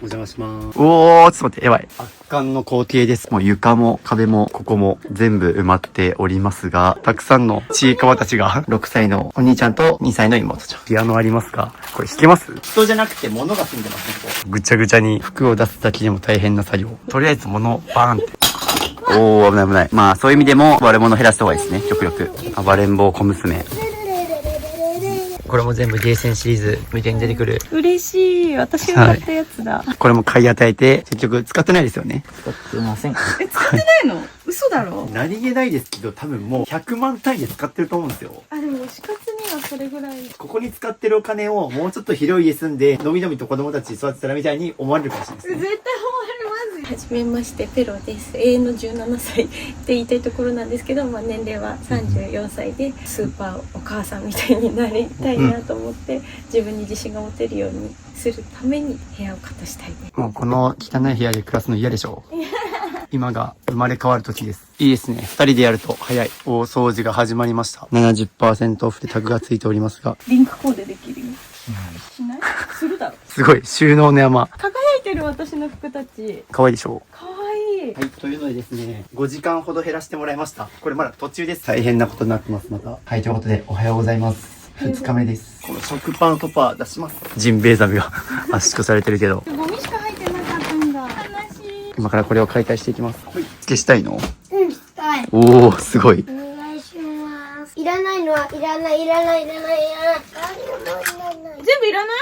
お邪魔します。おー、ちょっと待って、やばい。圧巻の光景です。もう床も壁もここも全部埋まっておりますが、たくさんのちいかわたちが、6歳のお兄ちゃんと2歳の妹ちゃん。ピアノありますか？これ弾けます？人じゃなくて物が住んでますね、ここ。ぐちゃぐちゃに服を出すだけでも大変な作業。とりあえず物バーンって。おー、危ない危ない。まあそういう意味でも暴れ物減らした方がいいですね。極力。暴れん坊小娘。これも全部ゲーセンシリーズ無限に出てくる。嬉しい。私が買ったやつだ。これも買い与えて、結局使ってないですよね。使ってません。使ってないの？嘘だろ？何気ないですけど、多分もう100万単位で使ってると思うんですよ。あ、でも推し活にはそれぐらい。ここに使ってるお金をもうちょっと広い家住んで、のびのびと子供たち育てたらみたいに思われるかもしれないですね。絶対思われます。はじめまして、ペロです。永遠の17歳って言いたいところなんですけど、まあ、年齢は34歳で、スーパーお母さんみたいになりたいなと思って、自分に自信が持てるようにするために部屋を片したいです。もうこの汚い部屋で暮らすの嫌でしょ今が生まれ変わる時です。いいですね。二人でやると早い。大掃除が始まりました。70% オフでタグがついておりますが。リンクコーデできるよ。しない？するだろ。すごい、収納の山。輝いてる私の服たち。可愛いでしょかわいい。はい、というのでですね、5時間ほど減らしてもらいました。これまだ途中です。大変なことになってます、また。はい、ということで、おはようございます。2日目です。この食パントパー出します。ジンベエザメが圧縮されてるけど。ゴミしか入ってなかったんだ。悲しい。今からこれを解体していきます。付けしたいの？はい。おー、すごい。お願いします。いらないのはいらない、いらない、いらない、いらない。何もいらない。全部いらない？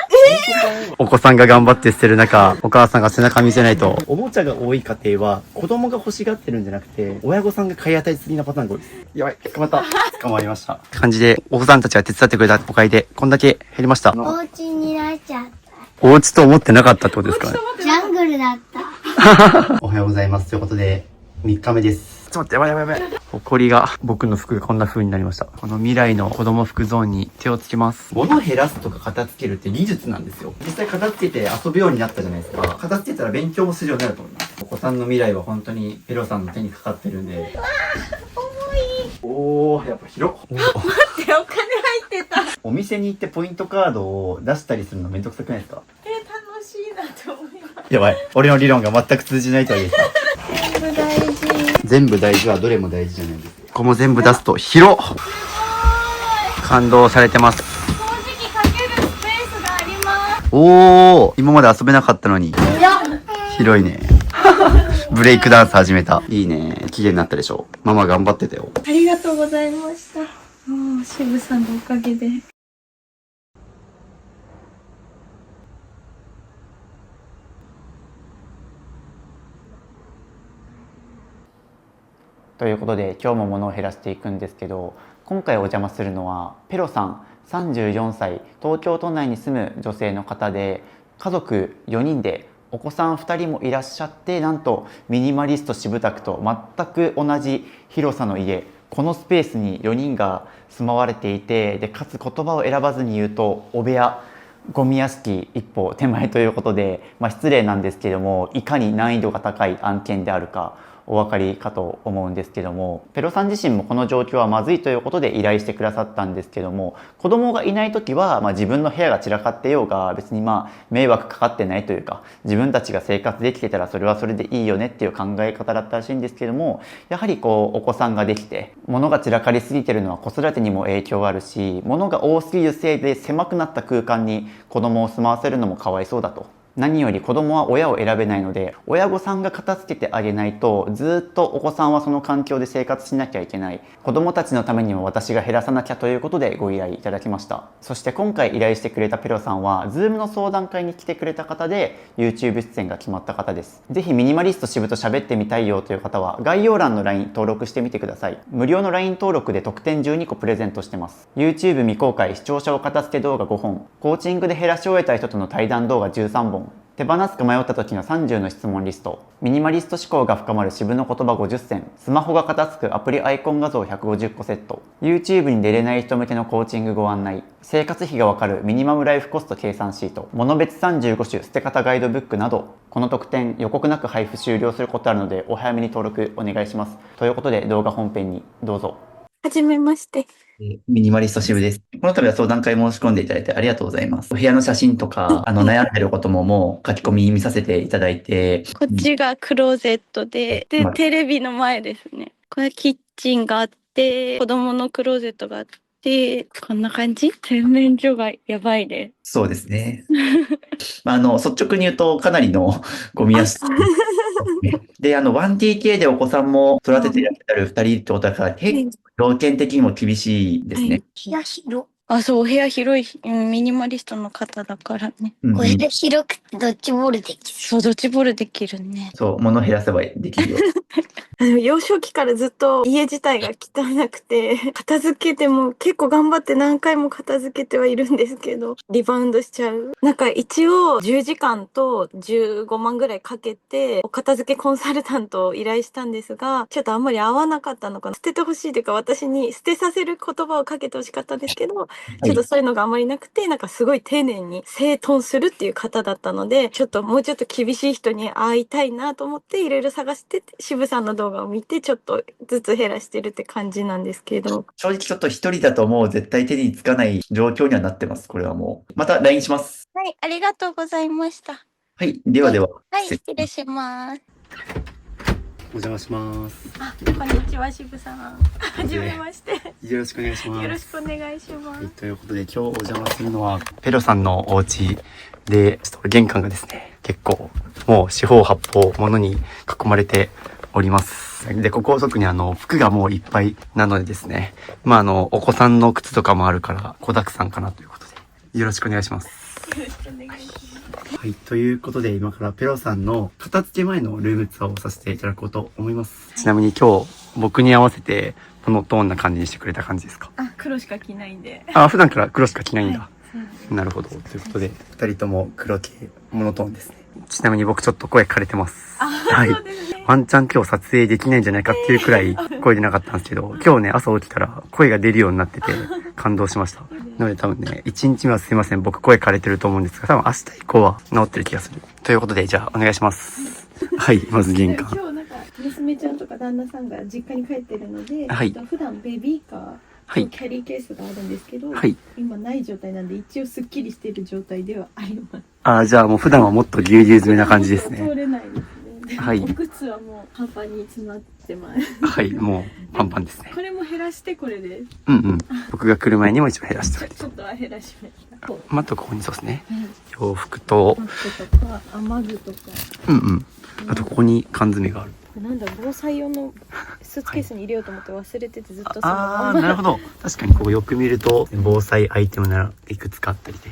お子さんが頑張って捨てる中、お母さんが背中見せないと。おもちゃが多い家庭は、子供が欲しがってるんじゃなくて、親御さんが買い与えすぎなパターンが多いです。やばい、捕まった。捕まりました。感じで、お子さんたちが手伝ってくれたおかげで、こんだけ減りました。お家になっちゃっお家と思ってなかったってことですかね。た。ジャングルだった。おはようございます。ということで、3日目です。ちょっと待って、やばい。ほこりが、僕の服がこんな風になりました。この未来の子供服ゾーンに手をつけます。物を減らすとか片付けるって技術なんですよ。実際片付けて遊ぶようになったじゃないですか。片付けたら勉強もするようになると思います。お子さんの未来は本当にペロさんの手にかかってるんで。おー、やっぱ広っ。待って、お金入ってた。お店に行ってポイントカードを出したりするのめんどくさくないですか？楽しいなと思います。やばい。俺の理論が全く通じないとは言えた。全部大事。全部大事はどれも大事じゃないですか。ここも全部出すと広っ。感動されてます。掃除機かけるスペースがあります。おー、今まで遊べなかったのに。広いね。ブレイクダンス始めた。いいね。綺麗になったでしょ。ママ頑張ってたよ。ありがとうございました。もう渋さんのおかげで。ということで今日も物を減らしていくんですけど、今回お邪魔するのはペロさん34歳、東京都内に住む女性の方で、家族4人でお子さん2人もいらっしゃって、なんとミニマリスト渋宅と全く同じ広さの家、このスペースに4人が住まわれていて、でかつ言葉を選ばずに言うとお部屋、ゴミ屋敷一歩手前ということで、失礼なんですけども、いかに難易度が高い案件であるかお分かりかと思うんですけども、ペロさん自身もこの状況はまずいということで依頼してくださったんですけども、子供がいない時は、自分の部屋が散らかってようが別に迷惑かかってないというか、自分たちが生活できてたらそれはそれでいいよねっていう考え方だったらしいんですけども、やはりお子さんができて物が散らかりすぎてるのは子育てにも影響あるし、物が多すぎるせいで狭くなった空間に子供を住まわせるのもかわいそうだと。何より子供は親を選べないので、親御さんが片付けてあげないとずっとお子さんはその環境で生活しなきゃいけない。子供たちのためにも私が減らさなきゃということでご依頼いただきました。そして今回依頼してくれたペロさんは Zoom の相談会に来てくれた方で YouTube 出演が決まった方です。ぜひミニマリスト支部と喋ってみたいよという方は概要欄の LINE 登録してみてください。無料の LINE 登録で特典12個プレゼントしてます。 YouTube 未公開視聴者お片付け動画5本、コーチングで減らし終えた人との対談動画13本、手放すか迷った時の30の質問リスト、ミニマリスト思考が深まる支部の言葉50選、スマホが片付くアプリアイコン画像150個セット、 YouTube に出れない人向けのコーチングご案内、生活費がわかるミニマムライフコスト計算シート、物別35種捨て方ガイドブックなど、この特典予告なく配布終了することあるのでお早めに登録お願いします。ということで動画本編にどうぞ。はじめまして。ミニマリスト支部です。この度は相談会申し込んでいただいてありがとうございます。お部屋の写真とか、悩んでることももう書き込み見させていただいて。こっちがクローゼットで、で、まあテレビの前ですね。これキッチンがあって、子供のクローゼットがあって、こんな感じ？洗面所がやばいで。そうですね。率直に言うとかなりのゴミ屋敷。で、1DK でお子さんも育てていらっしゃる2人ってことだから、結構条件的にも厳しいですね。部屋広。あ、そう、お部屋広い、ミニマリストの方だからね。うんうんお部屋広くてドッジボールできる。そう、ドッジボールできるね。そう、物減らせばできるよ。幼少期からずっと家自体が汚くて、片付けても結構頑張って何回も片付けてはいるんですけど、リバウンドしちゃう。なんか一応10時間と15万ぐらいかけて、お片付けコンサルタントを依頼したんですが、ちょっとあんまり合わなかったのかな。捨ててほしいというか、私に捨てさせる言葉をかけてほしかったんですけど、ちょっとそういうのがあんまりなくて、なんかすごい丁寧に整頓するっていう方だったので、ちょっともうちょっと厳しい人に会いたいなと思っていろいろ探してて、渋さんの動画を見てちょっとずつ減らしてるって感じなんですけど。正直ちょっと一人だともう絶対手につかない状況にはなってます。これはもう。また LINE します。はい、ありがとうございました。はい。ではでは。はい、失礼します。お邪魔します。あ、こんにちは、渋さん。はじめまして。よろしくお願いします。よろしくお願いします。ということで今日お邪魔するのはペロさんのお家で、ちょっと玄関がですね、結構もう四方八方物に囲まれております。で、ここ特に服がもういっぱいなのでですね、お子さんの靴とかもあるから子沢山かなということで、よろしくお願いします。よろしくお願いします。はい、ということで今からペロさんの片付け前のルームツアーをさせていただこうと思います。ちなみに今日僕に合わせてモノトーンな感じにしてくれた感じですか？あ、黒しか着ないんで。あ、普段から黒しか着ないんだ。はいなるほど。ということで、二人とも黒系モノトーンですね。ちなみに僕ちょっと声枯れてます。はい。そうですね。ワンチャン今日撮影できないんじゃないかっていうくらい声出なかったんですけど、今日ね、朝起きたら声が出るようになってて感動しました。なので多分ね、1日目はすいません、僕声枯れてると思うんですが、多分明日以降は治ってる気がする。ということで、じゃあお願いします。はい、まず玄関。今日なんか娘ちゃんとか旦那さんが実家に帰ってるので、はい普段ベビーカーはいとキャリーケースがあるんですけど、はい。今ない状態なんで一応スッキリしている状態ではあります。あ、じゃあもう普段はもっとぎゅうぎゅう詰めな感じですね。通れないですね。ではいお靴はもうパンパンに詰まってます。はい、もうパンパンですね。これも減らしてこれです。うんうん。僕が来る前にも一応減らしておいて。ちょっとは減らしました。こあとここにそうですね。う洋服と、マックとか雨具とか。うんうん。あとここに缶詰がある。これなんだ防災用のスーツケースに入れようと思って忘れててずっとそのああ、まま。なるほど。確かにこうよく見ると、防災アイテムならいくつかあったりで、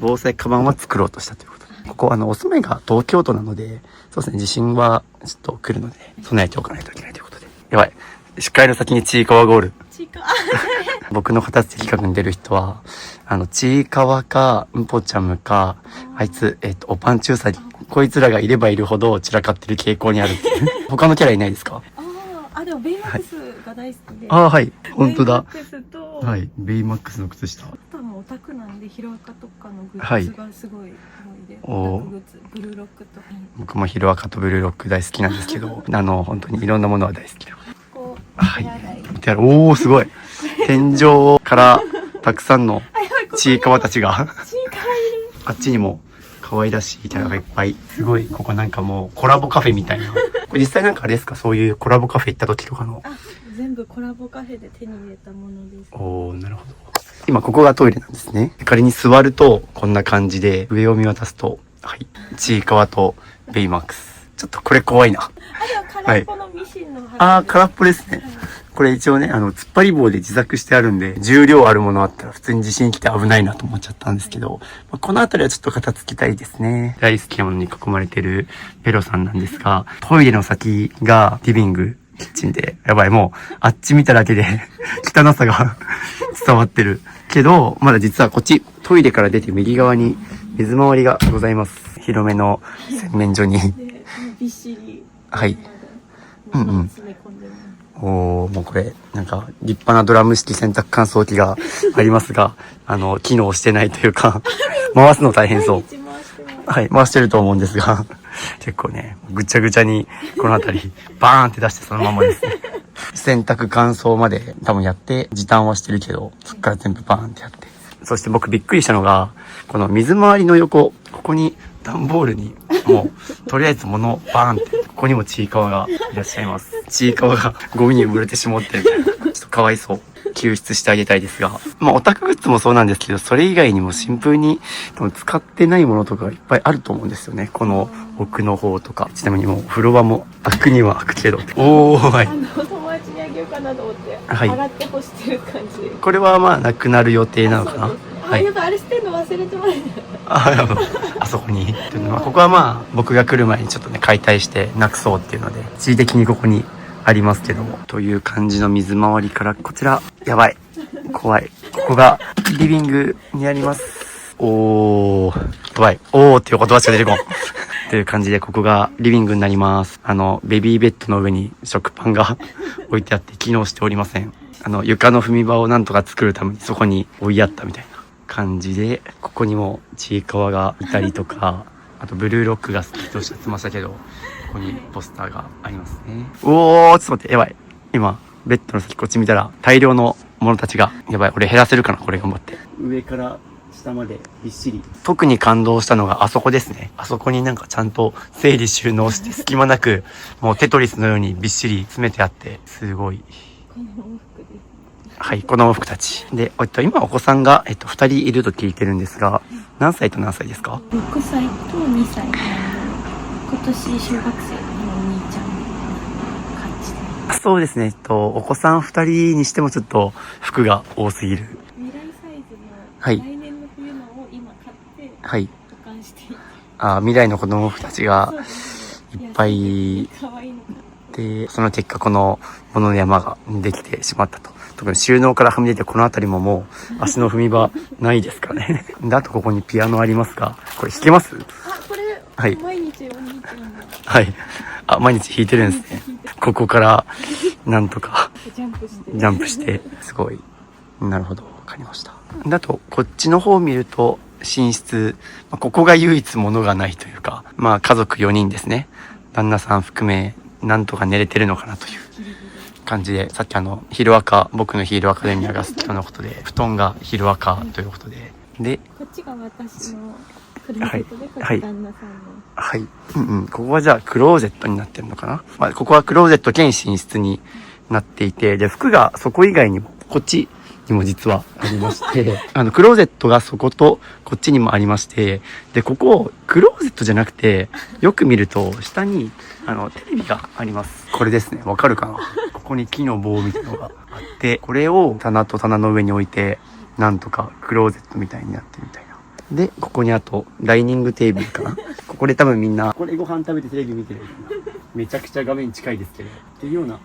防災カバンは作ろうとしたということで。ここお住まいが東京都なので、そうですね、地震はちょっと来るので、備えておかないといけないということで。やばい。視界の先にちいかわゴール。ちか。僕の片付け企画に出る人は、ちいかわか、んぽちゃむか、あいつ、おパンチューサリ。こいつらがいればいるほど散らかってる傾向にあるっていう。他のキャラいないですか？でもベイマックスが大好きで。ああ、はい。本当だ。ベイマックスと、はい。ベイマックスの靴下。あとはもうオタクなんでヒロアカとかのグはいッズがすごい多いで、おーオタクグッズ、ブルーロックとか。僕もヒロアカとブルーロック大好きなんですけど、本当にいろんなものは大好きで。こう、はい手洗い。でおー、すごい。天井からたくさんのちいかわたちが、ちいかわいる。あっちにも可愛らしいキャラがいっぱい。すごい、ここなんかもうコラボカフェみたいな。これ実際なんかあれですか？そういうコラボカフェ行った時とかの。全部コラボカフェで手に入れたものです。おー、なるほど。今ここがトイレなんですね。仮に座るとこんな感じで、上を見渡すと、はい。ちいかわとベイマックス。ちょっとこれ怖いな。でも空っぽのミシンの空っぽですね。これ一応ね、突っ張り棒で自作してあるんで、重量あるものあったら普通に地震来て危ないなと思っちゃったんですけど、このあたりはちょっと片付けたいですね。大好きなものに囲まれてるペロさんなんですが、トイレの先がリビング、キッチンで、やばい、もう、あっち見ただけで汚さが伝わってる。けど、まだ実はこっち、トイレから出て右側に水回りがございます。広めの洗面所に。で、びっしり。はい。うんうん。詰め込んでます。おー、もうこれ、なんか、立派なドラム式洗濯乾燥機がありますが、機能してないというか、回すの大変そう。毎日回してます。はい、回してると思うんですが、結構ね、ぐちゃぐちゃに、この辺り、バーンって出してそのままですね。洗濯乾燥まで多分やって、時短はしてるけど、そっから全部バーンってやって。そして僕びっくりしたのが、この水回りの横、ここに段ボールに、もう、とりあえず物バーンって、ここにもちいかわがいらっしゃいます。ちいかわがゴミに埋もれてしまってるみたいな。ちょっとかわいそう。救出してあげたいですが。まあ、オタクグッズもそうなんですけど、それ以外にもシンプルに使ってないものとかがいっぱいあると思うんですよね。この奥の方とか。ちなみにもう、風呂場も開くには開くけど。おー、はい。友達にあげようかなと思って、はい洗って干してる感じ。これはまあ、なくなる予定なのかな。あ、やっぱあれ捨てんの忘れてました。あそこに。ここはまあ、僕が来る前にちょっとね、解体してなくそうっていうので、一時的にここにありますけども。という感じの水回りから、こちら、やばい。怖い。ここが、リビングにあります。おー、やばい。おーっていう言葉しか出てこん。という感じで、ここがリビングになります。ベビーベッドの上に食パンが置いてあって機能しておりません。床の踏み場をなんとか作るためにそこに追いやったみたいな感じで、ここにもちいかわがいたりとか、あとブルーロックが好きとおっしゃってましたけど、ここにポスターがありますね。おー、ちょっと待って、やばい。今、ベッドの先こっち見たら大量のものたちが、やばい、俺減らせるかな、これ頑張って。上から下までびっしり。特に感動したのがあそこですね。あそこになんかちゃんと整理収納して隙間なく、もうテトリスのようにびっしり詰めてあって、すごい。はい、子供服たち。で、今お子さんが、2人いると聞いてるんですが、何歳と何歳ですか？ 6歳と2歳なんで、今年小学生のお兄ちゃんの感じで。そうですね。お子さん2人にしてもちょっと服が多すぎる。未来サイズのはい来年の冬のを今買ってはい。保管していて、未来の子供服たちがそうですね、いっぱい可愛いのかで、その結果この物の山ができてしまったと。特に収納からはみ出てこの辺りももう足の踏み場ないですからね。で、あとここにピアノありますが、これ弾けます？あ、これ、はい。毎日お兄ちゃんがはい。毎日弾いてるんですね。ここからなんとかジャンプして、すごい。なるほど。わかりました。だと、こっちの方を見ると、寝室、ここが唯一物がないというか、家族4人ですね。旦那さん含め、なんとか寝れてるのかなという感じで、さっきヒルアカ、僕のヒールアカデミアが好きとのことで、布団がヒルアカということで、で、こっちが私のクローゼットで、こっはいち旦那さんの。はい。ここはじゃあクローゼットになってるのかな。ここはクローゼット兼寝室になっていて、で、服がそこ以外にも、こっちにも実はありまして、クローゼットがそことこっちにもありまして、で、ここ、クローゼットじゃなくて、よく見ると、下に、テレビがあります。これですね。わかるかな？ここに木の棒みたいなのがあって、これを棚と棚の上に置いて、なんとかクローゼットみたいになってるみたいな。で、ここにあと、ダイニングテーブルかな。ここで多分みんな、これご飯食べてテレビ見てる。めちゃくちゃ画面近いですけど、っていうような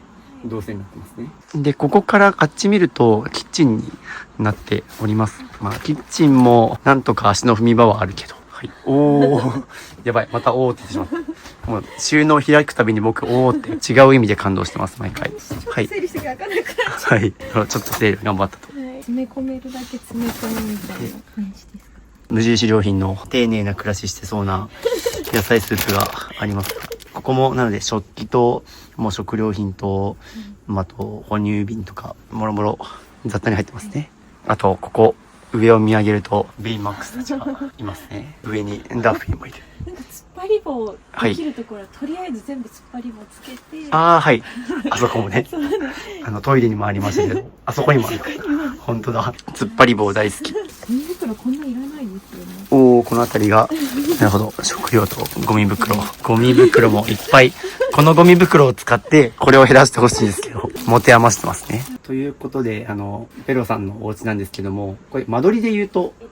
動線になってますね。で、ここからあっち見ると、キッチンになっております。キッチンも、なんとか足の踏み場はあるけど。はい。おー。やばい。またおーって言ってしまった。もう、収納開くたびに僕、おーって違う意味で感動してます、毎回。はい。整理して開かなくなっちゃはい。ちょっと整理頑張ったと。う。はい。詰め込めるだけ詰め込むみたいな感じですか。無印良品の丁寧な暮らししてそうな野菜スープがあります。ここもなので食器ともう食料品と、あと哺乳瓶とかもろもろ雑多に入ってますね。あとここ上を見上げるとベイマックスたちがいますね。上にダッフィーもいる。なんか突っ張り棒できるところは、とりあえず全部突っ張り棒つけて。はい。あそこもね。そうです。トイレにもありましたけど、あそこにもある。本当だ。突っ張り棒大好き。ゴミ袋こんないらないですよね。この辺りが、なるほど。食料とゴミ袋。ゴミ袋もいっぱい。このゴミ袋を使って、これを減らしてほしいんですけど、持て余してますね。ということで、ペロさんのお家なんですけども、これ間取りで言うと、33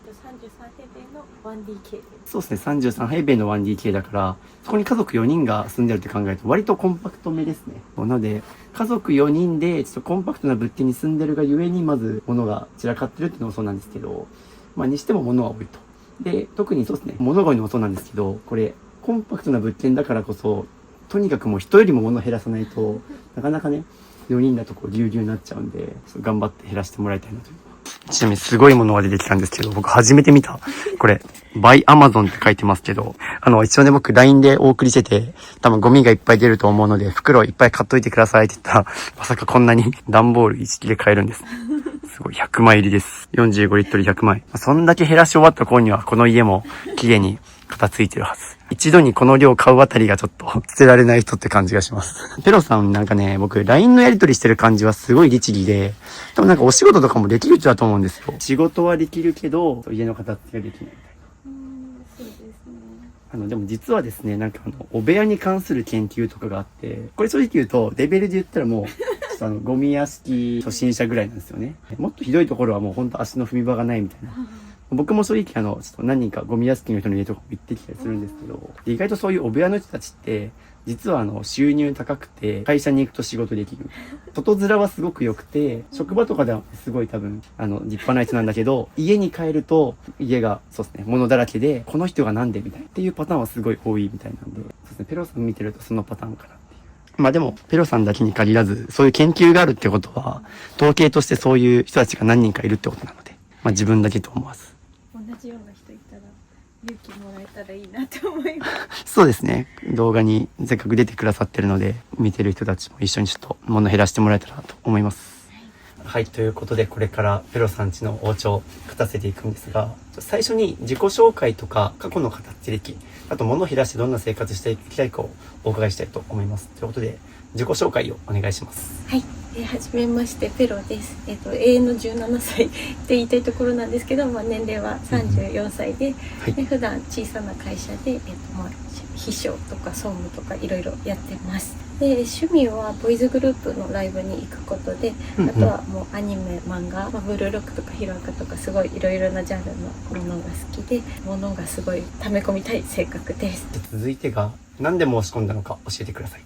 平米の 1DK です。そうですね、33平米の 1DK だから、そこに家族4人が住んでるって考えると、割とコンパクトめですね。なので、家族4人で、ちょっとコンパクトな物件に住んでるがゆえに、まず物が散らかってるっていうのもそうなんですけど、にしても物は多いと。で、特にそうですね、物が多いのもそうなんですけど、これ、コンパクトな物件だからこそ、とにかくもう人よりも物を減らさないと、なかなかね、4人だとぎゅうぎゅうになっちゃうんで、頑張って減らしてもらいたいなというちなみにすごいものが出てきたんですけど、僕初めて見た。これ、by Amazon って書いてますけど、一応ね、僕 LINE でお送りしてて、多分ゴミがいっぱい出ると思うので、袋いっぱい買っといてくださいって言ったら、まさかこんなに段ボール一式で買えるんです。すごい、100枚入りです。45リットル100枚。そんだけ減らし終わった頃には、この家も綺麗に片付いてるはず。一度にこの量買うあたりがちょっと捨てられない人って感じがします。ペロさんなんかね、僕 LINE のやり取りしてる感じはすごい律儀で、多分なんかお仕事とかもできる人だと思うんですよ。仕事はできるけど、家の片付けができないみたいな。そうですね。でも実はですね、なんかお部屋に関する研究とかがあって、これ正直言うと、レベルで言ったらもう、ちょっとゴミ屋敷初心者ぐらいなんですよね。もっとひどいところはもうほんと足の踏み場がないみたいな。僕も正直ちょっと何人かゴミ屋敷の人の家とかも行ってきたりするんですけど、意外とそういうお部屋の人たちって、実は収入高くて、会社に行くと仕事できる。外面はすごく良くて、職場とかではすごい多分、立派な人なんだけど、家に帰ると、家が、そうですね、物だらけで、この人がなんでみたいな。っていうパターンはすごい多いみたいなんで、そうですね、ペロさん見てるとそのパターンかなっていう。まあでも、ペロさんだけに限らず、そういう研究があるってことは、統計としてそういう人たちが何人かいるってことなので、まあ自分だけと思わず。同じような人いたら勇気もらえたらいいなと思います。そうですね。動画にせっかく出てくださってるので、見てる人たちも一緒にちょっと物減らしてもらえたらと思います。はい、ということでこれからペロさん家のお家を片付けていくんですが、最初に自己紹介とか過去の片付け歴、あと物を減らしてどんな生活していきたいかをお伺いしたいと思います。ということで、自己紹介をお願いします。はい、はじめましてペロです。永遠の17歳って言いたいところなんですけど、年齢は34歳で、はい、で普段小さな会社で、秘書とか総務とかいろいろやってます。で趣味はボーイズグループのライブに行くことで、あとはもうアニメ、漫画、ブルーロックとかヒロアカとかすごいいろいろなジャンルのものが好きで、物がすごい溜め込みたい性格です。続いてが何で申し込んだのか教えてください。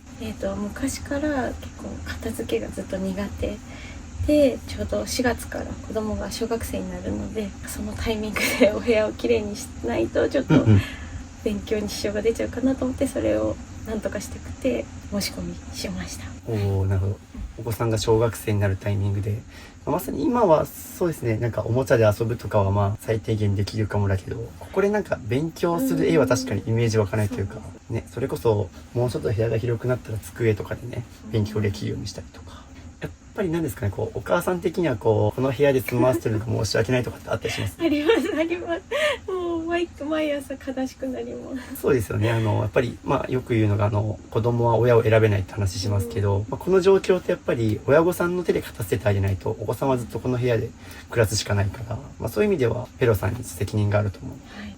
昔から結構片付けがずっと苦手で、ちょうど4月から子供が小学生になるので、そのタイミングでお部屋をきれいにしないとちょっと勉強に支障が出ちゃうかなと思って、それをなんとかしてくて申し込みしました。おー、なるほど。お子さんが小学生になるタイミングで、まさに今はそうですね、なんかおもちゃで遊ぶとかはまあ最低限できるかもだけど、ここでなんか勉強する絵は確かにイメージ湧かないというか、ね、それこそもうちょっと部屋が広くなったら机とかでね、勉強できるようにしたりとか。やっぱり何ですかね、お母さん的にはこの部屋で済ませてるのが申し訳ないとかってあったりします？ありますあります。もう毎朝悲しくなります。そうですよね。やっぱりよく言うのが子供は親を選べないって話しますけど、この状況ってやっぱり親御さんの手で片付けてあげないと、お子さんはずっとこの部屋で暮らすしかないから、そういう意味ではペロさんに責任があると思う。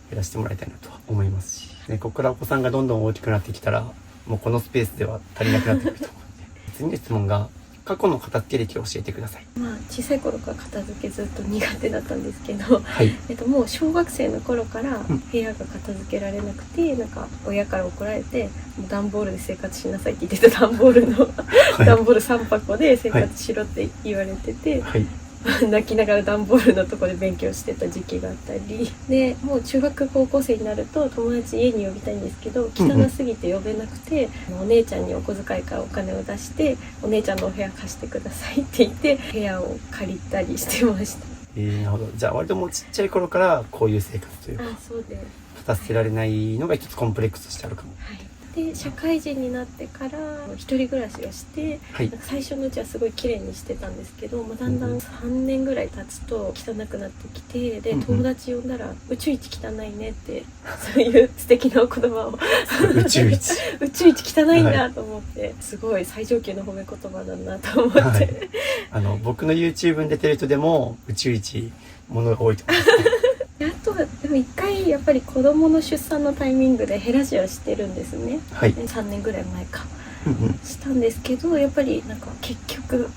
減らしてもらいたいなとは思いますし、ね、ここからお子さんがどんどん大きくなってきたら、もうこのスペースでは足りなくなってくると思うんで、次の質問が過去の片付け歴を教えてください。小さい頃から片付けずっと苦手だったんですけど、はい、もう小学生の頃から部屋が片付けられなくて、なんか親から怒られて、もう段ボールで生活しなさいって言ってた段ボールの、はい、段ボール3箱で生活しろって言われてて、はい、泣きながら段ボールのとこで勉強してた時期があったりで、もう中学高校生になると友達家に呼びたいんですけど、汚すぎて呼べなくて、お姉ちゃんにお小遣いからお金を出して、お姉ちゃんのお部屋貸してくださいって言って部屋を借りたりしてました。なるほど。じゃあ割ともうちっちゃい頃からこういう生活というか、そうです。片付けられないのが一つコンプレックスとしてあるかも。はい。で社会人になってから一人暮らしをして、はい、最初のうちはすごい綺麗にしてたんですけど、だんだん3年ぐらい経つと汚くなってきて、で友達呼んだら宇宙一汚いねってそういう素敵なお言葉を宇宙一宇宙一汚いんだと思って、すごい最上級の褒め言葉だなと思って、はい、僕の YouTube に出てる人でも宇宙一ものが多いと思います。あとはでも一回やっぱり子供の出産のタイミングで減らしはしてるんですね、はい、3年ぐらい前かしたんですけど、やっぱりなんか結局増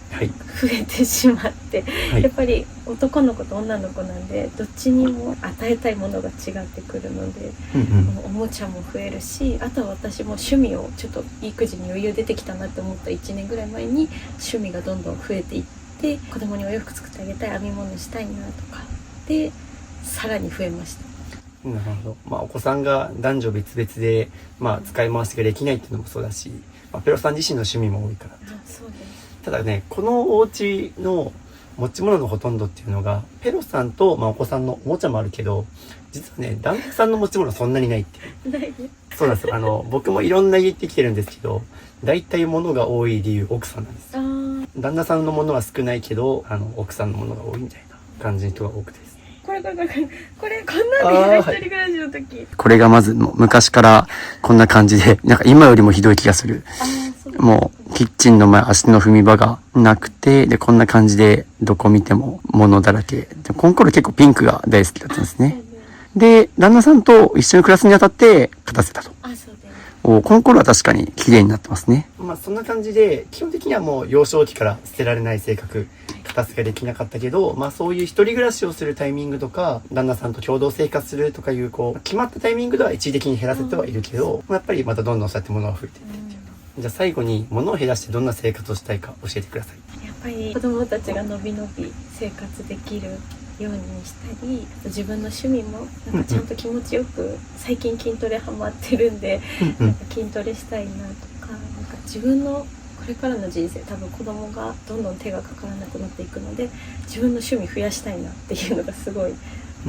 えてしまって、はい、やっぱり男の子と女の子なんでどっちにも与えたいものが違ってくるので、おもちゃも増えるし、あとは私も趣味をちょっと育児に余裕出てきたなって思った1年ぐらい前に趣味がどんどん増えていって、子供にお洋服作ってあげたい、編み物したいなとかでさらに増えました。なるほど。お子さんが男女別々で、使い回しができないっていうのもそうだし、ペロさん自身の趣味も多いから。そうです。ただね、このお家の持ち物のほとんどっていうのが、ペロさんと、お子さんのおもちゃもあるけど、実はね、旦那さんの持ち物そんなにないっていう。ないね。そうなんですよ。僕もいろんな家行ってきてるんですけど、大体物が多い理由、奥さんなんですよ。旦那さんのものは少ないけど、奥さんのものが多いみたいな感じの人が多くてですね。こんなんで一人暮らしの時。これがまず昔からこんな感じで、なんか今よりもひどい気がする。もう、キッチンの前、足の踏み場がなくて、で、こんな感じで、どこ見ても物だらけ。で、この頃結構ピンクが大好きだったんですね。で、旦那さんと一緒に暮らすにあたって片付けたと。この頃は確かに綺麗になってますね。そんな感じで、基本的にはもう幼少期から捨てられない性格、片付けできなかったけど、そういう一人暮らしをするタイミングとか、旦那さんと共同生活するとかいう、決まったタイミングでは一時的に減らせてはいるけど、やっぱりまたどんどんそうやって物が増えていってっていう。じゃあ最後に物を減らしてどんな生活をしたいか教えてください。やっぱり子供たちがのびのび生活できるようにしたり、あと自分の趣味もなんかちゃんと気持ちよく、最近筋トレハマってるんで、なんか筋トレしたいなとか、なんか自分のこれからの人生、多分子供がどんどん手がかからなくなっていくので、自分の趣味増やしたいなっていうのがすごい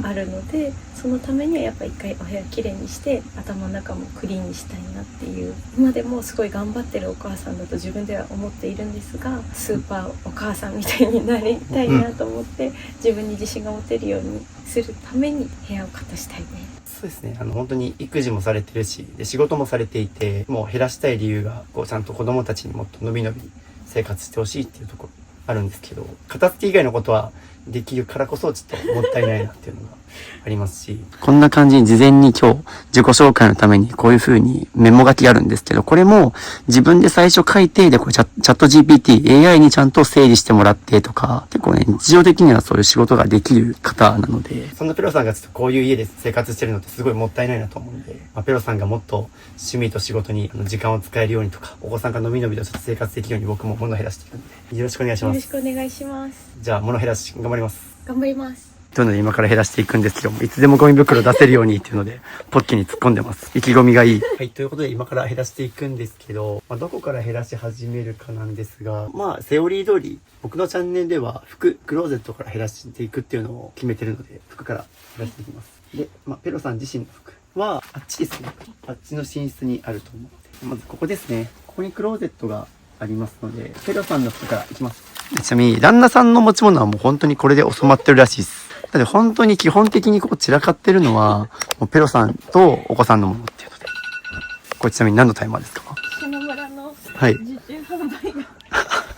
あるので、そのためにはやっぱ一回お部屋きれいにして頭の中もクリーンにしたいなっていう、今でもすごい頑張ってるお母さんだと自分では思っているんですが、スーパーお母さんみたいになりたいなと思って、自分に自信が持てるようにするために部屋を片したいね。そうですね。本当に育児もされてるし、で仕事もされていて、もう減らしたい理由がちゃんと子供たちにもっとのびのび生活してほしいっていうところあるんですけど、片付け以外のことはできるからこそちょっともったいないなっていうのがありますし、こんな感じに事前に今日自己紹介のためにこういう風にメモ書きがあるんですけど、これも自分で最初書いて、でこれチャット GPT、AI にちゃんと整理してもらってとか、結構ね、日常的にはそういう仕事ができる方なので、そんなペロさんがちょっとこういう家で生活してるのってすごいもったいないなと思うんで、ペロさんがもっと趣味と仕事に時間を使えるようにとか、お子さんがのびのびと生活できるように僕も物を減らしていくんで、よろしくお願いします。よろしくお願いします。じゃあ物減らし頑張ります。頑張ります。というので今から減らしていくんですけども、いつでもゴミ袋出せるようにっていうので、ポッケに突っ込んでます。意気込みがいい。はい、ということで今から減らしていくんですけど、どこから減らし始めるかなんですが、セオリー通り、僕のチャンネルではクローゼットから減らしていくっていうのを決めてるので、服から減らしていきます。で、ペロさん自身の服は、あっちですね。あっちの寝室にあると思うので、まずここですね。ここにクローゼットがありますので、ペロさんの服からいきます。ちなみに、旦那さんの持ち物はもう本当にこれで収まってるらしいです。だって本当に基本的に散らかってるのは、もうペロさんとお子さんのものっていうので。これちなみに何のタイマーですか？島村のはい。受注販売が。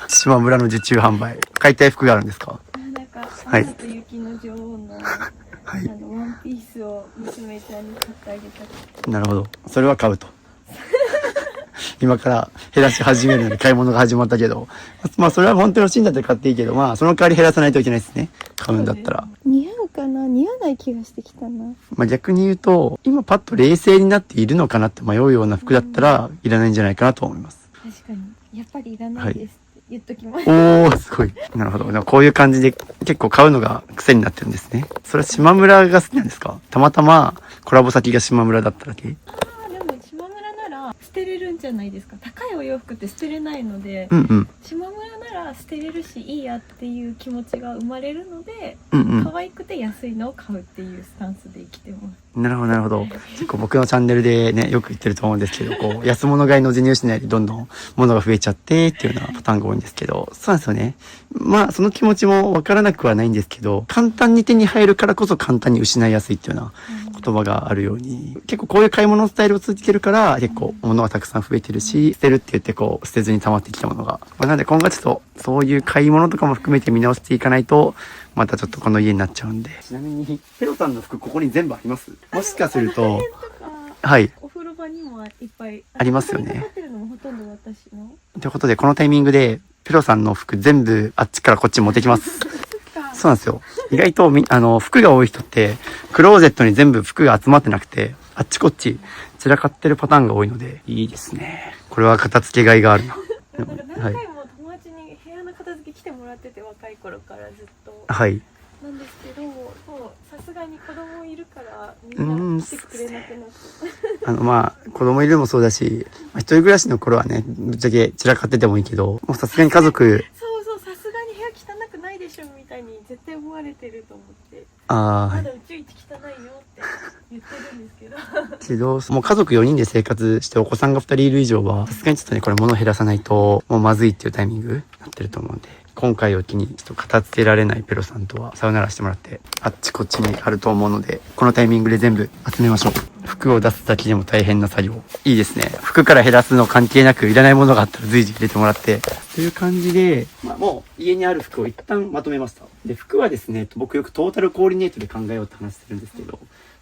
島村の受注販売。買いたい服があるんですか？なんか、はい。アナと雪の女王の、はい、ワンピースを娘ちゃんに買ってあげたくて。なるほど。それは買うと。今から減らし始めるので買い物が始まったけど、それは本当に欲しいんだったら買っていいけど、その代わり減らさないといけないですね。買うんだったら。似合うかな？似合わない気がしてきたな。逆に言うと、今パッと冷静になっているのかなって迷うような服だったら、いらないんじゃないかなと思います。確かに。やっぱりいらないですって言っときます。おー、すごい。なるほど。でもこういう感じで結構買うのが癖になってるんですね。それは島村が好きなんですか？たまたまコラボ先が島村だっただけ？でも島村なら捨てれるんじゃないですか。高いお洋服って捨てれないので、島村なら捨てれるしいいやっていう気持ちが生まれるので、可愛くて安いのを買うっていうスタンスで生きてます。なるほどなるほど。結構僕のチャンネルでね、よく言ってると思うんですけど、安物買いの授乳しないでどんどん物が増えちゃってっていうようなパターンが多いんですけど、そうなんですよね。その気持ちもわからなくはないんですけど、簡単に手に入るからこそ簡単に失いやすいっていうような言葉があるように、結構こういう買い物のスタイルを続けるから結構物がたくさん増えてるし、捨てるって言って捨てずに溜まってきたものが。なので今後はちょっとそういう買い物とかも含めて見直していかないと、またちょっとこの家になっちゃうんで。ちなみに、ペロさんの服ここに全部あります？もしかすると、はい。お風呂場にもいっぱいありますよね。ってるのもほとんど私の。ということで、このタイミングで、ペロさんの服全部あっちからこっちに持ってきます。そうなんですよ。意外と服が多い人って、クローゼットに全部服が集まってなくて、あっちこっち散らかってるパターンが多いので、いいですね。これは片付けがいがあるな。何回も友達に部屋の片付け来てもらってて、若い頃からずっと。はい。なんですけど、もうさすがに子供いるからみんな来てくれなくなって。子供いるのもそうだし、一人暮らしの頃はね、ぶっちゃけ散らかっててもいいけど、もうさすがに家族。そう、さすがに部屋汚くないでしょみああ、まだ宇宙一汚いよって言ってるんですけどもう家族4人で生活してお子さんが2人いる以上は、さすがにちょっとね、これ物減らさないと、もうまずいっていうタイミングになってると思うんで、今回を機にちょっと片付けられないペロさんとはさよならしてもらって、あっちこっちにあると思うので、このタイミングで全部集めましょう。服を出すだけでも大変な作業。いいですね。服から減らすの関係なく、いらないものがあったら随時入れてもらって、という感じで、もう家にある服を一旦まとめました。で、服はですね、僕よくトータルコーディネートで考えようって話してるんですけど、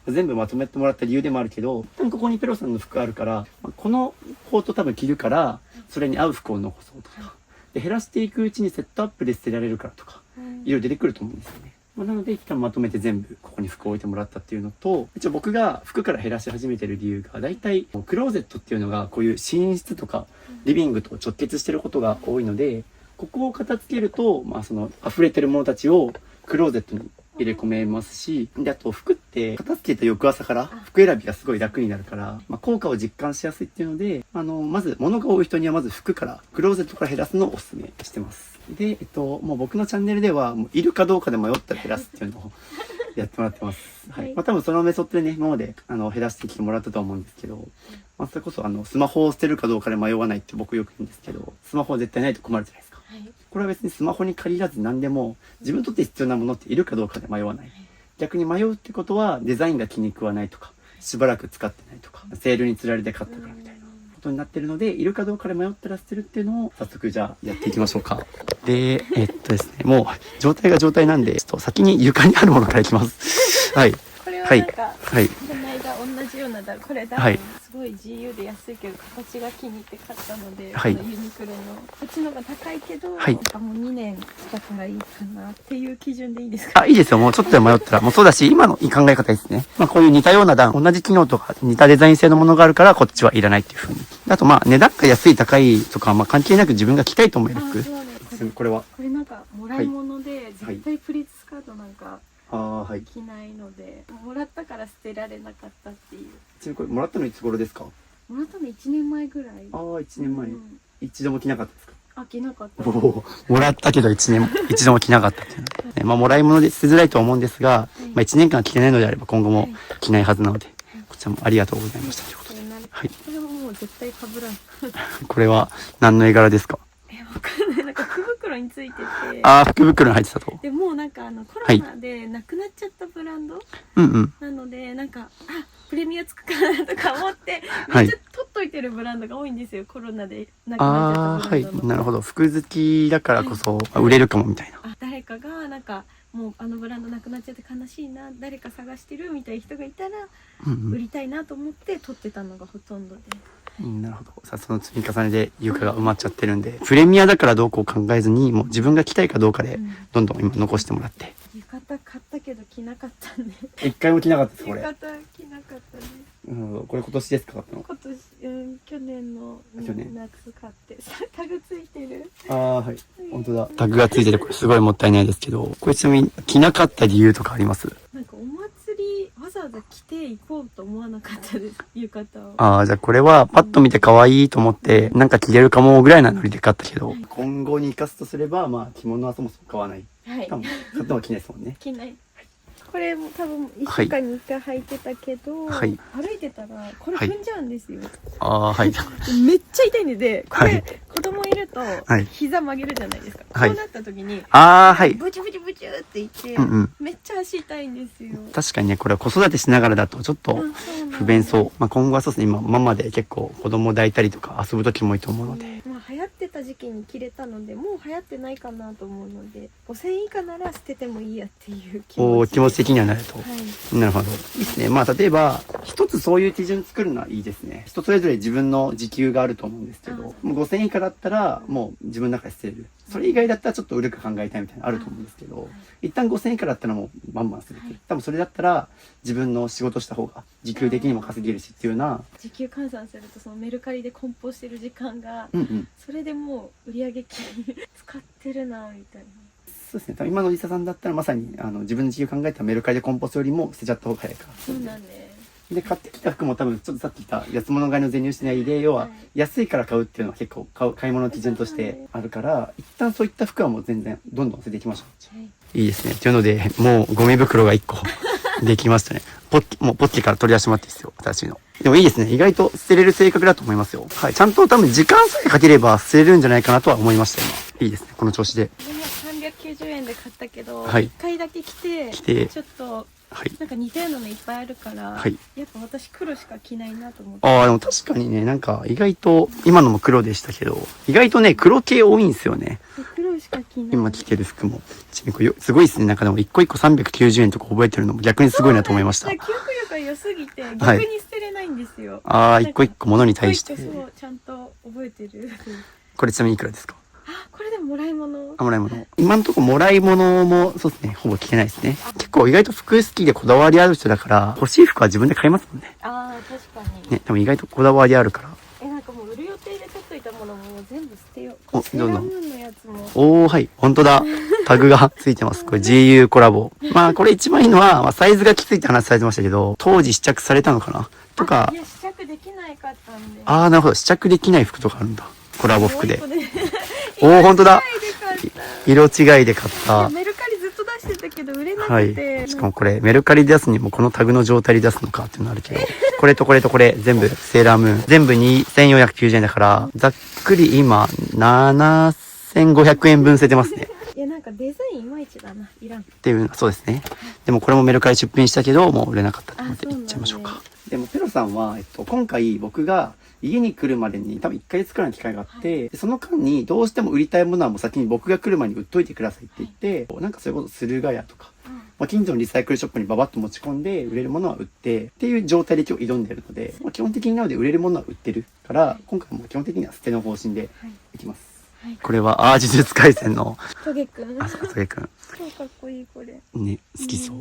全部まとめてもらった理由でもあるけど、一旦ここにペロさんの服あるから、このコート多分着るから、それに合う服を残そうとか。で、減らしていくうちにセットアップで捨てられるからとか、いろいろ出てくると思うんですよね。なので一旦まとめて全部ここに服を置いてもらったっていうのと、一応僕が服から減らし始めてる理由が、大体クローゼットっていうのがこういう寝室とかリビングと直結してることが多いので、ここを片付けると、その溢れてるものたちをクローゼットに入れ込めますし、で、あと服って片付けた翌朝から服選びがすごい楽になるから、効果を実感しやすいっていうので、まず物が多い人にはまず服から、クローゼットから減らすのをお勧めしてます。で、もう僕のチャンネルでは、もういるかどうかで迷ったら減らすっていうのをやってもらってます。はい。多分そのメソッドでね、今まで減らしてきてもらったと思うんですけど、それこそスマホを捨てるかどうかで迷わないって僕よく言うんですけど、スマホは絶対ないと困るじゃないですか。これは別にスマホに限らず何でも自分にとって必要なものっているかどうかで迷わない。逆に迷うってことはデザインが気に食わないとか、しばらく使ってないとか、セールに釣られて買ったからみたいなことになってるので、いるかどうかで迷ったら捨てるっていうのを早速じゃあやっていきましょうか。で、ですね、もう状態が状態なんで、ちょっと先に床にあるものからいきます。はい。これはなんか、はい。この間同じようなこれだ、はい、すごい自由で安いけど形が気に入って買ったので、はい、ユニクロのこっちの方が高いけど、はい、もう2年したからいいかなっていう基準でいいですか？あ、いいですよ。もうちょっとで迷ったら、もうそうだし、今の考え方ですね。こういう似たような同じ機能とか似たデザイン性のものがあるから、こっちはいらないっていうふうに。あと値段が安い高いとか、関係なく自分が着たいと思える服。これはこれなんかもらい物で、絶対プリーツスカートなんか着ないので、もらったから捨てられなかったっていう。ちなみにこれもらったのいつ頃ですか？もらったの1年前ぐらい。ああ、1年前、一度も着なかったですか？あ、着なかった。もらったけど一度も着なかったっていうの、もらい物で捨てづらいと思うんですが、1年間着てないのであれば今後も着ないはずなので、こちらもありがとうございましたということで。はい。これはもう絶対被らん。これは何の絵柄ですか？わかんない。なんか福袋についてて。ああ、福袋に入ってたと。でもなんかコロナでなくなっちゃったブランド、なのでなんかプレミアつくかなとか思ってめっちゃ取っといてるブランドが多いんですよ。コロナでなくなっちゃったブランドの。なるほど。服好きだからこそ売れるかもみたいな。誰かがなんかもうブランドなくなっちゃって悲しいな、誰か探してるみたいな人がいたら売りたいなと思って取ってたのがほとんどで。なるほど。さあ、その積み重ねで床が埋まっちゃってるんで、プレミアだからどうこう考えずに、もう自分が着たいかどうかで、どんどん今残してもらって。浴衣買ったけど着なかったんで。一回も着なかったです、これ。浴衣着なかったです。これ今年ですか？買ったの？今年、去年の夏買って、タグついてる。はい。本当だ。タグがついてて、これすごいもったいないですけど、これちなみに着なかった理由とかあります？なんかお祭りわざわざ着ていこうと思わなかったです、浴衣を。じゃあこれはパッと見て可愛いと思って、なんか着れるかもぐらいなノリで買ったけど、今後に生かすとすれば、着物はそもそも買わない。はい。多分買っても着ないですもんね。着ない。これも多分1週間に1回履いてたけど、歩いてたらこれ踏んじゃうんですよ。めっちゃ痛いんで、これ子供いると膝曲げるじゃないですか。こうなった時にブチブチブチっていって、めっちゃ足痛いんですよ。確かにね、これは子育てしながらだとちょっと不便そう。今後はそうですね、今ママで結構子供抱いたりとか遊ぶ時もいいと思うので、流行ってた時期に着れたので、もう流行ってないかなと思うので、5000円以下なら捨ててもいいやっていう気持ち的にはなると。なるほど。いいですね。例えば、一つそういう基準作るのはいいですね。人それぞれ自分の時給があると思うんですけど、もう5000円以下だったら、もう自分の中で捨てる。それ以外だったらちょっと売るか考えたいみたいなのあると思うんですけど、一旦5000円以下だったらもうバンバン捨てて、多分それだったら自分の仕事した方が時給的にも稼げるしっていうような。時給換算するとそのメルカリで梱包してる時間が、それでもう売上金使ってるなみたいな。そうですね。多分今のリサさんだったらまさに自分の時給考えたらメルカリで梱包するよりも捨てちゃった方が早いから。そうなんで。で、買ってきた服も多分、ちょっとさっき言った安物買いの全入してないで、要は、安いから買うっていうのは結構買い物の基準としてあるから、一旦そういった服はもう全然、どんどん捨てていきましょう。いいですね。というので、もうゴミ袋が1個できましたね。もうポッケから取り出してもらっていいですよ。私の。でもいいですね。意外と捨てれる性格だと思いますよ。はい。ちゃんと多分時間さえかければ捨てれるんじゃないかなとは思いました、今。いいですね。この調子で。390円で買ったけど、はい1回だけ着てちょっとはい。なんか似たようなのいっぱいあるから、はい。やっぱ私黒しか着ないなと思って。ああ、でも確かにね、なんか意外と、今のも黒でしたけど、意外とね、黒系多いんですよね。黒しか着ない。今着てる服も。すごいですね。なんかでも一個一個390円とか覚えてるのも逆にすごいなと思いました。記憶力が良すぎて逆に捨てれないんですよ。ああ、一個一個物に対して。一個一個そう、ちゃんと覚えてる。これちなみにいくらですか？これでももらい物。もらい物。今のところもらい物も、そうですね、ほぼ着てないですね。結構意外と服好きでこだわりある人だから、欲しい服は自分で買いますもんね。ああ、確かに。ね、でも意外とこだわりあるから。なんかもう売る予定で取っといたものも全部捨てよう。おセーラームーンのやつも。おー、はい。本当だ。タグがついてます。これ GU コラボ。まあ、これ一番いいのは、サイズがきついって話されてましたけど、当時試着されたのかなとか。いや、試着できないかったんで。あー、なるほど。試着できない服とかあるんだ。コラボ服で。もう一個おー、本当だ。色色違いで買った。メルカリずっと出してたけど売れなはくて。い。しかもこれ、メルカリで出すにもこのタグの状態で出すのかっていうのあるけど、これとこれとこれ、全部セーラームーン。全部2490円だから、ざっくり今、7500円分捨ててますね。いや、なんかデザインいまいちだな。いらん。っていう、そうですね。でもこれもメルカリ出品したけど、もう売れなかったので、あ、そうなんだねいっちゃいましょうか。でもペロさんは、今回僕が家に来るまでに多分1ヶ月くらいの機会があって、でその間にどうしても売りたいものはもう先に僕が来る前に売っといてくださいって言って、なんかそれこそ駿河屋とか、近所のリサイクルショップにババッと持ち込んで売れるものは売ってっていう状態で今日挑んでるので、基本的になので売れるものは売ってるから、今回も基本的には捨ての方針でいきます。これは呪術廻戦のトゲくん。トゲくん超かっこいいこれ。ね、好きそう。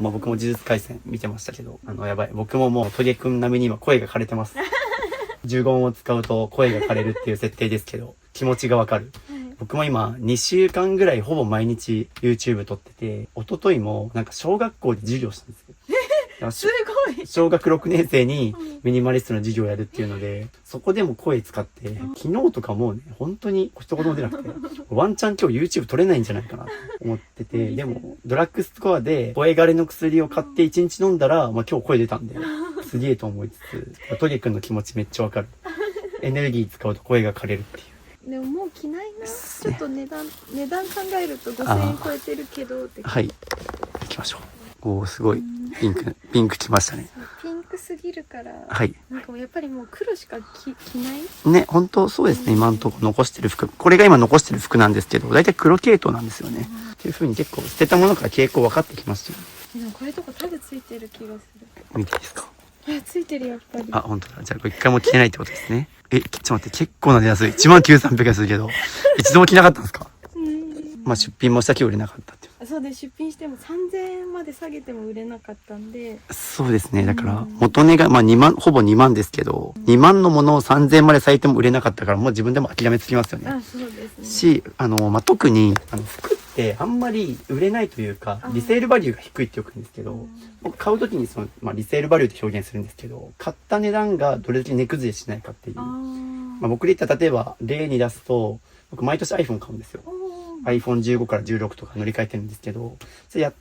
僕も呪術廻戦見てましたけど、やばい。僕ももうトゲくん並みに今声が枯れてます。呪言を使うと声が枯れるっていう設定ですけど、気持ちがわかる。僕も今2週間ぐらいほぼ毎日 YouTube 撮ってて、一昨日もなんか小学校で授業したんですよ。すごい。小学6年生にミニマリストの授業をやるっていうので、そこでも声使って、昨日とかもうね、本当に一言も出なくて、ワンチャン今日 YouTube 撮れないんじゃないかなと思ってて、でもドラッグストアで声枯れの薬を買って1日飲んだら、今日声出たんで、すげえと思いつつ、トゲくんの気持ちめっちゃわかる。エネルギー使うと声が枯れるっていう。でももう着ないな。ちょっと値段考えると5000円超えてるけどって。はい。行きましょう。おー、すごい。ピンク来ましたね。ピンクすぎるから。はい。なんかもうやっぱりもう黒しか着ないね、本当そうですね。今のところ残してる服。これが今残してる服なんですけど、だいたい黒系統なんですよね。っていう風に結構捨てたものから傾向分かってきますよね。でもこれとかタグついてる気がする。見ていいですか？ついてるやっぱり。あ、本当だ。じゃあこれ一回も着てないってことですね。ちょっと待って、結構な値段する。19,300円するけど、一度も着なかったんですか？まあ出品もしたけど売れなかったっていう。そうで、出品しても3000円まで下げても売れなかったんで。そうですね。だから元値が2万、ほぼ2万ですけど、2万のものを3000円まで下げても売れなかったから、もう自分でも諦めつきますよね。あ、そうですね。し、特に服ってあんまり売れないというか、リセールバリューが低いってよく言うんですけど、僕買うときにリセールバリューって表現するんですけど、買った値段がどれだけ値崩れしないかっていう。僕で言ったら例えば例に出すと、僕毎年 iPhone 買うんですよ。iPhone15 から16とか乗り換えてるんですけど、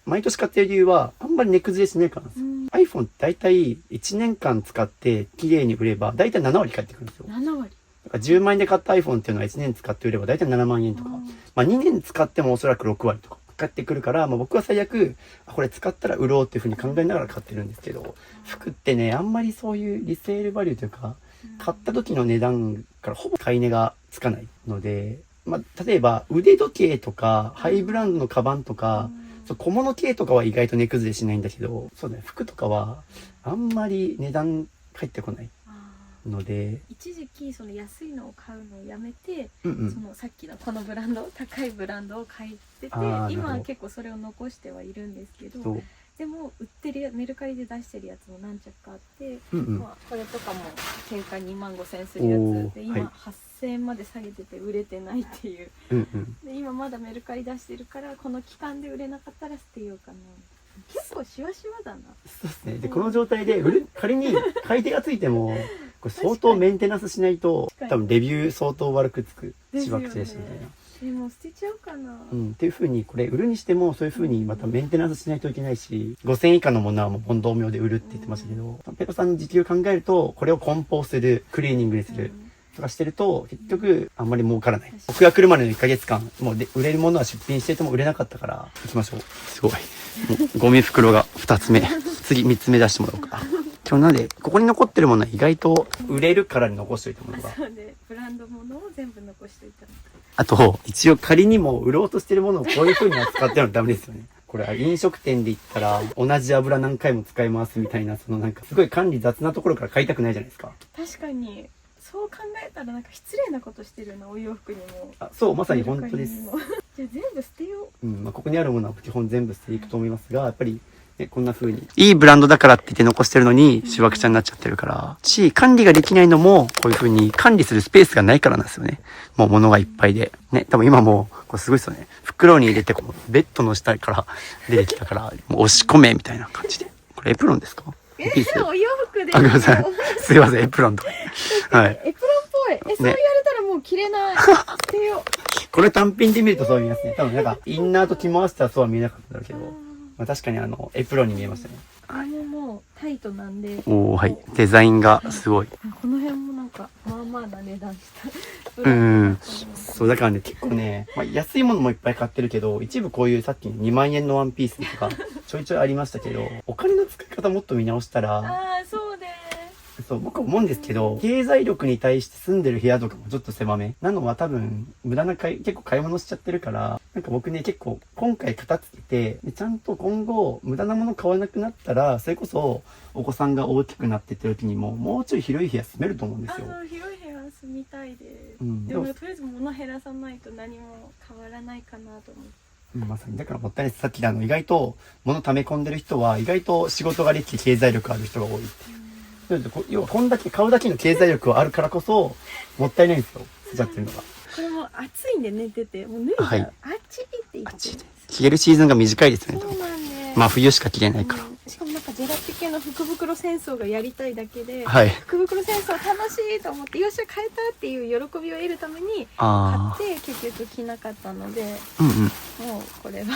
毎年買ってる理由はあんまり値崩れしないからなんですよ。iPhone って大体1年間使って綺麗に売れば大体7割返ってくるんですよ。7割。だから10万円で買った iPhone っていうのは1年使って売れば大体7万円とか、2年使ってもおそらく6割とかかかってくるから、僕は最悪これ使ったら売ろうっていう風に考えながら買ってるんですけど、服ってね、あんまりそういうリセールバリューというか、買った時の値段からほぼ買い値がつかないので、例えば腕時計とかハイブランドのカバンとか、小物系とかは意外と値崩れしないんだけど、そうだね、服とかはあんまり値段返ってこないので、一時期その安いのを買うのをやめて、そのさっきのこのブランド、高いブランドを買ってて、今は結構それを残してはいるんですけど、でも売ってるメルカリで出してるやつも何着かあって、これとかも定価25,000円するやつで、今8,000円まで下げてて売れてないっていう、で今まだメルカリ出してるから、この期間で売れなかったら捨てようかな。結構シワシワだな。そうですね。で、この状態で仮に買い手がついても、これ相当メンテナンスしないと、多分レビュー相当悪くつくしばくちでしたみたいな。でも捨てちゃうかな。っていう風に、これ売るにしても、そういう風にまたメンテナンスしないといけないし、5000以下のものはもう問答無用で売るって言ってましたけど、ペロさんの時給を考えると、これを梱包する、クリーニングにする、とかしてると、結局、あんまり儲からない。僕が来るまでの1ヶ月間、もうで売れるものは出品してても売れなかったから、行きましょう。すごい。もうゴミ袋が2つ目。次3つ目出してもらおうか。今日なんで、ここに残ってるものは意外と売れるからに残しといたものが。そうで、ブランドものを全部残しといたの。あと、一応仮にも売ろうとしてるものをこういう風に扱ってるのダメですよね。これは飲食店で言ったら、同じ油何回も使い回すみたいな、そのなんかすごい管理雑なところから買いたくないじゃないですか。確かに、そう考えたらなんか失礼なことしてるな、お洋服にも。あ、そう、まさに本当です。じゃあ全部捨てよう。ここにあるものは基本全部捨てていくと思いますが、やっぱり、ね、こんな風に。いいブランドだからって言って残してるのに、しわくちゃになっちゃってるから。管理ができないのも、こういう風に管理するスペースがないからなんですよね。もう物がいっぱいで。ね、多分今もう、これすごいですよね。袋に入れて、こう、ベッドの下から出てきたから、もう押し込めみたいな感じで。これエプロンですか？ピース。お洋服で。あ、ごめんなさい。すいません、エプロンとか。はい。エプロンっぽい。そう言われたらもう着れない。捨てよう。これ単品で見るとそう見えますね。多分なんか、インナーと着回したらそうは見えなかったんだろうけど。確かにエプロンに見えましたね。これももうタイトなんで。はい。デザインがすごい。この辺もなんか、まあまあな値段した。そう、だからね、結構ね、安いものもいっぱい買ってるけど、一部こういうさっきの2万円のワンピースとか、ちょいちょいありましたけど、お金の使い方もっと見直したら、そうね。そう、僕思うんですけど、経済力に対して住んでる部屋とかもちょっと狭めなのは多分、無駄な結構買い物しちゃってるから、なんか僕ね、結構今回片付けて、ちゃんと今後、無駄なもの買わなくなったら、それこそ、お子さんが大きくなってって時にも、もうちょい広い部屋住めると思うんですよ。広い部屋住みたいです。でも、とりあえず物減らさないと何も変わらないかなと思って。まさに。だからもったいないです。さっき意外と物溜め込んでる人は意外と仕事ができて経済力ある人が多いっていう。要はこんだけ買うだけの経済力はあるからこそもったいないんですよ。捨てちゃってるのが。これも暑いんで寝てて、もう脱いじゃう。はい。あっちって言って。着れるシーズンが短いですね。そうなんで。まあ冬しか着れないから。しかもなんかジェラピケの福袋戦争がやりたいだけで、はい。福袋戦争楽しいと思って、よっしゃ買えたっていう喜びを得るために買って結局着なかったので、もうこれは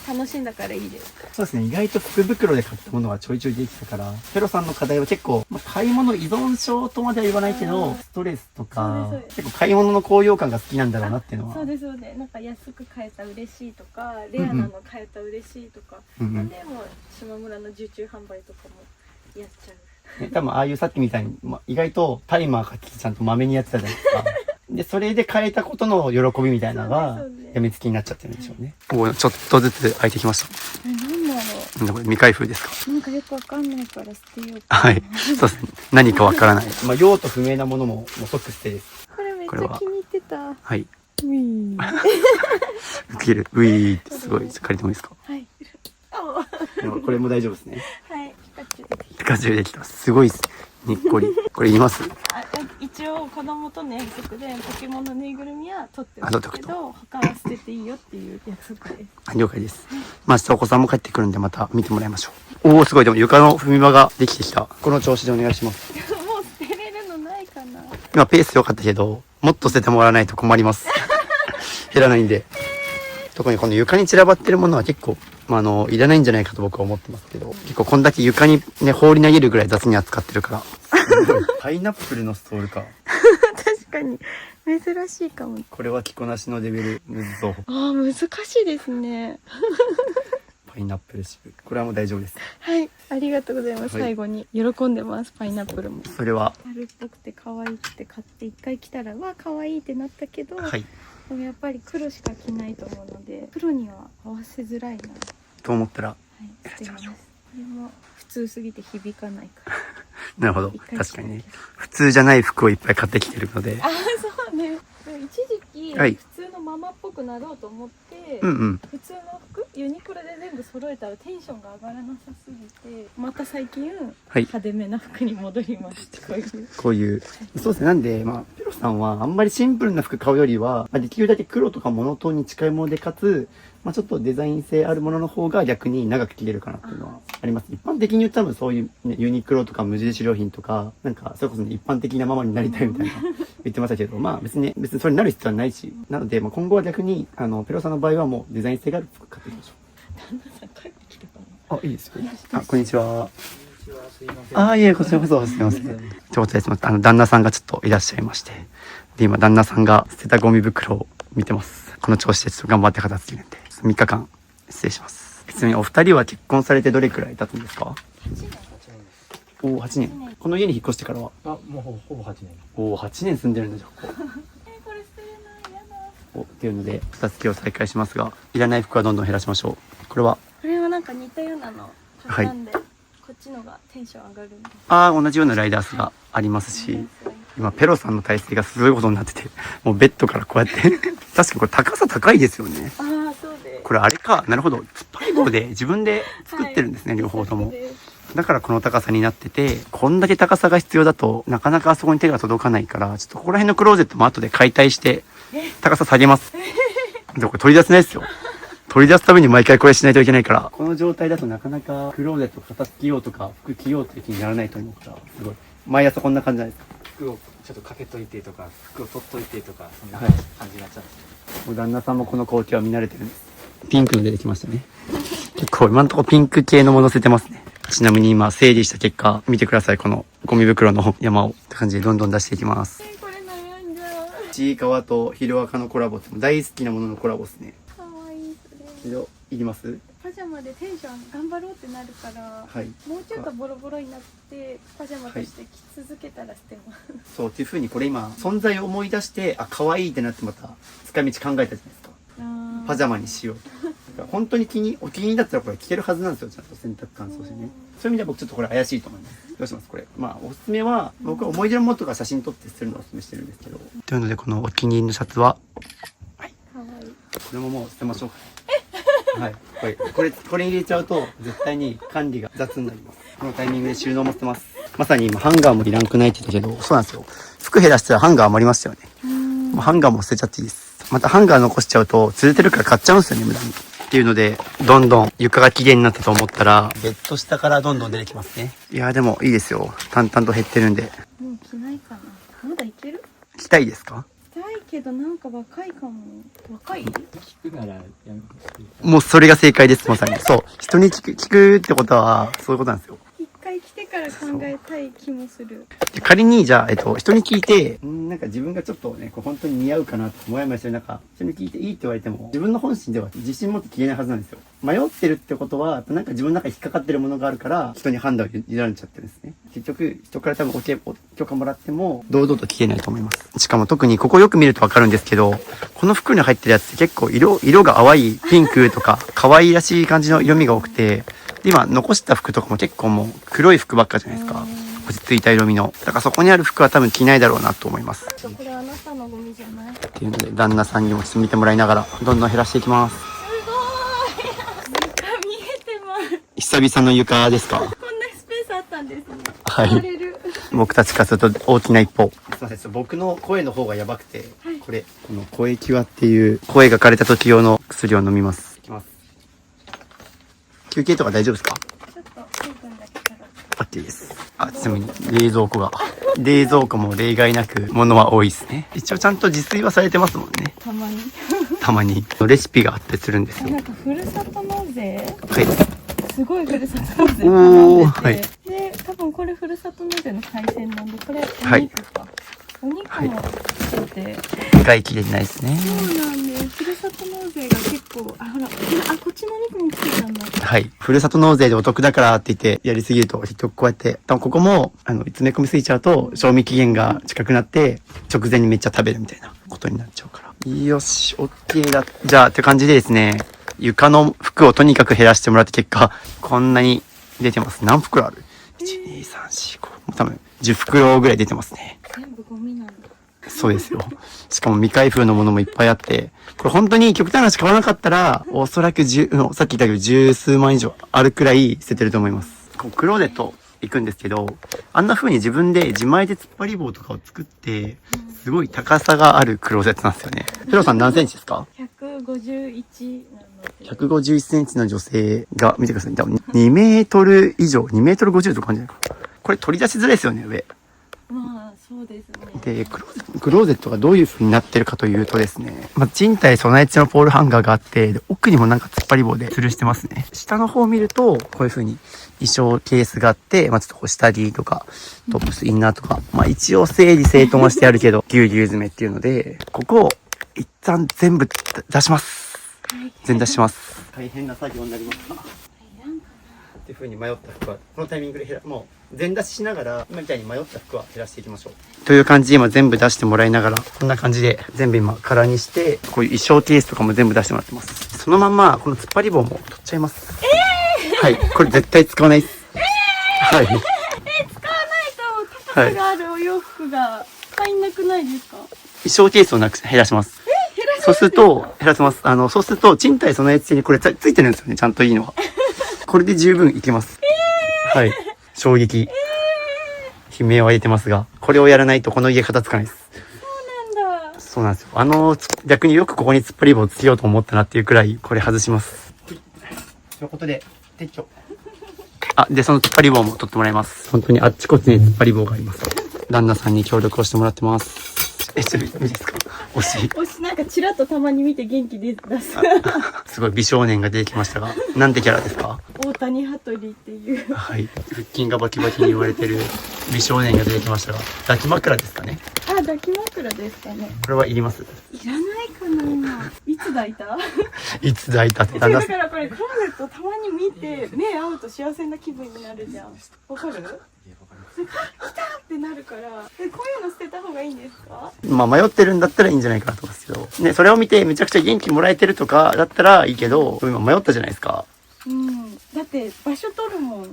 楽しんだからいいです。そうですね。意外と福袋で買ったものはちょいちょいできたから、ペロさんの課題は結構、買い物依存症とまでは言わないけど、ストレスとか、結構買い物の高揚感が好きなんだろうなっていうのは。そうですよね。なんか安く買えた嬉しいとか、レアなの買えた嬉しいとか、なんでも島村の受注販売とかもやっちゃう。多分ああいうさっきみたいに、意外とタイマーかけてちゃんとまめにやってたじゃないですか。で、それで買えたことの喜びみたいなのが、やみつきになっちゃってるんでしょうね。ちょっとずつ開いてきました。なんだろう。これ未開封ですか？なんかよくわかんないから捨てよう。はい。そうですね。何かわからない。用途不明なものも即捨てです。これめっちゃ気に入ってた。はい。ウィー。ウケる。ウィーってすごい。借りてもいいですか？はい。これも大丈夫ですね。はい。ピカチュウできた。すごいです。にっこり。これ言います？一応子供との約束でポケモンのぬいぐるみは取っておくけど、他は捨てていいよっていう約束です。了解です。明日お子さんも帰ってくるんでまた見てもらいましょう。おー、すごい。でも床の踏み場ができてきた。この調子でお願いします。もう捨てれるのないかな。今ペース良かったけど、もっと捨ててもらわないと困ります。減らないんで。特にこの床に散らばってるものは結構、いらないんじゃないかと僕は思ってますけど、結構こんだけ床にね、放り投げるぐらい雑に扱ってるから。パイナップルのストールか。確かに、珍しいかも。これは着こなしのレベル、むずそう。難しいですね。パイナップルシブ。これはもう大丈夫です。はい、ありがとうございます。最後に喜んでます、パイナップルも。それは春っぽくて可愛くて買って一回着たら、可愛いってなったけど、はい。でもやっぱり黒しか着ないと思うので、黒には合わせづらいなと思ったら、捨てます。これも普通すぎて響かないから。なるほど。確かにね。普通じゃない服をいっぱい買ってきてるので。そうね。一時期、普通のママっぽくなろうと思って、普通の服、ユニクロで全部揃えたらテンションが上がらなさすぎて、また最近、派手めな服に戻りました。こういう。そうですね。なんで、ペロささんはあんまりシンプルな服買うよりは、できるだけ黒とかモノトーンに近いものでかつ、ちょっとデザイン性あるものの方が逆に長く着れるかなっていうのはあります。一般的に言うと多分そういう、ね、ユニクロとか無印良品とか、なんかそれこそね、一般的なママになりたいみたいな言ってましたけど、別にそれになる必要はないし、なので、今後は逆に、ペロさんの場合はもうデザイン性がある服買っていきましょう。旦那さん帰ってきてたの？いいですよ。こんにちは。いえ、こちらこそすみません。ということで、旦那さんがちょっといらっしゃいまして。で、今、旦那さんが捨てたゴミ袋を見てます。この調子でちょっと頑張って片付けるんで、3日間、失礼します。ちなみにお二人は結婚されてどれくらい経つんですか？8年。この家に引っ越してからはもうほぼ8年。8年住んでるんだじゃん、ここ。これ捨てれない、やだ。っていうので、片付けを再開しますが、いらない服はどんどん減らしましょう。これはなんか似たようなの買ったんで、こっちのがテンション上がるんで。同じようなライダースがありますし、今ペロさんの体勢がすごいことになってて、もうベッドからこうやって確かにこれ高さ高いですよね。そうで。これあれか、なるほど、突っ張り棒で自分で作ってるんですね、両方とも。だからこの高さになってて、こんだけ高さが必要だとなかなかあそこに手が届かないから、ちょっとここら辺のクローゼットも後で解体して高さ下げます。でもこれ取り出せないですよ。取り出すために毎回これしないといけないから。この状態だとなかなかクローゼット片付けようとか服着ようという気にならないと思うから、すごい。毎朝こんな感じじゃないですか。服をちょっとかけといてとか、服を取っといてとか、そんなはい感じになっちゃうんですね。もう旦那さんもこの光景は見慣れてるんです。ピンクの出てきましたね。結構今のところピンク系のもの捨ててますね。ちなみに今整理した結果、見てください。このゴミ袋の山を。って感じでどんどん出していきます。これ悩んじゃう。ちいかわとヒロアカのコラボって大好きなもののコラボですね。かわいいそれ。色いきます？パジャマでテンション頑張ろうってなるから、はい。もうちょっとボロボロになってパジャマとして着続けたら捨てます。そうっていう風にこれ今存在を思い出して可愛いってなってまた使い道考えたじゃないですか。パジャマにしようと。だから本当にお気に入りだったらこれ着てるはずなんですよ。ちゃんと洗濯乾燥してね。そういう意味では僕ちょっとこれ怪しいと思います。どうしますこれ。おすすめは僕は思い出のものとか写真撮って捨てるのをおすすめしてるんですけど。というのでこのお気に入りのシャツは、はい。かわいい。これももう捨てましょうか。はい。これ入れちゃうと絶対に管理が雑になります。このタイミングで収納も捨てます。まさに今ハンガーもいらんくないって言ったけど、そうなんですよ。服減らしたらハンガー余りましたよね。もうハンガーも捨てちゃっていいです。またハンガー残しちゃうと、釣れてるから買っちゃうんですよね、無駄に。っていうので、どんどん床が綺麗になったと思ったら、ベッド下からどんどん出てきますね。いやーでもいいですよ。淡々と減ってるんで。もう着ないかな。まだいける？着たいですか？着たいけどなんか若いかも。若い？聞くならやめて。もうそれが正解です、まさに。そう。人に聞くってことは、そういうことなんですよ。一回着てから考えたい気もする。仮にじゃあ、人に聞いて、なんか自分がちょっとね、こう本当に似合うかなってもやもやしてる中、人に聞いていいって言われても、自分の本心では自信持って着れないはずなんですよ。迷ってるってことは、なんか自分の中に引っかかってるものがあるから、人に判断を委ねちゃってるんですね。結局、人から多分許可もらっても、堂々と着れないと思います。しかも特にここよく見るとわかるんですけど、この服に入ってるやつって結構色が淡いピンクとか、可愛らしい感じの色味が多くて、で今残した服とかも結構もう黒い服ばっかじゃないですか。落ち着いた色味の。だからそこにある服は多分着ないだろうなと思います。これあなたのゴミじゃない？っていうので、旦那さんにもちょっと見てもらいながら、どんどん減らしていきます。すごい。床見えてます。久々の床ですか？こんなスペースあったんですね。はい。僕たちからすると大きな一歩。すいません、僕の声の方がやばくて、この声キュアっていう声が枯れた時用の薬を飲みます。いきます。休憩とか大丈夫ですか？ちょっと水分だけから。OK です。ちなみに冷蔵庫も例外なく物は多いですね。一応ちゃんと自炊はされてますもんね。たまに。たまにレシピがあったりするんですよ。なんかふるさと納税？はい。すごいふるさと納税おー、はい。で、多分これふるさと納税の海鮮なんで、これお肉か。お肉もつけて。外切れてないですね。そうなんです。ふるさと納税が結構、ほら、こっちのお肉もつけたんだ。はい。ふるさと納税でお得だからって言ってやりすぎると、結局こうやって、多分ここも、詰め込みすぎちゃうと、賞味期限が近くなって、直前にめっちゃ食べるみたいなことになっちゃうから。よし、OK だ。じゃあ、って感じでですね、床の服をとにかく減らしてもらって結果、こんなに出てます。何袋ある？ 1、2、3、4、5。多分、10袋ぐらい出てますね。全部ゴミなんだ。そうですよ。しかも未開封のものもいっぱいあって、これ本当に極端な話買わなかったら、おそらくさっき言ったけど十数万以上あるくらい捨ててると思います。クローゼット行くんですけど、あんな風に自分で自前で突っ張り棒とかを作って、すごい高さがあるクローゼットなんですよね。ペロさん何センチですか？ 151なので。151センチの女性が、見てください。多分2メートル以上、2メートル50とかあるんじゃないかな。これ取り出しづらいですよね、上。まあそうですね。で、クローゼットがどういう風になってるかというとですね、賃貸備え付けのポールハンガーがあって、で奥にもなんか突っ張り棒で吊るしてますね。下の方を見ると、こういう風に衣装ケースがあって、ちょっとこう下着とか、トップス、インナーとか、一応整理整頓はしてあるけど、ぎゅうぎゅう詰めっていうので、ここを一旦全部出します。全出します。大変な作業になりますか？っていう風に迷った服はこのタイミングでもう全出ししながら今みたいに迷った服は減らしていきましょうという感じで今全部出してもらいながらこんな感じで全部今空にしてこういう衣装ケースとかも全部出してもらってます。そのまんまこの突っ張り棒も取っちゃいます。はいこれ絶対使わないです。はい使わないと高さがあるお洋服が入んなくないですか？衣装ケースを減らします。そうすると減らせます。そうすると賃貸備え付けにこれついてるんですよね。ちゃんといいのがこれで十分いけます。はい。衝撃。悲鳴を上げてますが、これをやらないとこの家片付かないです。そうなんだ。そうなんですよ。逆によくここに突っ張り棒をつけようと思ったなっていうくらい、これ外します。ということで、撤去。で、その突っ張り棒も取ってもらいます。本当にあっちこっちに突っ張り棒があります。旦那さんに協力をしてもらってます。ちょっといいですか？推しなんかチラッとたまに見て元気出す。すごい美少年が出てきましたが、なんてキャラですか？大谷羽鳥っていう。はい。腹筋がバキバキに言われてる美少年が出てきましたが、抱き枕ですかね？抱き枕ですかね。これはいります？いらないかな。いつ抱いた？いつ抱いたってだからこれクローゼットたまに見て目合うと幸せな気分になるじゃん。わかる？来たってなるから、こういうの捨てた方がいいんですか？迷ってるんだったらいいんじゃないかなと思うんですけど、ね、それを見てめちゃくちゃ元気もらえてるとかだったらいいけど、今迷ったじゃないですか。だって場所取るもん。っ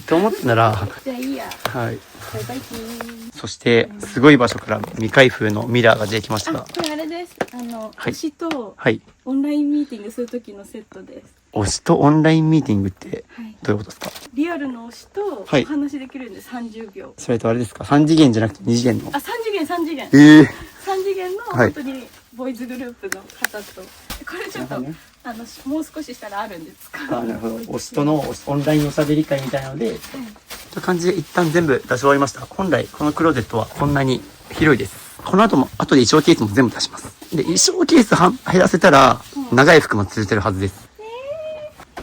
て思ってなら、じゃあいいや。はい。バイバイキー。そして、すごい場所から未開封のミラーが出てきましたが。これあれです。推しとはい。オンラインミーティングする時のセットです。推しとオンラインミーティングってどういうことですか？リアルの推しとお話できるんで30秒。それとあれですか？3次元じゃなくて2次元の？3次元。3次元の本当にボーイズグループの方と。これちょっと、もう少ししたらあるんで使う。なるほど。推しとのオンラインおしゃべり会みたいなので、という感じで一旦全部出し終わりました。本来このクローゼットはこんなに広いです。この後で衣装ケースも全部出します。で、衣装ケース減らせたら、長い服も吊れてるはずです。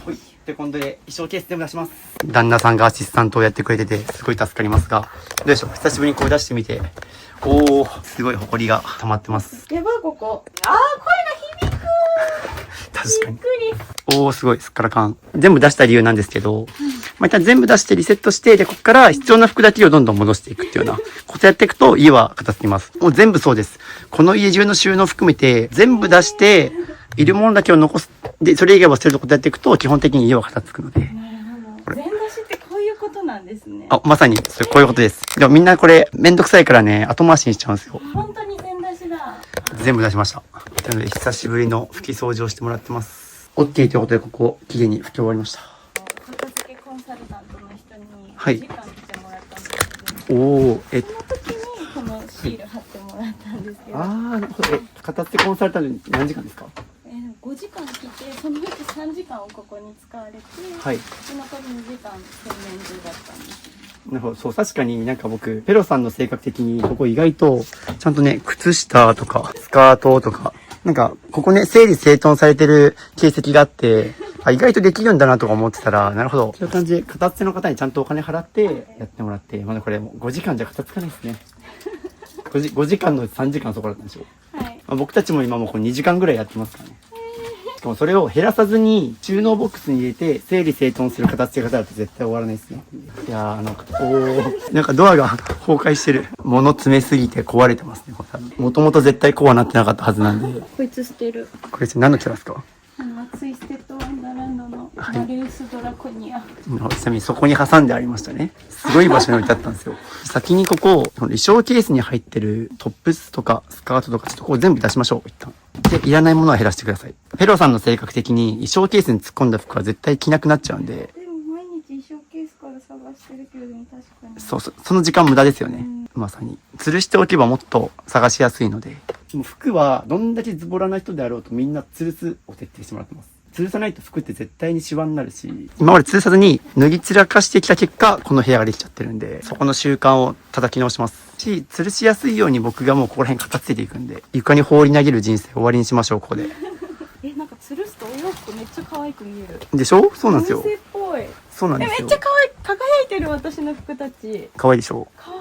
はい。で、今度で衣装ケース全部出します。旦那さんがアシスタントをやってくれてて、すごい助かりますが、どうでしょう？久しぶりにこれ出してみて、すごい埃が溜まってます。やばい、ここ。声が響く。確かに。びっくり。すごい、すっからかん。全部出した理由なんですけど、一旦全部出してリセットして、で、ここから必要な服だけをどんどん戻していくっていうようなことやっていくと、家は片付きます。もう全部そうです。この家中の収納含めて、全部出して、いるものだけを残す。で、それ以外は捨てることやっていくと、基本的に家は片付くので。なるほど。全出しってこういうことなんですね。まさに、こういうことです。でもみんなこれ、めんどくさいからね、後回しにしちゃうんですよ。本当に全出しだ。全部出しました。なので、久しぶりの拭き掃除をしてもらってます。OK ということで、ここ、綺麗に拭き終わりました。片付けコンサルタントの人に、はい時間来てもらったんですけど、その時にこのシール貼ってもらったんですけど、なるほど。片付けコンサルタントに何時間ですか？5時間来て、そのうち3時間をここに使われて、はい。残り2時間洗面所だったんです。なるほど。そう、確かになんか僕、ペロさんの性格的に、ここ意外と、ちゃんとね、靴下とか、スカートとか、なんか、ここね、整理整頓されてる形跡があって、意外とできるんだなとか思ってたら、なるほど。そういう感じで、片付けの方にちゃんとお金払って、やってもらって、まだこれもう5時間じゃ片付かないですね。5時間のうち3時間そこだったんでしょ。はい。僕たちも今もう2時間ぐらいやってますからね。しかもそれを減らさずに収納ボックスに入れて整理整頓する形方だと絶対終わらないですね。いやーなんかドアが崩壊してる。物詰めすぎて壊れてますね。もともと絶対こうはなってなかったはずなんで。こいつ捨てる。これ何のキャラですか？ツイステッドワンダーランドのダリウス・ドラコニア。ちなみにそこに挟んでありましたね。すごい場所に置いてあったんですよ。先にここ、衣装ケースに入ってるトップスとかスカートとかちょっとこう全部出しましょう。一旦。で、いらないものは減らしてください。ペロさんの性格的に衣装ケースに突っ込んだ服は絶対着なくなっちゃうんで。でも毎日衣装ケースから探してるけど、足その時間無駄ですよね。まさに。吊るしておけばもっと探しやすいので。もう服はどんだけズボラな人であろうとみんな吊るすを徹底してもらってます。吊るさないと服って絶対にシワになるし、今まで吊るさずに脱ぎ散らかしてきた結果、この部屋ができちゃってるんで、そこの習慣を叩き直しますし、吊るしやすいように僕がもうここら辺片付けていくんで、床に放り投げる人生終わりにしましょう、ここで。なんか吊るすとお洋服めっちゃ可愛く見える。でしょ？そうなんですよ。お店っぽい。そうなんですよ。めっちゃ可愛い、輝いてる私の服たち。可愛いでしょ？可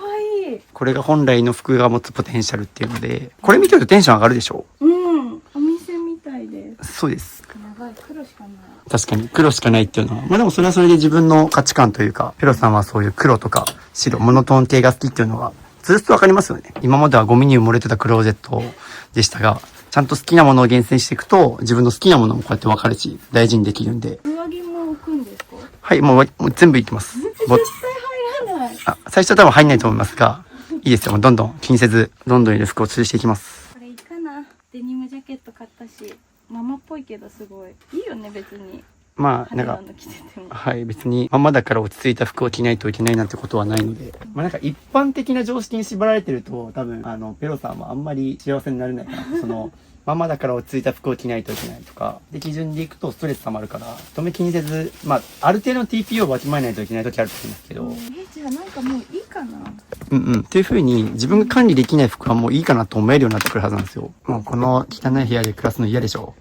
愛い。これが本来の服が持つポテンシャルっていうので、これ見てるとテンション上がるでしょ？うん。お店みたいです。そうです。やばい、黒しかない。確かに黒しかないっていうのは、まあでもそれはそれで自分の価値観というか、ペロさんはそういう黒とか白、モノトーン系が好きっていうのが、ずっとわかりますよね。今まではゴミに埋もれてたクローゼットでしたが、ちゃんと好きなものを厳選していくと、自分の好きなものもこうやってわかるし、大事にできるんで。上着も置くんですか？はい、もう全部いきます。絶対入らない。最初は多分入んないと思いますが、いいですよ。もうどんどん気にせず、どんどんいる服を吊るしていきます。これいいかな。デニムジャケット買ったし、ママっぽいけどすごいいいよね、別に。まあ、なんか、派手なの着てても。はい、別に、ママだから落ち着いた服を着ないといけないなんてことはないので、まあなんか一般的な常識に縛られてると、多分、ペロさんはあんまり幸せになれないかな。ママだから落ち着いた服を着ないといけないとか、で、基準でいくとストレス溜まるから、人目気にせず、まあ、ある程度の TPO をわきまえないといけない時あると思うんですけど、じゃあなんかもういいかな。っていう風に、自分が管理できない服はもういいかなと思えるようになってくるはずなんですよ。もうこの汚い部屋で暮らすの嫌でしょ？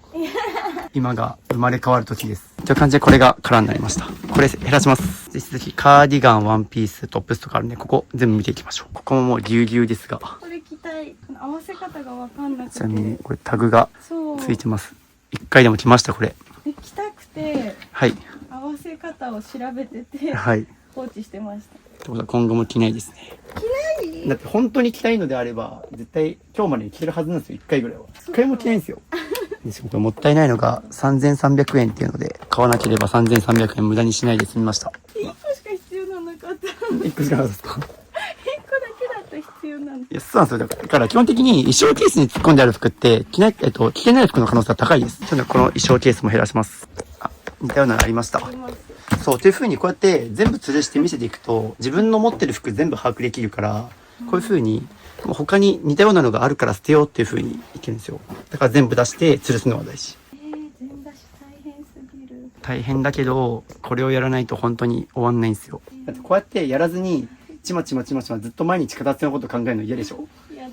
今が生まれ変わる時です。という感じでこれがカラーになりました。これ減らします。で、続きカーディガン、ワンピース、トップスとかあるんで、ここ全部見ていきましょう。ここももうぎゅうぎゅうですが。これ着たい。合わせ方がわかんなくて。ちなみにこれタグがそうついてます。一回でも来ました、これ。着たくて、はい。合わせ方を調べてて、はい。放置してました。ってことは今後も着ないですね。着ないだって本当に着たいのであれば、絶対今日までに着てるはずなんですよ、一回ぐらいは。一回も着ないんですよ。しかもこれもったいないのが3300円っていうので、買わなければ3300円無駄にしないで済みました。1個しか必要なかった。1個しかなかったですか？ 1個だけだった必要なんだ。いや、そうなんですよ。だから基本的に衣装ケースに突っ込んである服って、着てない服の可能性は高いです。ちょっとこの衣装ケースも減らします。似たようなのありました。そう、という風にこうやって全部吊るして見せていくと、自分の持ってる服全部把握できるから、こういう風に、他に似たようなのがあるから捨てようっていう風にいけるんですよ。だから全部出して吊るすのが大事。全出し大変すぎる。大変だけど、これをやらないと本当に終わんないんですよ。だってこうやってやらずに、ちまちまずっと毎日形のこと考えるの嫌でしょ？嫌で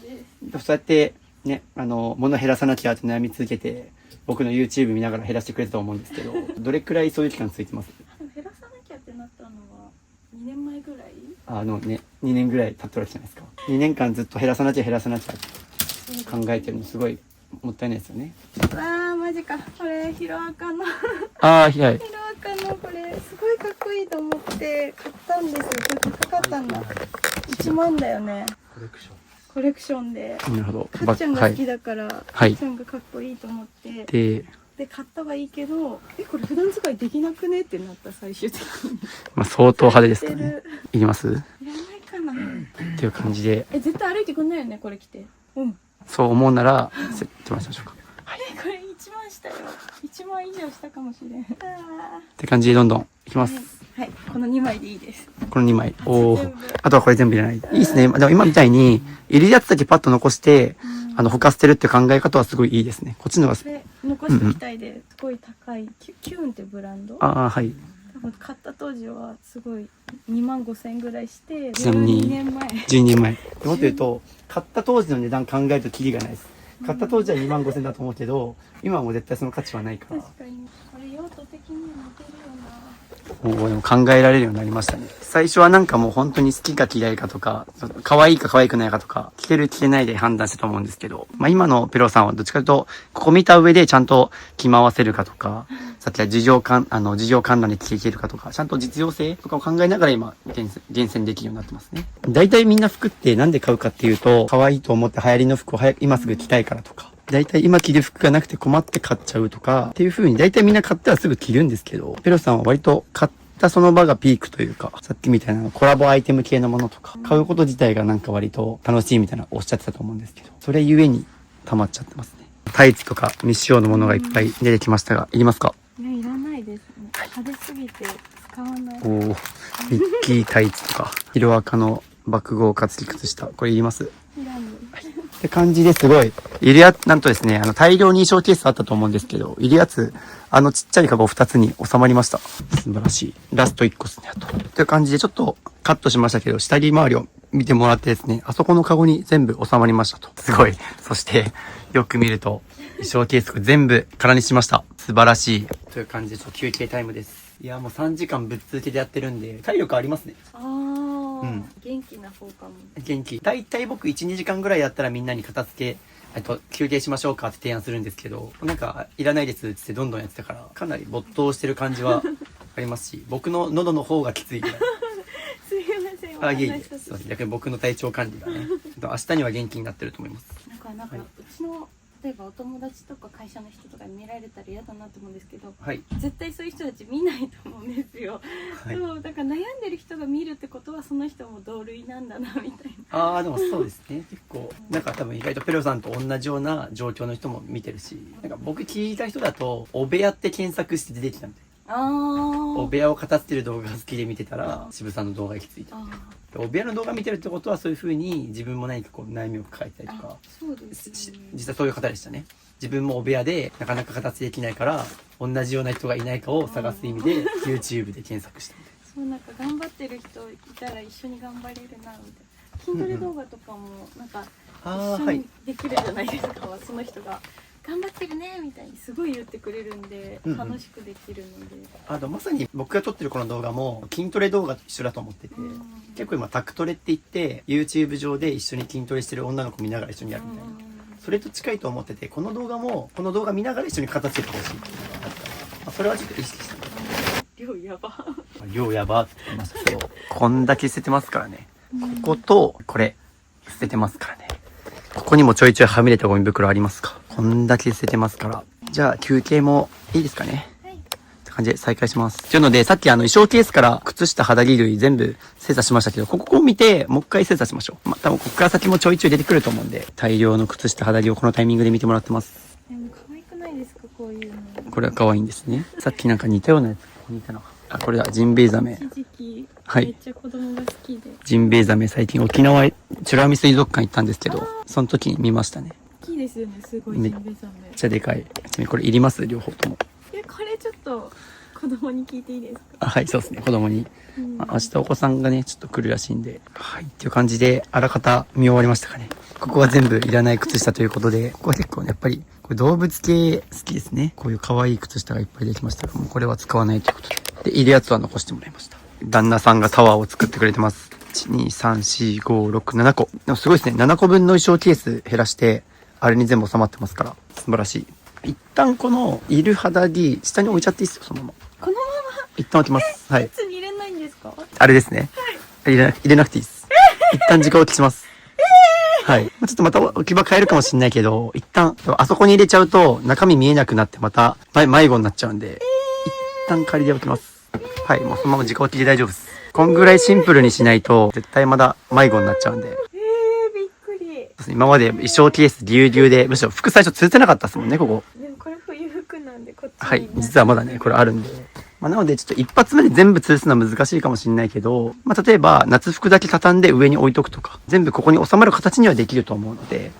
す。そうやってね、物減らさなきゃって悩み続けて、僕の YouTube 見ながら減らしてくれたと思うんですけど、どれくらいそういう期間続いてます？減らさなきゃってなったのは2年前ぐらい。2年ぐらい経ってるわけじゃないですか。2年間ずっと減らさなきゃって考えてるのすごいもったいないですよね。わー、マジか。これ、ヒロアカの。はい。ヒロアカのこれ、すごいかっこいいと思って買ったんですよ。これ高かったんだ。1万だよね。コレクションで。なるほど。かっちゃんが好きだから、かっちゃんがかっこいいと思って。で、買ったはいいけど、これ普段使いできなくねってなった、最終的に。まあ相当派手ですかね。いきます？いらないかな。っていう感じで。絶対歩いてくんないよね、これ着て。うん。そう思うなら、行きましょうか。はい。これ1万したよ。1万以上したかもしれん。って感じでどんどんいきます。はい。この2枚でいいです。この2枚。あとはこれ全部いらない。いいですね。でも今みたいに、いるやつだけパッと残して、他捨てるって考え方はすごいいいですね。こっちの方が。残しておきたいで、すごい高い。キューンってブランド。はい。多分買った当時はすごい2万5千円ぐらいして、ちなみに12年前。もっと言うと、買った当時の値段考えるとキリがないです。買った当時は2万5千円だと思うけど、今はもう絶対その価値はないから。確かに。これ用途的には似てるよな。もうでも考えられるようになりましたね。最初はなんかもう本当に好きか嫌いかとか、可愛いか可愛くないかとか、着てる着てないで判断したと思うんですけど、まあ今のペロさんはどっちかというと、ここ見た上でちゃんと着回せるかとか、さっきは事情観覧で着ていけるかとか、ちゃんと実用性とかを考えながら今、厳選できるようになってますね。大体みんな服ってなんで買うかっていうと、可愛いと思って流行りの服を今すぐ着たいからとか、大体今着る服がなくて困って買っちゃうとか、っていう風に大体みんな買ったらすぐ着るんですけど、ペロさんは割と買ったその場がピークというか、さっきみたいなコラボアイテム系のものとか、買うこと自体がなんか割と楽しいみたいなおっしゃってたと思うんですけど、それゆえに溜まっちゃってますね。タイツとか未使用のものがいっぱい出てきましたが、いりますか？いや、いらないですね。派手すぎて使わない。おお、ミッキータイツとか、ヒロアカの爆豪活き靴下。これいります？いらんの。って感じですごい、いるやつ、なんとですね、大量にショーケースあったと思うんですけど、いるやつ、ちっちゃいカゴ2つに収まりました。素晴らしい。ラスト1個ですね、あと。という感じで、ちょっとカットしましたけど、下着周りを見てもらってですね、あそこのカゴに全部収まりましたと。すごい。そして、よく見ると、ショーケース全部空にしました。素晴らしい。という感じで、ちょっと休憩タイムです。いや、もう3時間ぶっ続けてやってるんで、体力ありますね。ああ、ん元気な方かも。元気。だいたい僕1、2時間ぐらいやったらみんなに片付け、休憩しましょうかって提案するんですけど、なんか、いらないですってどんどんやってたから、かなり没頭してる感じはありますし、僕の喉の方がきついぐらい。すいません。あ、いえいえ。すいません。逆に僕の体調管理がね、明日には元気になってると思います。なんか、はいうちの例えばお友達とか会社の人とかに見られたら嫌だなと思うんですけど、はい。絶対そういう人たち見ないと思うんですよ。はい。そうだから悩んでる人が見るってことはその人も同類なんだなみたいな。ああ、でもそうですね。結構、なんか多分意外とペロさんと同じような状況の人も見てるし、なんか僕聞いた人だと、お部屋って検索して出てきたみたいな。お部屋を片付ける動画が好きで見てたら、渋さんの動画がきついた。お部屋の動画見てるってことはそういう風に自分も何かこう悩みを抱えたりとか、そうですね。実はそういう方でしたね。自分もお部屋でなかなか片付けできないから同じような人がいないかを探す意味で YouTube で検索したみたいそうなんか頑張ってる人いたら一緒に頑張れるなみたいな。筋トレ動画とかもなんか一緒にできるじゃないですか。その人が頑張ってるねみたいにすごい言ってくれるんで楽しくできるので。あとまさに僕が撮ってるこの動画も筋トレ動画と一緒だと思ってて、結構今タクトレって言って YouTube 上で一緒に筋トレしてる女の子見ながら一緒にやるみたいな、それと近いと思ってて、この動画もこの動画見ながら一緒に片付けてほしいっていうのがあったから、それはちょっと意識したんです。量やば。量やばって言いましたけど、こんだけ捨ててますからね。こことこれ捨ててますからね。ここにもちょいちょいはみ出たゴミ袋ありますか。こんだけ捨ててますから。じゃあ休憩もいいですかね。はい。って感じで再開します。というので、さっき衣装ケースから靴下肌着類全部精査しましたけど、ここを見てもう一回精査しましょう。多分ここから先もちょいちょい出てくると思うんで、大量の靴下肌着をこのタイミングで見てもらってます。でも可愛くないですかこういうの。これは可愛いんですね。さっきなんか似たようなやつ、ここにいたのか。あ、これだ、ジンベエザメ。一時期、はい。めっちゃ子供が好きで。ジンベエザメ最近沖縄へ美ら海水族館行ったんですけど、その時に見ましたね。大きいですよね、すごいジンベエザメ。めっちゃでかい。ちなみにこれいります？両方とも。これちょっと子供に聞いていいですか？あ、はい、そうですね。子供に。明日お子さんがね、ちょっと来るらしいんで。はい。っていう感じで、あらかた見終わりましたかね。ここは全部いらない靴下ということで、ここは結構ね、やっぱり、これ動物系好きですね。こういう可愛い靴下がいっぱいできましたが、もうこれは使わないということで。で、いるやつは残してもらいました。旦那さんがタワーを作ってくれてます。1、2、3、4、5、6、7個。でもすごいですね。7個分の衣装ケース減らして、あれに全部収まってますから。素晴らしい。一旦この、いる肌着、下に置いちゃっていいですよ、そのまま。このまま一旦置きます。はい。いつに入れないんですか？あれですね。入れなくていいです。一旦直置きします。はい。ちょっとまた置き場変えるかもしれないけど、一旦、あそこに入れちゃうと中身見えなくなってまた迷子になっちゃうんで、一旦仮で置きます。はい。もうそのまま直置きで大丈夫です。こんぐらいシンプルにしないと、絶対まだ迷子になっちゃうんで。びっくり。今まで衣装ケースぎゅうぎゅうで、むしろ服最初ついてなかったですもんね、ここ。でもこれ冬服なんでこっちに。はい。実はまだね、これあるんで。なのでちょっと一発目で全部吊るすのは難しいかもしれないけど、例えば夏服だけ畳んで上に置いとくとか、全部ここに収まる形にはできると思うので、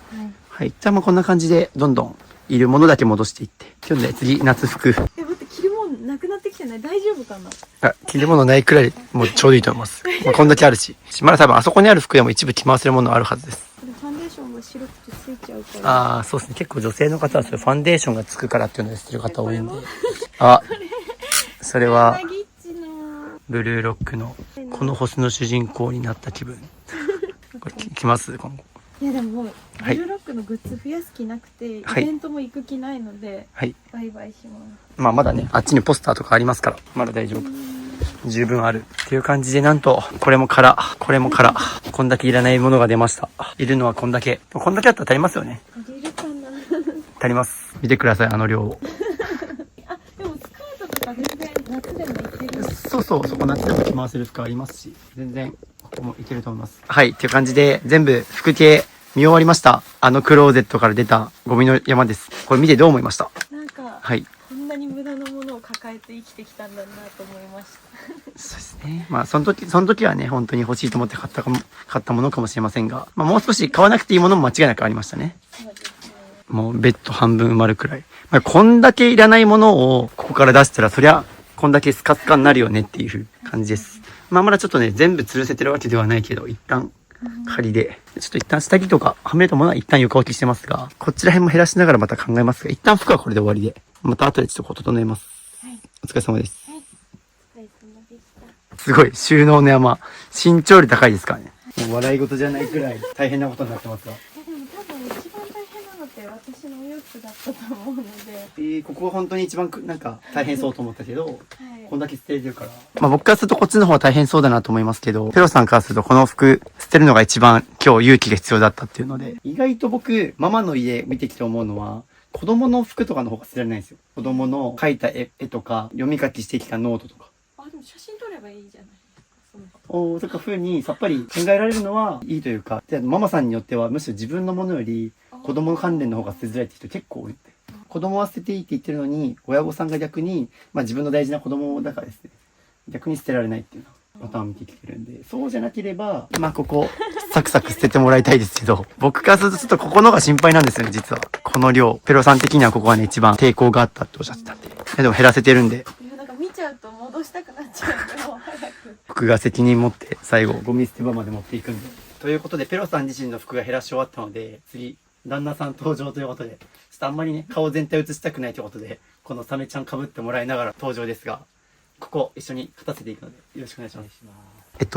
はい。じゃあこんな感じでどんどんいるものだけ戻していって。今日ね、次夏服。待って着るもんなくなってきてない？大丈夫かな？着るものないくらいもうちょうどいいと思います。こんだけあるし。まだ多分あそこにある服でも一部着回せるものあるはずです。これファンデーションが白くてついちゃうから。ああ、そうですね。結構女性の方はそれファンデーションがつくからっていうのでしてる方多いんで。あ、それはブルーロックのこの星の主人公になった気分。これ着ます今後。いやでもブルーロックのグッズ増やす気なくて、はい、イベントも行く気ないので、はい、バイバイします。まだね、あっちにポスターとかありますから、まだ大丈夫。十分ある。っていう感じで、なんと、これも空、これも空。こんだけいらないものが出ました。いるのはこんだけ。こんだけあったら足りますよね。足りるかな足ります。見てください、あの量を。あ、でもスカートとか全然夏でもいける。そう、そこ夏でも着回せる服ありますし、全然、ここもいけると思います。はい、っていう感じで、全部服系見終わりました。あのクローゼットから出たゴミの山です。これ見てどう思いました？なんか、はい。こんなに無駄なものを抱変えて生きてきたんだなと思いました。そうですね。まあ、その時はね、本当に欲しいと思って買ったものかもしれませんが、まあ、もう少し買わなくていいものも間違いなくありましたね。そうですね。もうベッド半分埋まるくらい。まあ、こんだけいらないものをここから出したら、そりゃ、こんだけスカスカになるよねっていう感じです。まあ、まだちょっとね、全部吊るせてるわけではないけど、一旦、仮で。ちょっと一旦下着とか、はめれたものは一旦床置きしてますが、こちら辺も減らしながらまた考えますが、一旦服はこれで終わりで、また後でちょっとこう整えます。はい。お疲れ様です。お疲れ様でした。すごい、収納の山。身長より高いですからね。もう笑い事じゃないくらい大変なことになってますが。でも多分一番大変なのって私のお洋服だったと思うので、ここが本当に一番なんか大変そうと思ったけど、はい。こんだけ捨てれてるから。まあ僕からするとこっちの方は大変そうだなと思いますけど、ペロさんからするとこの服捨てるのが一番今日勇気が必要だったっていうので、意外と僕、ママの家見てきて思うのは、子供の服とかの方が捨てられないんですよ。子供の描いた絵とか、読み書きしてきたノートとか。あ、でも写真撮ればいいじゃないですか。そのとか風にさっぱり考えられるのはいいというか、でママさんによってはむしろ自分のものより子供関連の方が捨てづらいって人結構多いって。子供は捨てていいって言ってるのに、親御さんが逆に、まあ自分の大事な子供だからですね、逆に捨てられないっていうパターンを見てきてるんで、そうじゃなければ、まあここ、サクサク捨ててもらいたいですけど、僕からするとちょっとここの方が心配なんですよね、実は。この量。ペロさん的にはここがね、一番抵抗があったっておっしゃってたんで。でも減らせてるんで、いやなんか見ちゃうと戻したくなっちゃうんで、もう早く。僕が責任持って最後ゴミ捨て場まで持っていくんで。ということでペロさん自身の服が減らし終わったので、次旦那さん登場ということで、ちょっとあんまりね顔全体映したくないということで、このサメちゃん被ってもらいながら登場ですが、ここ一緒に勝たせていくのでよろしくお願いします。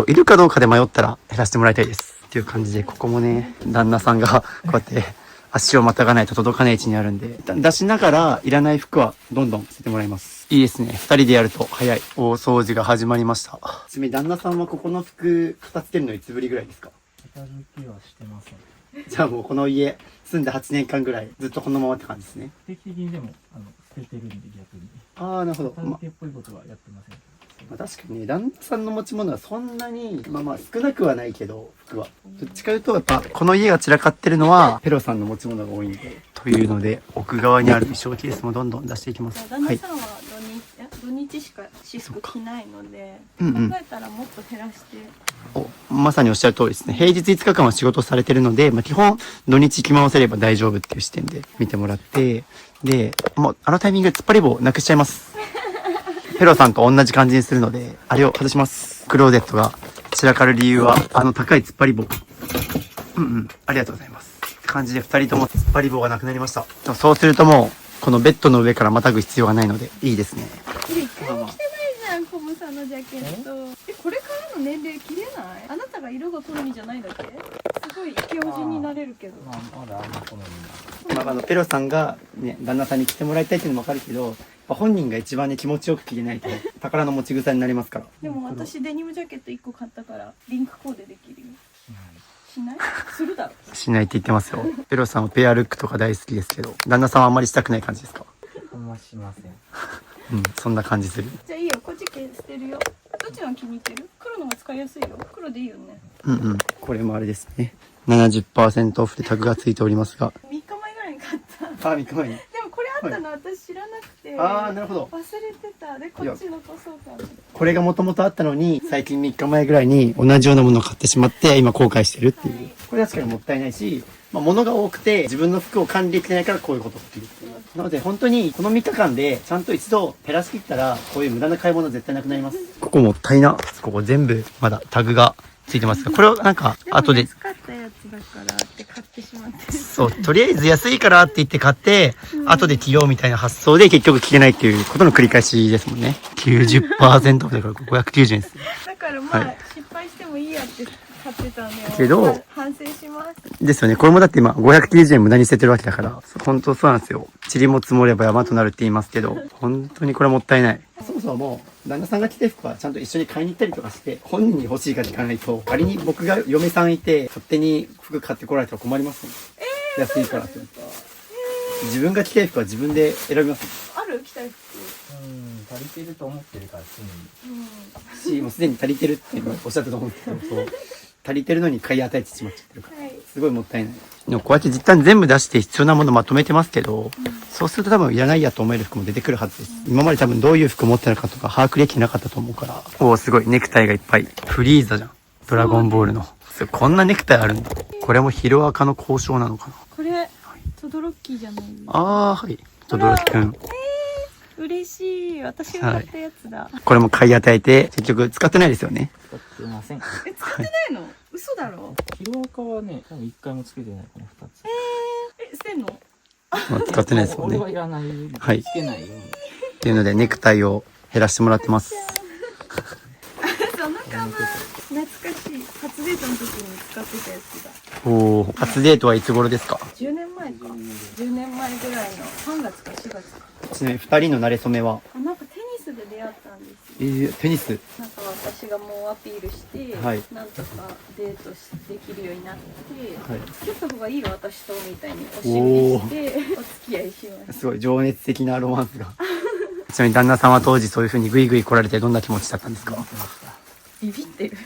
いるかどうかで迷ったら減らしてもらいたいですっていう感じで、ここもね旦那さんがこうやって足をまたがないと届かない位置にあるんで、出しながらいらない服はどんどん捨ててもらいます。いいですね。二人でやると早い。大掃除が始まりました。ちなみに旦那さんはここの服片付けるのいつぶりぐらいですか？片付けはしてません。じゃあもうこの家住んで8年間ぐらいずっとこのままって感じですね。定期的にでも捨ててるんで逆に。ああ、なるほど。片付けっぽいことはやってません。まあ、確かにね、旦那さんの持ち物はそんなに、まあ少なくはないけど、服は。どっちかというと、やっぱ、この家が散らかってるのは、ペロさんの持ち物が多いんで。というので、奥側にある衣装ケースもどんどん出していきます。はい。旦那さんは土日しか私服着ないので、うんうん考えたらもっと減らして。まさにおっしゃる通りですね。平日5日間は仕事されてるので、まあ基本、土日着回せれば大丈夫っていう視点で見てもらって、で、もう、あのタイミングで突っ張り棒なくしちゃいます。ペロさんと同じ感じにするので、あれを外します。クローゼットが散らかる理由は、高い突っ張り棒。ありがとうございます。って感じで2人とも突っ張り棒がなくなりました。そうするともう、このベッドの上からまたぐ必要がないので、いいですね。これ一回も着てないじゃん、コムさんのジャケット。これからの年齢着れない？あなたが色が好みじゃないだけ？すごいイケオジになれるけど。まだあんま好みペロさんがね、旦那さんに着てもらいたいっていうのもわかるけど、本人が一番ね、気持ちよく着れないと、宝の持ち腐になりますから。でも私デニムジャケット1個買ったからリンクコーデできるよ。しない？するだろ。しないって言ってますよ。ペロさんはペアルックとか大好きですけど、旦那さんはあんまりしたくない感じですか？あんましません。そんな感じする。じゃあいいよ、こっち捨てるよ。どっちの気に入ってる？黒の方が使いやすいよ。黒でいいよね。これもあれですね。70% オフでタグがついておりますが。3日前ぐらいに買った。3日前に。でもこれあったの私知らなくて。なるほど。忘れてた。で、こっち残そうかな。これがもともとあったのに、最近3日前ぐらいに同じようなものを買ってしまって、今後悔してるっていう。これ確かにもったいないし、物が多くて自分の服を管理できてないからこういうことっていう。なので本当にこの3日間でちゃんと一度減らし切ったら、こういう無駄な買い物絶対なくなります。ここもったいな。ここ全部まだタグがついてますが、これをなんか後で。安かったやつだからって買ってしまって。そう、とりあえず安いからって言って買って、後で着ようみたいな発想で結局着れないっていうことの繰り返しですもんね。90% オフだから590円です。だから失敗してもいいやって買ってたんで。けど、反省します。ですよね。これもだって今590円無駄に捨ててるわけだから、本当そうなんですよ。塵も積もれば山となるって言いますけど、本当にこれもったいない。そもそも旦那さんが着てる服はちゃんと一緒に買いに行ったりとかして、本人に欲しいか聞かないと、仮に僕が嫁さんいて勝手に服買ってこられたら困りますもん。安いからって。自分が着たい服は自分で選びます。ある？着たい服。足りてると思ってるから常に。もうすでに足りてるっておっしゃったと思うんですけど、そう足りてるのに買い与えてしまっちゃってるから、すごいもったいない。でもこうやって実旦全部出して必要なものまとめてますけど、そうすると多分いらないやと思える服も出てくるはずです。今まで多分どういう服持ってるのかとか把握できてなかったと思うから。おー、すごい。ネクタイがいっぱい。フリーザじゃん。ドラゴンボールの。こんなネクタイあるんだ。これもヒロアカの交渉なのかな。これトドロッキーじゃない？あー、はい。トドロキくん。嬉しい。私が買ったやつだ。これも買い与えて、結局使ってないですよね。使ってません。使ってないの？嘘だろ？ヒロアカはね、多分1回もつけてない、この2つ。捨てんの？まあ使ってないですもんね。俺はいらない。はいつけないように。っていうので、ネクタイを減らしてもらってます。そのカバン懐かしい。初デートの時に使ってたやつだ。おー、初デートはいつ頃ですか10年前か。10年前ぐらいの3月か4月か。ちなみに2人の馴れ初めはなんかテニスで出会ったんですよ。テニス。なんか私がもうアピールして、はいなんとかデートできるようになって、はい付き合った方がいいよ私とみたいにおしめしてお付き合いしました。すごい情熱的なロマンスが。ちなみに旦那さんは当時そういう風にグイグイ来られてどんな気持ちだったんですか？ビビってる。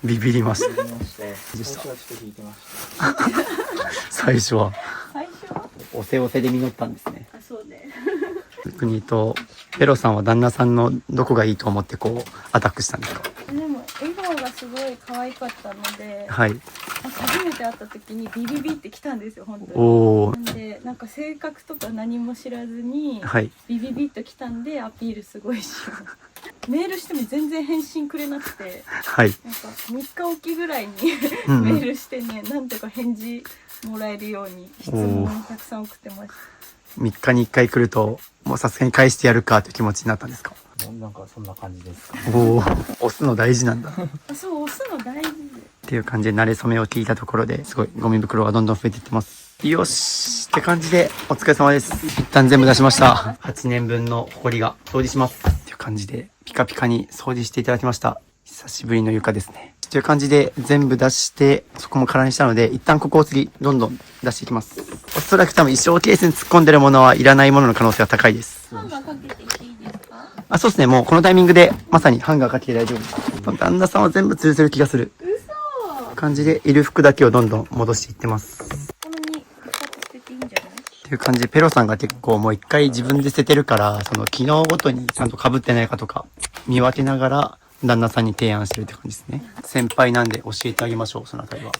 ビビりました。最初はちょっと引いてました。最初は。最初はおせおせで実ったんですね。あ、そうね。逆に言うと、ペロさんは旦那さんのどこがいいと思ってこう、アタックしたんですか？でも笑顔がすごい可愛かったので、はい。初めて会った時にビビビって来たんですよ、本当に。おー。なんでなんか性格とか何も知らずに、はい。ビビビッと来たんでアピールすごいします。メールしても全然返信くれなくて、はい。なんか3日おきぐらいにうんうんメールしてね、なんとか返事もらえるように質問をたくさん送ってました。 3日に1回来ると、もうさすがに返してやるかという気持ちになったんですか？なんかそんな感じですか。おー。押すの大事なんだ。あ、そう、押すの大事で。っていう感じで慣れ初めを聞いたところですごいゴミ袋がどんどん増えていってます。よしって感じでお疲れ様です。一旦全部出しました。8年分の埃が掃除しますっていう感じでピカピカに掃除していただきました。久しぶりの床ですね。という感じで全部出してそこも空にしたので一旦ここを次どんどん出していきます。おそらく多分衣装ケースに突っ込んでるものはいらないものの可能性は高いです。ハンガーかけていいですか？あ、そうですね。もうこのタイミングでまさにハンガーかけて大丈夫です。旦那さんは全部吊るせる気がする。感じでいる服だけをどんどん戻していってます。このに2つ捨てていいんじゃない？っていう感じでペロさんが結構もう一回自分で捨ててるからその機能ごとにちゃんと被ってないかとか見分けながら旦那さんに提案してるって感じですね。先輩なんで教えてあげましょう、そのあたりは。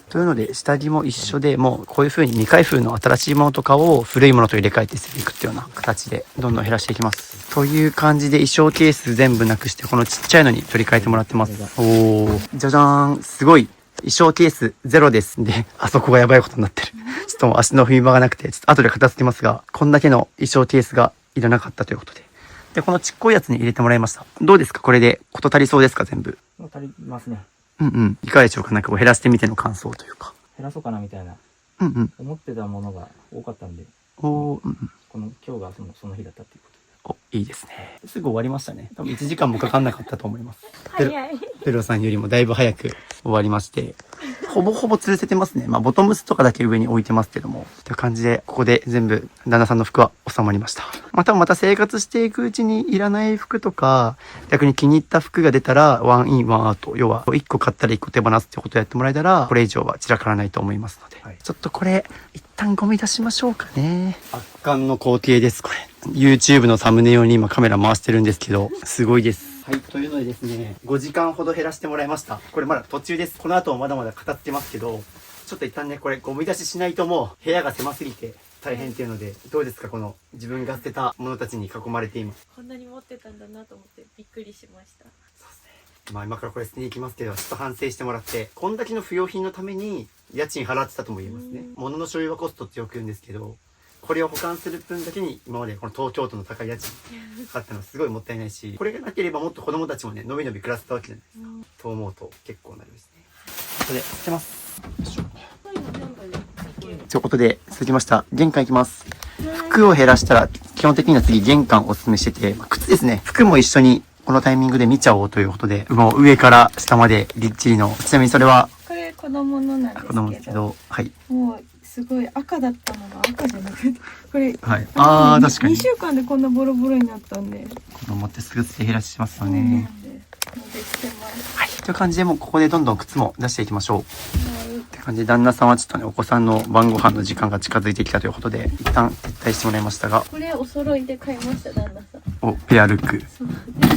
というので下着も一緒でもうこういう風に未開封の新しいものとかを古いものと入れ替えて捨てていくっていうような形でどんどん減らしていきます。という感じで衣装ケース全部なくしてこのちっちゃいのに取り替えてもらってます。おー、じゃじゃーん、すごい。衣装ケースゼロですんで、あそこがやばいことになってる。ちょっともう足の踏み場がなくて、ちょっと後で片付けますが、こんだけの衣装ケースがいらなかったということで。で、このちっこいやつに入れてもらいました。どうですかこれで事足りそうですか全部。もう足りますね。うんうん。いかがでしょうかなんかこう減らしてみての感想というか。減らそうかなみたいな。うんうん。思ってたものが多かったんで、おー、うんうん。今日がその日だったっていうこお、いいですね。すぐ終わりましたね。多分1時間もかかんなかったと思います。早い。ペロさんよりもだいぶ早く終わりまして、ほぼほぼ吊るせてますね。まあボトムスとかだけ上に置いてますけども。という感じで、ここで全部旦那さんの服は収まりました。まあ多分また生活していくうちにいらない服とか、逆に気に入った服が出たら、ワンインワンアウト。要は、1個買ったら1個手放すってことをやってもらえたら、これ以上は散らからないと思いますので。はいちょっとこれ、一旦ゴミ出しましょうかね。圧巻の光景です、これ。YouTube のサムネ用に今カメラ回してるんですけど、すごいです。はい、というのでですね、5時間ほど減らしてもらいました。これまだ途中です。この後もまだまだ語ってますけど、ちょっと一旦ね、これゴミ出ししないともう部屋が狭すぎて大変っていうので、どうですかこの自分が捨てたものたちに囲まれて今。こんなに持ってたんだなと思ってびっくりしました。まあ今からこれ捨てに行きますけど、ちょっと反省してもらって、こんだけの不要品のために家賃払ってたとも言えますね。物の所有はコストってよく言うんですけど、これを保管する分だけに今までこの東京都の高い家賃かかったのはすごいもったいないし、これがなければもっと子供たちもね、のびのび暮らせたわけじゃないですか。と思うと結構な量ですね。これ捨てます。ということで続きました。玄関行きます。服を減らしたら基本的には次玄関をおすすめしてて、靴ですね。服も一緒にこのタイミングで見ちゃおうということで、もう上から下までりっちりの、ちなみにそれはこれ子供のなんです子供ですけど、はい。もうすごい赤だったのが赤じゃなくて、これ、はい。あー、確かに2。週間でこんなボロボロになったんで、子供ってすぐ捨て減らしますよそうなね。んで、もうできてます。はい。という感じでもうここでどんどん靴も出していきましょう。はい。って感じで旦那さんはちょっとね、お子さんの晩ご飯の時間が近づいてきたということで、一旦撤退してもらいましたが、これお揃いで買いました、旦那さん。お、ペアルック。そう。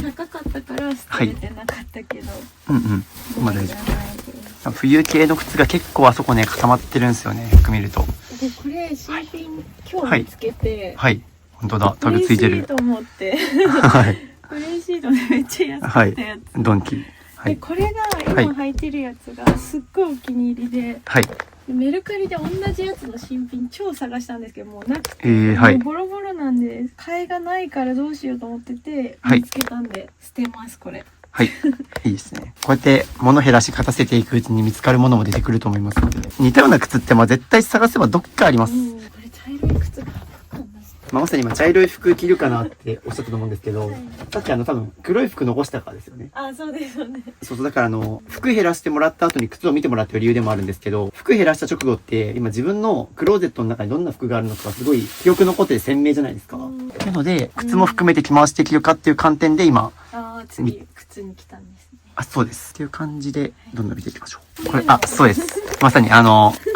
で、高かったから捨てれてなかったけど。うんうん。まあ大丈いらないです夫。冬系の靴が結構あそこね、固まってるんですよね。よく見ると。で、これ新品、今日見つけて、はい。本当だ。タグついてる。嬉しいと思って。はい。嬉しいのでめっちゃ安かったやつ。ドンキ。はで、い。これが今履いてるやつがすっごいお気に入りで、はい。でメルカリで同じやつの新品超探したんですけど、もうなくて、はいもうボロボロなんで、替えがないからどうしようと思ってて、はい見つけたんで、捨てます、これ。はい。いいですね。こうやって物減らし勝たせていくうちに見つかるものも出てくると思いますので、似たような靴ってまあ絶対探せばどっかあります。うん、これ茶色い靴があんなまあ、まさに今茶色い服着るかなっておっしゃったと思うんですけど、はいさっき多分黒い服残したからですよね。あ、そうですよね。そうそう、だから服減らしてもらった後に靴を見てもらった理由でもあるんですけど、服減らした直後って今自分のクローゼットの中にどんな服があるのかすごい記憶残ってて鮮明じゃないですか。うんなので、靴も含めて着回していけるかっていう観点で今、あー、次、靴に来たんですね。あ、そうです。っていう感じで、どんどん見ていきましょう。これ、あ、そうです。まさにあ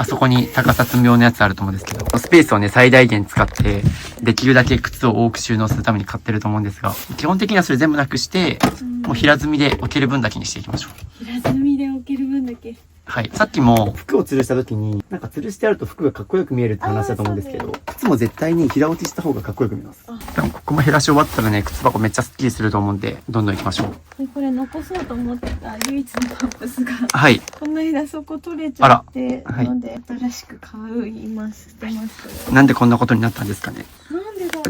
そこに高さ積み用のやつあると思うんですけど、スペースをね、最大限使って、できるだけ靴を多く収納するために買ってると思うんですが、基本的にはそれ全部なくして、もう平積みで置ける分だけにしていきましょう。平積みで置ける分だけ。はい。さっきも服を吊るした時に、なんか吊るしてあると服がかっこよく見えるって話だと思うんですけど、靴も絶対に平落ちした方がかっこよく見えます。でもここも減らし終わったらね、靴箱めっちゃスッキリすると思うんで、どんどん行きましょう。で、これ残そうと思ってた唯一のパンプスが、はい。この間そこ取れちゃって、あらはいので、新しく買捨てます。なんでこんなことになったんですかね。なんでだろ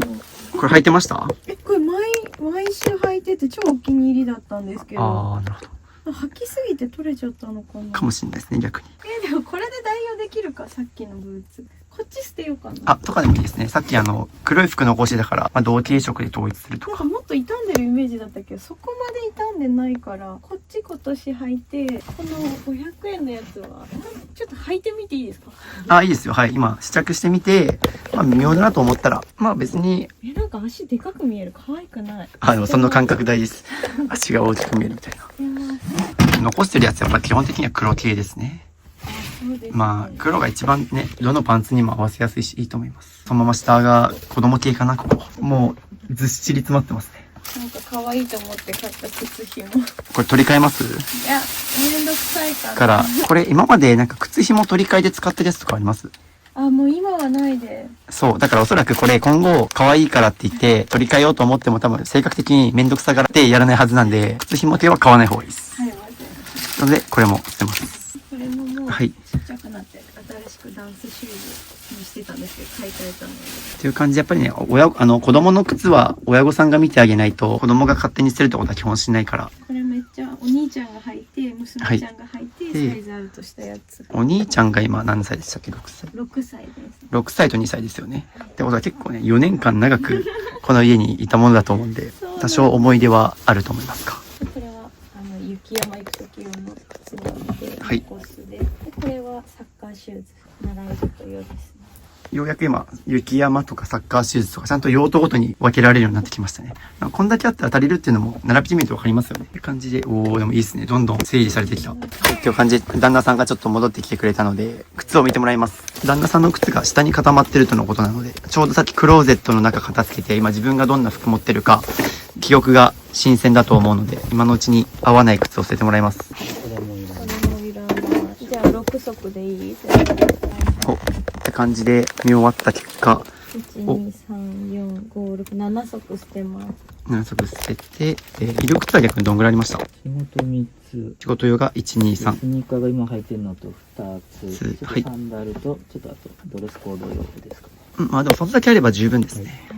う。これ履いてました？これ毎週履いてて超お気に入りだったんですけど、ああ、なるほど。履きすぎて取れちゃったのかな。かもしれないですね、逆に。でもこれで代用できるか、さっきのブーツ。こっち捨てようかな。あ、とかでもいいですね。さっき黒い服残しだから、まあ、同系色で統一するとか。なんかもっと傷んでるイメージだったけど、そこまで傷んでないから、こっち今年履いて、この500円のやつは、ちょっと履いてみていいですか？あ、いいですよ。はい。今、試着してみて、まあ、微妙だなと思ったら、まあ別に、なんか足でかく見える。可愛くない。でもその感覚大事です。足が大きく見えるみたいな。捨てます。残してるやつは、基本的には黒系ですね。そうですね。まあ、黒が一番ね、どのパンツにも合わせやすいし、いいと思います。そのまま下が子供系かな、ここ。もう、ずっしり詰まってますね。なんか可愛いと思って買った靴紐。いこれ取り替えますや、めんどくさいから。から、これ今までなんか靴紐取り替えで使ってるやつとかあります？あ、もう今はないで。そう。だからおそらくこれ今後可愛いからって言って取り替えようと思っても多分性格的にめんどくさがってやらないはずなんで、靴紐系は買わない方がいいです。はい、まなので、これも捨てます。これももうはいちっちゃくなって新しくダンスシューズにしてたんですけど、買い替えたので。っていう感じでやっぱりね、子供の靴は親御さんが見てあげないと子供が勝手に捨てるってことは基本しないから。これめっちゃお兄ちゃんが履いて、娘ちゃんが履いて、はいサイズアウトしたやつ。お兄ちゃんが今何歳でしたっけ？ 6 歳。 6歳です。 6歳と2歳ですよね。ってことは結構ね、4年間長くこの家にいたものだと思うんで、多少思い出はあると思いますか。これは雪山行く時用の靴なので、はいコースで。で、これはサッカーシューズ、習い事用ですね。ようやく今、雪山とかサッカーシューズとかちゃんと用途ごとに分けられるようになってきましたね。こんだけあったら足りるっていうのも並べてみると分かりますよね。って感じで、でもいいですね。どんどん整理されてきた。っていう感じで、旦那さんがちょっと戻ってきてくれたので、靴を見てもらいます。旦那さんの靴が下に固まってるとのことなので、ちょうどさっきクローゼットの中片付けて、今自分がどんな服持ってるか、記憶が新鮮だと思うので、今のうちに合わない靴を捨ててもらいます。これもいらない。じゃあ6足でいい？って感じで見終わった結果、1、2、3、4、5、6、7足捨てます。7足捨てて、いる靴は逆にどんぐらいありました？仕事3つ。仕事用が1、2、ス3。ニーカーが今履いてるのと2つ。ちょっとはいサンダルと、ちょっとあとドレスコード用ですかね。まあでもそれだけあれば十分ですね。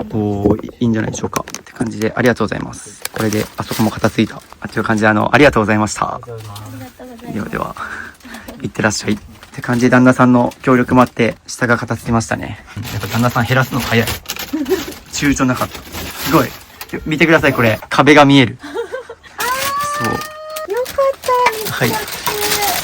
いいんじゃないでしょうか。って感じでありがとうございます。これであそこも片付いた。という感じでありがとうございました。ありがとうございます。ではでは、いってらっしゃい。って感じで旦那さんの協力もあって下が片付きましたね。やっぱ旦那さん減らすの早い。躊躇なかった。すごい。見てくださいこれ。壁が見える。そう。よかった。はい。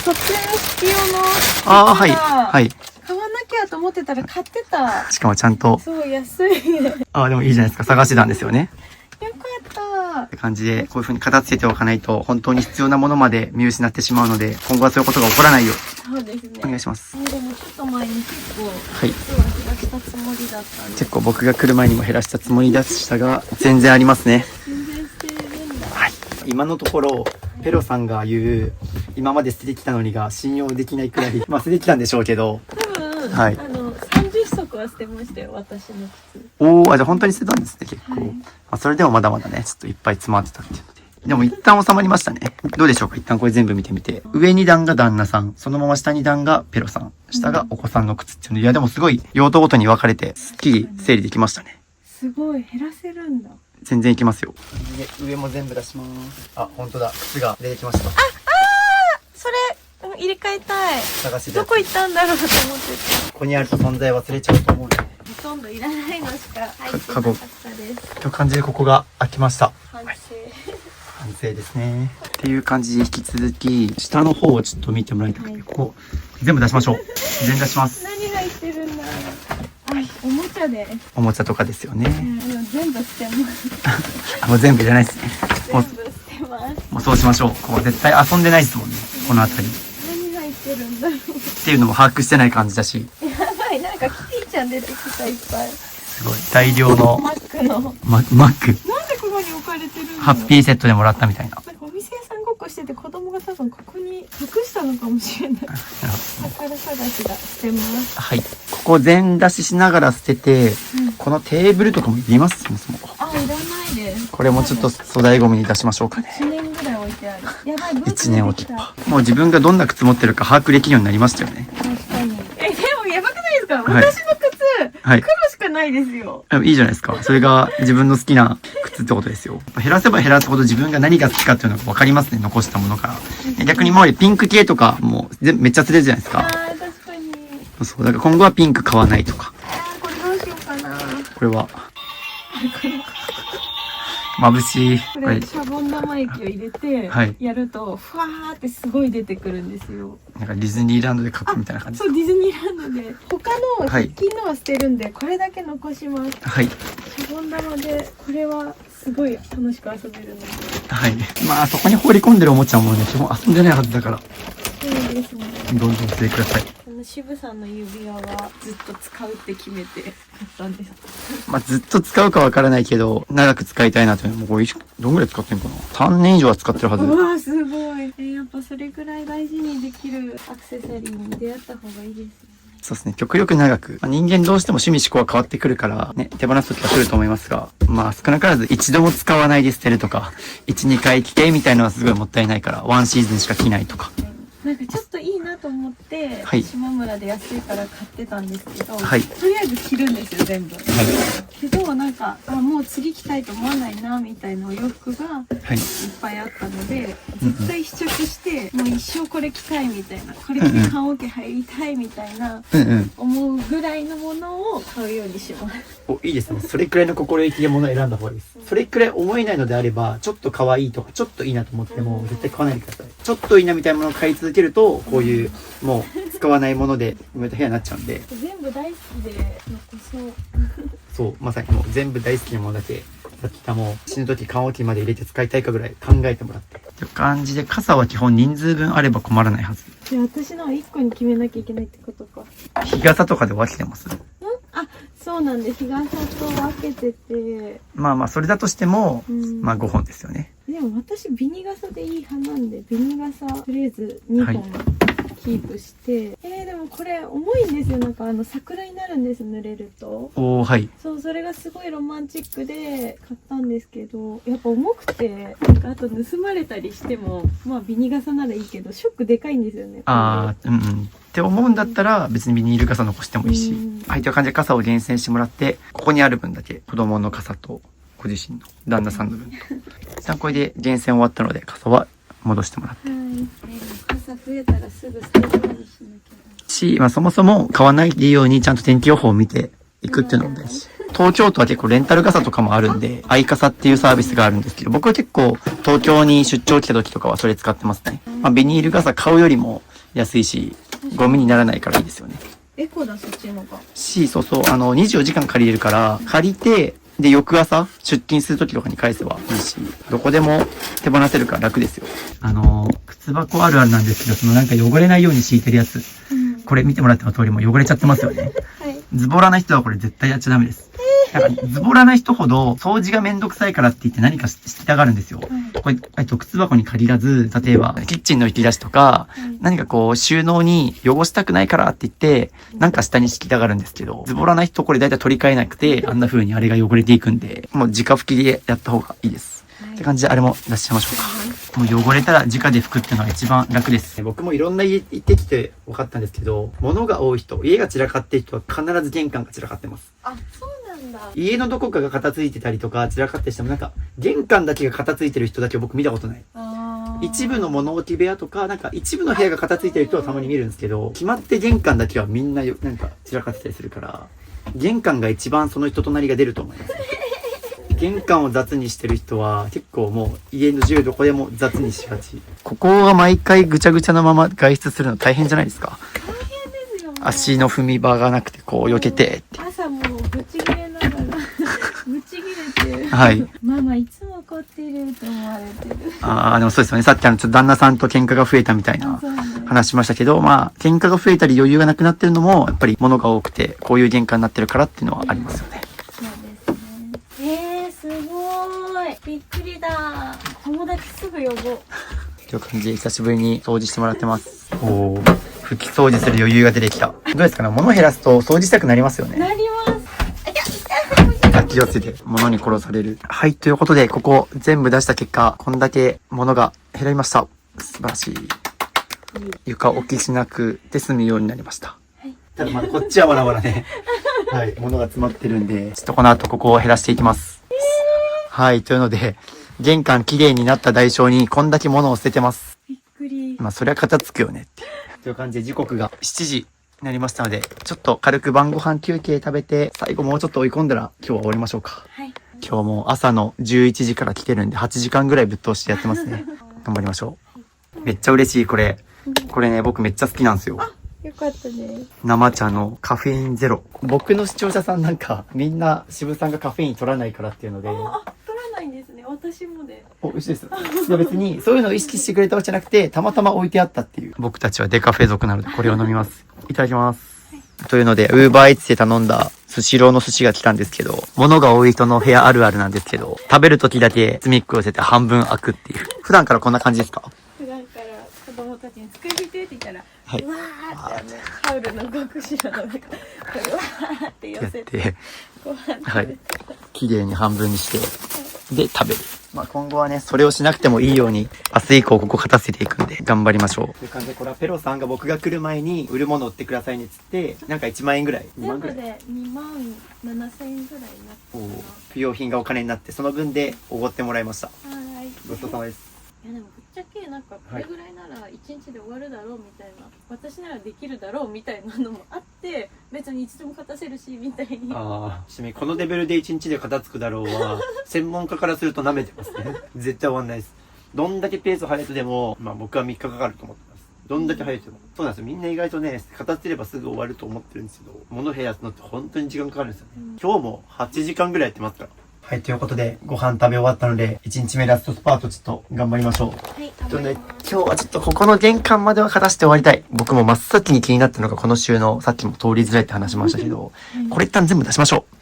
卒業式用のはい。はい。買わなきゃと思ってたら買ってた。しかもちゃんと。そう、安いね。よかでもいいじゃないですか。探してたんですよね。った。って感じで、こういう風に片付けておかないと、本当に必要なものまで見失ってしまうので、今後はそういうことが起こらないようそうですね。お願いします。でもちょっと前に結構、はい。実は減らしたつもりだったんで、結構僕が来る前にも減らしたつもりでしたが、全然ありますね。全然捨てるんだ。はい。今のところ、ペロさんが言う、今まで捨ててきたのにが信用できないくらい、まあ捨ててきたんでしょうけど、多分、はい30足は捨てましたよ、私の靴。おー、あ、じゃあ本当に捨てたんですね、結構。はいまあそれでもまだまだね、ちょっといっぱい詰まってたっていうので。でも一旦収まりましたね。どうでしょうか、一旦これ全部見てみて。上2段が旦那さん、そのまま下2段がペロさん、下がお子さんの靴っていうので、いやでもすごい用途ごとに分かれて、すっきり整理できましたね。すごい、減らせるんだ。全然いきますよ。上も全部出します。あ、本当だ。靴が出てきました。それ、入れ替えたい。探してどこ行ったんだろうと思ってて。ここにあると存在忘れちゃうと思うんで。ほとんどいらないのしか入ってなかったです。という感じでここが開きました。反省。完成ですね。っていう感じで引き続き、下の方をちょっと見てもらいたくて、ここ、全部出しましょう。全部出します。何が入ってるんだろう。おもちゃで。おもちゃとかですよね。全部捨てます。あ、もう全部いらないですね。もう全部捨てます。もうそうしましょう。ここ絶対遊んでないですもんね。この辺り。何が入ってるんだろう。っていうのも把握してない感じだし、やばい、なんかキティちゃん出てきた、いっぱい。すごい。大量のマックの。なんでマック、ここに置かれてるの？ハッピーセットでもらったみたいな。なんかお店屋さんごっこしてて子供が多分ここに隠したのかもしれない。宝探しがしてます。はい。ここ全出ししながら捨てて、このテーブルとかもいりますそもそも。あ、いらないです。これもちょっと粗大ゴミに出しましょうかね。 1年ぐらい置いてある。やばい、ブーツ1年置きっぱ。もう自分がどんな靴持ってるか把握できるようになりましたよね。確かに。でもやばくないですか？はい私の靴、はい黒しかないですよ。いいじゃないですか。それが自分の好きな靴ってことですよ。減らせば減らすほど自分が何が好きかっていうのが分かりますね。残したものから。逆に今までピンク系とかもうめっちゃ釣れるじゃないですか。あー、確かに。そう。だから今後はピンク買わないとか。これどうしようかな。これは。眩しい。これシャボン玉液を入れてはいやるとふわーってすごい出てくるんですよ。なんかディズニーランドで書くみたいな感じそう、ディズニーランドで他のはい100均のは捨てるんで、これだけ残します。はい。シャボン玉でこれはすごい楽しく遊べるので。はい。まあそこに放り込んでるおもちゃもね、基本遊んでないはずだから、そうですね。どんどん捨ててください。この渋さんの指輪はずっと使うって決めて買ったんです。まあずっと使うかわからないけど、長く使いたいなというのもうこれどんぐらい使ってんのかな ?3 年以上は使ってるはず。うわー、すごい。やっぱそれぐらい大事にできるアクセサリーに出会った方がいいですね。そうですね。極力長く。まあ、人間どうしても趣味思考は変わってくるから、ね、手放す時は来ると思いますが、まあ少なからず一度も使わないで捨てるとか、1、2回着てみたいのはすごいもったいないから、ワンシーズンしか着ないとか。なんかちょっといいなと思って、はい島村で安いから買ってたんですけど、はいとりあえず着るんですよ、全部。けど、なんか、もう次着たいと思わないな、みたいなお洋服がはい。いっぱいあったので、絶対試着して、もう一生これ着たいみたいな、これ着て棺桶入りたいみたいな、うんうん。思うぐらいのものを買うようにします。お、いいですね。それくらいの心意気で物を選んだ方がいいです。それくらい思えないのであれば、ちょっと可愛いとか、ちょっといいなと思っても、絶対買わないでください。ちょっといいなみたいなものを買い続けると、こういう、もう、使わないもので埋めた部屋になっちゃうんで、全部大好きで残そう。そう、まさにもう全部大好きなものだけ、さっきかもう死ぬ時棺桶まで入れて使いたいかぐらい考えてもらって。という感じで、傘は基本人数分あれば困らないはず。で、私のは1個に決めなきゃいけないってことか。日傘とかで分けてますあ、そうなんで、日傘と分けてて、まあまあ、それだとしても、うんまあ5本ですよね。でも私、ビニ傘でいい派なんで、ビニ傘、とりあえず2本キープして、でもこれ重いんですよ。なんか桜になるんです、濡れると。おー、はい。そう、それがすごいロマンチックで買ったんですけど、やっぱ重くて、なんかあと盗まれたりしても、まあビニ傘ならいいけど、ショックでかいんですよね。あー、うんうん。って思うんだったら、別にビニール傘残してもいいしうん、はい、という感じで傘を厳選してもらって、ここにある分だけ、子供の傘と、ご自身の旦那さんの分と。一旦これで厳選終わったので、傘は戻してもらって。はい。傘増えたらすぐ捨てるようにしなきゃ。し、まあそもそも買わないでいいようにちゃんと天気予報を見ていくっていうのも大事。東京都は結構レンタル傘とかもあるんで、アイカサっていうサービスがあるんですけど、僕は結構東京に出張来た時とかはそれ使ってますね。まあビニール傘買うよりも安いし、ゴミにならないからいいですよね。エコだ、そっちのが。そうそう、24時間借りれるから、借りて、で、翌朝、出勤する時とかに返せばいいし、どこでも手放せるから楽ですよ。靴箱あるあるなんですけど、そのなんか汚れないように敷いてるやつ。これ見てもらった通りもう汚れちゃってますよね。ズボラな人はこれ絶対やっちゃダメです。だからズボラな人ほど掃除がめんどくさいからって言って何かしたがるんですよ。これ、靴箱に限らず、例えばキッチンの引き出しとか、何かこう収納に汚したくないからって言って、なんか下に敷きたがるんですけど、ズボラな人これ大体取り替えなくて、あんな風にあれが汚れていくんで、もう直拭きでやった方がいいです。って感じであれも出しちゃいましょうか。もう汚れたら直で拭くっていうのが一番楽です。僕もいろんな家行ってきて分かったんですけど、物が多い人、家が散らかってる人は必ず玄関が散らかってます。あ、そうなんだ。家のどこかが片付いてたりとか散らかってしてもなんか玄関だけが片付いてる人だけ僕見たことない。一部の物置き部屋とかなんか一部の部屋が片付いてる人はたまに見るんですけど、決まって玄関だけはみんななんか散らかってたりするから、玄関が一番その人となりが出ると思います。玄関を雑にしてる人は結構もう家の中どこでも雑にしがち。ここが毎回ぐちゃぐちゃのまま外出するの大変じゃないですか。大変ですよね。足の踏み場がなくてこう避けてって。朝もうぶち切れながらぶち切れて、はい。ママいつも怒ってると思われてる。でもそうですよね。さっきちょっと旦那さんと喧嘩が増えたみたいな話しましたけど、まあ喧嘩が増えたり余裕がなくなってるのもやっぱり物が多くてこういう玄関になってるからっていうのはありますよね。そうですね。すごい。びっくりだ。友達すぐ呼ぼう。という感じで久しぶりに掃除してもらってます。拭き掃除する余裕が出てきた。どうですかね。物減らすと掃除したくなりますよね。なります。気をつけて物に殺される。はい、ということでここ全部出した結果、こんだけ物が減りました。素晴らしい。床置きしなくて済むようになりました。ただまだこっちはまだまだね、はい、物が詰まってるんで、ちょっとこの後ここを減らしていきます。はい、というので、玄関綺麗になった代償にこんだけ物を捨ててます。びっくり。まあそりゃ片付くよねって。という感じで時刻が7時になりましたので、ちょっと軽く晩ご飯休憩食べて、最後もうちょっと追い込んだら今日は終わりましょうか。はい。今日も朝の11時から来てるんで8時間ぐらいぶっ通してやってますね。頑張りましょう。めっちゃ嬉しいこれ。これね、僕めっちゃ好きなんですよ。よかったね。生茶のカフェインゼロ。僕の視聴者さんなんか、みんな渋さんがカフェイン取らないからっていうので。取らないんですね。私もで。美味しいです。いや別に、そういうのを意識してくれたわけじゃなくて、たまたま置いてあったっていう。僕たちはデカフェ族なので、これを飲みます。いただきます。というので、ウーバーイーツで頼んだスシローの寿司が来たんですけど、物が多い人の部屋あるあるなんですけど、食べる時だけ隅っこ寄せて半分開くっていう。普段からこんな感じですか？普段から子供たちに作りてって言ったら、はい。うわーってタオルの極白の中、これわーって寄やっせて、て、ご飯食べて。はい。綺麗に半分にして、で、食べる。まあ今後はね、それをしなくてもいいように、明日以降ここ片付けていくんで、頑張りましょう。という感じで、これはペロさんが僕が来る前に、売るものを売ってくださいねっつって、なんか1万円ぐらい、2万ぐらい。全部で2万7,000円ぐらいになって不用品がお金になって、その分でおごってもらいました。はい。ごちそうさまです。いやでもぶっちゃけなんかこれぐらいなら1日で終わるだろうみたいな、私ならできるだろうみたいなのもあって、別にいつでも片せるしみたいに。ちなみにこのレベルで1日で片付くだろうは、専門家からすると舐めてますね。絶対終わんないです。どんだけペース速いとでも、まあ僕は3日かかると思ってます。どんだけ速いとでも。そうなんですよ。みんな意外とね、片付ければすぐ終わると思ってるんですけど、物減らすのって本当に時間かかるんですよね。今日も8時間ぐらいやってますから。はい、ということで、ご飯食べ終わったので、1日目ラストスパートちょっと頑張りましょう。はい、というので、今日はちょっとここの玄関までは片して終わりたい。僕も真っ先に気になったのがこの収納、さっきも通りづらいって話しましたけど、これ一旦全部出しましょう。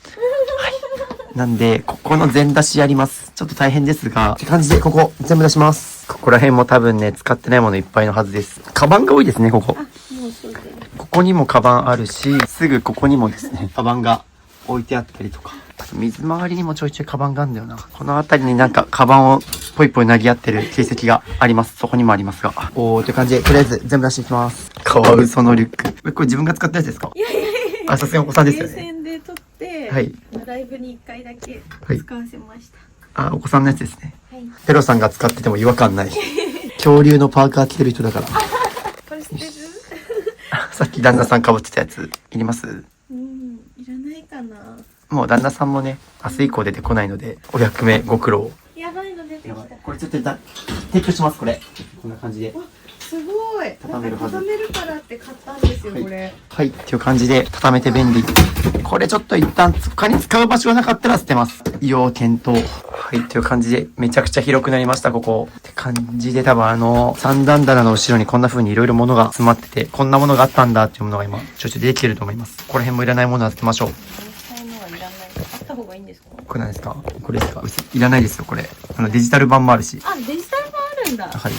はい。なんで、ここの全出しやります。ちょっと大変ですが、って感じでここ全部出します。ここら辺も多分ね、使ってないものいっぱいのはずです。カバンが多いですね、ここ。もうそうだよ。ここにもカバンあるし、すぐここにもですね、カバンが置いてあったりとか。水回りにもちょいちょいカバンがあるんだよな。この辺りになんかカバンをポイポイ投げ合ってる形跡があります。そこにもありますが。という感じで、とりあえず全部出していきます。カワウソのリュック。これ自分が使ったやつですか？いやいやいや。さすがお子さんですよゲーね。センで撮って、はい。ライブに1回だけ使わせました。お子さんのやつですね。はい。ペロさんが使ってても違和感ない。恐竜のパーカー着てる人だから。これ捨てる？さっき旦那さん被ってたやつ、いります？うん、いらないかな。もう旦那さんもね、明日以降出てこないので、お役目ご苦労。やばいの出てきた。これちょっと撤去します、これ。こんな感じで。すごい。い。畳めるはず畳めるからって買ったんですよ、はいこれ。はい。っていう感じで、畳めて便利。これちょっと一旦他に使う場所がなかったら捨てます。要検討。はい。という感じで、めちゃくちゃ広くなりました、ここ。って感じで、多分三段棚の後ろにこんな風にいろいろ物が詰まってて、こんなものがあったんだっていうものが今、ちょいちょい出てきてると思います。ここら辺もいらないものは捨てましょう。実際のはいらない。あった方がいいんですか？これなんですか？これですか？いらないですよ、これ。デジタル版もあるし。あ、デジタル版あるんだ。はい。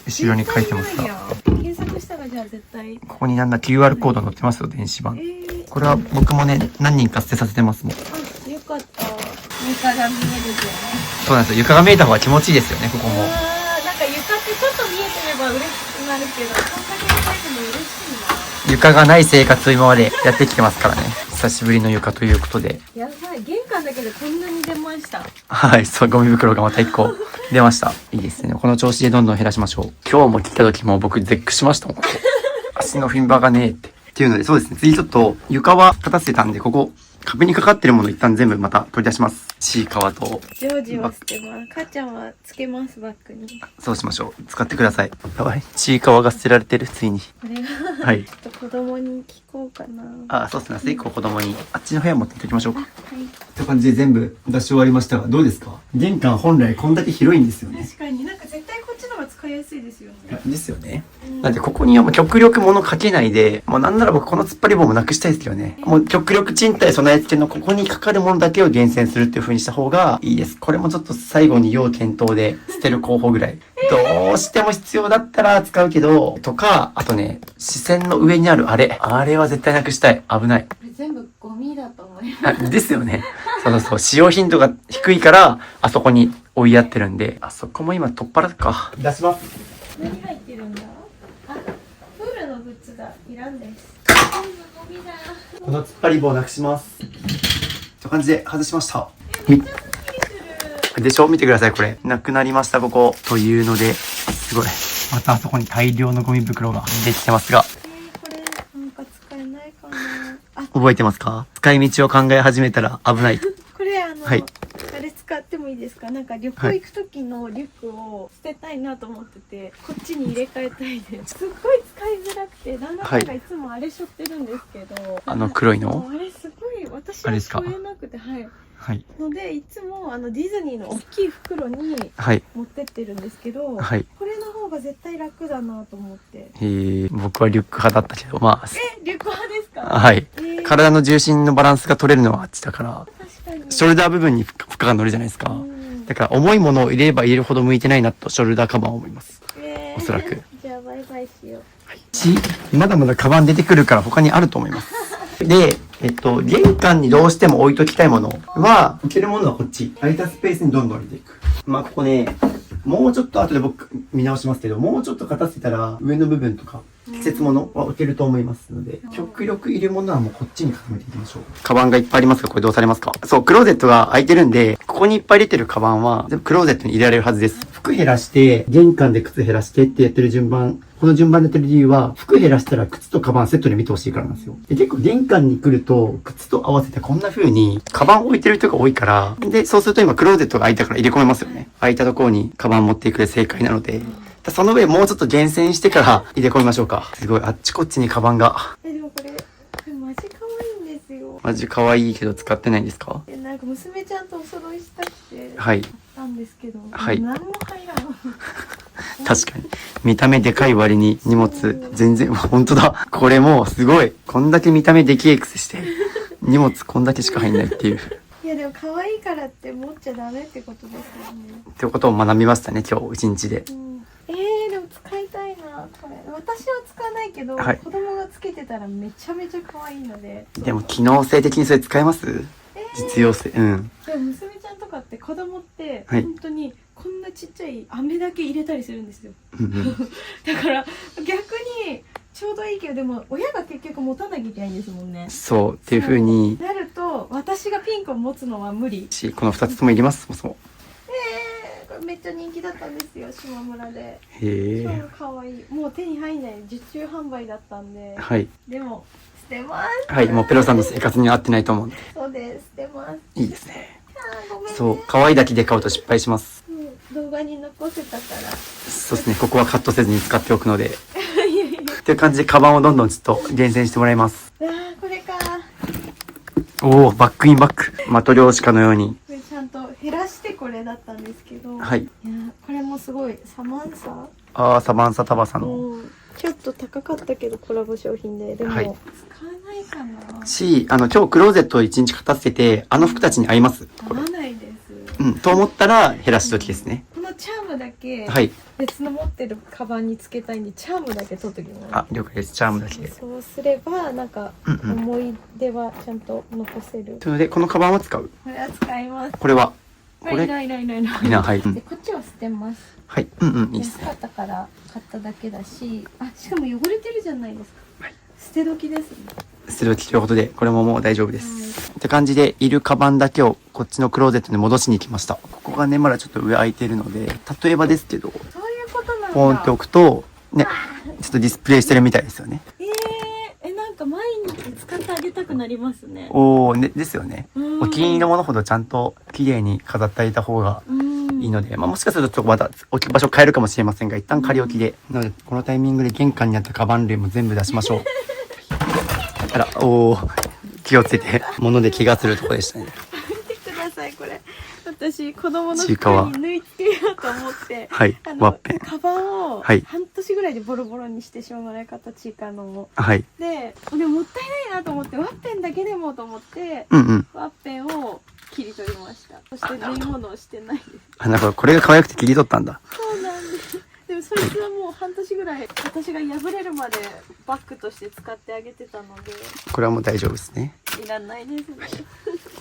後ろに書いてますが。検索したらじゃあ絶対。ここになんだ QR コード載ってますよ、電子版。これは僕もね、何人か捨てさせてますもん。あ、よかった。床が見えるじゃない。そうなんですよ。床が見えた方が気持ちいいですよね、ここも。なんか床ってちょっと見えてれば嬉しくなるけど、こんだけ書いても嬉しいな。床がない生活を今までやってきてますからね。久しぶりの床ということで。やばい、玄関だけでこんなに出ました。はい、そう、ゴミ袋がまた一個出ました。いいですね。この調子でどんどん減らしましょう。今日も来た時も僕絶句しましたもん、ここ。足のフィンバーがねえって。っていうので、そうですね。次ちょっと床は片付けたんで、ここ、壁にかかってるもの一旦全部また取り出します。シーカワと。ジョージは捨てます。かっちゃんはつけます、バッグに。そうしましょう。使ってください。やばい。チーカワが捨てられてる、ついに。これが、はい。ちょっと子供に聞こうかな。あ、そうですね。明日以降子供に、あっちの部屋持って行っておきましょうか。はい。って感じで全部出し終わりましたが、どうですか？玄関本来こんだけ広いんですよね。確かになんか絶対こっちの方が使いやすいですよね。ですよね。なんでここにはもう極力物かけないで、もうなんなら僕この突っ張り棒もなくしたいですけどね。もう極力賃貸備え付けのここにかかるものだけを厳選するっていう風にした方がいいです。これもちょっと最後に要検討で捨てる候補ぐらい。どうしても必要だったら使うけど、とか、あとね、視線の上にあるあれは絶対なくしたい。危ない。これ全部ゴミだと思います。あですよね。そうそう、使用頻度が低いから、あそこに追いやってるんで、あそこも今取っ払うか。出します。何入ってるんだ？あ、プールのグッズだ。いらんです。全部ゴミだ。この突っ張り棒なくします。という感じで外しました。でしょ？見てください、これ。なくなりました、ここ。というので、すごい。またあそこに大量のゴミ袋ができてますが。これ、なんか使えないかな。あ、覚えてますか？使い道を考え始めたら危ない。これはいあれ使ってもいいですか？なんか旅行行く時のリュックを捨てたいなと思ってて、こっちに入れ替えたいです。すっごい使いづらくて、旦那さんがいつもあれ背負ってるんですけど。黒いの？あれすごい、私はあれですか？背負えなくて、はい。はい。ので、いつもディズニーの大きい袋にはい。持ってってるんですけど、はい。これの方が絶対楽だなと思って。僕はリュック派だったけど、まあ。リュック派ですか？はい。体の重心のバランスが取れるのはあっちだから、確かに。ショルダー部分に負荷が乗るじゃないですか。だから重いものを入れれば入れるほど向いてないなとショルダーカバンは思います。おそらく。じゃあバイバイしよう。まだまだカバン出てくるから他にあると思います。で、玄関にどうしても置いときたいものは、置けるものはこっち。空いたスペースにどんどん入れていく。まあ、ここね、もうちょっと後で僕見直しますけど、もうちょっと片付けたら上の部分とか、季節物は置けると思いますので、極力入れ物はもうこっちに固めていきましょう。カバンがいっぱいありますが、これどうされますか？そう、クローゼットが空いてるんで、ここにいっぱい入れてるカバンは、全部クローゼットに入れられるはずです。服減らして、玄関で靴減らしてってやってる順番、この順番でやってる理由は、服減らしたら靴とカバンセットで見てほしいからなんですよ。で、結構玄関に来ると、靴と合わせてこんな風に、カバン置いてる人が多いから、で、そうすると今クローゼットが空いたから入れ込めますよね。空いたところにカバン持っていくで正解なので、その上もうちょっと厳選してから入れ込みましょうか。すごい、あっちこっちにカバンが。でもこれマジ可愛いんですよ。マジ可愛いけど使ってないんですか？なんか娘ちゃんとお揃いしたくて、はい。たんですけど、はい何も入らん。確かに。見た目でかい割に荷物全然、本当だ。これもうすごい。こんだけ見た目でけえくせして、荷物こんだけしか入んないっていう。いやでも可愛いからって持っちゃダメってことですよね。ってことを学びましたね、今日一日で。でも使いたいなこれ。私は使わないけど、はい子供がつけてたらめちゃめちゃ可愛いので。でも機能性的にそれ使えます？実用性。うん。でも娘ちゃんとかって子供ってはい本当にこんなちっちゃい飴だけ入れたりするんですよ。うんうんだから逆にちょうどいいけど、でも親が結局持たなきゃいけないんですもんね。そうっていう風になると私がピンクを持つのは無理。し、この2つともいります、そもそも。これめっちゃ人気だったんですよ、島村で。へえ。超可愛い。もう手に入んない受注販売だったんで。はい。でも捨てます。はい、もうペロさんの生活には合ってないと思うんで。そうです捨てます。いいですね。ごめんね。そう、可愛いだけで買うと失敗します。動画に残せたから。そうですね、ここはカットせずに使っておくので。いやっていう感じで、カバンをどんどんちょっと厳選してもらいます。うわー、これか。おー、バックインバック。的漁師かのように。これちゃんと減らしてこれだったんですけど。はい。いやー、これもすごい、サマンサ。サバンサタバサの。ちょっと高かったけど、コラボ商品で。でも、はい使わないかな。今日クローゼットを1日片付けて、あの服たちに合います。合わないです。と思ったら減らし時ですね。このチャームだけ、はい。別の持ってるカバンにつけたいんで、チャームだけ取っときます。了解です。チャームだけ。そうすれば、なんか、思い出はちゃんと残せる。というので、このカバンは使う。これは使います。これは、これいらいらいらいら。いな、はい。で、こっちは捨てます。はい。いいっすね。安かったから買っただけだし、しかも汚れてるじゃないですか。捨て時ですね。捨て時ということで、これももう大丈夫です。って感じで、いるカバンだけをこっちのクローゼットに戻しに行きました。ここがね、まだちょっと上空いてるので、例えばですけど、そういうことなんだ。ポンって置くと、ね、ちょっとディスプレイしてるみたいですよね。なんか毎日使ってあげたくなりますね。ですよね。お気に入りのものほどちゃんと綺麗に飾ってあげた方がいいので、もしかするとまた置き場所変えるかもしれませんが、一旦仮置きで。なので、このタイミングで玄関にあったカバン類も全部出しましょう。気をつけて、物で気がするところでしたね。見てください、これ。私、子供の服に縫い付けようと思って、はい、ワッペン。カバンを半年ぐらいでボロボロにしてしょうがないかったチーカーのも。はい。でもったいないなと思って、ワッペンだけでもと思って、ワッペンを切り取りました。そして縫い物をしてないです。なんかこれが可愛くて切り取ったんだ。そうなんです。でもそいつはもう半年ぐらい私が破れるまでバッグとして使ってあげてたので、これはもう大丈夫ですね。いらないですね。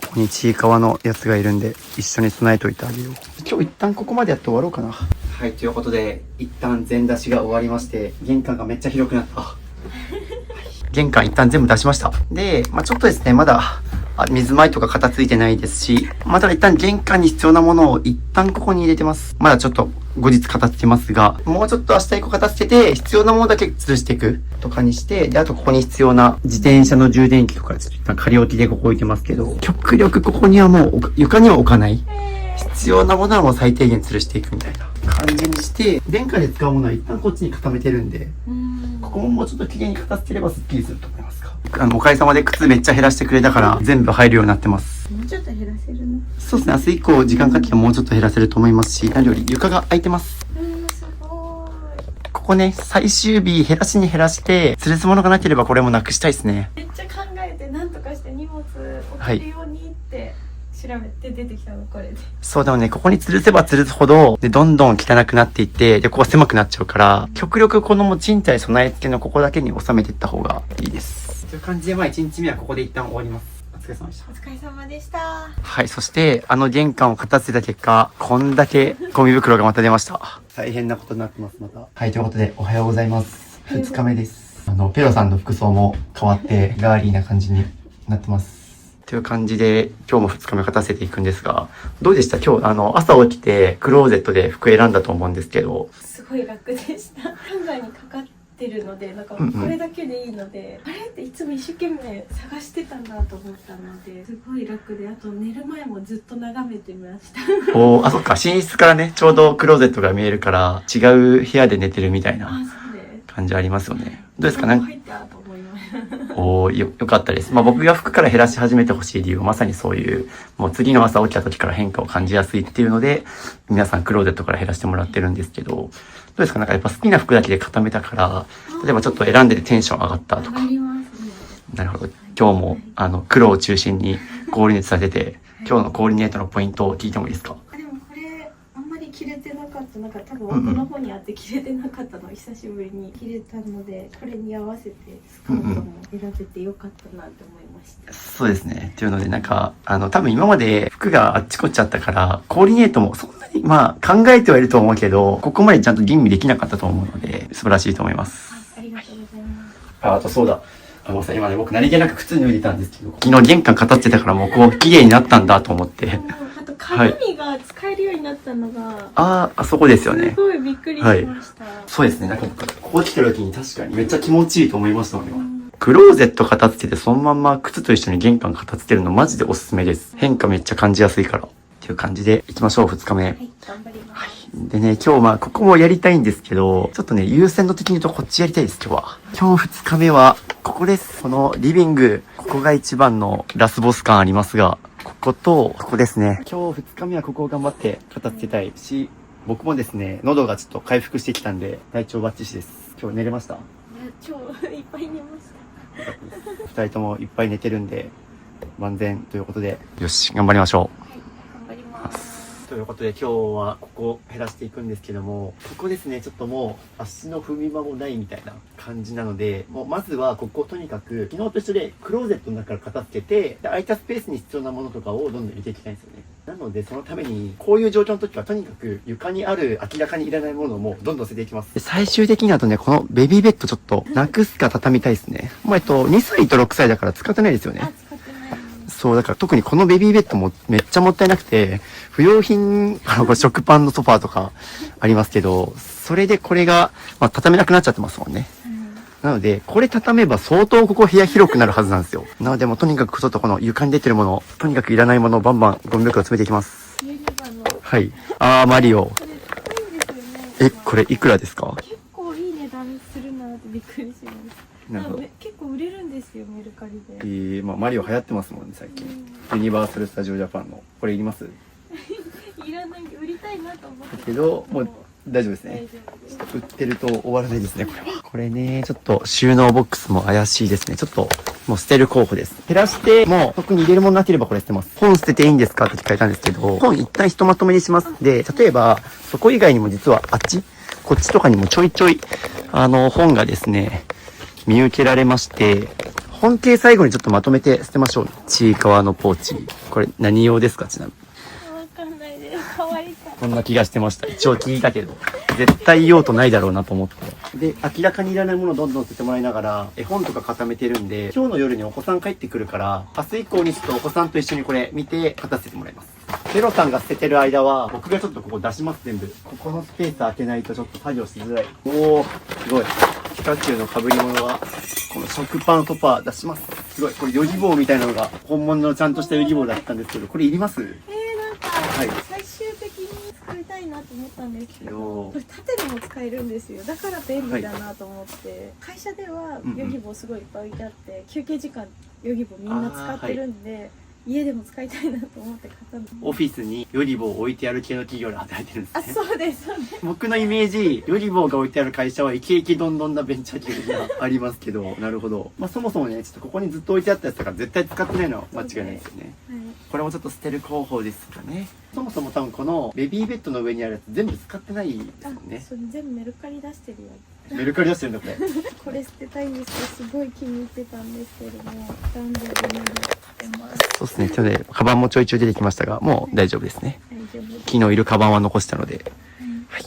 ここにちいかわのやつがいるんで一緒に備えといてあげよう。今日一旦ここまでやって終わろうかな。はい、ということで一旦全出しが終わりまして、玄関がめっちゃ広くなった。玄関一旦全部出しました。で、ちょっとですね、まだ水回りとか片付いてないですし、ただ一旦玄関に必要なものを一旦ここに入れてます。まだちょっと後日片付けますが、もうちょっと明日以降片付けて、必要なものだけ吊るしていくとかにして、で、あとここに必要な自転車の充電器とか、ちょっと一旦仮置きでここ置いてますけど、極力ここにはもう床には置かない。必要なものはもう最低限吊るしていくみたいな感じにして、玄関で使うものは一旦こっちに固めてるんで、ここももうちょっと綺麗に片付ければスッキリすると思いますか。おかげさまで靴めっちゃ減らしてくれたから全部入るようになってます。もうちょっと減らせるの？そうですね、明日以降時間かけてもうちょっと減らせると思いますし、何より床が空いてます。すごい。ここね、最終日減らしに減らして、吊るすものがなければこれもなくしたいですね。めっちゃ考えて何とかして荷物置けるようにって調べて出てきたのこれで。そう、でもね、ここに吊るせば吊るすほど、で、どんどん汚くなっていって、で、ここ狭くなっちゃうから、極力このもう賃貸備え付けのここだけに収めていった方がいいです。という感じで、1日目はここで一旦終わります。お疲れ様でした。お疲れ様でした。はい、そして、玄関を片付けた結果、こんだけゴミ袋がまた出ました。大変なことになってます、また。はい、ということで、おはようございます。2日目です。ペロさんの服装も変わって、ガーリーな感じになってます。という感じで、今日も2日目片付けていくんですが、どうでした？今日、朝起きて、クローゼットで服選んだと思うんですけど。すごい楽でした。ハンガーにかかってるので、なんかこれだけでいいので、あれっていつも一生懸命探してたんだと思ったので、すごい楽で、あと寝る前もずっと眺めてました。そっか、寝室からね、ちょうどクローゼットが見えるから、違う部屋で寝てるみたいな感じありますよね。どうですか？入ったと思います。よかったです。僕が服から減らし始めてほしい理由はまさにそういう、もう次の朝起きた時から変化を感じやすいっていうので、皆さんクローゼットから減らしてもらってるんですけど、どうですか？なんかやっぱ好きな服だけで固めたから、例えばちょっと選んでてテンション上がったとか。上がりますね。なるほど。今日も、黒を中心にコーディネートされてて、今日のコーディネートのポイントを聞いてもいいですか？でもこれ、あんまり着れてなかった、なんか多分奥の方にあって着れてなかったのを久しぶりに着れたので、これに合わせてスカートも選べてよかったなって思いました。そうですね。っていうのでなんか、多分今まで服があっちこっちあったから、コーディネートもそんなに考えてはいると思うけど、ここまでちゃんと吟味できなかったと思うので、素晴らしいと思います。ありがとうございます。あとそうだ。今ね、僕何気なく靴脱いでたんですけど、昨日玄関片付けたからもう綺麗になったんだと思って。あと鏡が使えるようになったのが、あそこですよね。すごいびっくりしました。そうですね。なんかここ来た時に確かにめっちゃ気持ちいいと思いましたもん、今。クローゼット片付けてそのまんま靴と一緒に玄関片付けるのマジでおすすめです。変化めっちゃ感じやすいから。っていう感じで行きましょう、2日目。はい、頑張ります。でね、今日ここもやりたいんですけど、ちょっとね、優先度的に言うとこっちやりたいです、今日は。今日2日目は、ここです。このリビング、ここが一番のラスボス感ありますが、こことここですね。今日2日目はここを頑張って片付けたいし、僕もですね、喉がちょっと回復してきたんで、体調バッチシです。今日寝れました？超いっぱい寝ました。2人ともいっぱい寝てるんで、万全ということで、よし、頑張りましょう。頑張ります。ということで今日はここを減らしていくんですけども、ここですね、ちょっともう足の踏み場もないみたいな感じなので、もうまずはここをとにかく昨日と一緒でクローゼットの中から片付けて、で空いたスペースに必要なものとかをどんどん入れていきたいんですよね。なのでそのためにこういう状況の時はとにかく床にある明らかにいらないものをもうどんどん捨てていきます。で最終的にあとね、このベビーベッドちょっとなくすか畳みたいですね。もう2歳と6歳だから使ってないですよね。使ってない。そう、だから特にこのベビーベッドもめっちゃもったいなくて、不要品、これ食パンのソファーとかありますけど、それでこれが、畳めなくなっちゃってますもんね。なので、これ畳めば相当ここ部屋広くなるはずなんですよ。なのでもうとにかくちょっとこの床に出てるもの、とにかくいらないものをバンバンゴミ袋詰めていきます。ユニバのはい。マリオ。これ高いんですよね。これいくらですか？結構いい値段するなってびっくりします。なるほど。結構売れるんですよ、メルカリで。マリオ流行ってますもんね、最近。ユニバーサル・スタジオ・ジャパンの。これいります？いらない、売りたいなと思ってけど、もう大丈夫ですね。大丈夫です。売ってると終わらないですね、これは。これね、ちょっと収納ボックスも怪しいですね。ちょっともう捨てる候補です。減らして、もう特に入れるものなければこれ捨てます。本捨てていいんですかって聞かれたんですけど、本一旦ひとまとめにします。で、例えば、そこ以外にも実はこっちとかにもちょいちょい、本がですね、見受けられまして、本系最後にちょっとまとめて捨てましょう。ちいかわのポーチ。これ何用ですか、ちなみに。わかんないです。可愛いかこんな気がしてました。一応聞いたけど。絶対用途ないだろうなと思って。で、明らかにいらないものをどんどん捨ててもらいながら、絵本とか固めてるんで、今日の夜にお子さん帰ってくるから、明日以降にちょっとお子さんと一緒にこれ見て片付けてもらいます。ペロさんが捨ててる間は、僕がちょっとここ出します、全部。ここのスペース開けないとちょっと作業しづらい。おー、すごい。ピカチュウの被り物が、この食パンソファー出します。すごい。これヨギボーみたいなのが、本物のちゃんとしたヨギボーだったんですけど、これいります？なんか、はい最終的に使いたいなと思ったんですけど、よこれ縦でも使えるんですよ。だから便利だなと思って、会社ではヨギボーすごいいっぱい置いてあって、休憩時間ヨギボーみんな使ってるんで、家でも使いたいなと思って買ったんです。オフィスにヨギボーを置いてある系の企業で働いてるんですね。そうです、そうです。僕のイメージ、ヨギボーが置いてある会社はイケイケどんどんなベンチャー企業がありますけど、なるほど。そもそもね、ちょっとここにずっと置いてあったやつだから絶対使ってないのは間違いないですよね。はい。これもちょっと捨てる候補ですかね。そもそも多分このベビーベッドの上にあるやつ全部使ってないですよね。それ全部メルカリ出してるよ。メルカリ出してるんだこれ。これ捨てたいんですけど、すごい気に入ってたんですけども、断然無理してます。そうですね。今日でカバンもちょいちょい出てきましたが、もう大丈夫ですね。大丈夫です。昨日いるカバンは残したので。はい。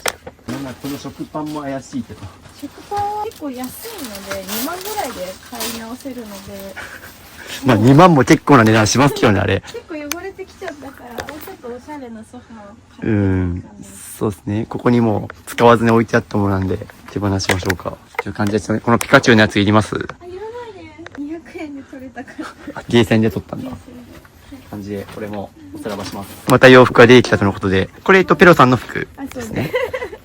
この食パンも怪しいけど。食パンは結構安いので、2万ぐらいで買い直せるので、2万も結構な値段しますけどね、あれ。結構汚れてきちゃったから、もうちょっとおしゃれなソファーを買ってる感じです。そうですね。ここにも使わずに置いてあったものなんで、手放しましょうか。という感じですね。このピカチュウのやついります？あ、いらないね。200円で取れたから。ゲーセンで撮ったんだ。いい感じで、これもおさらばします。また洋服が出てきたとのことで、これペロさんの服ですね。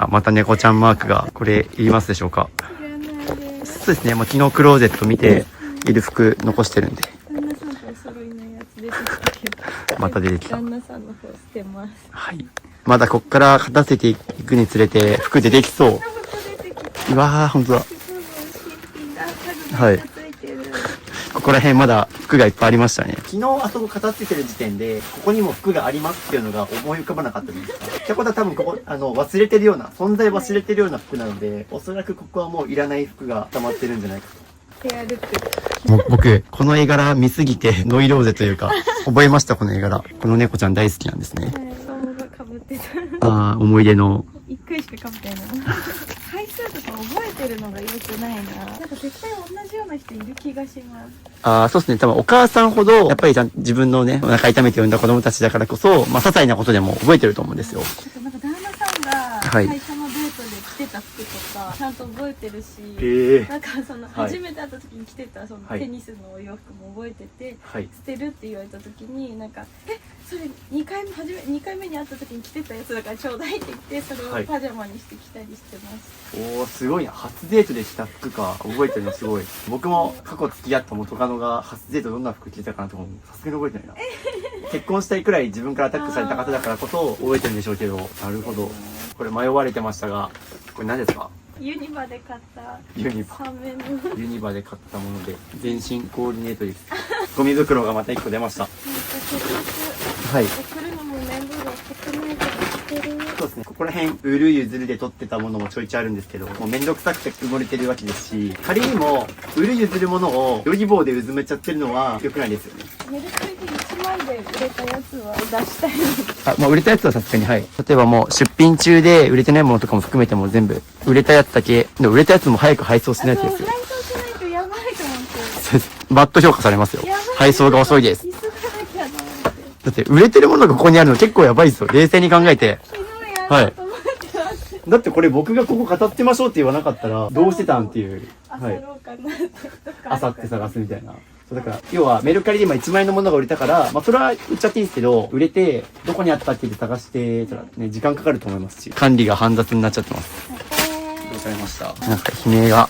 また猫ちゃんマークが、これいりますでしょうか？いらないです。そうですね。昨日クローゼット見て、いる服残してるんで。旦那さんとお揃いのやつ出てきたけど。また出てきた。旦那さんの方捨てます。はい。まだこっから片付けていくにつれて、服出てきそう。うわー、ほんとだ。はい。ここら辺まだ服がいっぱいありましたね。昨日あそこ片付けてる時点で、ここにも服がありますっていうのが思い浮かばなかったですか？ってことは多分ここ、忘れてるような、存在忘れてるような服なので、おそらくここはもういらない服が溜まってるんじゃないかと。ペアルック。もう僕、この絵柄見すぎてノイローゼというか、覚えました、この絵柄。この猫ちゃん大好きなんですね。子供が被ってた。思い出の。一回しか被ってないの。回数とか覚えてるのが良くないな。なんか絶対同じような人いる気がします。そうですね。多分お母さんほど、やっぱり自分のね、お腹痛めて産んだ子供たちだからこそ、些細なことでも覚えてると思うんですよ。なんか旦那さんがはい最初のデートで着てた服とかちゃんと覚えてるし、なんかそのはい初めて会った時に着てたそのはいテニスのお洋服も覚えてて、はい。捨てるって言われた時になんかそれ2回目に会った時に着てたやつだからちょうだいって言ってそれをパジャマにして着たりしてます。おー、すごいな。初デートで着た服か。覚えてるのすごい。僕も過去付き合った元カノが初デートどんな服着てたかなとかもさすがに覚えてないな。結婚したいくらい自分からアタックされた方だからこそ覚えてるんでしょうけど。なるほど。これ迷われてましたが、これ何ですか？ユニバで買ったユニバ。サメのユニバで買ったもので、全身コーディネートです。ゴミ袋がまた1個出ました。なんか結局はい。送るのも面倒だ少ないけど着てる。そうですね。ここら辺、売る譲るで撮ってたものもちょいちょいあるんですけど、もうめんどくさくて埋もれてるわけですし、仮にも、売る譲るものを、ヨギボーでうずめちゃってるのは良くないですよね。メルカリで1万で売れたやつは出したいの。あ、もう売れたやつはさすがに、はい。例えばもう、出品中で売れてないものとかも含めても全部、売れたやつだけ、でも売れたやつも早く配送しないとですよ。配送しないとやばいと思って。そうです。バッド評価されますよやばい。配送が遅いです。急がなきゃと思って。だって、売れてるものがここにあるの結構やばいですよ。冷静に考えて。昨日やろうと思ってます。だってこれ僕がここ語ってましょうって言わなかったら、どうしてたんっていう。あさはい。ろうかなってとか。あさって探すみたいな。そうだから、要はメルカリで今1万円のものが売れたから、まあそれは売っちゃっていいんですけど、売れて、どこにあったっけって探してたらね、時間かかると思いますし、管理が煩雑になっちゃってます。どうされました？なんか悲鳴が。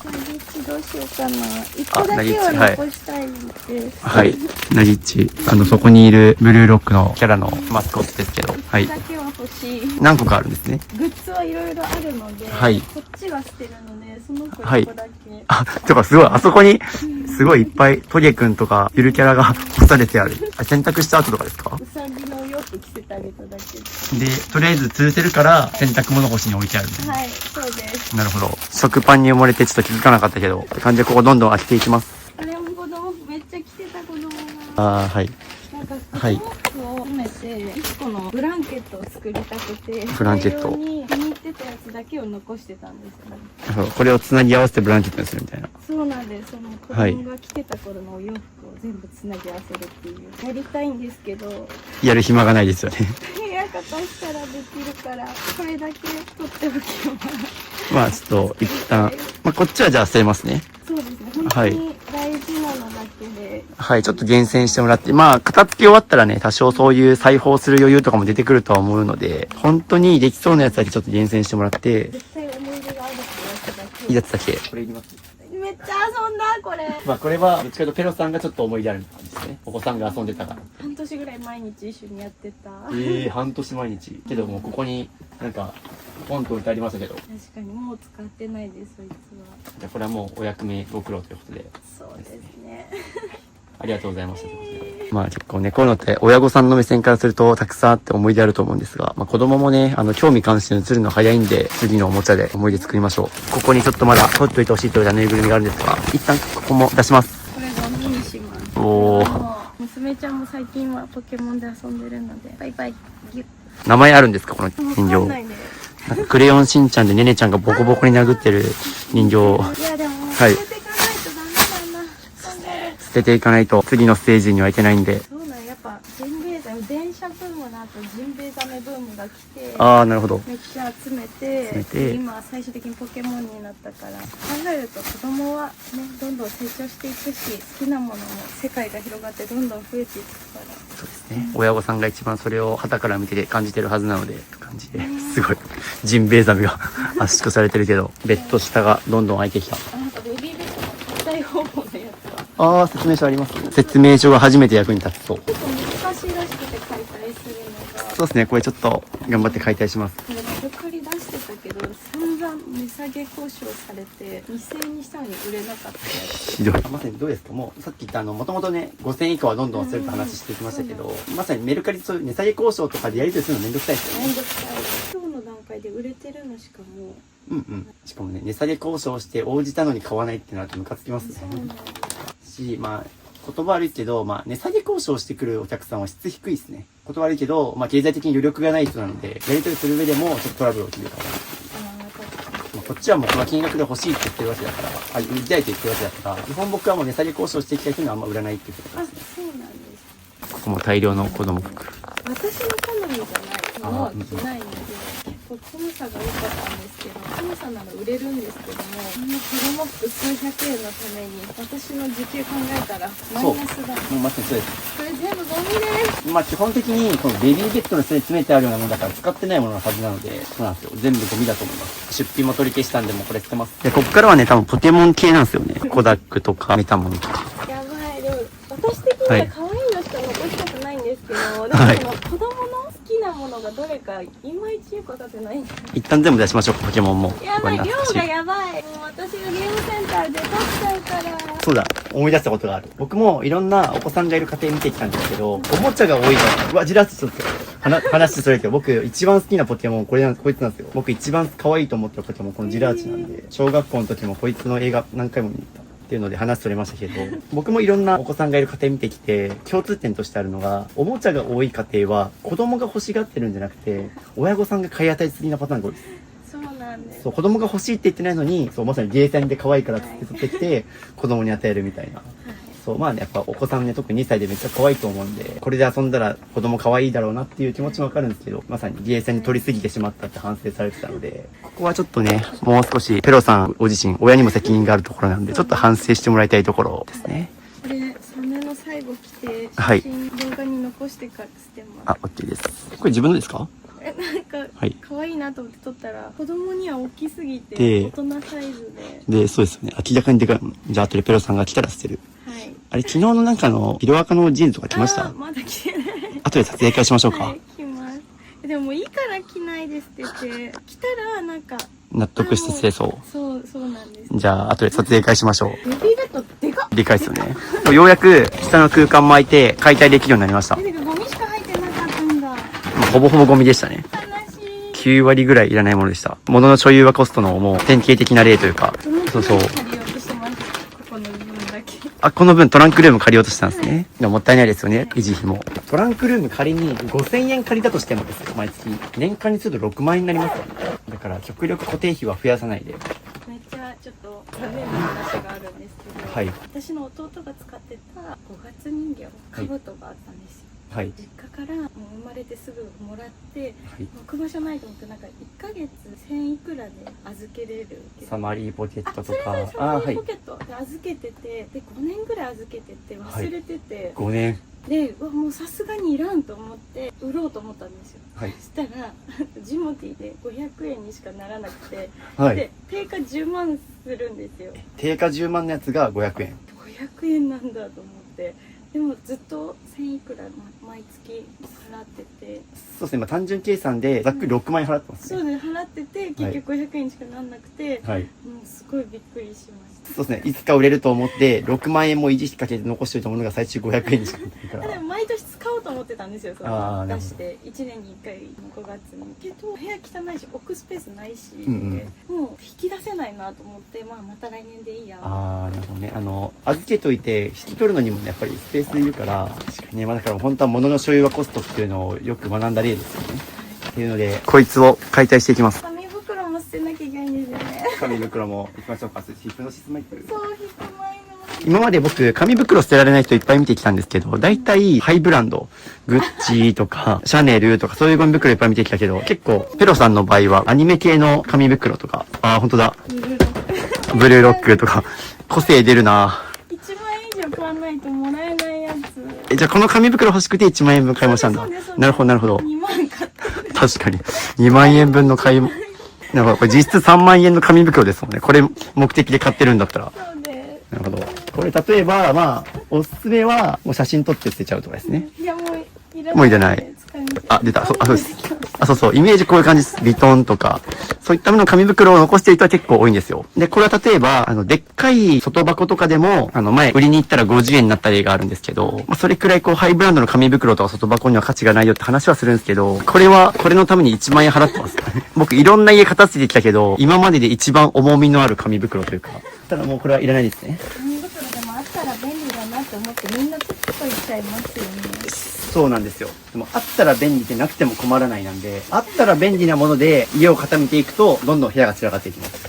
どうしようかな。一個だけは残したいんです。はい。ナギッチ。そこにいるブルーロックのキャラのマスコットですけど。はい一個。だけは欲しい。何個かあるんですね。グッズはいろいろあるので、はいこっちは捨てるので、その子はい一個だけ。あ、とかすごい、あそこに、すごいいっぱいトゲくんとかゆるキャラが干されてある。あ、洗濯した後とかですか？うさぎのお洋服着せてあげただけです。で、とりあえず吊るせるから洗濯物干しに置いてあるみたいな。はい、そうです。なるほど。食パンに埋もれてちょっと気づかなかったけど、って感じでここどんどん開けていきます。あれも子供、めっちゃ着てた子供が。あー、はい。なんか、はい服を詰めて、一個のブランケットを作りたくて、ブランケット大量に気に入ってたやつだけを残してたんですよね。そうこれをつなぎ合わせてブランケットにするみたいな。そうなんです。その子供が着てた頃のお洋服を全部つなぎ合わせるっていう。やりたいんですけど、やる暇がないですよね。親方したらできるから、これだけ取っておきます。まあちょっと一旦、まあこっちはじゃあ捨てますね。そうですね。本当に大事なのだけで、はい、ちょっと厳選してもらって、まあ片付け終わったらね、多少そういう裁縫する余裕とかも出てくるとは思うので、本当にできそうなやつだけちょっと厳選してもらって、絶対思い出があるってやつだけ。いいやつだけ。これいります？めっちゃ遊んだ、これ。まあこれは、どっちかというとペロさんがちょっと思い出あるんですね。お子さんが遊んでたから。半年ぐらい毎日一緒にやってた。半年毎日。けどもうここになんか、ポンと置いてありましたけど。確かにもう使ってないです、そいつは。じゃあこれはもうお役目ご苦労ということで。そうですね。ありがとうございました。まあ結構ね、こういうのって親御さんの目線からするとたくさんあって思い出あると思うんですが、まあ子供もね、興味関心移るの早いんで、次のおもちゃで思い出作りましょう。ここにちょっとまだ取っといてほしいというぬいぐるみがあるんですが、一旦ここも出します。これゴミにします。おー。もう娘ちゃんも最近はポケモンで遊んでるので、バイバイ、ギュッ。名前あるんですかこの人わかん形。ないね。なんかクレヨンしんちゃんでねねちゃんがボコボコに殴ってる人形をいやでも、はい捨てていかないとダメだな。そんな捨てていかないと次のステージにはいけないんで。そうなんやっぱジンベエザメ電車ブームの後ジンベエザメブームが来てあー、なるほど。めっちゃ集めて集めて今最終的にポケモンになったから考えると子供はねどんどん成長していくし好きなものも世界が広がってどんどん増えていくからそうですね。親御さんが一番それを旗から見てて感じてるはずなので、感じですごい、ジンベエザメが圧縮されてるけど、ベッド下がどんどん開いてきた。なんかベビーベッドの立体方法のやつはあー、説明書ありますね。説明書が初めて役に立ちそう。ちょっと難しいらしくて解体するのがそうですね。これちょっと頑張って解体します。これメルカリ出してたけど散々値下げ交渉されて2000円にしたのに売れなかったやつひどい。まさにどうですか？もうさっき言ったもともとね、5000円以下はどんどんするって話してきましたけど、まさにメルカリそういう値下げ交渉とかでやり取りするのめんどくさいですよね。めんどくさい今日の段階で売れてるのしかもうんうん。しかもね、値下げ交渉して応じたのに買わないってなるとムカつきますね。そうなんだし、まあ、言葉悪いけど、まあ、値下げ交渉してくるお客さんは質低いですね。言葉悪いけど、まあ、経済的に余力がない人なので、やり取りする上でも、ちょっとトラブル起きるかなっていう。まあ、こっちはもうこの金額で欲しいって言ってるわけだから、売りたいって言ってるわけだから、基本僕はもう値下げ交渉してきた人にはあんま売らないっていうことあですね。そうなんですここも大量の子供服。私の好みじゃないものは着ないので結構コムサが良かったんですけど、コムサなら売れるんですけども、この子供服数百円のために私の時給考えたらマイナスだ。もうまさにそうです。これ全部ゴミです。まあ基本的にこのベビーベッドの下に詰めてあるようなものだから使ってないもののはずなので、そうなんですよ。全部ゴミだと思います。出品も取り消したんでもうこれ捨てます。で、こっからはね、多分ポケモン系なんですよね。コダックとかメタモンとか。やばい。でも私的には可愛いのしか残したくないんですけど、でもはいその子供の好きなものがどれかいまいちよくわかってないんですよ。一旦全部出しましょう、ポケモンも。やばい、量これ懐かしがやばい。もう私がゲームセンターで取っちゃうから。そうだ、思い出したことがある。僕もいろんなお子さんがいる家庭見てきたんですけど、おもちゃが多いから、うわ、じらすちょっと、話それるけど、僕一番好きなポケモンこいつなんですよ。僕一番可愛いと思ってるポケモンこのジラーチなんで、小学校の時もこいつの映画何回も見に行った。っていうので話それましたけど、僕もいろんなお子さんがいる家庭見てきて、共通点としてあるのが、おもちゃが多い家庭は子供が欲しがってるんじゃなくて、親御さんが買い与えすぎなパターンが多いです。そうなんです。そう、子供が欲しいって言ってないのに、そう、まさにゲーセンで可愛いからって取ってきて、子供に与えるみたいな。そう、まあね、やっぱお子さんね、特に2歳でめっちゃ可愛いと思うんで、これで遊んだら子供可愛いだろうなっていう気持ちもわかるんですけど、まさにゲーセンに取りすぎてしまったって反省されてたので、ここはちょっとね、もう少し、ペロさんご自身、親にも責任があるところなんで、ちょっと反省してもらいたいところですね。これサメの最後来てはい写真動画に残してから捨てます。あ、OK です。これ自分のですか？なんかはい可愛いなと思って撮ったら子供には大きすぎてで大人サイズで、で、そうですよね。明らかにでかいもん。じゃあ後でペロさんが来たら捨てる。はい。あれ、昨日のなんかヒロアカのジーンズとか着ました？まだ着てない。後で撮影会しましょうか。はい、着ます。でももういいから着ないですって言って着たらなんか納得して清掃。そうなんです。じゃあ、後で撮影会しましょう。ベビーベッドでかっ。でかいですよね。もうようやく下の空間巻いて解体できるようになりました。てかゴミしか入ってなかったんだ。ほぼほぼゴミでしたね。悲しい。 9割ぐらいいらないものでした。物の所有はコストのもう典型的な例というか。そうそう。借りようとしてます。ここの部分だけ。あ、この分トランクルーム借りようとしたんですね。でももったいないですよね、維持費も。トランクルーム仮に5000円借りたとしてもですよ、毎月。年間にすると6万円になりますからね。だから極力固定費は増やさないで。めっちゃちょっと残念な話があるんですけど、はい。私の弟が使ってた5月人形カブトがあったんですよ。はい。実家からもう生まれてすぐもらってはい。置く場所ないと思ってなんか1ヶ月1000いくらで預けれるサマリーポケットとそれか。でサマリーポケットで預けてて、で5年ぐらい預けてて忘れてて、 5年。でうわもうさすがにいらんと思って売ろうと思ったんですよ。はい。そしたらジモティーで500円にしかならなくて、はいで。定価10万するんですよ。定価10万のやつが500円。500円なんだと思って、でもずっと1000いくら毎月払ってて、そうですね、まあ単純計算でざっくり6万円払ってますね。そうで払ってて結局500円しかなんなくて、はい。もうすごいびっくりしました。そうですね、いつか売れると思って6万円も維持費かけて残しておいたものが最終500円にしかないから。でも毎年使おうと思ってたんですよ。そあーなるほどの出して1年に1回の5月に。けど部屋汚いし置くスペースないし、うんもう引き出せないなと思って、また来年でいいや。あー、なるほどね。預けといて引き取るのにもね、やっぱりスペースいるから、確かにね、まあだから本当は物の所有はコストっていうのをよく学んだ例ですよね。っていうので、こいつを解体していきます。紙袋も捨てなきゃいけないんですよね。紙袋も行きましょうか。ヒプノシスマイク。そう、引く前の。今まで僕、紙袋捨てられない人いっぱい見てきたんですけど、大体ハイブランド、グッチとか、シャネルとか、そういうゴミ袋いっぱい見てきたけど、結構、ペロさんの場合はアニメ系の紙袋とか、本当だ。ブルーロックとか、個性出るな1万円以上買わないともらえないやつ。じゃあこの紙袋欲しくて1万円分買い物したんだ。そうですなるほど、なるほど。 2万買ってる。確かに。2万円分の買い物。なるほど。これ実質3万円の紙袋ですもんね。これ目的で買ってるんだったら。そうでなるほど。これ例えば、おすすめは、もう写真撮って捨てちゃうとかですね。いやもういらない。もういらない。出た。そうです。そうそう。イメージこういう感じです。ビトンとか。そういったものの紙袋を残している人は結構多いんですよ。で、これは例えば、でっかい外箱とかでも、前、売りに行ったら50円になった例があるんですけど、それくらいハイブランドの紙袋とか外箱には価値がないよって話はするんですけど、これのために1万円払ってますからね。僕、いろんな家片付けてきたけど、今までで一番重みのある紙袋というか、ただもうこれはいらないですね。紙袋でもあったら便利だなって思ってみんな取っといちゃいますよね。そうなんですよ。でも、あったら便利でなくても困らないなんで、あったら便利なもので家を固めていくと、どんどん部屋が散らかっていきます。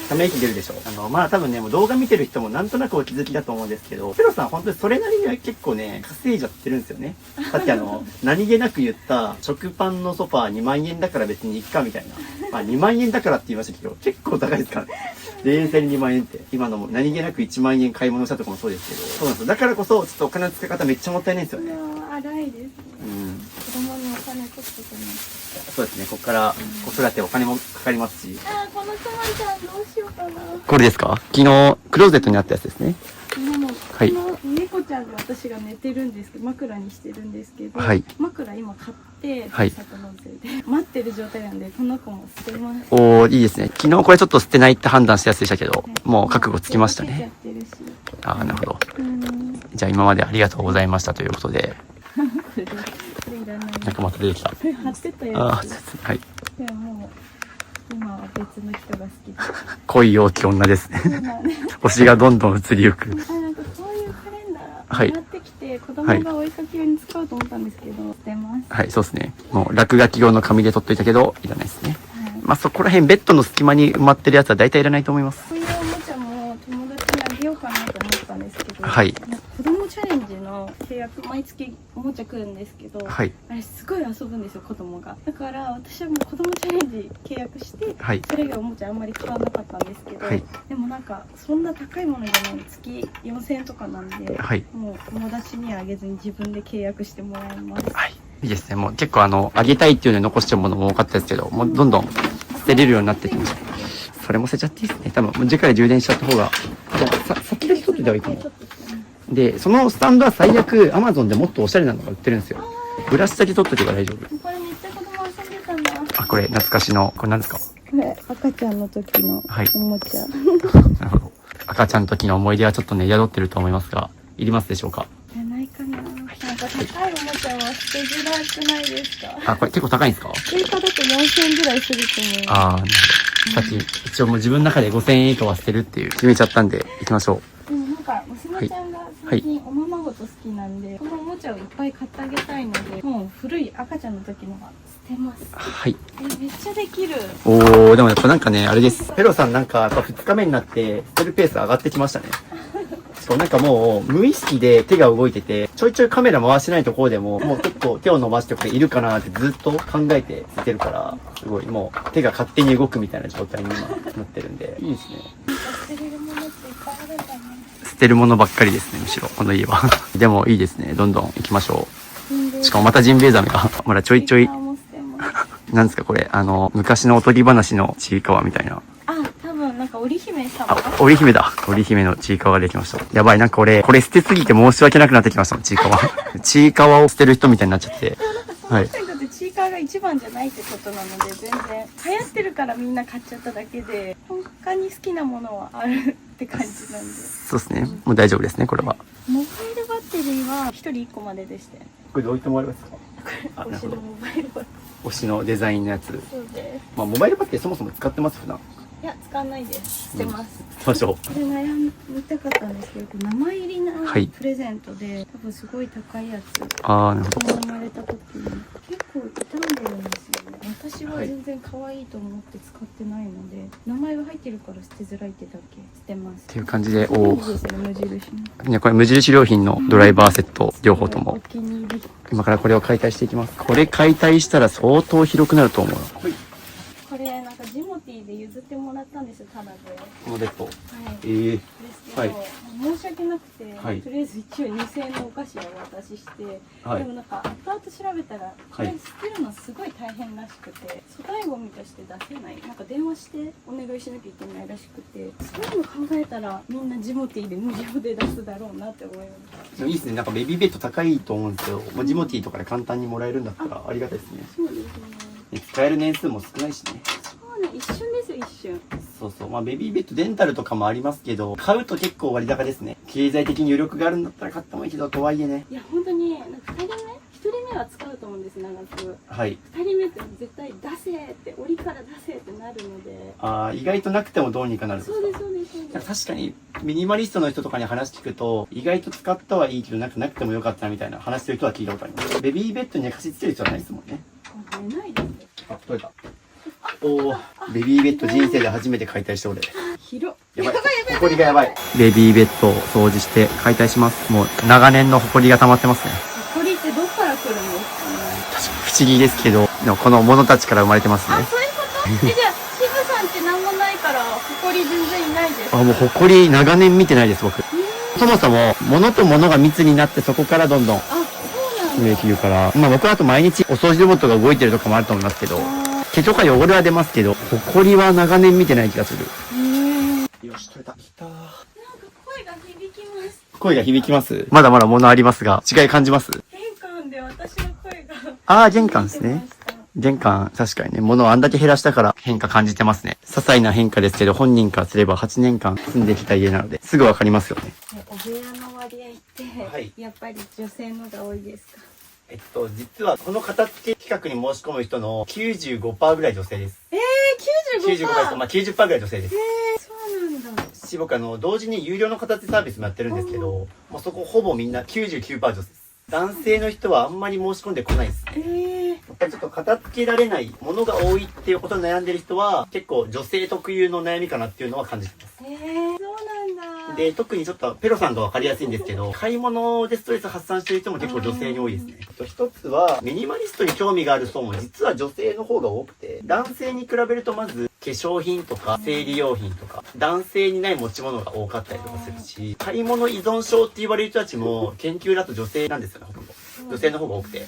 ため息出るでしょ。まあ多分ね、もう動画見てる人もなんとなくお気づきだと思うんですけど、ペロさん本当にそれなりには結構ね、稼いじゃってるんですよね。だって何気なく言った食パンのソファー2万円だから別にいっかみたいな。まあ2万円だからって言いましたけど、結構高いですからね。冷静に2万円って。今のも何気なく1万円買い物したとかもそうですけど。そうなんですよ。だからこそ、ちょっとお金の使い方めっちゃもったいないんですよね。荒いですね。うん。子供にお金取ってこない。そうですね。ここから子育てお金もかかりますし。このクマちゃんどうしようかな。これですか？昨日、クローゼットにあったやつですね。でも、はいこの猫ちゃんで私が寝てるんですけど、枕にしてるんですけど、はい枕今買って、はいふるさと納税で待ってる状態なんで、この子も捨てます。おー、いいですね。昨日これちょっと捨てないって判断したやつでしたけど、もう覚悟つきましたね。手分けちゃってるし。あー、なるほど。うん。じゃあ今までありがとうございましたということで、これいらない。なんかまた出てきた。これ貼ってたやあつ。ー、はい。でももう、今は別の人が好きです。恋陽気女ですね。そうなんです。星がどんどん移りゆく。なんかそういうカレンダーはいもらってきて、子供がお絵かき用に使おうと思ったんですけど、捨てます。はい、そうですね。もう落書き用の紙で取っといたけど、いらないですね。はい。まあそこら辺ベッドの隙間に埋まってるやつは大体いらないと思います。こういうおもちゃも友達にあげようかなと思ったんですけど、はいなんか子供チャレンジの契約毎月おもちゃ来るんですけど、はい。あれすごい遊ぶんですよ、子供が。だから私はもう子供チャレンジ契約して、はい。それ以外おもちゃあんまり買わなかったんですけど、はいでもなんかそんな高いものじゃない、月4000円とかなんで、はい。もう友達にはあげずに自分で契約してもらいます。はい。いいですね。もう結構あげたいっていうのに残してるものも多かったですけど、もうどんどん捨てれるようになってきました。それも捨てちゃっていいですね。多分、もう次回充電しちゃった方が、じゃあ先だけ取ってた方がいいかも。で、そのスタンドは最悪 Amazon でもっとおしゃれなのが売ってるんですよ。ブラシだけ取っとけば大丈夫。これめっちゃ子供遊んでたんだ。あ、これ懐かしの、これ何ですか？これ赤ちゃんの時のはいおもちゃ。なるほど。赤ちゃんの時の思い出はちょっとね、宿ってると思いますが、いりますでしょうか？じゃないかな。なんか高いおもちゃは捨てづらくないですか？あ、これ結構高いんですか？追加だと4000円ぐらいすると思う。あー、なるほど。さっき、一応もう自分の中で5000円以下は捨てるっていう決めちゃったんで、行きましょう。でもなんか娘ちゃんが最近おままごと好きなんで、このおもちゃをいっぱい買ってあげたいので、もう古い赤ちゃんの時のは捨てます。はい。めっちゃできる。おー、でもやっぱなんかね、あれです。ペロさんなんかやっぱ2日目になって捨てるペース上がってきましたね。そうなんかもう無意識で手が動いてて、ちょいちょいカメラ回してないところでも、もうちょっと手を伸ばしてこれいるかなってずっと考えて捨てるから、すごいもう手が勝手に動くみたいな状態に今なってるんで、いいですね。捨てれるものっていっぱいあるんだね。捨てるものばっかりですね、むしろ、この家は。でもいいですね。どんどん行きましょう。しかもまたジンベエザメが、まだちょいちょい、なんですかこれ、昔のおとぎ話のちいかわみたいな。あ、多分なんか織姫様。あ、織姫だ。織姫のちいかわができました。やばい、なんか俺、これ捨てすぎて申し訳なくなってきました、ちいかわ。ちいかわを捨てる人みたいになっちゃって。でもなんかその人にとってチーカーが一番じゃないってことなので、全然流行ってるからみんな買っちゃっただけで、他に好きなものはあるって感じなんで。そうですね。もう大丈夫ですね、これは。モバイルバッテリーは一人1個まででして、これどういったモバイルですか？あ、なるほど。推しのモバイルバッテ推しのデザインのやつ。リー。そうです。まあ、モバイルバッテリーそもそも使ってます、普段。いや、使わないです。捨てます。行きましょう。これ悩みたかったんですけど、名前入りのはいプレゼントで、多分すごい高いやつ。あー、なるほど。生まれた時に結構傷んでるんですよね。私は全然可愛いと思って使ってないので、名前が入ってるから捨てづらいってだけ捨てます。っていう感じで、いいですね、無印の。ね、これ無印良品のドライバーセット、両方とおも。気に入り。今からこれを解体していきます。これ解体したら相当広くなると思う。これなんかジモティーで譲ってもらったんですよ、タダで。このベッド。はい。えですけど、はい申し訳なくて、はいとりあえず一応2000円のお菓子をお渡しして、はいでもなんか後々調べたら、これ捨てるのすごい大変らしくて、粗大ゴミとして出せない、なんか電話してお願いしなきゃいけないらしくて、そういうの考えたらみんなジモティーで無料で出すだろうなって思いました。でもいいですね。なんかベビーベッド高いと思うんですけど、もうジモティーとかで簡単にもらえるんだったらありがたいですね。そうですね。ね、使える年数も少ないしね。そうね、一瞬ですよ、一瞬。そうそう。まあベビーベッドデンタルとかもありますけど、買うと結構割高ですね。経済的に余力があるんだったら買った方がいいけど、とはいえね。いや、本当に、なんか2人目、1人目は使うと思うんです、長く。はい。 2人目って絶対出せって檻から出せってなるので。意外となくてもどうにかなるんですか？そうですそうですそうです。確かにミニマリストの人とかに話聞くと、意外と使ったはいいけどなくてもよかったみたいな話してる人は聞いたことあります。ベビーベッドに寝かしつける必要はないですもんね。寝ないですよ。あ、取れた。おー、ベビーベッド人生で初めて解体した俺。やばい。埃がやばい。ベビーベッドを掃除して解体します。もう長年の埃が溜まってますね。埃ってどっから来るんですかね。不思議ですけど、でもこの物たちから生まれてますね。あ、そういうことじゃあ、渋さんって何もないから、埃全然いないです。あ、もう埃長年見てないです、僕。そもそも、物と物が密になってそこからどんどんあ、そうなんだ。できるから、まあ僕はあと毎日お掃除ロボットが動いてるとかもあると思いますけど、毛とか汚れは出ますけど、埃は長年見てない気がする。よし、取れた。来た。なんか声が響きます。声が響きます。まだまだ物ありますが、違い感じます？玄関で私の声が。ああ、玄関ですね。玄関、確かにね、物をあんだけ減らしたから変化感じてますね。些細な変化ですけど、本人からすれば8年間住んできた家なので、すぐわかりますよね。お部屋の割合って、はいやっぱり女性のが多いですか。実はこの片付け企画に申し込む人の 95% ぐらい女性です。95%。 95%、まあ90%ぐらい女性です。そうなんだ。僕同時に有料の片付けサービスもやってるんですけど、もうそこほぼみんな 99% 女性です。男性の人はあんまり申し込んでこないですね。やっぱりちょっと片付けられないものが多いっていうことに悩んでる人は結構女性特有の悩みかなっていうのは感じてます。そうなんだ。で、特にちょっとペロさんがわかりやすいんですけど、買い物でストレス発散してる人も結構女性に多いですね。一つはミニマリストに興味がある層も実は女性の方が多くて、男性に比べるとまず化粧品とか生理用品とか男性にない持ち物が多かったりとかするし、買い物依存症って言われる人たちも研究だと女性なんですよね、ほとんど。女性の方が多くて。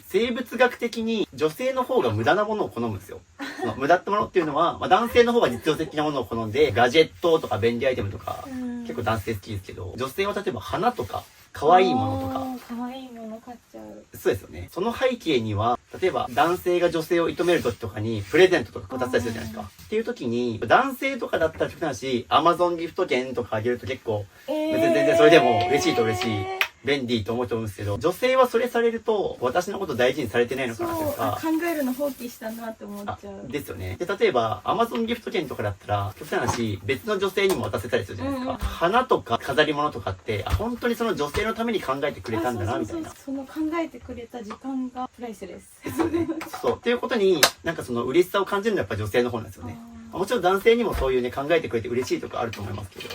生物学的に女性の方が無駄なものを好むんですよ。その無駄ってものっていうのは、まあ、男性の方が実用的なものを好んで、ガジェットとか便利アイテムとか、結構男性好きですけど、女性は例えば花とか、可愛いものとか。可愛いもの買っちゃう。そうですよね。その背景には、例えば男性が女性を射止める時とかにプレゼントとか渡ったりするじゃないですか。っていう時に、男性とかだったら極端だし、Amazon ギフト券とかあげると結構、別に全然それでも嬉しいと嬉しい。便利と思うと思うんですけど、女性はそれされると私のこと大事にされてないのかなとか。考えるの放棄したなって思っちゃう。ですよね。で、例えば Amazon ギフト券とかだったら、極端な話、別の女性にも渡せたりするじゃないですか。花とか飾り物とかって、本当にその女性のために考えてくれたんだな、みたいな。その考えてくれた時間がプライスレス。ですよね。そう。っていうことに、なんかその嬉しさを感じるのはやっぱ女性の方なんですよね。もちろん男性にもそういうね、考えてくれて嬉しいとかあると思いますけど。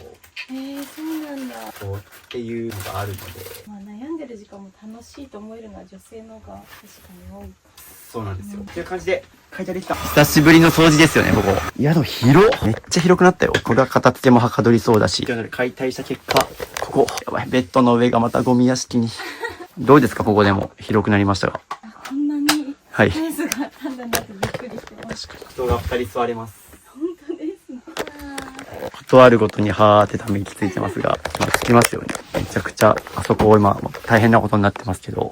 そうなんだ。そうっていうのがあるので。まあ悩んでる時間も楽しいと思えるのは女性の方が確かに多いか。そうなんですよ。っていう感じで解体できた。久しぶりの掃除ですよね、ここ。いや、でも広っ。めっちゃ広くなったよ。これは片付けもはかどりそうだし。というので解体した結果、ここ。やばい、ベッドの上がまたゴミ屋敷に。どうですか、ここでも広くなりましたが。こんなにスペースがあったんだなってびっくりしてます。確かに。人が2人座れます。本当ですね。ことあるごとにはーってため息ついてますが、まあ、つきますよね。めちゃくちゃ、あそこ今、大変なことになってますけど。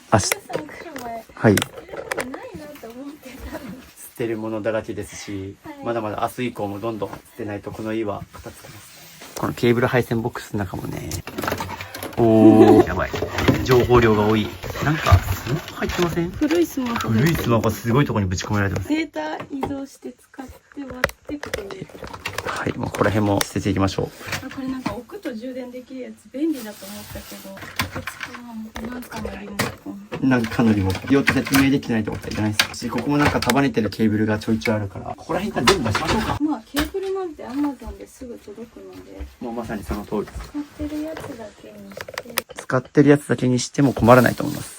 はい。ないなと思ってたの。捨てるものだらけですし、まだまだ明日以降もどんどん捨てないとこの家は片付きます。このケーブル配線ボックスの中もね、やばい。情報量が多い。なんか、入ってません？古いスマホ。古いスマホがすごいところにぶち込められてます。データ移動して使って割ってここに入れてる。はい、もうここら辺も捨てていきましょう。これなんか置くと充電できるやつ便利だと思ったけど、なんかのリモコン。なんかのリモコン。用途説明できないと思ったらいらないですし、ここもなんか束ねてるケーブルがちょいちょいあるから、ここら辺から全部出しましょうか。まあケーブルなんて Amazon ですぐ届くので、もうまさにその通り。使ってるやつだけにして。使ってるやつだけにしても困らないと思います。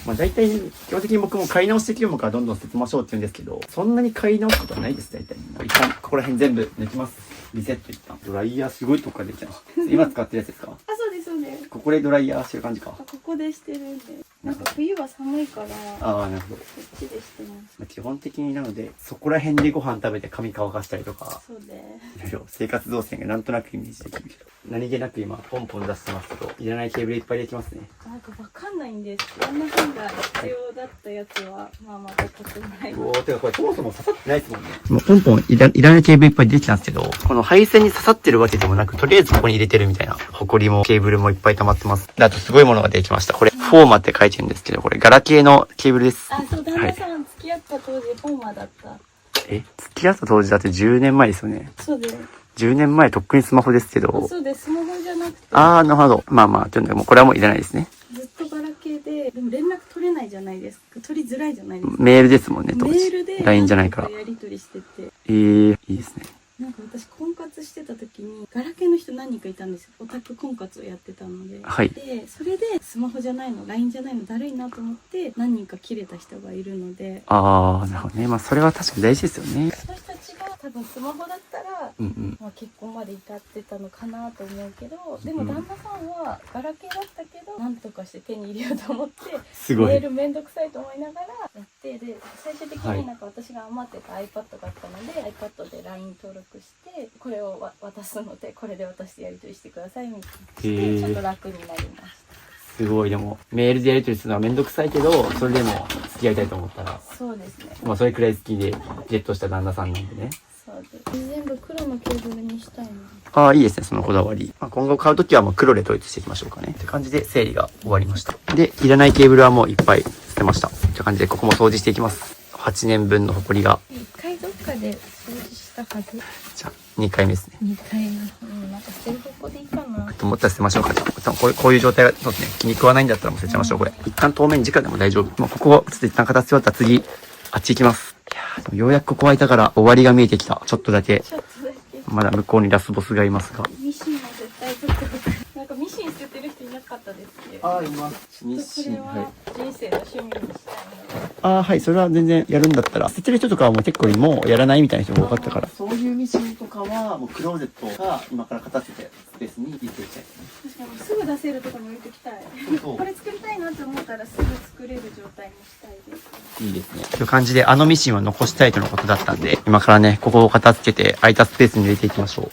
まあ大体、基本的に僕も買い直してきるものからどんどん捨てましょうって言うんですけど、そんなに買い直すことはないです、大体。一旦、ここら辺全部抜きます。リセット一旦。ドライヤーすごいとこから出てきました。今使ってるやつですか？あ、そうですそうです。ここでドライヤーしてる感じか。ここでしてるんで、なんか冬は寒いから、ああ、なるほど。こっちでしてます。基本的になので、そこら辺でご飯食べて髪乾かしたりとか、そうで。いろいろ生活動線がなんとなくイメージできるけど、何気なく今、ポンポン出してますけど、いらないケーブルいっぱいできますね。なんかわかんないんです。こんな本が必要だったやつは、まあまた買ってない。おー、てかこれそもそも刺さってないですもんね。もうポンポンいらないケーブルいっぱい出てきたんですけど、この配線に刺さってるわけでもなく、とりあえずここに入れてるみたいな。ホコリもケーブルもいっぱい溜まってます。であとすごいものができました。これ、フォーマって書いてるんですけど、これガラケーのケーブルです。あ、そう、旦那さん付き合った当時フォーマーだった。付き合った当時だって10年前ですよね。そうで。10年前とっくにスマホですけど。そうです、スマホじゃなくて。なるほど。まあまあ、というので、もうこれはもういらないですね。ずっとガラケーで、でも連絡取れないじゃないですか。取りづらいじゃないですか。メールですもんね、当時。メールで LINE じゃないから。やり取りしてて。いいですね。なんか私婚活活してた時にガラケーの人何人かいたんですよ。オタク婚活をやってたので、はいでそれでスマホじゃないの LINE じゃないのだるいなと思って何人か切れた人がいるので、ああ、なるほどね。まあそれは確かに大事ですよね。その人たちが多分スマホだったら、うんうん。まあ、結婚まで至ってたのかなと思うけど、でも旦那さんはガラケーだったけどなんとかして手に入れようと思ってすごい。メールめんどくさいと思いながらやってで最終的になんか私が余ってた iPad があったので、iPad で LINE 登録してこれを渡すのでこれで渡してやり取りしてくださいみたいなしてちょっと楽になりました。すごい。でもメールでやり取りするのはめんどくさいけど、それでも付き合いたいと思ったら、そうですね。まあそれくらい好きでゲットした旦那さんなんでね。そうです。全部黒のケーブルにしたいな。ああ、いいですね、そのこだわり。まあ、今後買うときはもう黒で統一していきましょうかね。って感じで整理が終わりました。で、いらないケーブルはもういっぱい捨てました。って感じでここも掃除していきます。8年分のホコリが。一回どっかで掃除したはず。じゃあ、2回目ですね。2回目。なんか捨てる方向でいいかな。と思ったら捨てましょうか。じゃあ、こういう状態が、そうですね、気に食わないんだったらもう捨てちゃいましょう、これ。一旦透明に直でも大丈夫。もうここをちょっと一旦片付け終わったら次、あっち行きます。いやー、ようやくここ開いたから終わりが見えてきた。ちょっとだけ。ちょっとだけ。まだ向こうにラスボスがいますが。ミシンは絶対取ってほしい。なんかミシン捨ててる人いなかったですけど。ああ、います。ミシン。これは人生の趣味にしたいので。ああ、はい。それは全然やるんだったら。捨ててる人とかはもう結構もうやらないみたいな人が多かったから。そういうミシンとかは、もうクローゼットが今から片付けてスペースに入れていきたいですね。確かにすぐ出せるところに置いておきたい。そうこれ作りたいなと思ったらすぐ作れる状態にしたいです。いいですね。という感じで、あのミシンは残したいとのことだったんで、今からね、ここを片付けて空いたスペースに入れていきましょう。よ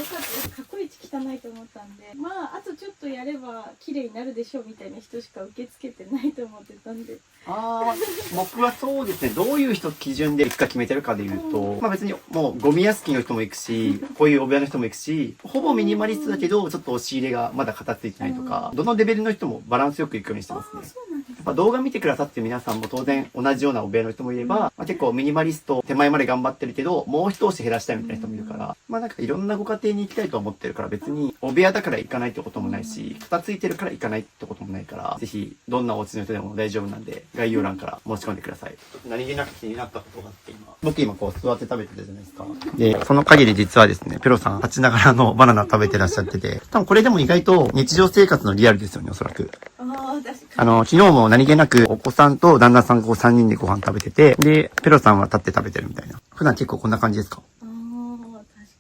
かったです。過去一汚いと思ったんで、まああとちょっとやれば綺麗になるでしょうみたいな人しか受け付けてないと思ってたんで。ああ、僕はそうですね、どういう人基準でいくか決めてるかで言うと、まあ別にもうゴミ屋敷の人も行くし、こういうお部屋の人も行くし、ほぼミニマリストだけど、ちょっと押し入れがまだ片付いてないとか、どのレベルの人もバランスよくいくようにしてますね。そうなんです。やっぱ動画見てくださってる皆さんも当然同じようなお部屋の人もいれば、まあ、結構ミニマリスト手前まで頑張ってるけど、もう一押し減らしたいみたいな人もいるから、まあなんかいろんなご家庭に行きたいと思ってるから別にお部屋だから行かないってこともないし、片付いてるから行かないってこともないから、ぜひどんなお家の人でも大丈夫なんで、概要欄から申し込んでください。何気なく気になったことがあって僕今こう座って食べてたじゃないですか。で、その限り実はですね、ペロさん立ちながらのバナナ食べてらっしゃってて、多分これでも意外と日常生活のリアルですよね、おそらく。ああ、確かに。昨日も何気なくお子さんと旦那さんこう3人でご飯食べてて、で、ペロさんは立って食べてるみたいな。普段結構こんな感じですか？ああ、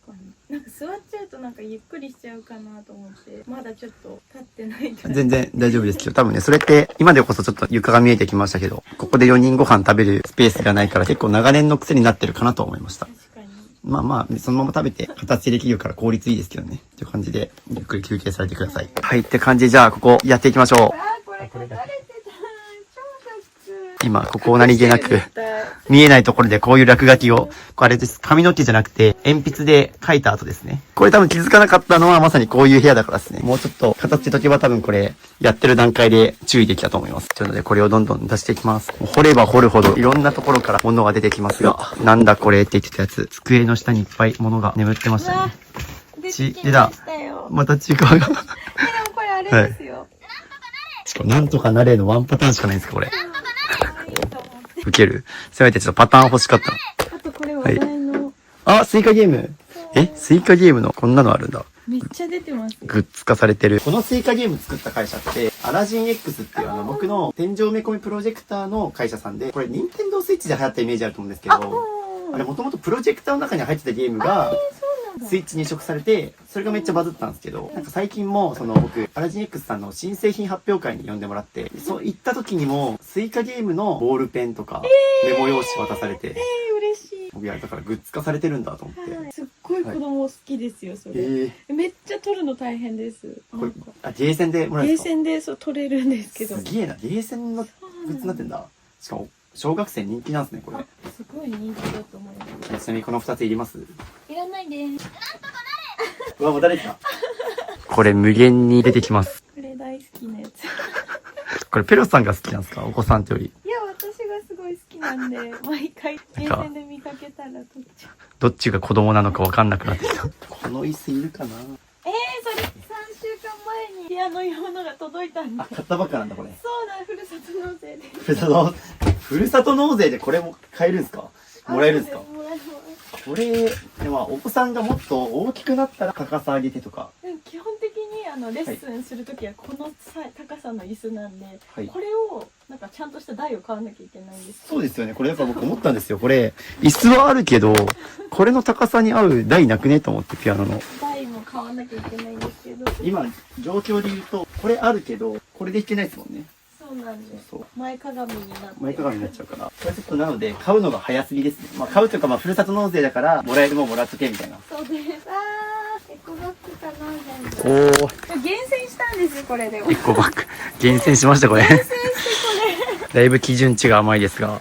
確かに。なんか座っちゃうとなんかゆっくりしちゃうかなと思って、まだちょっと立ってないから。全然大丈夫ですけど、多分ね、それって今でこそちょっと床が見えてきましたけど、ここで4人ご飯食べるスペースがないから結構長年の癖になってるかなと思いました。確かに。まあまあ、そのまま食べて片付けできるから効率いいですけどね。という感じで、ゆっくり休憩されてください。はい、って感じでじゃあここやっていきましょう。ああ、これ書かれてた。超ショック。今、ここを何気なく、見えないところでこういう落書きを、あれです。髪の毛じゃなくて、鉛筆で書いた後ですね。これ多分気づかなかったのはまさにこういう部屋だからですね。もうちょっと片付けとけば多分これ、やってる段階で注意できたと思います。というので、これをどんどん出していきます。掘れば掘るほど、いろんなところから物が出てきますが、なんだこれって言ってたやつ。机の下にいっぱい物が眠ってましたね。出てきましたよ。またちくわが。でもこれあれですよ。しかもなんとかなれのワンパターンしかないんですか、これ。いいと思って受ける。せめてちょっとパターン欲しかったの。あとこれ話題の、あ、スイカゲーム。スイカゲームのこんなのあるんだ。めっちゃ出てます。グッズ化されてる。このスイカゲーム作った会社って、アラジン X っていう僕の天井埋め込みプロジェクターの会社さんで、これ任天堂スイッチで流行ったイメージあると思うんですけど、あれもともとプロジェクターの中に入ってたゲームが、スイッチに移植されて、それがめっちゃバズったんですけど、なんか最近も、僕、アラジン X さんの新製品発表会に呼んでもらって、そう行った時にも、スイカゲームのボールペンとか、メモ用紙渡されて、嬉しい。僕やだからグッズ化されてるんだと思って。はい、すっごい子供好きですよ、それ。めっちゃ撮るの大変です。これ、ゲーセンでもらえるんですか？ゲーセンでそう撮れるんですけど。すげえな、ゲーセンのグッズになってんだ。しかも、小学生人気なんですね、これ。すごい人気だと思います。ちなみにこの2ついります？いらないです。うわ、もう誰か。これ無限に出てきます。これ大好きなやつ。これペロさんが好きなんですか？お子さんとより。いや、私がすごい好きなんで、毎回ゲーセンで見かけたら撮っちゃう。どっちが子供なのか分かんなくなってきた。この椅子いるかな？それ3週間前にピアノ用のが届いたんで。あ、買ったばっかなんだ、これ。そうだ、ふるさと納税で。ふるさと納税でこれも買えるんですか？もらえるんですか？もらえます。これ、でもお子さんがもっと大きくなったら高さ上げてとか。でも基本的にレッスンするときはこの高さの椅子なんで、はいこれをなんかちゃんとした台を買わなきゃいけないんです。そうですよね。これやっぱ僕思ったんですよ。これ、椅子はあるけど、これの高さに合う台なくねと思って、ピアノの。台も買わなきゃいけないんですけど。今、状況で言うと、これあるけど、これでいけないですもんね。そうなんです。そう。前かがみになって。前かがみになっちゃうから。これちょっとなので、買うのが早すぎですね。まあ買うというか、まあふるさと納税だから、もらえるもんもらっとけみたいな。そうです。エコバッグかな全部。おー、厳選したんですよこれで。エコバッグ。厳選しました、これ。厳選してこれ。だいぶ基準値が甘いですが。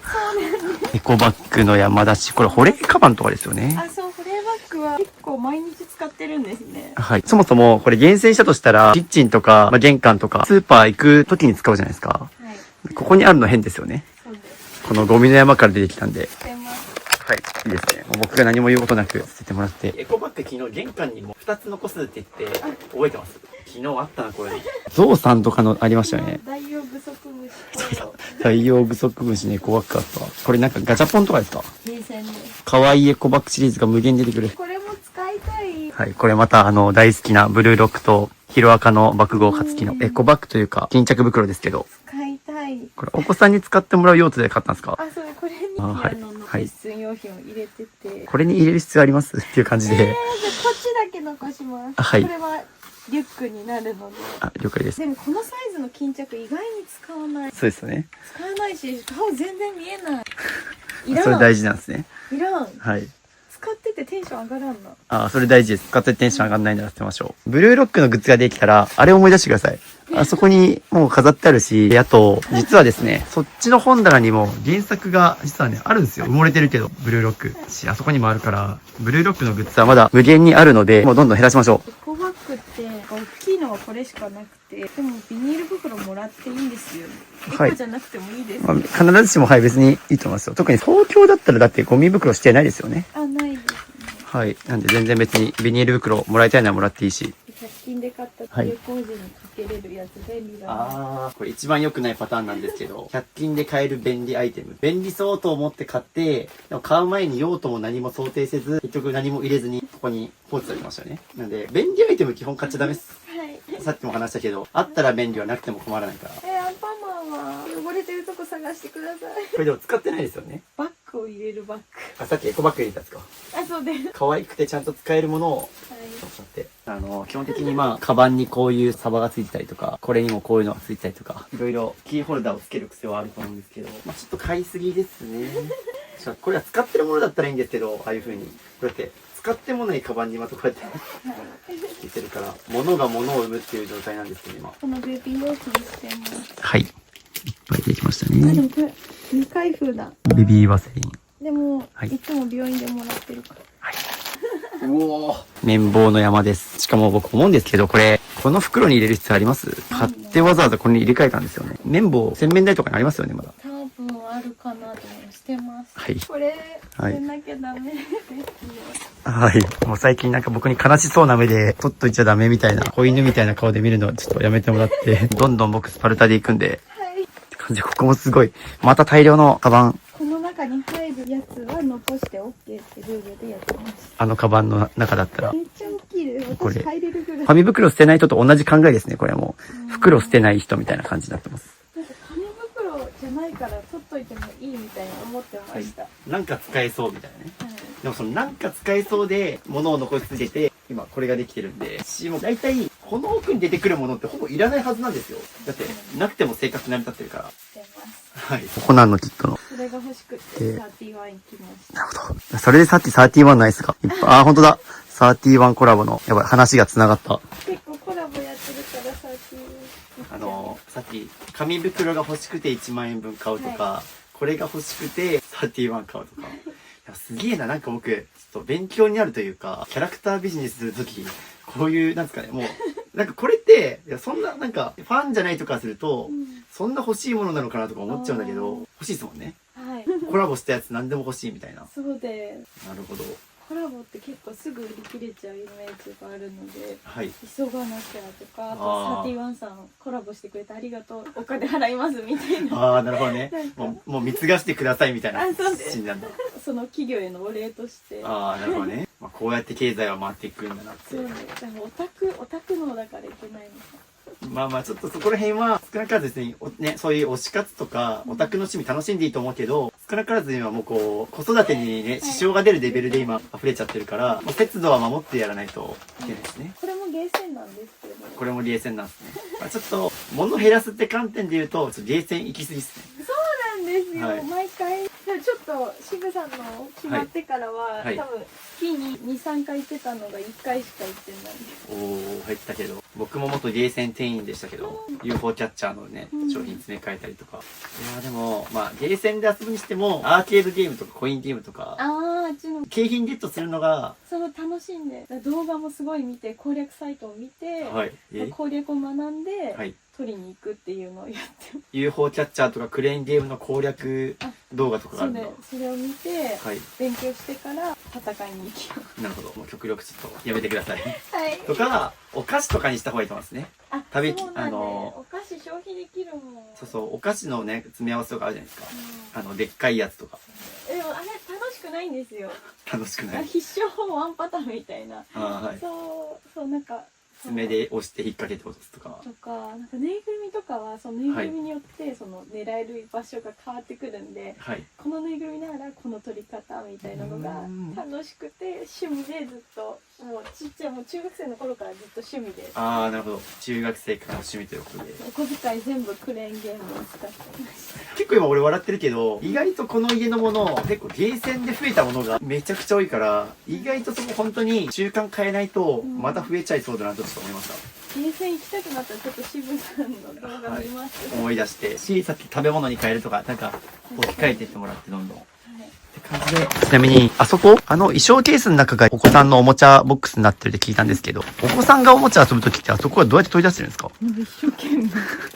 エコバッグの山だし、これ保冷カバンとかですよね。あ、そう、保冷バッグは結構毎日使ってるんですね。はい。そもそも、これ厳選したとしたら、キッチンとか、まあ、玄関とか、スーパー行く時に使うじゃないですか。はい。ここにあるの変ですよね。そうです。このゴミの山から出てきたんで。してます。はい。いいですね。もう僕が何も言うことなくさせてもらって。エコバッグ昨日玄関にも2つ残すって言って、覚えてます？昨日あったな、これ。ゾウさんとかのありましたよね。ダイオウグソクムシと太陽不足虫のエコバッグあったわ。これなんかガチャポンとかですか？厳選です。可愛いエコバッグシリーズが無限に出てくる。これも使いたい。はい。これまた大好きなブルーロックとヒロアカの爆豪勝樹のエコバッグというか巾着袋ですけど。使いたい。これお子さんに使ってもらう用途で買ったんですか？あ、そう、これにピあはいアノのレッスン用品を入れてて。これに入れる必要ありますっていう感じで。じゃあこっちだけ残します。はいこれはリュックになるので。あ、了解です。でもこのサイズの巾着意外に使わない。そうですよね。使わないし、顔全然見えない。いらん。それ大事なんですね。いらん。はい。使っててテンション上がらんな。あ、それ大事です。使ってテンション上がんないなら捨てましょう。ブルーロックのグッズができたら、あれ思い出してください。あそこにもう飾ってあるし、あと、実はですね、そっちの本棚にも原作が実はね、あるんですよ。埋もれてるけど、ブルーロック。あそこにもあるから、ブルーロックのグッズはまだ無限にあるので、もうどんどん減らしましょう。エコバッグって大きいのはこれしかなくて、でもビニール袋もらっていいんですよ。はいエコじゃなくてもいいです。まあ、必ずしもはい、別にいいと思いますよ。特に東京だったらだってゴミ袋してないですよね。あ、ないですね。はい。なんで全然別にビニール袋もらいたいのはもらっていいし。100均で買ったテレコージにかけれるやつ便利だな。あー、これ一番良くないパターンなんですけど、100均で買える便利アイテム。便利そうと思って買って、でも買う前に用途も何も想定せず、結局何も入れずにここに放置されてましたよね。なんで、便利アイテム基本買っちゃダメっす。はい。さっきも話したけど、あったら便利はなくても困らないから。アンパンマンは汚れてるとこ探してください。これでも使ってないですよね。バッグを入れるバッグ。あ、さっきエコバッグ入れたやつか。あ、そうです。はい。可愛くてちゃんと使えるものを使って基本的にまあカバンにこういうサバがついてたりとか、これにもこういうのがついてたりとか、いろいろキーホルダーをつける癖はあると思うんですけど、まあちょっと買いすぎですね。これは使ってるものだったらいいんですけど、ああいう風にこうやって使ってもないカバンにまたこうやってついてるから、物が物を生むっていう状態なんですけど今。このベビー用品してます。はい。いっぱいできましたあ、でね。もこれ未開封だ。ベビーワセリン。でも、はいいつも病院でもらってるから。うおー。綿棒の山です。しかも僕思うんですけど、これ、この袋に入れる必要あります？買ってわざわざこれに入れ替えたんですよね。綿棒、洗面台とかにありますよね、まだ。多分あるかなと思いしてます。はい。これ、はい捨てなきゃダメですね。はい。もう最近なんか僕に悲しそうな目で、取っといちゃダメみたいな、子犬みたいな顔で見るのはちょっとやめてもらって、どんどん僕スパルタで行くんで、はい。って感じで、ここもすごい、また大量のカバン、この中に入るやつは残して OK ってルールでやってます。あのカバンの中だったら。めっちゃ大きいです。これ私入れるぐらい。紙袋捨てない人と同じ考えですね、これはもう。袋捨てない人みたいな感じになってます。なんか紙袋じゃないから取っといてもいいみたいな思ってました。なんか使えそうみたいなね。はい。でもそのなんか使えそうで物を残し続けて、今これができてるんで、私も大体この奥に出てくるものってほぼいらないはずなんですよ。だってなくても生活成り立ってるから。してます。はい。コナンのキットの。それが欲しくて31行きました。なるほど。それでさっき31ないですか？いっぱい、あ、本当だ。31コラボの、やばい、話が繋がった。結構コラボやってるからさっき、紙袋が欲しくて1万円分買うとか、これが欲しくて31買うとか。いや、すげえな、なんか僕、ちょっと勉強になるというか、キャラクタービジネスするとき、こういう、なんですかね、もう、なんかこれって、いや、そんな、なんか、ファンじゃないとかすると、そんな欲しいものなのかなとか思っちゃうんだけど、欲しいですもんね。はい。コラボしたやつ何でも欲しいみたいな。そうで、なるほど。コラボって結構すぐ売り切れちゃうイメージがあるので、はい。急がなきゃとか、ああーと31さんコラボしてくれてありがとう、お金払いますみたいな。ああ、なるほどね。もう貢がしてくださいみたいなあそうですシーンなんだ。その企業へのお礼としてああ、なるほどね。まあ、こうやって経済は回っていくんだなってそう。ね、でもオタクのだからいけないのか。まあまあちょっとそこら辺は少なからずですね、そういう推し活とかオタクの趣味楽しんでいいと思うけど、少なからず今もうこう子育てにね支障が出るレベルで今溢れちゃってるから、もう節度は守ってやらないといけないですね。これもゲーセンなんですけど、これもゲーセンなんですね。まあちょっと物減らすって観点で言うと、ちょっとゲーセン行き過ぎですね。そうなんですよ、はい毎回。でもちょっと渋さんの決まってからは、はい多分月に2、3回行ってたのが1回しか行ってないです。おー、入ったけど、僕も元ゲーセン店員でしたけど、UFO キャッチャーのね、商品詰め替えたりとか。いやーでも、まあゲーセンで遊ぶにしても、アーケードゲームとかコインゲームとか、あっちの景品ゲットするのが、その楽しんで動画もすごい見て、攻略サイトを見て、はい。攻略を学んで、はい。取りに行くっていうのをやってます。 UFO キャッチャーとかクレーンゲームの攻略動画とかがあるの。それを見て、はい。勉強してから戦いに行きよう。なるほど。もう極力ちょっとやめてください。はいとか、お菓子とかにした方がいいと思いますね。あ、食べそうなんで、お菓子消費できるもん。そうそう、お菓子のね、詰め合わせとかあるじゃないですか。でっかいやつとか。でもあれ楽しくないんですよ。楽しくない。必勝ワンパターンみたいな。はい。そうなんか爪で押して引っ掛けて落とすとか。とか、なんかぬいぐるみとかはそのぬいぐるみによってその狙える場所が変わってくるんで、はい。このぬいぐるみならこの取り方みたいなのが楽しくて、趣味でずっと、もうちっちゃい、もう中学生の頃からずっと趣味で、あー、なるほど。中学生からの趣味ということで。お小遣い全部クレーンゲームを使ってました。結構今俺笑ってるけど、意外とこの家のもの、結構ゲーセンで増えたものがめちゃくちゃ多いから、意外とそこ本当に習慣変えないと、また増えちゃいそうだなとちょっと思いました。ゲーセン行きたくなったらちょっと渋さんの動画見ます。思い出して、さっき食べ物に変えるとか、なんか、置き換えていってもらってどんどん。って感じで。ちなみに、あそこ衣装ケースの中がお子さんのおもちゃボックスになってるって聞いたんですけど、お子さんがおもちゃ遊ぶときってあそこはどうやって取り出してるんですか？一生懸命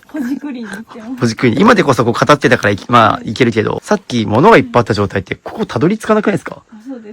ほじくりに行ってます。ほじくりに。今でこそこう語ってたからまあ、いけるけど、さっき物がいっぱいあった状態って、ここたどり着かなくないですか？あ、そうで、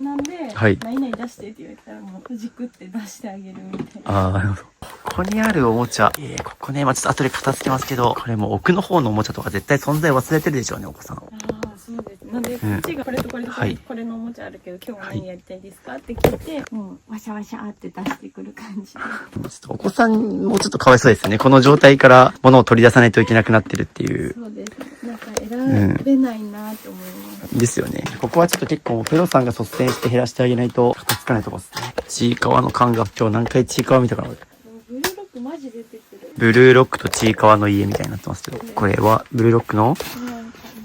なんで、はい何々出してって言われたらもうほじくって出してあげるみたいな。ああ、なるほど。ここにあるおもちゃ。ここね、まあちょっと後で片付けますけど、これもう奥の方のおもちゃとか絶対存在忘れてるでしょうね、お子さん。ああ、そうです。なんで、こっちがこれとこれとこれ、はいこれのおもちゃあるけど、今日は何やりたいですかって聞いて、もう、わしゃわしゃって出してくる感じで。ちょっとお子さんもちょっとかわいそうですよね。この状態から物を取り出さないといけなくなってるっていう。そうですね。なんか選べないなって思います。ですよね。ここはちょっと結構ペロさんが率先して減らしてあげないと片付かないとこですね。ちいかわの感が今日何回ちいかわ見たかな。ブルーロックマジ出てくる。ブルーロックとちいかわの家みたいになってますけど、これはブルーロックのなんか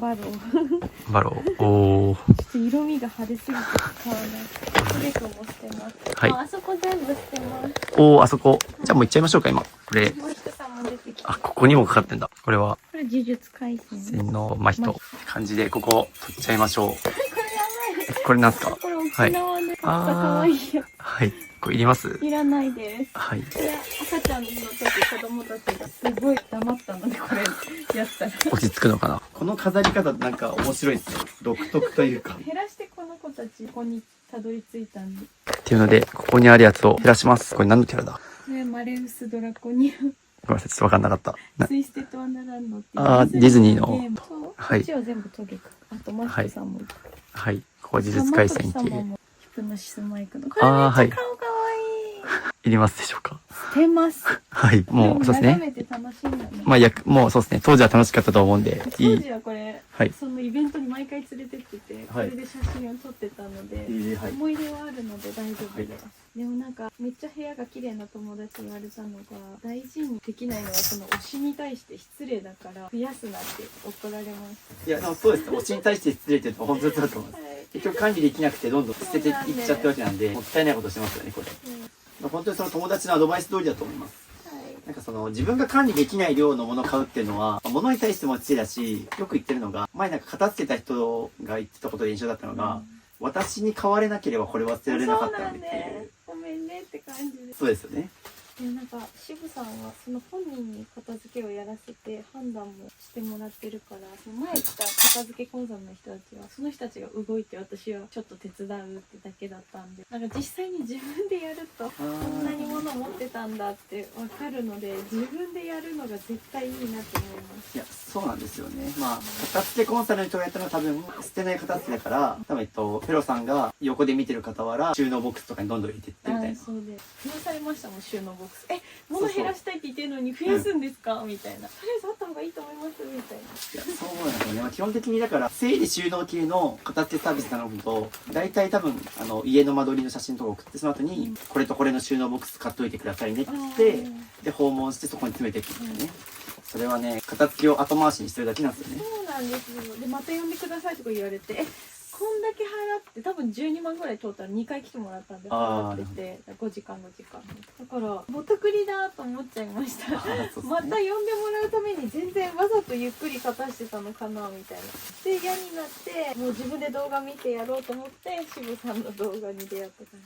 バロー。バロー。おー。ちょっと色味が派手すぎて使わない。レコも捨てます。はいあそこ全部捨てます。おー、あそこ。じゃあもう行っちゃいましょうか、今。これ。もう一さんも出てきて。あ、ここにもかかってんだ。これは、これ呪術廻戦。洗脳真人って感じで、ここ取っちゃいましょう。これやばい。これなんすか？これ沖縄で買った可愛いやはい。これいりますつ。いらないです。はい。これ赤ちゃんの時子供たちがすごい黙ったのでこれやったら落ち着くのかな。この飾り方なんか面白いですね。独特というか。減らしてこの子たちここにたどり着いたんで。っていうので、ここにあるやつを減らします。これ何のキャラだ？これマレウスドラコニごめんなさい、ちょっとわかんなかった。アツイステッドワンダーランドっていうあーディズニーのゲームとはいこっちを全部トゲか。あとマヒトさんもいる。はい。ここは呪術廻戦系。マヒト様もヒプノシスマイクの。これめっちゃ顔かわいい。いりますでしょうか？捨てます。はい。もう、そうですね。眺めて楽しんだね。まあ、もうそうですね。当時は楽しかったと思うんで。当時はこれ、はいそのイベントに毎回連れてってて、はいそれで写真を撮ってたので、はい。思い出はあるので大丈夫です、でもなんかめっちゃ部屋が綺麗な友達に言われたのが、大事にできないのはその推しに対して失礼だから増やすなって怒られましいや、でもそうですね。推しに対して失礼って言うと本当だと思います。た。はい。結局管理できなくてどんどん捨てていっちゃったわけなんで、もったいないことしてますよね、これ。本当にその友達のアドバイス通りだと思います。なんかその自分が管理できない量のものを買うっていうのは、物に対しても失礼だし、よく言ってるのが、前なんか片付けた人が言ってたことで印象だったのが、私に買われなければこれは捨てられなかったよねっていう。ごめんねって感じで。そうですよね。でなんか渋さんはその本人に片付けをやらせて判断もしてもらってるから、その前来た片付け講座の人たちはその人たちが動いて私はちょっと手伝うってだけだったんで、なんか実際に自分でやるとこんなに物持ってたんだって分かるので、自分でやるのが絶対いいなと思います。いや、そうなんですよね。まあ、片付けコンサルの人がやったのは多分、捨てない片付けだから、多分ペロさんが横で見てる傍ら、収納ボックスとかにどんどん入れてってみたいな。そうで増やされましたもん、収納ボックス。物減らしたいって言ってるのに増やすんですか、みたいな。とりあえずあった方がいいと思いますみたいな。いや、そうなんですよね。まあ、基本的にだから、整理収納系の片付けサービス頼むと、大体多分、家の間取りの写真とか送って、その後に、これとこれの収納ボックス買っといてくださいねって言って、で、訪問してそこに詰めていくんですよね。それはね、片付けを後回しにしてるだけなんですよね。そうなんですよ。で、また呼んでくださいとか言われて、こんだけ払って多分12万ぐらいトータル2回来てもらったんで払ってて、5時間だからぼったくりだと思っちゃいました。また呼んでもらうために全然わざとゆっくり片してたのかなみたいな。で嫌になってもう自分で動画見てやろうと思って渋さんの動画に出会った感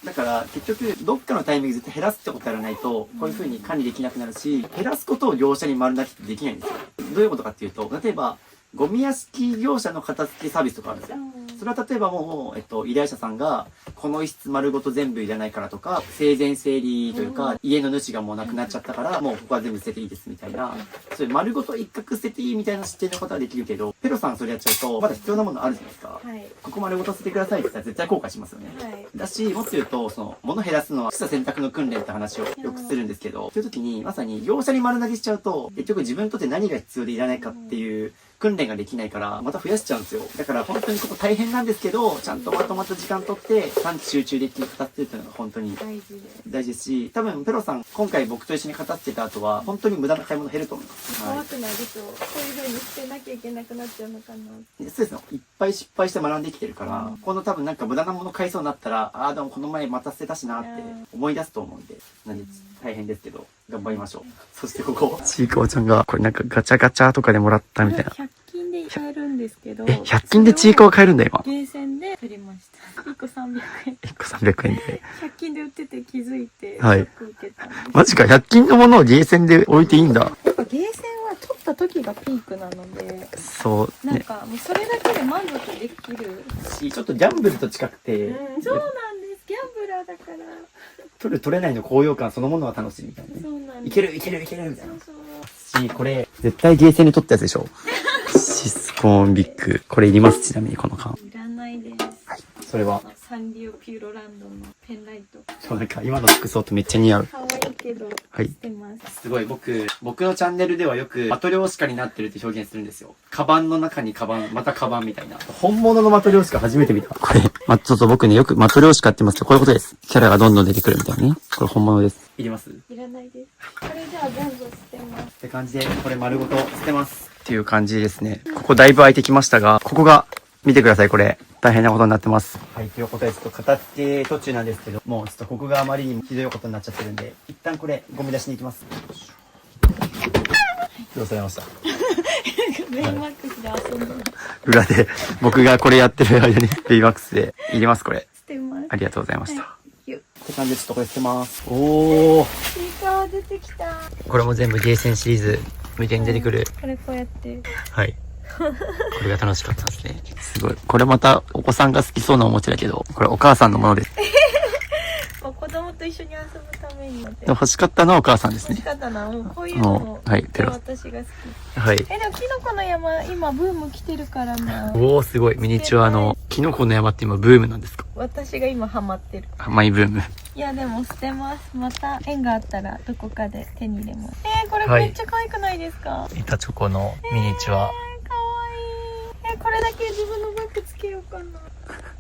じ。だから結局どっかのタイミングで絶対減らすってことやらないとこういう風に管理できなくなるし、減らすことを業者に丸投げってできないんですよ。どういうことかっていうと、例えばゴミ屋敷業者の片付けサービスとかあるんですよ。それは例えばもう、依頼者さんが、この一室丸ごと全部いらないからとか、生前整理というか、家の主がもう亡くなっちゃったから、もうここは全部捨てていいですみたいな、そういう丸ごと一角捨てていいみたいな指定のことはできるけど、ペロさんそれやっちゃうと、まだ必要なものあるじゃないですか。はい、ここ丸ごと捨ててくださいって言ったら絶対後悔しますよね。はい、だし、もっと言うと、物減らすのは、取捨選択の訓練って話をよくするんですけど、そういう時に、まさに業者に丸投げしちゃうと、結局自分にとって何が必要でいらないかっていう、訓練ができないから、また増やしちゃうんですよ。だから本当にここ大変なんですけど、ちゃんとまとまった時間取って、短期集中できる片付けるっていうのが本当に大事ですし、多分ペロさん、今回僕と一緒に片付けた後は、本当に無駄な買い物減ると思います。怖くないですよ。こういう風に捨てなきゃいけなくなっちゃうのかな。そうですね。いっぱい失敗して学んできてるから、この多分なんか無駄なもの買いそうになったら、でもこの前また捨てたしなって思い出すと思うんで、大変ですけど、頑張りましょう。そしてここ、ちいかわちゃんが、これなんかガチャガチャとかでもらったみたいな。100均で買えるんですけど。100均でちいかわ買えるんだ今。ゲーセンで取りました。1個300円。1個300円で。100均で売ってて気づいて、はいショック受けたんです。マジか、100均のものをゲーセンで置いていいんだ。やっぱゲーセンは取った時がピークなので、そう。なんかもうそれだけで満足できる。ちょっとギャンブルと近くて、そうなんです。ギャンブラーだから。取れないの高揚感そのものは楽しいみたいなね。そうなんです。いけるみたいな。そうこれ、絶対ゲーセンで取ったやつでしょ。シスコーンビッグ。これいります、ちなみにこの缶。いらないです。はい。それは、サンリオピューロランドのペンライト。そうなんか今の服装とめっちゃ似合う。可愛いけど、はい捨てます。すごい僕のチャンネルではよくマトリョーシカになってるって表現するんですよ。カバンの中にカバン、またカバンみたいな。本物のマトリョーシカ初めて見た。これ、ちょっと僕ね、よくマトリョーシカって言いますけど、こういうことです。キャラがどんどん出てくるみたいなね。これ本物です。いりますっいらないです。これじゃあ全部捨てます。て感じで、これ丸ごと捨てます。っていう感じですね。ここだいぶ空いてきましたが、ここが、見てください、これ。大変なことになってます。はい、ということで、ちょっと片付け途中なんですけど、もうちょっとここがあまりにもひどいことになっちゃってるんで、一旦これ、ゴミ出しに行きます。どうされました？ベイマックスで遊んでます。裏で、僕がこれやってる間に、ベイマックスで入れます、これ。捨てます。ありがとうございました。はい、って感じで、ちょっとこれ捨てます。おー。スイカは出てきた。これも全部ゲーセンシリーズ、みたいに出てくる。これこうやって。はい。これが楽しかったですね。すごい。これまたお子さんが好きそうなおもちゃだけど、これお母さんのものです。子供と一緒に遊ぶために。でも欲しかったのはお母さんですね。欲しかったな。もうこういうのも。はい、ペロ。私が好き。はい。でもキノコの山、今ブーム来てるからな。おー、すごい。ミニチュアの、キノコの山って今ブームなんですか？私が今ハマってる。マイブーム。いやでも捨てます。また縁があったらどこかで手に入れます。これはいめっちゃ可愛くないですか？板チョコのミニチュア。かわいい。これだけ自分のバッグつけようかな。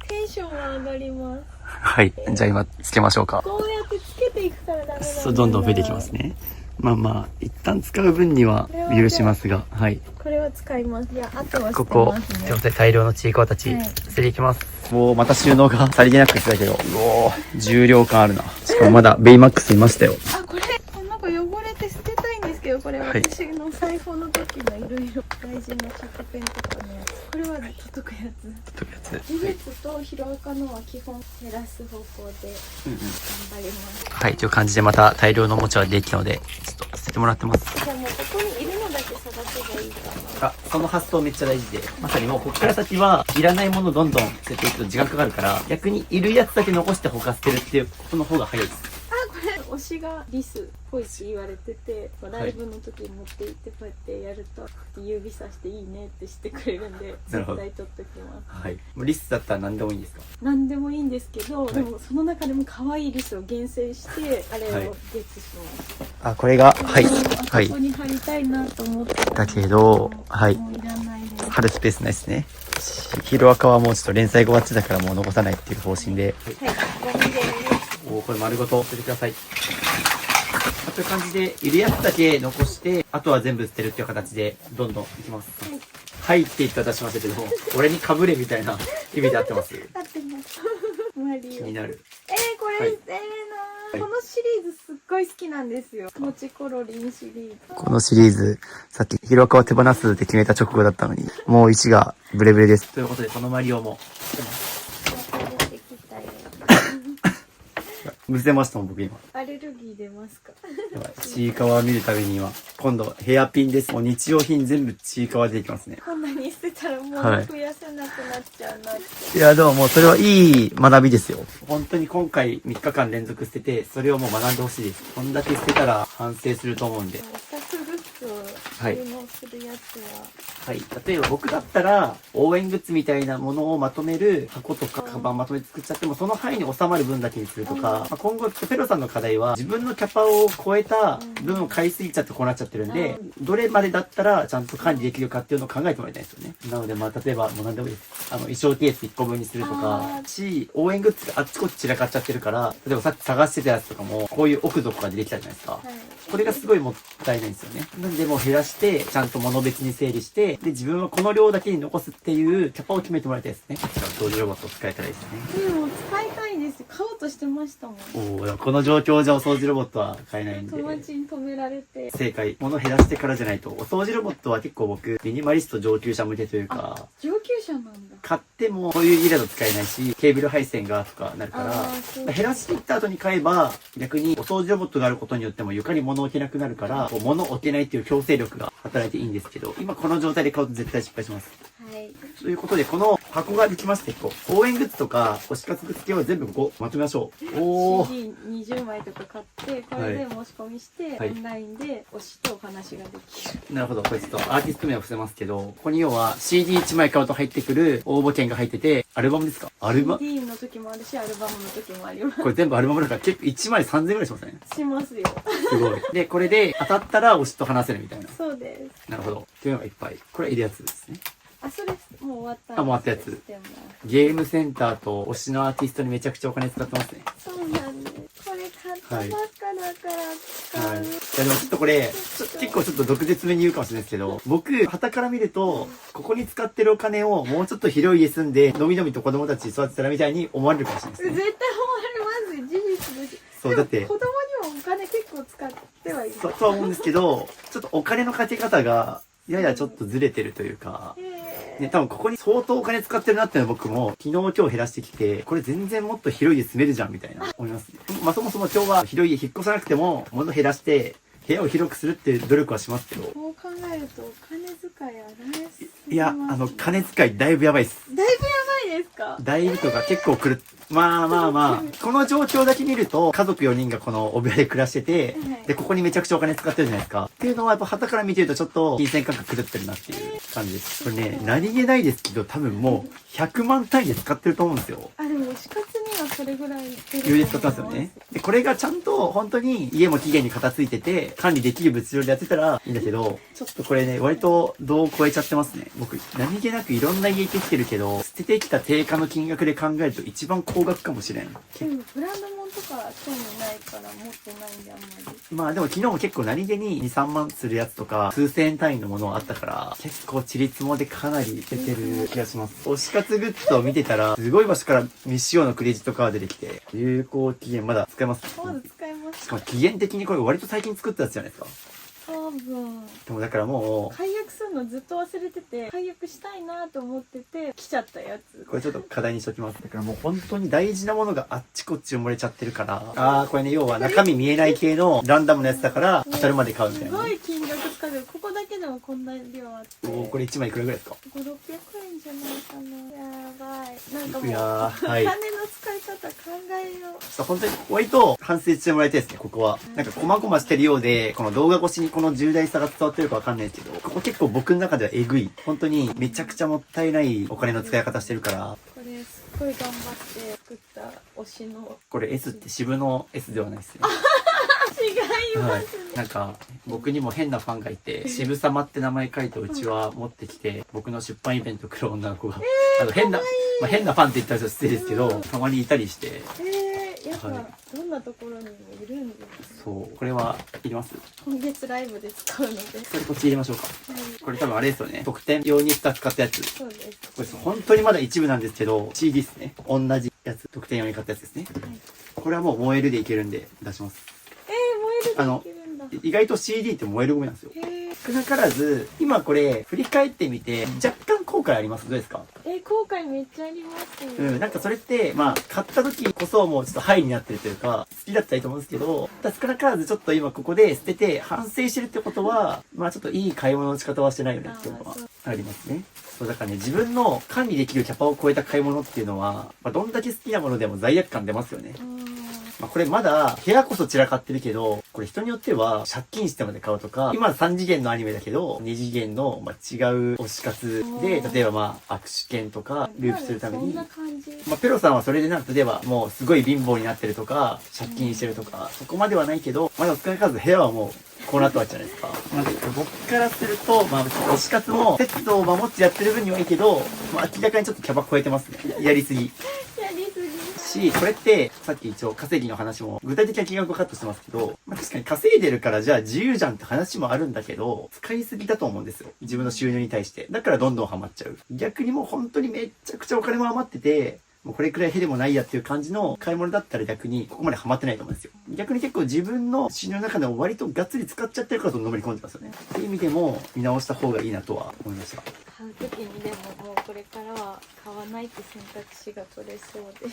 テンションは上がります。はい。じゃあ今つけましょうか。こうやってつけていくからダメなんだ。そう、どんどん増えていきますね。まあまあ、一旦使う分には許しますが、はい。これは使います。いや、あとは捨てここ、ますね。すいません、大量のちいかわたち、はい捨てていきます。もうまた収納がさりげなくしてたけど、うおー、重量感あるな。しかもまだベイマックスいましたよ。あ、これなんか汚れて捨てたいんですけど、これはい私の裁縫の時のいろいろ大事な着ペンとかのやつ。これは届くやつ。特別。事実とヒロアカのは基本減らす方向でうんうん。頑張ります。はい、という感じでまた大量のおもちゃができたので、ちょっと捨ててもらってます。じゃあもうここにいるのだけ探せばいいかな。あ、その発想めっちゃ大事で、まさにもうここから先はいらないものどんどん捨てていくと時間かかるから、逆にいるやつだけ残して他捨てるっていうことの方が早いです。これ推しがリスっぽいって言われてて、ライブの時に持って行ってこうやってやると指さしていいねってしてくれるんでなるほど絶対取っときます。はい。もうリスだったら何でもいいんですか？何でもいいんですけど、いでもその中でも可愛いリスを厳選してあれをゲッツします。あ、これが、はい。はいあそこ。に貼りたいなと思ってだけど、はい。もういらないです。貼るスペースないですね。ヒロアカはもうちょっと連載が終わってたからもう残さないっていう方針で。はい、ゴミでおー、これ丸ごと捨ててください。という感じで、いるやつだけ残して、あとは全部捨てるっていう形で、どんどんいきます。はいって言って渡しましたけど、俺に被れみたいな意味で合ってます。合ってます。マリオ。気になる。これ、はいこのシリーズすっごい好きなんですよ。もちころりんシリーズ。このシリーズ、さっきヒロアカを手放すって決めた直後だったのに、もう石がブレブレです。ということで、このマリオも捨てます。また出てきたよ。むせましたもん、僕今。アレルギー出ますか？やばい。ちいかわを見るたびに今、今度ヘアピンです。もう日用品全部ちいかわ出てきますね。こんなに捨てたらもはいう増やせなくなっちゃうなって。いや、でももうそれはいい学びですよ。本当に今回3日間連続捨てて、それをもう学んでほしいです。こんだけ捨てたら反省すると思うんで。オタクグッズをはい収納するやつは、はい。例えば僕だったら、応援グッズみたいなものをまとめる箱とかカバンまとめて作っちゃっても、その範囲に収まる分だけにするとか、まあ、今後、ペロさんの課題は、自分のキャパを超えた分を買いすぎちゃってこうなっちゃってるんで、どれまでだったらちゃんと管理できるかっていうのを考えてもらいたいですよね。なので、まあ、例えば、もう何でもいいです。衣装ケース1個分にするとか、応援グッズがあっちこっち散らかっちゃってるから、例えばさっき探してたやつとかも、こういう奥底が出てきたじゃないですか。これがすごいもったいないんですよね。なんでもう減らして、ちゃんと物別に整理して、で、自分はこの量だけに残すっていうキャパを決めてもらいたいですね。掃除ロボットを使えたらいいですね。でも使いたいです。買おうとしてましたもん。この状況じゃお掃除ロボットは買えないんで。友達に止められて。正解。物減らしてからじゃないと。お掃除ロボットは結構僕、ミニマリスト上級者向けというか、上級者なんだ。買ってもこういうイラド使えないし、ケーブル配線がとかなるから、減らしていった後に買えば、逆にお掃除ロボットがあることによっても床に物置けなくなるから、こう物置けないっていう強制力が働いていいんですけど、今この状態で買うと絶対失敗します。はい。ということで、この箱ができまして、応援グッズとか、推し活グッズ系を全部ここまとめましょう。おー。CD20 枚とか買ってこれで申し込みして、はいオンラインで推しとお話ができる。なるほど。これちょっとアーティスト名は伏せますけど、ここに要は CD1 枚買うと入ってくる応募券が入ってて、アルバムですか？アルバム CD の時もあるしアルバムの時もあります。これ全部アルバムだから結構1枚3000円ぐらいしますね。しますよ。すごい。で、これで当たったら推しと話せるみたいな。そうです。なるほど。っていうのがいっぱい。これいるやつですね。あ、それもう終わったんです。あもう終わったやつでもゲームセンターと推しのアーティストにめちゃくちゃお金使ってますね。そうなんです。これ買ったばっかだからはい。い使う。やでもちょっとこれ、結構ちょっと毒舌めに言うかもしれないですけど、僕、傍から見ると、ここに使ってるお金をもうちょっと広い家住んで、のびのびと子供たち育てたらみたいに思われるかもしれないですね。絶対思われます。事実です。そうだってでも子供にもお金結構使ってはいる。そうとは思うんですけど、ちょっとお金のかけ方が、ややちょっとずれてるというか、ね、多分ここに相当お金使ってるなっていうのは僕も昨日今日減らしてきて、これ全然もっと広い家住めるじゃんみたいな思いますね。まあそもそも今日は広い家引っ越さなくても物減らして部屋を広くするっていう努力はしますけど。そう考えるとお金遣いあれです。いや、金遣いだいぶやばいっす。だいぶやばいですか？だいぶとか結構狂っまあ、この状況だけ見ると、家族4人がこのお部屋で暮らしてて、で、ここにめちゃくちゃお金使ってるじゃないですか。っていうのはやっぱ旗から見てるとちょっと金銭感覚狂ってるなっていう感じです。これね、何気ないですけど、多分もう100万単位で使ってると思うんですよ。あ、でも推し活にはそれぐらいいってる。余裕で使ってますよね。で、これがちゃんと本当に家も期限に片付いてて、管理できる物量でやってたらいいんだけど、ちょっとこれね、割と度を超えちゃってますね。僕、何気なくいろんな家行ってきてるけど、捨ててきた定価の金額で考えると一番高額かもしれん。でもブランド物とか興味ないから持ってないんであんまり。まあでも昨日も結構何気に2、3万するやつとか、数千円単位のものあったから、結構チリツモでかなり出てる気がします。推し活グッズを見てたら、すごい場所から未使用のクレジットカード出てきて、有効期限まだ使えます。まず使います。しかも期限的にこれ割と最近作ったやつじゃないですか。あ、分。でもだからもう、解約するのずっと忘れてて、解約したいなと思ってて、来ちゃったやつ。これちょっと課題にしときます。だからもう本当に大事なものがあっちこっち埋もれちゃってるから、これね、要は中身見えない系のランダムのやつだから、当たるまで買うみたいな、すごい金額かかる。ここだけでもこんな量あって。これ1枚いくらぐらいですか？ 5、600円じゃないかな。やばい。なんかもう、いやー、はい。お金の使い方考えよう。本当に割と反省してもらいたいですね、ここは。なんか細々してるようで、この動画越しにこの重大さが伝わってるかわかんないですけど、ここ結構僕の中ではえぐい。本当にめちゃくちゃもったいないお金の使い方してるから、これすっごい頑張って作った推しの。これ S って渋の S ではないですね。違いまはいすね。。なんか、僕にも変なファンがいて、渋様って名前書いてうちは持ってきて、僕の出版イベント来る女の子が、変な、変なファンって言ったらちょっと失礼ですけど、たまにいたりして、やっぱ、はいどんなところにもいるんですね。そう、これはいります？今月ライブで使うので。それこっち入れましょうか。はい。これ多分あれですよね。特典用に使ったやつ。そうです。これ本当にまだ一部なんですけど、CD ですね。同じやつ、特典用に買ったやつですね。これはもう燃えるでいけるんで出します。燃えるでいけるんだ。意外と CD って燃えるゴミなんですよ。へー。少なからず、今これ振り返ってみて、若干後悔あります。どうですか？後悔めっちゃありますよ。なんかそれって、まあ、買った時こそもうちょっとハイになってるというか、好きだったらいいと思うんですけど、少なからずちょっと今ここで捨てて反省してるってことは、まあちょっといい買い物の仕方はしてないよねっていうのはありますね。そう、だからね、自分の管理できるキャパを超えた買い物っていうのは、まあどんだけ好きなものでも罪悪感出ますよね。まあこれまだ部屋こそ散らかってるけど、これ人によっては借金してまで買うとか、今3次元のアニメだけど、2次元のまあ違う推し活で、例えばまあ握手券とかループするために、そんな感じ。まあペロさんはそれでなんか例えばもうすごい貧乏になってるとか、借金してるとか、そこまではないけど、まあでも少なからず部屋はもう、こうなったわけじゃないですか。まあ、僕からすると、まあ、推し活も、節度を守ってやってる分にはいいけど、まあ、明らかにちょっとキャパ超えてますね。やりすぎ。やりすぎ。し、これって、さっき一応稼ぎの話も、具体的な金額をカットしてますけど、まあ、確かに稼いでるからじゃあ自由じゃんって話もあるんだけど、使いすぎだと思うんですよ。自分の収入に対して。だからどんどんハマっちゃう。逆にもう本当にめっちゃくちゃお金も余ってて、もうこれくらいへでもないやっていう感じの買い物だったら逆にここまでハマってないと思うんですよ。逆に結構自分の収入の中でも割とがっつり使っちゃってるからのめり込んでますよね。っていう意味でも見直した方がいいなとは思いました。買う時にでももうこれからは買わないって選択肢が取れそうで。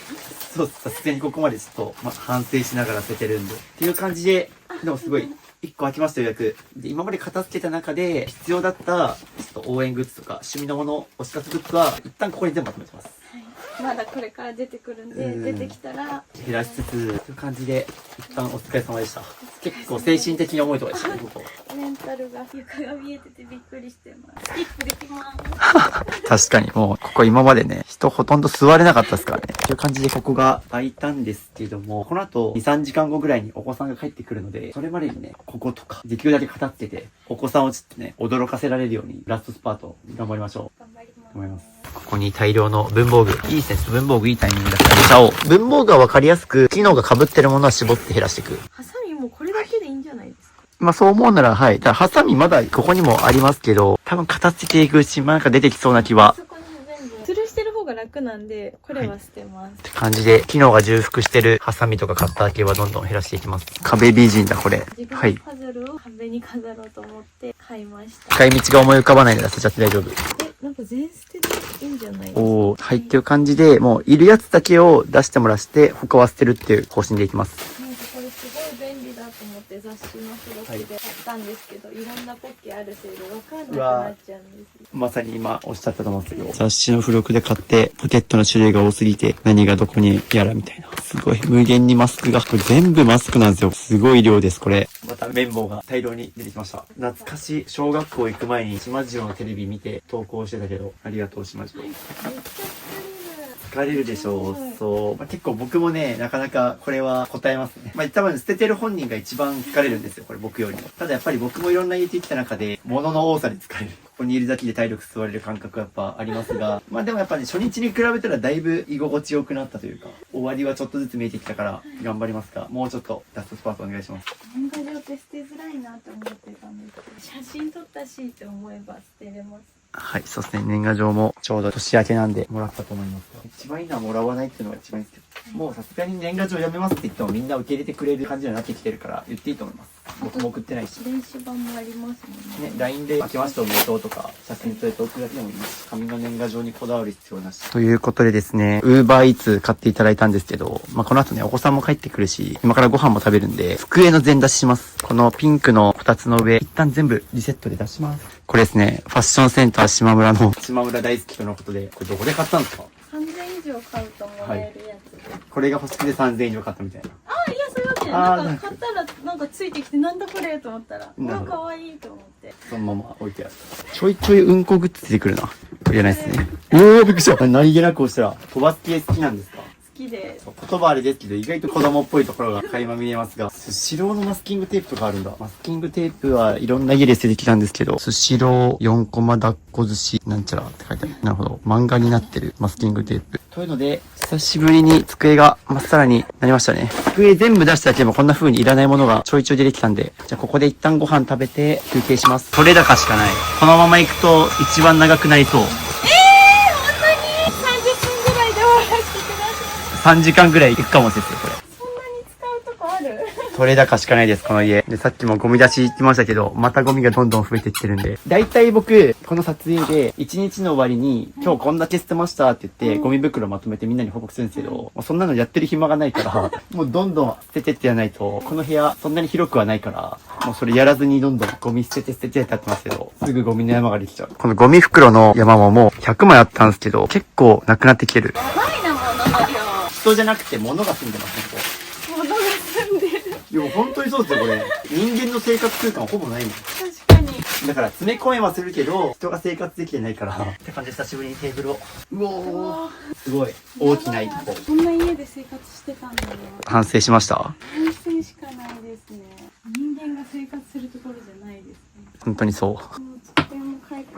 そう、さすがにここまでちょっと、まあ、反省しながら捨ててるんで。っていう感じで、でもすごい、1個空きましたよ、予約。で、今まで片付けた中で必要だった、ちょっと応援グッズとか趣味のもの、推し活グッズは一旦ここに全部まとめてます。まだこれから出てくるんで、出てきたら減らしつつ、という感じで、一旦お疲れ様でした。結構精神的に重いところでしたね、ここ。メンタルが床が見えててびっくりしてます。スキップできます。確かにもう、ここ今までね、人ほとんど座れなかったですからね。という感じでここが空いたんですけども、この後2、3時間後ぐらいにお子さんが帰ってくるので、それまでにね、こことか、できるだけ片付けて、お子さんをちょっとね、驚かせられるように、ラストスパート頑張りましょう。頑張ります。思います。ここに大量の文房具。いいですね。文房具いいタイミングだから。下を。文房具がわかりやすく、機能が被ってるものは絞って減らしていく。ハサミもこれだけでいいんじゃないですか。まあそう思うなら、はい。ただハサミまだここにもありますけど、多分片付けていくうち、なんか出てきそうな気は。そこに全部吊るしてる方が楽なんで、これは捨てます。って感じで、機能が重複してるハサミとかカッター系はどんどん減らしていきます。壁美人だ、これ。自はい。分のパズルを壁に飾ろうと思って買いました。使い道が思い浮かばないなら捨てちゃって大丈夫。なんか全捨てでいいんじゃないですか。おー、はい。っていう感じで、もういるやつだけを出してもらして、他は捨てるっていう方針でいきます。なんかこれすごい便利だと思って雑誌の付録で買ったんですけど、いろんなポッケあるせいで分かんなくなっちゃうんですよ。まさに今おっしゃったと思うんですけど、雑誌の付録で買ってポケットの種類が多すぎて何がどこにやらみたいな。すごい無限にマスクが、これ全部マスクなんですよ。すごい量です、これ。また綿棒が大量に出てきました。懐かしい。小学校行く前に島次郎のテレビ見て投稿してたけど、ありがとう島次郎。めっちゃ疲れるでしょう。そう。まあ、結構僕もね、なかなかこれは答えますね。まあ、多分捨ててる本人が一番疲れるんですよ。これ僕よりも。ただやっぱり僕もいろんな家行ってきた中で、物の多さで疲れる。ここにいるだけで体力吸われる感覚はやっぱありますが、まあでもやっぱね、初日に比べたらだいぶ居心地良くなったというか、終わりはちょっとずつ見えてきたから頑張りますが、もうちょっとラストスパートお願いします。年賀状って捨てづらいなって思ってたんですけど、写真撮ったしって思えば捨てれます。はい、そうですね。年賀状もちょうど年明けなんでもらったと思いますが。一番いいのはもらわないっていうのが一番いいですけど、もうさすがに年賀状やめますって言ってもみんな受け入れてくれる感じにはなってきてるから言っていいと思います。僕も送ってないし。電子版もありますもんね。ね、LINE で明けましておめでとうとか、写真撮れて送るだけでもいいし、紙の年賀状にこだわる必要なし。ということでですね、UberEats 買っていただいたんですけど、まあ、この後ね、お子さんも帰ってくるし、今からご飯も食べるんで、机の全出しします。このピンクの2つの上、一旦全部リセットで出します。これですね、ファッションセンター島村の、島村大好きとのことで、これどこで買ったんですか3000以上買うともらえるやつで。これが欲しくて3000円以上買ったみたいな。あ、いや、そういうわけで、なんか買ったら、なんかついてきて、なんだこれと思ったら、なるほど可愛いと思って。そのまま置いてある。ちょいちょいうんこグッズ出てくるな。これじゃないですね。おー、びっくりした。何気なく押したら、飛ばす系好きなんですか？好きで。言葉あれですけど、意外と子供っぽいところが垣間見えますが、スシローのマスキングテープとかあるんだ。マスキングテープはいろんな家で捨ててきたんですけど、スシロー4コマ抱っこ寿司なんちゃらって書いてある。なるほど。漫画になってるマスキングテープ。というので、久しぶりに机がまっさらになりましたね。机全部出しただけでもこんな風にいらないものがちょいちょい出てきたんで、じゃあここで一旦ご飯食べて休憩します。取れ高しかない。このまま行くと一番長くなりそう。本当に30分ぐらいで終わらせてください。 3時間ぐらい行くかもですよ、これ。そんなに使うとこある？取れ高しかないです、この家。で、さっきもゴミ出し行ってましたけど、またゴミがどんどん増えていってるんで。だいたい僕、この撮影で、1日の終わりに、今日こんだけ捨てましたって言って、ゴミ袋まとめてみんなに報告するんですけど、もうそんなのやってる暇がないから、もうどんどん捨ててってやらないと、この部屋そんなに広くはないから、もうそれやらずにどんどんゴミ捨ててってやってますけど、すぐゴミの山ができちゃう。このゴミ袋の山ももう100枚あったんですけど、結構なくなってきてる。やばいな、ものの量。人じゃなくて物が住んでますね、ここ。物が住んでる。いや、本当にそうですよ、これ。人間の生活空間ほぼないもん。確かに。だから詰め込めはするけど、人が生活できてないから。って感じで久しぶりにテーブルを。うおー。すごい。大きな一歩。こんな家で生活してたんだな。反省しました？反省しかないですね。人間が生活するところじゃないですね。本当にそう。もう机も買い替え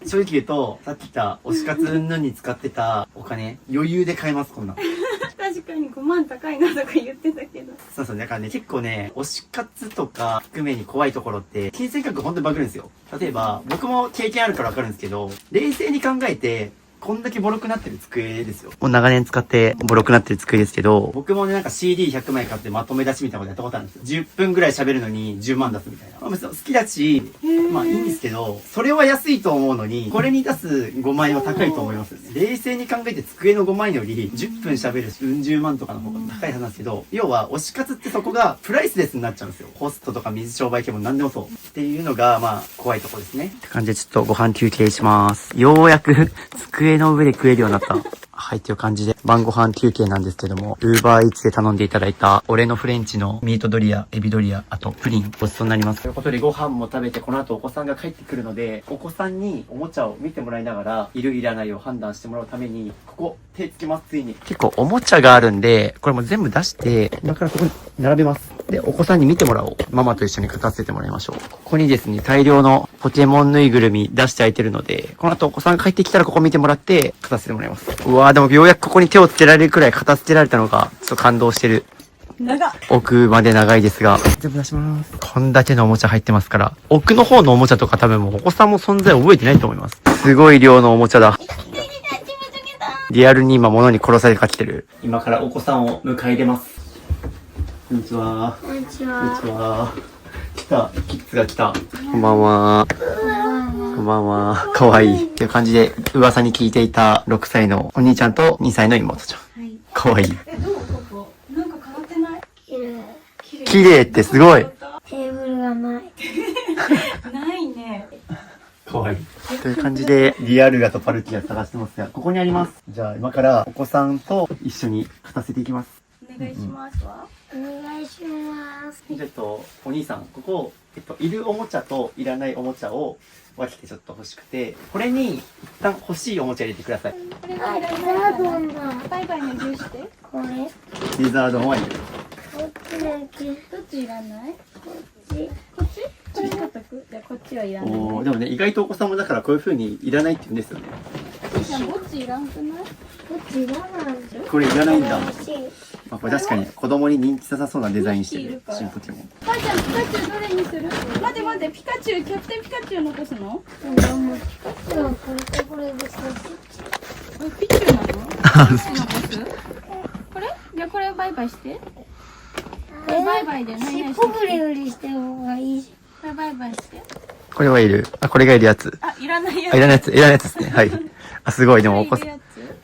たい。正直言うと、さっき言った推し活云々に使ってたお金、余裕で買えます、こんなん。確かに5万高いなとか言ってたけど。そうそう、だからね、結構ね、推し活とか含めに怖いところって、金銭感覚本当にバグるんですよ。例えば、僕も経験あるからわかるんですけど、冷静に考えて、こんだけボロくなってる机ですよ。もう長年使ってボロくなってる机ですけど、僕もね、なんか CD100 枚買ってまとめ出しみたいなことやったことあるんですよ。10分ぐらい喋るのに10万出すみたいな。まあ、好きだし、まあいいんですけど、それは安いと思うのに、これに出す5万円は高いと思いますよね。冷静に考えて机の5万円より10分喋るし、10万とかの方が高いはずなんですけど、要は推し活ってそこがプライスレスになっちゃうんですよ。ホストとか水商売系も何でもそう。っていうのが、まあ怖いところですね。って感じでちょっとご飯休憩します。ようやく机の上で食えるようになった。はい、という感じで晩ご飯休憩なんですけども、UberEats で頼んでいただいた俺のフレンチのミートドリア、エビドリア、あとプリンごちそうになります。ということでご飯も食べて、この後お子さんが帰ってくるので、お子さんにおもちゃを見てもらいながら、いるいらないを判断してもらうために、ここ手つけます、ついに。結構おもちゃがあるんで、これも全部出して、今からここに並べます。で、お子さんに見てもらおう。ママと一緒に書かせてもらいましょう。ここにですね、大量のポケモンぬいぐるみ出してあいてるので、この後お子さんが帰ってきたらここ見てもらって、書かせてもらいます。うわー、でもようやくここに手をつけられるくらい片付けられたのが、ちょっと感動してる。奥まで長いですが、全部出します。こんだけのおもちゃ入ってますから、奥の方のおもちゃとか多分もうお子さんも存在覚えてないと思います。すごい量のおもちゃだ。リアルに今物に殺されかけてる。今からお子さんを迎え入れます。こんにちは。こんにちこんには。ちは。来た。キッズが来た。こんばんは。こんばんは。かわいい。っていう感じで、噂に聞いていた6歳のお兄ちゃんと2歳の妹ちゃん。はい。かわいい。どうここ？なんか変わってない？綺麗。綺麗ってすごい。テーブルがない。ないね。かわいい。という感じで、リアルガとパルキが探してますが、ここにあります。じゃあ今からお子さんと一緒に勝たせていきます。お願いしますわ。お願いします。ちょっと、お兄さん、ここ、いるおもちゃといらないおもちゃを分けてちょっと欲しくて、これに一旦欲しいおもちゃ入れてください。これあ、ザがいらない。ードンだ。バイバイの重視で。これ。リザードンはいる。こっちだけ。どっちいらない？こっち。こっち？これ片く？じゃあこっちはいらない。おー、でもね、意外とお子さんもだからこういう風にいらないって言うんですよね。じゃあどっちいらんくない？こっちいらないでしょ。これいらないんだ。欲しい。まあ、これ確かに子供に人気なさそうなデザインしてる新ポケモン。ばあちゃんピカチュウどれにする？待って待って、ピカチュウ、キャプテンピカチュウ残すの？でもピカチュウはこれとこれです。これピチュウなの？残す？これ？じゃあこれバイバイして。れバイバイで尻尾振り振りしてる方がいいじこれバイバイして。これはいる。あ、これがいるやつ。あ、いらないやあ、いらないやつ、いらないやつですね。はい。あ、すごい。でも、い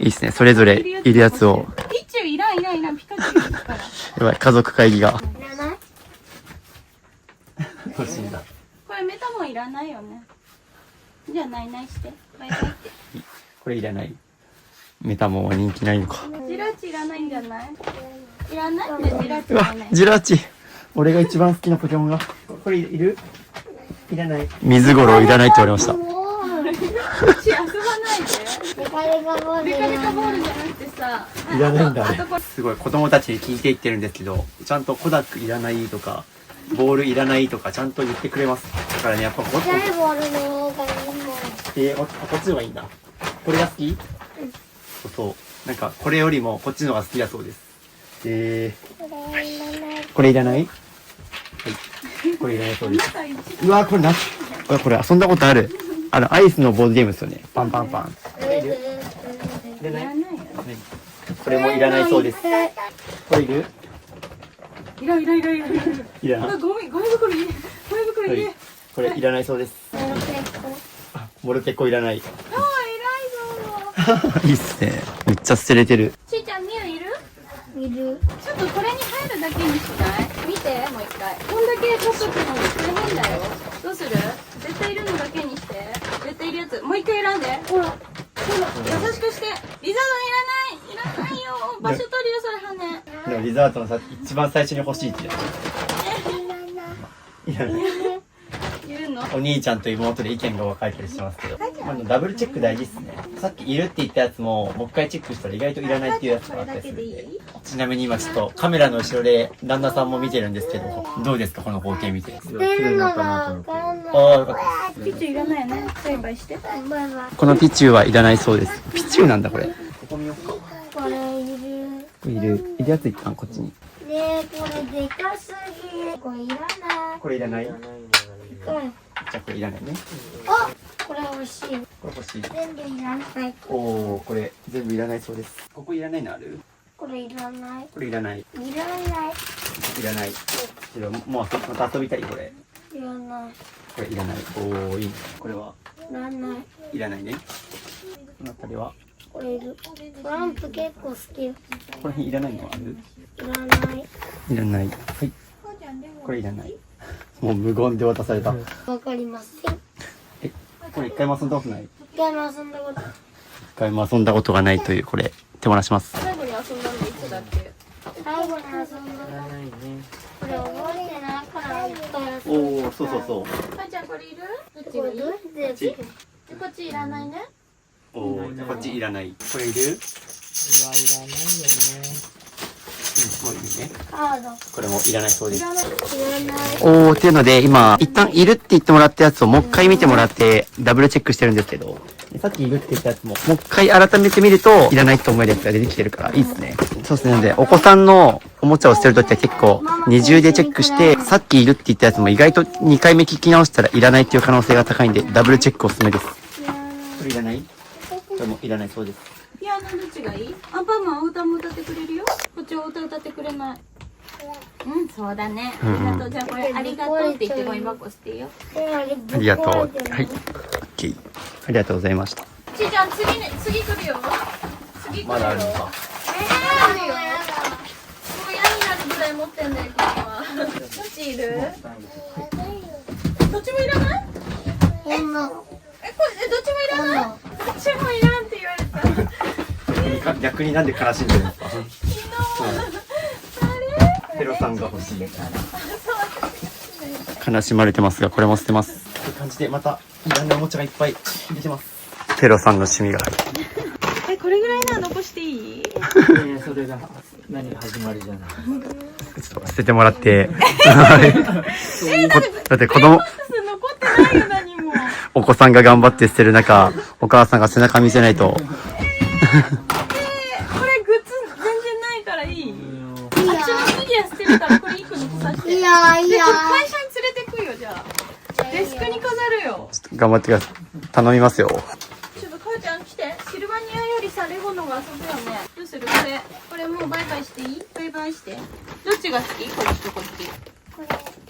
いですね。それぞれいるやつを。ピッチュいらん、ピカチュウいるから。やばい、家族会議が。ゃん。いらない欲しいんだ。これメタモンいらないよね。じゃあないないして。バイバイって。これいらない。メタモンは人気ないのか。ジラチいらないんじゃない？いらないね、ジラチうわいらない。、ジラーチ。俺が一番好きなポケモンが。これいる？いらない。水ゴロいらないって言われました。もう。うち遊ばないで。デカデカボールデカデカボールじゃなくてさ。いらないんだねあとこれすごい子供たちに聞いていってるんですけど、ちゃんとコダックいらないとか、ボールいらないとかちゃんと言ってくれます。だからね、やっぱこっち、ちっちゃいボールの方がいいもん。こっちの方がいいんだ。これが好き？そうそう。なんかこれよりもこっちの方が好きだそうです。これいらない？はい。これいらないそうです。うわ、これうわ、これ遊んだことある。アイスのボードゲームですよね。パンパンパン。いらない？これもいらないそうです。これいる？いらん。いらない。ゴミ袋入れ。ゴミ袋入れ。これいらないそうです。あ、モルペコいらない。あ、偉いぞ。いいっすね。めっちゃ捨てれてる。ちーちゃん、ミュウいる？いる。ちょっとこれに入るだけにしない？見て、もう一回。こんだけ取っとくの大変だよ。どうする？絶対いるのだけにして。絶対いるやつ。もう一回選んで。ほら。優しくして。リザードいらないよ。場所取るよ、それ羽。でもリザートのさ、一番最初に欲しいってやつ。いらない。いるの？お兄ちゃんと妹で意見が分かれたりしてますけど、ダブルチェック大事っすね。さっきいるって言ったやつも、もう一回チェックしたら意外といらないっていうやつがあったりするんで。ちなみに今ちょっとカメラの後ろで旦那さんも見てるんですけど、どうですかこの光景見て。捨てるのがわかんない。ああ、よかったです。ピッチュいらないよね。バイバイして。バイバイ。このピチューはいらないそうです。ピチューなんだこれ。ここ見ようか。これいる。いるやつ一旦こっちに。ねえ、これでかすぎ。これいらない。これいらない。これ。じゃあこれいらないね。あ、これ欲しい。これ欲しい。全部いらない。おお、これ全部いらないそうです。ここいらないのある？これいらない。これいらない。いらない。いらない。けどもうまた遊びたいこれ。いらない。これいらない。おおいいね。これはいらない。いらないね。この辺りはこれいる。トランプ結構好き。この辺いらないのある？いらない。いらない。はい。これいらない。もう無言で渡された。わかりません。これ一回も遊んだことない。一回も遊んだこと。一回も遊んだことがないというこれ手放します。最後に遊んだのいつだっけ？最後に遊んだ。これ覚えてないからいっぱい遊んだ。おお、そうそうそう。かいちゃんこれいる？どっちこれがいい？どうやってやってる？こっちいらないね。おお、じゃあこっちいらない。これいる？もういいね。カード。これもいらないそうです。いらない。おー、っていうので、今、一旦いるって言ってもらったやつをもう一回見てもらって、ダブルチェックしてるんですけど、さっきいるって言ったやつも、もう一回改めて見ると、いらないと思えるやつが出てきてるから、いいですね。そうですね。なので、お子さんのおもちゃを捨てるときは結構、二重でチェックして、さっきいるって言ったやつも意外と2回目聞き直したらいらないっていう可能性が高いんで、ダブルチェックおすすめです。これいらない？これもいらないそうです。ピアノどっちがいい？アンパンマンお歌も歌ってくれるよ。こっちはお歌歌ってくれない。うん、そうだね。ありがとう。じゃあこれありがとうって言ってゴミ箱捨てよう。ありがとう。はい。オッケー。ありがとうございました。ちーちゃん次来るよ。次来るよ。まだあるのか。あるよ。もう嫌になるぐらい持ってんだよ、君は。どっちいる？どっちもいらない？こんな。これどっちもいらない？どっちもいらんって言われた。逆になんで悲しんでるんですか？ペロさんが欲しいみたいな。悲しまれてますが、これも捨てます。という感じで、またいろんなおもちゃがいっぱい出てます。ペロさんの趣味が入ってこれぐらいなら残していい？それが何が始まりじゃない。ちょっと捨ててもらって。だって子供、残ってないよ、何も。お子さんが頑張って捨てる中、お母さんが背中見せないと。これグッズ全然ないからいい？あっちのフィギュア捨てるからこれ1個残させて。いやいや。でこれ会社に連れてくよ、じゃあ。デスクに飾るよ。頑張ってください。頼みますよ。ちょっと母ちゃん来て。してシルバニアよりさレゴの方が遊ぶよね。どうする？これもうバイバイしていい？バイバイして。どっちが好き？こっちとこっち。こ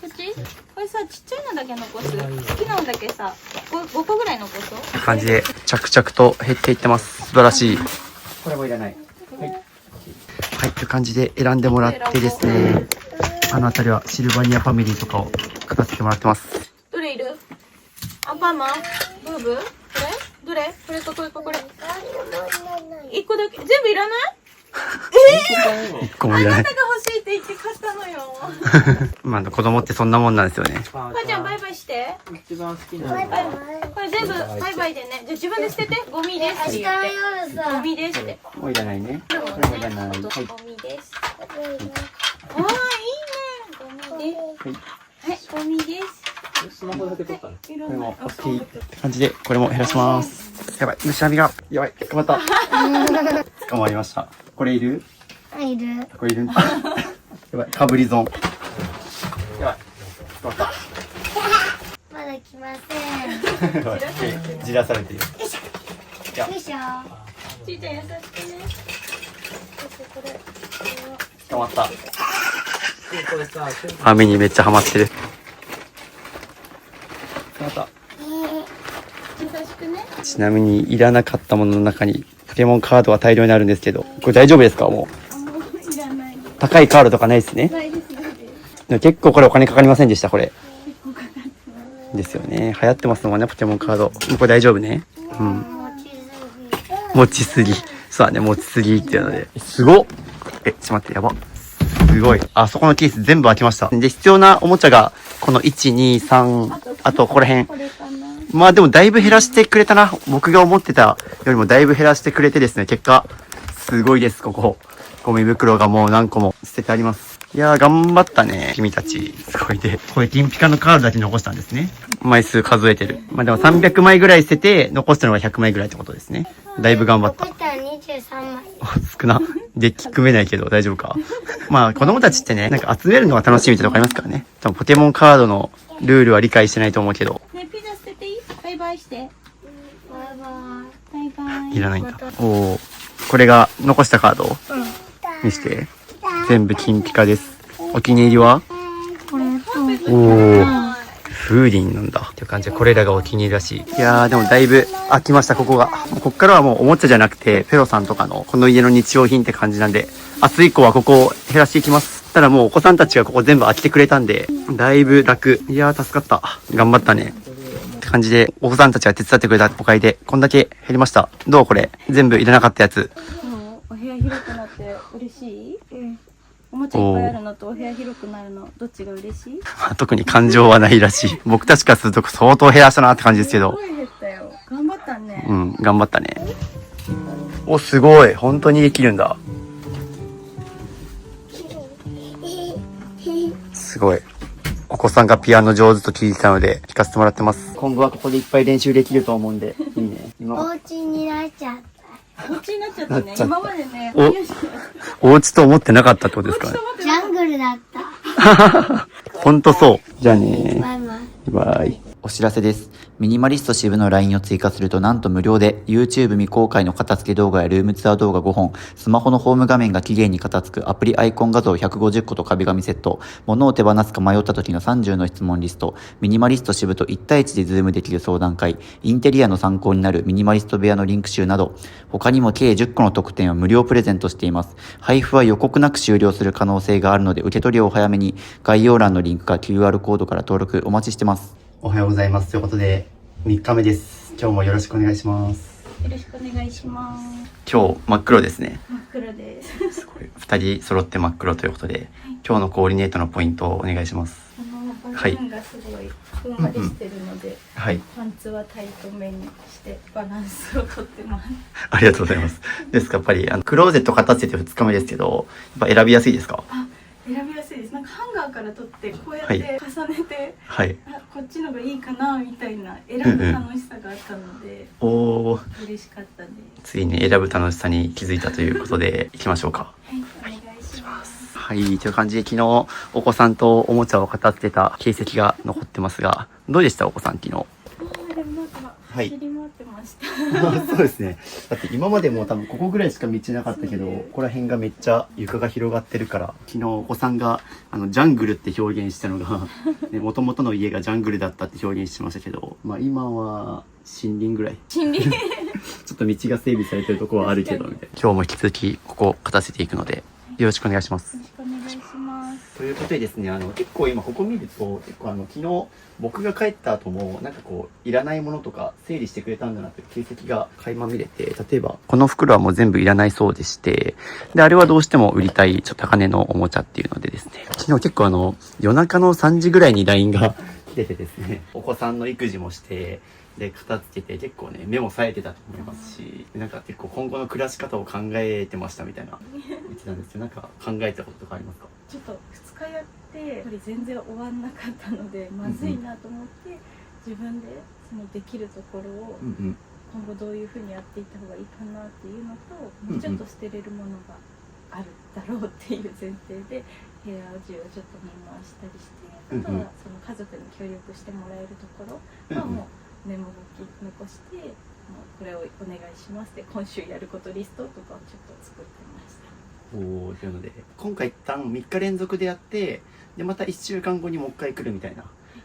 っち？これさちっちゃいのだけ残す。好きなのだけさ5個ぐらい残そう。こんな感じで着々と減っていってます。素晴らしい。これもいらない。はい、という感じで選んでもらってですね、あの辺りはシルバニアファミリーとかを片付けてもらってます。どれいる？アンパンマン？ブーブー？これ？どれ？これとこれとこれ。1個だけ。全部いらない？1個もいらない。あなたが欲しいって言って買ったのよ。まあ子供ってそんなもんなんですよね。母ちゃんバイバイして。一番好きなバイバイ。これ全部バイバイでね。じゃあ自分で捨てて。ゴミですって言って。ゴミですって。もういらないね。これもいらない。ゴミです。ああ、いいね。ゴミです。はい、ゴミです。スマホだけ撮ったの。これも OK って感じで、これも減らします。やばい、虫網が。やばい、捕まった。捕まりました。これいる？いる。これいる？やばい、かぶり損。やばい、捕まった。まだ来ません。やばい、じらされてる。よいしょ。ちいちゃん優しくね。これ。捕まった。これさ、網にめっちゃハマってる。捕まった。優しくね。ちなみにいらなかったものの中にポケモンカードが大量にあるんですけど、これ大丈夫ですか？もういらない。高いカードとかないですね。ないです。でも結構これお金かかりませんでした？これですよね。流行ってますもんね、ポケモンカード。これ大丈夫ね。うん。持ちすぎ。そうだね、持ちすぎっていうので。すごっ。ちょっと待って、やば。すごい。あそこのケース全部開きました。で、必要なおもちゃがこの1、2、3、あとここら辺。まあでもだいぶ減らしてくれたな。僕が思ってたよりもだいぶ減らしてくれてですね、結果すごいです。ここゴミ袋がもう何個も捨ててあります。いやー頑張ったね君たち。すごいで、これ金ピカのカードだけ残したんですね。枚数数えてる。まあでも300枚ぐらい捨てて残したのが100枚ぐらいってことですね。だいぶ頑張った。残ったら23枚。少な。デッキ組めないけど大丈夫か。まあ子供たちってね、なんか集めるのが楽しみってとこありますからね。多分ポケモンカードのルールは理解してないと思うけど。ね、ピザ捨てていい？バイバイして。バイババイバイ。いらないんだ。おお。これが残したカード見して。全部金ピカです。お気に入りは？おお。風鈴なんだっていう感じで、これらがお気に入りらしい。いやーでもだいぶ飽きました。ここがこっからはもうおもちゃじゃなくてペロさんとかのこの家の日用品って感じなんで、明日以降はここを減らしていきます。ただもうお子さんたちがここ全部飽きてくれたんでだいぶ楽。いやー助かった。頑張ったねって感じで、お子さんたちが手伝ってくれたおかげでこんだけ減りました。どう？これ全部いらなかったやつ。お部屋広くなって嬉しい？おもちゃいっぱいあるのとお部屋広くなるのどっちが嬉しい？特に感情はないらしい。僕たちからすると相当減らしたなって感じですけど。すごい減ったよ。頑張ったね。うん、頑張ったね。お、すごい。本当にできるんだ。すごい。お子さんがピアノ上手と聞いたので弾かせてもらってます。今後はここでいっぱい練習できると思うんでいいね。お家になっちゃった。お家になっちゃったね。今までね。お家と思ってなかったってことですかね。ジャングルだった。ほんとそう。じゃあねバイバイ。バイ。お知らせです。ミニマリスト支部の LINE を追加するとなんと無料で YouTube 未公開の片付け動画やルームツアー動画5本、スマホのホーム画面が綺麗に片付くアプリアイコン画像150個と壁紙セット、物を手放すか迷った時の30の質問リスト、ミニマリスト支部と1対1でズームできる相談会、インテリアの参考になるミニマリスト部屋のリンク集など、他にも計10個の特典を無料プレゼントしています。配布は予告なく終了する可能性があるので受け取りをお早めに。概要欄のリンクか QR コードから登録お待ちしてます。おはようございます。ということで3日目です。今日もよろしくお願いします。よろしくお願いします。今日真っ黒ですね。真っ黒です。すごい。2人揃って真っ黒ということで、今日のコーディネートのポイントをお願いします。バランがすごいふんわりしてるので、はい。パンツはタイトめにしてバランスをとってます。ありがとうございます。ですか、やっぱりクローゼット片付けて2日目ですけど、やっぱ選びやすいですか？選びやすいです。なんかハンガーから取ってこうやって重ねて、はい。こっちのがいいかなみたいな選ぶ楽しさがあったので、おー、嬉しかったです。ついに選ぶ楽しさに気づいたということで行きましょうか。はい、お願いします。はい、という感じで昨日お子さんとおもちゃを片付けた形跡が残ってますが、どうでしたお子さん昨日？でもなんか走り回ってまました。そうですね。だって今までも多分ここぐらいしか道なかったけど、ここら辺がめっちゃ床が広がってるから、昨日お子さんがジャングルって表現したのが、もともとの家がジャングルだったって表現してましたけど、まあ今は森林ぐらい。森林ちょっと道が整備されてるところはあるけど、みたいな。今日も引き続きここ勝たせていくので、よろしくお願いします。よろしくお願いします。ということでですね、結構今ここ見ると、結構昨日僕が帰った後も、なんかこう、いらないものとか整理してくれたんだなという形跡が垣間見れて、例えば、この袋はもう全部いらないそうでして、で、あれはどうしても売りたい、ちょっと高値のおもちゃっていうのでですね、昨日結構夜中の3時ぐらいに LINE が来ててですね、お子さんの育児もして、で、片付けて結構ね、目も冴えてたと思いますし、なんか結構今後の暮らし方を考えてましたみたいな言ってたんですけど、なんか考えたこととかありますか？ちょっと2日やってやっぱり全然終わんなかったのでまずいなと思って、自分でそのできるところを今後どういうふうにやっていった方がいいかなっていうのと、もうちょっと捨てれるものがあるだろうっていう前提で部屋中をちょっと見回したりして、あとはその家族に協力してもらえるところはもうメモ書き残して、もうこれをお願いしますって今週やることリストとかをちょっと作ってました。おー、というので今回一旦3日連続でやって、でまた1週間後にもう一回来るみたいな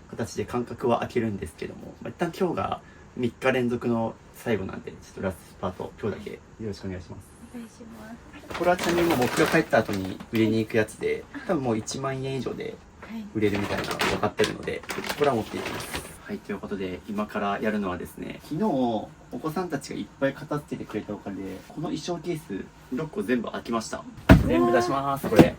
形で間隔は空けるんですけども、一旦今日が3日連続の最後なんで、ちょっとラストパート今日だけよろしくお願いします。お願いします。これはちなみにもう僕が帰った後に売りに行くやつで、多分もう1万円以上で売れるみたいなのが分かってるので、これは持っていきます。はい、ということで今からやるのはですね、昨日お子さんたちがいっぱい片付けてくれたおかげで、この衣装ケース6個全部開きました。全部出します。これ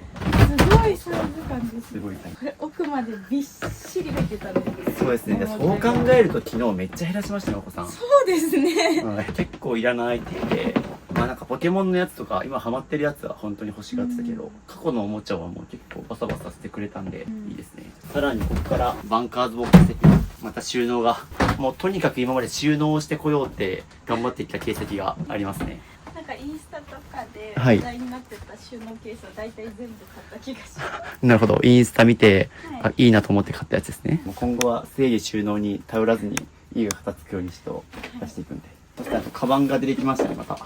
すごいサイズ感です。すごい。これ奥までびっしり入ってたんです。そうですね。でそう考えると昨日めっちゃ減らしましたね、お子さん。そうですね。結構いらないって言って、まあなんかポケモンのやつとか今ハマってるやつは本当に欲しがってたけど、過去のおもちゃはもう結構バサバサしてくれたんでいいですね。さらにここからバンカーズボックス的にまた収納が、もうとにかく今まで収納をしてこようって頑張ってきた形跡がありますね。なんかインスタとかではい話題になってた収納ケースは大体全部買った気がします。なるほど。インスタ見て、はいいいなと思って買ったやつですね。もう今後は整理収納に頼らずに家が片付くようにして出していくんで。そしてあとカバンが出てきましたね、また。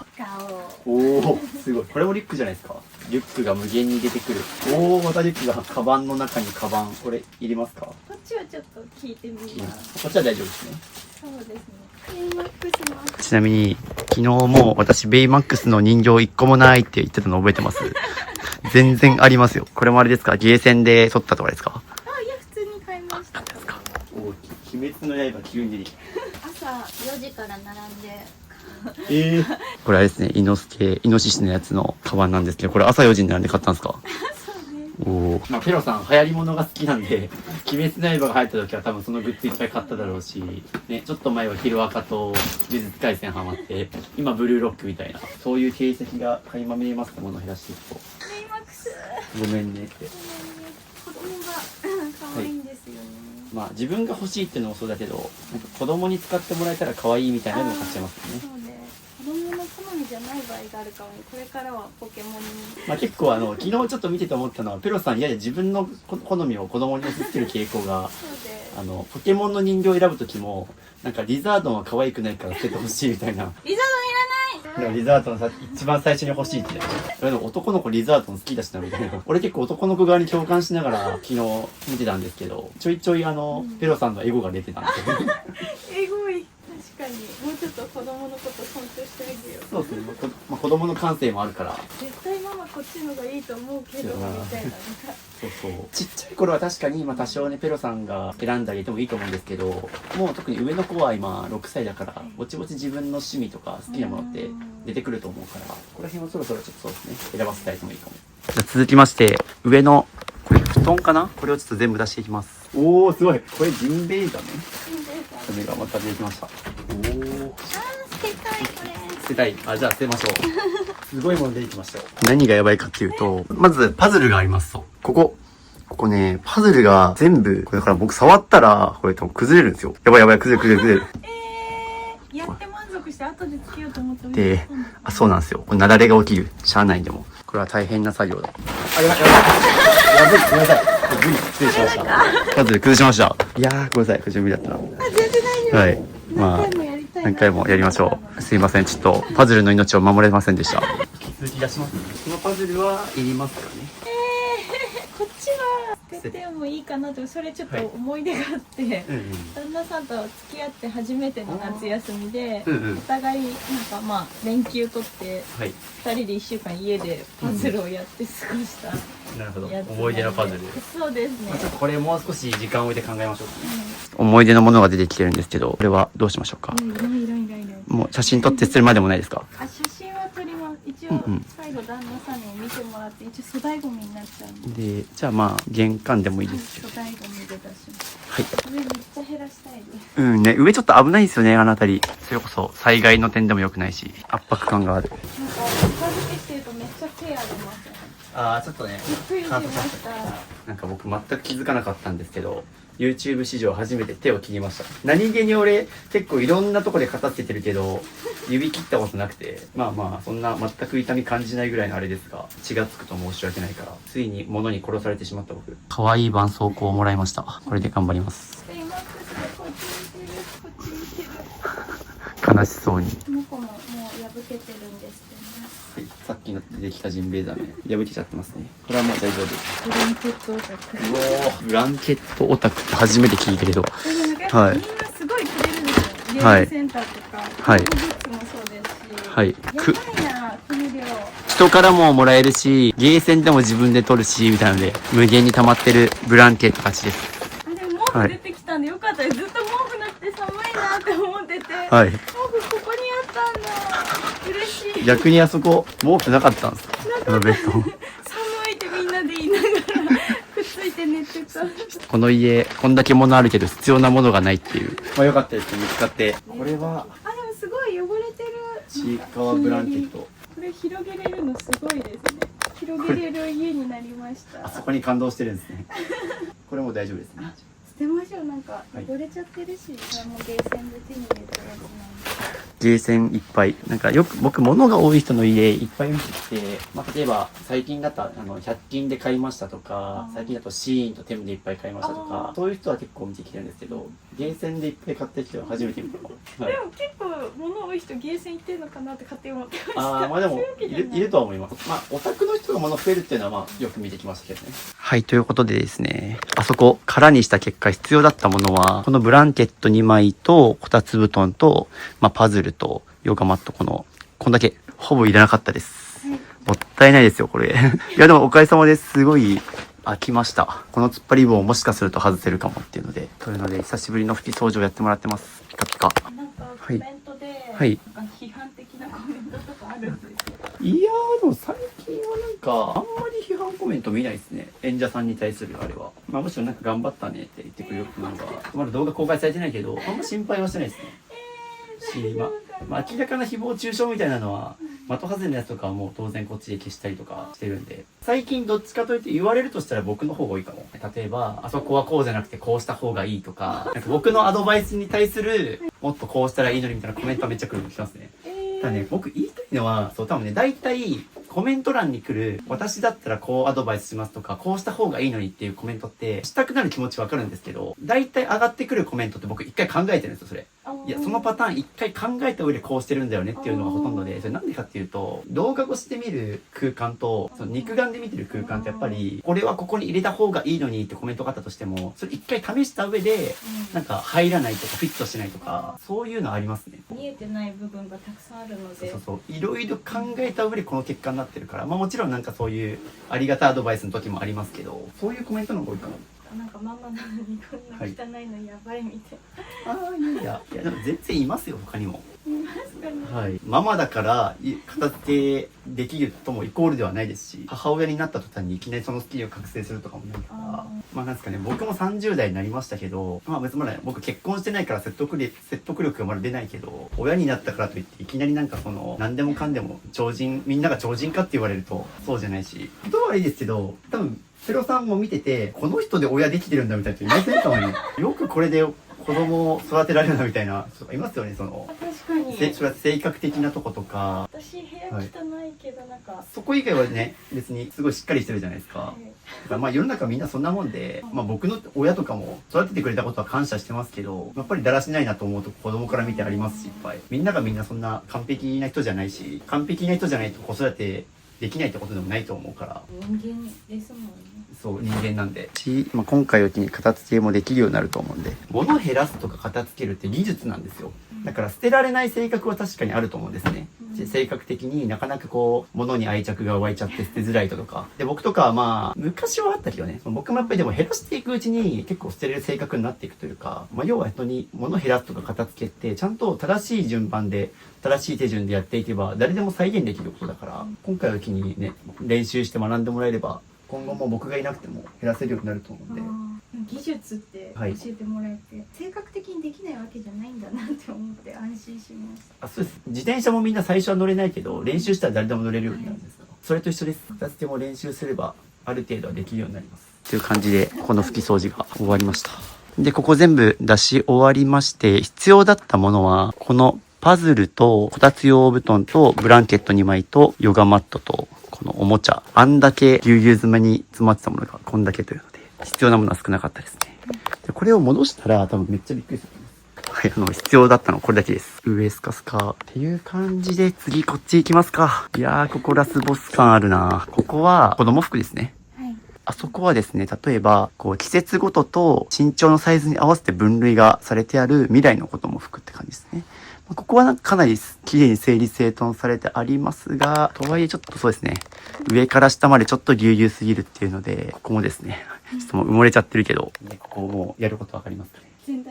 おお、すごい。これもリュックじゃないですか。リュックが無限に出てくる。おお、またリュックがカバンの中にカバン。これいりますか？こっちはちょっと聞いてみます。こっちは大丈夫ですね。そうですね。ベイマックスのちなみに昨日も私ベイマックスの人形1個もないって言ってたの覚えてます？全然ありますよ。これもあれですか？ゲーセンで撮ったとかですか？あ、いや普通に買いました。おお、鬼滅の刃急に出てきた。朝4時から並んで。これあれですね、イノシシのやつのカバンなんですけど、これ朝4時に並んで買ったんですか？おお。まあペロさん流行り物が好きなんで、鬼滅の刃が入った時は多分そのグッズいっぱい買っただろうし、ね、ちょっと前はヒロアカと呪術廻戦ハマって、今ブルーロックみたいな、そういう形跡が垣間見えますか？ものを減らしていくと。ベイマックス。ごめんねって。子供が可愛いんですよね。まあ自分が欲しいっていうのもそうだけど、なんか子供に使ってもらえたら可愛いみたいなのを買っちゃいますよね。そうね。子供の好みじゃない場合があるかも。これからはポケモンに。まあ結構昨日ちょっと見てて思ったのは、ペロさんやや自分の好みを子供に押し付ける傾向が、そうで。ポケモンの人形を選ぶときも、なんかリザードンは可愛くないから捨ててほしいみたいな。リザでもリザードン一番最初に欲しいって。俺の男の子リザードン好きだしなみたいな。俺結構男の子側に共感しながら昨日見てたんですけど、ちょいちょいペロさんのエゴが出てたんですよ。エゴい。確かに。もうちょっと子供のこと尊重してあげよう。そうですね。まあ、子供の感性もあるから。絶対ママこっちのがいいと思うけどみたいな。そうそう。ちっちゃい頃は確かに多少ねペロさんが選んであげてもいいと思うんですけど、もう特に上の子は今6歳だからぼちぼち自分の趣味とか好きなものって出てくると思うから、ここら辺はそろそろちょっとそうですね、選ばせたいともいいかも。じゃ続きまして上のこれ布団かな、これをちょっと全部出していきます。おお、すごい。これジンベエザメ。それがまた出てきました。おお。捨てたいこれ。捨てたい。あ、じゃあ捨てましょう。すごいもの出てきましたよ。何がやばいかっていうと、まずパズルがありますと。ここね、パズルが全部、これだから僕触ったら、これ多分崩れるんですよ。やばい、崩れる。やって満足して後でつけようと思ってで、あ、そうなんですよ。これ雪崩が起きる。しゃあないんでも。これは大変な作業だ。あ、やばい。ごめんなさい。失礼しました。パズル崩しました。いやー、ごめんなさい。これ準備だったな。あ、全然大丈夫。はい。まあ、何回もやりた何回もやりましょう。すいません、ちょっとパズルの命を守れませんでした。続き出します。このパズルはいりますかね。こっちは捨ててもいいかなと、それちょっと思い出があって、旦那さんと付き合って初めての夏休みで、お互いなんかまあ連休取って2人で1週間家でパズルをやって過ごした。なるほど。思い出のパズル。そうですね。ちょっとこれもう少し時間を置いて考えましょう。思い出のものが出てきてるんですけど、これはどうしましょうか。もう写真撮って捨てるまでもないですか。写真は撮ります。一応最後旦那さんに見てもらって、一応粗大ゴミになっちゃうんで。で、じゃあまあ玄関でもいいです粗大ゴミで出します。はい。上めっちゃ減らしたいです。ね、上ちょっと危ないですよね、あの辺り。それこそ災害の点でも良くないし、圧迫感がある。なんか近づけしてるとめっちゃ手ありますよね。ちょっとね、びっくりしました。なんか僕全く気づかなかったんですけど、YouTube 史上初めて手を切りました。何気に俺結構いろんなとこで片付けてるけど、指切ったことなくて、まあまあそんな全く痛み感じないぐらいのあれですが、血がつくと申し訳ないから、ついに物に殺されてしまった僕。可愛い絆創膏をもらいました。これで頑張ります。悲しそうに。この子ももう破けてるんですけどね。さっきの出てきたジンベエザメ破けちゃってますね。これはもう大丈夫です。ブランケットオタク。ブランケットオタクって初めて聞いたけど、はい。みんなすごいくれるんですよ。ゲームセンターとか、はい。グッズもそうですし。はい。やばいな、国量。人からももらえるし、ゲーセンでも自分で取るしみたいなので、無限に溜まってるブランケットたちです。でも毛布出てきたんでよかったです。ずっと毛布なくて寒いなって思ってて。はい。毛布ここにあったんだ。嬉しい。逆にあそこ毛布なかったんですか？このベッド。寒いってみんなで言いながらくっついて寝てた。この家こんだけ物あるけど必要なものがないっていう。まあ良かったですね、見つかって。これはでもすごい汚れてる。ちいかわブランケット。これ広げれるのすごいですね。広げれる家になりました。あそこに感動してるんですね。これも大丈夫ですね。捨てましょう。なんか汚れちゃってるし、これもゲーセンで手に入れたやつなんで。ゲーセンいっぱい。なんかよく僕物が多い人の家いっぱい見てきて、まあ、例えば最近だと100均で買いましたとか、最近だとシーインとテムでいっぱい買いましたとか、そういう人は結構見てきてるんですけど、ゲーセンでいっぱい買ってきては初めて見た。はい、でも結構物多い人ゲーセン行ってるのかなって勝手に思ってました。まあでもいるとは思います。まあオタクの人が物増えるっていうのはまあよく見てきましたけどね。はい、ということでですね、あそこ空にした結果必要だったものは、このブランケット2枚とこたつ布団と、まあ、パズルとヨガマット、こんだけほぼいらなかったです。もったいないですよこれ。いやでもおかげさまですごい飽きました。この突っ張り棒をもしかすると外せるかもっていうので、というので久しぶりの拭き掃除をやってもらってます。ピカピカ。なんかコメントで、はい、批判的なコメントとかあるんですか？いやーでも最近はなんかあんまり批判コメント見ないですね。演者さんに対するあれは。まあむしろなんか頑張ったねって言ってくれるのが、まだ動画公開されてないけど、あんま心配はしてないですね。まあ明らかな誹謗中傷みたいなのは的外れのやつとかはもう当然こっちで消したりとかしてるんで、最近どっちかといって言われるとしたら僕の方が多いかも。例えばあそこはこうじゃなくてこうした方がいいとか、なんか僕のアドバイスに対するもっとこうしたらいいのにみたいなコメントはめっちゃ来るの来ますね。ただね、僕言いたいのは、そう、多分ね、大体、コメント欄に来る、私だったらこうアドバイスしますとか、こうした方がいいのにっていうコメントって、したくなる気持ちわかるんですけど、大体上がってくるコメントって僕一回考えてるんですよ、それ。いや、そのパターン一回考えた上でこうしてるんだよねっていうのがほとんどで、それなんでかっていうと、動画越しで見る空間と、その肉眼で見てる空間ってやっぱり、これはここに入れた方がいいのにってコメントがあったとしても、それ一回試した上で、なんか入らないとかフィットしないとか、そういうのありますね。見えてない部分がたくさんあるので。そういろいろ考えた上でこの結果になってるから、まあもちろんなんかそういうありがたいアドバイスの時もありますけど、そういうコメントの方が多いかな。なんかママなのにこんな汚いのやばいみたいな。いやでも全然いますよ他にも。いますかね。はい。ママだから片付けできるともイコールではないですし、母親になった途端にいきなりそのスキルを覚醒するとかもないから、まあなんですかね、僕も30代になりましたけど、まあ別にまだ僕結婚してないから説得力がまだ出ないけど、親になったからといっていきなりなんかその何でもかんでもみんなが超人かって言われるとそうじゃないし、言葉はいいですけど、多分ペロさんも見てて、この人で親できてるんだみたいな人いませんかね。よくこれで子供を育てられるなみたいな人がいますよね。その確かにそれは性格的なとことか。私部屋汚いけどなんか、そこ以外はね、別にすごいしっかりしてるじゃないですか。だからまあ世の中みんなそんなもんで、まあ僕の親とかも育ててくれたことは感謝してますけど、やっぱりだらしないなと思うと子供から見てありますし、いっぱい。みんながみんなそんな完璧な人じゃないし、完璧な人じゃないと子育てできないってことでもないと思うから。人間ですもんね。そう人間なんで、まあ、今回を機に片付けもできるようになると思うんで、物を減らすとか片付けるって技術なんですよ。だから捨てられない性格は確かにあると思うんですね。性格的になかなかこう物に愛着が湧いちゃって捨てづらいとかで、僕とかはまあ昔はあったけどね、僕もやっぱりでも減らしていくうちに結構捨てれる性格になっていくというか、まあ、要は本当に物を減らすとか片付けってちゃんと正しい順番で正しい手順でやっていけば誰でも再現できることだから、今回を機にね練習して学んでもらえれば今後も僕がいなくても減らせるようになると思うんで。技術って教えてもらえて、性格的にできないわけじゃないんだなって思って安心しました。そうです。自転車もみんな最初は乗れないけど練習したら誰でも乗れるようになるんですよ。それと一緒です。片付けも練習すればある程度はできるようになります。という感じでこの拭き掃除が終わりました。でここ全部出し終わりまして、必要だったものはこのパズルとこたつ用布団とブランケット2枚とヨガマットとこのおもちゃ、あんだけぎゅうぎゅう詰めに詰まってたものがこんだけというので必要なものは少なかったですね。でこれを戻したら多分めっちゃびっくりすると思います。はい、必要だったのこれだけです。上スカスカっていう感じで、次こっち行きますか。いやー、ここラスボス感あるな。ここは子供服ですね。あそこはですね、例えばこう季節ごとと身長のサイズに合わせて分類がされてある未来の子供服って感じですね。ここはかなり綺麗に整理整頓されてありますが、とはいえちょっとそうですね、上から下までちょっとぎゅうぎゅうすぎるっていうので、ここもですね、ちょっともう埋もれちゃってるけど、ここもうやることわかりますかね。全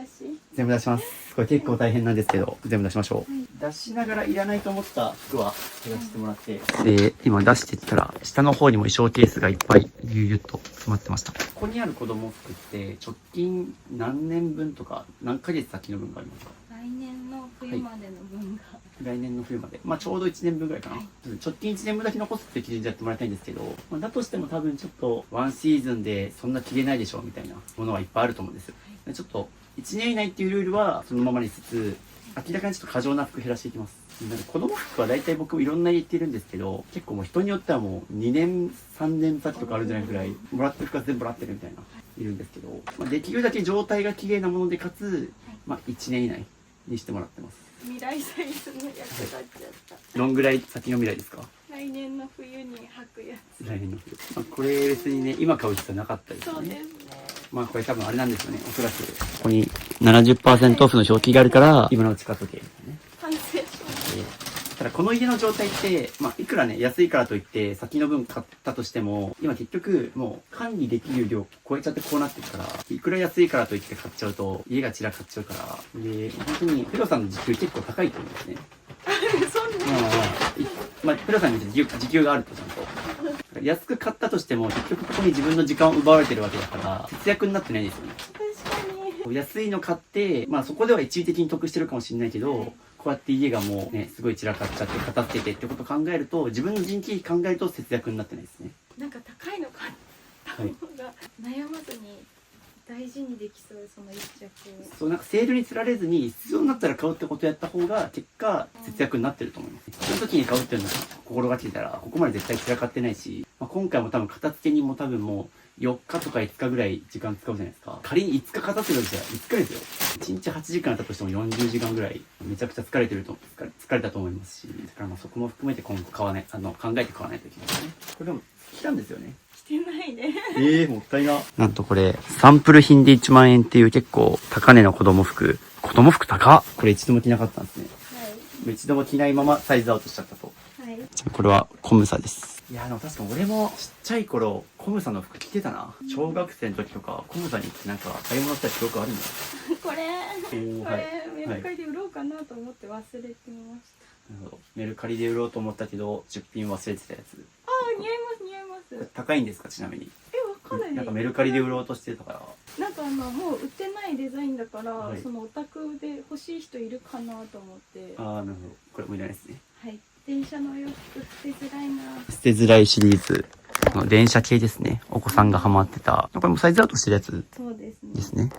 部出します。これ結構大変なんですけど、全部出しましょう。出しながらいらないと思った服は減らしてもらって、で、今出していったら、下の方にも衣装ケースがいっぱいぎゅうぎゅっと詰まってました。ここにある子供服って直近何年分とか何ヶ月先の分がありますか？来年の冬までの分が、来年の冬まで、まあちょうど1年分ぐらいかな、直近1年分だけ残すって基準でやってもらいたいんですけど、まあ、だとしても多分ちょっとワンシーズンでそんな着れないでしょうみたいなものはいっぱいあると思うんですよ。でちょっと1年以内っていうルールはそのままにしつつ、明らかにちょっと過剰な服減らしていきます。なんか子供服は大体僕いろんな言ってるんですけど、結構もう人によってはもう2年3年先とかあるんじゃないぐらいもらってる服は全部もらってるみたいないるんですけど、まあ、できるだけ状態が綺麗なものでかつ、まあ、1年以内にしてもらってます。未来サイズの役立っちゃった。どんぐらい先の未来ですか？来年の冬に履くやつ。来年の冬、まあ、これ別にね今買う必要なかったですよね。そうですね。まあこれ多分あれなんですよね、おそらくここに 70% オフの表記があるから今のうち買っとけみたいなね。反省します。ただこの家の状態って、まあいくらね安いからといって先の分買ったとしても、今結局もう管理できる量超えちゃってこうなってるから、いくら安いからといって買っちゃうと家が散らかっちゃうから、で本当にペロさんの時給結構高いと思うんですね。そんな。まあペロさんに時給があるとちゃんと。安く買ったとしても結局ここに自分の時間を奪われてるわけだから節約になってないんですよね。確かに。安いの買って、まあそこでは一時的に得してるかもしれないけど、こうやって家がもうねすごい散らかっちゃって片付けてってことを考えると、自分の人件費考えると節約になってないですね。なんか高いの買った方が悩まずに大事にできそう、その一着。そうなんかセールにつられずに必要になったら買うってことをやった方が結果節約になってると思います。その時に買うっていうのを心がけてたらここまで絶対散らかってないし、まあ、今回も多分片付けにも多分もう4日とか5日ぐらい時間使うじゃないですか。仮に5日片付けるとしたら5日ですよ。1日8時間だったとしても40時間ぐらいめちゃくちゃ疲れたと思いますし、だからまあそこも含めて今後考えて買わないといけないですね。これでも来たんですよね。してないね。もったいな。なんとこれサンプル品で1万円っていう結構高値の子供服高っ。これ一度も着なかったんですね。はい。一度も着ないままサイズアウトしちゃったと。はい。これはコムサです。いやでも確か俺もちっちゃい頃コムサの服着てたな。小学生の時とかコムサに行ってなんか買い物した記憶あるんだよ。これメルカリで売ろうかなと思って忘れてみました。なるほど。メルカリで売ろうと思ったけど出品忘れてたやつ。ああ、似合います。高いんですかちなみに？わかんない。なんかメルカリで売ろうとしてたから。なんかもう売ってないデザインだから、はい、そのお宅で欲しい人いるかなと思って。ああ、なるほど。これもいらないですね。はい。電車のお洋服捨てづらいな。捨てづらいシリーズ。電車系ですね。お子さんがハマってた。これもサイズアウトしてるやつですね。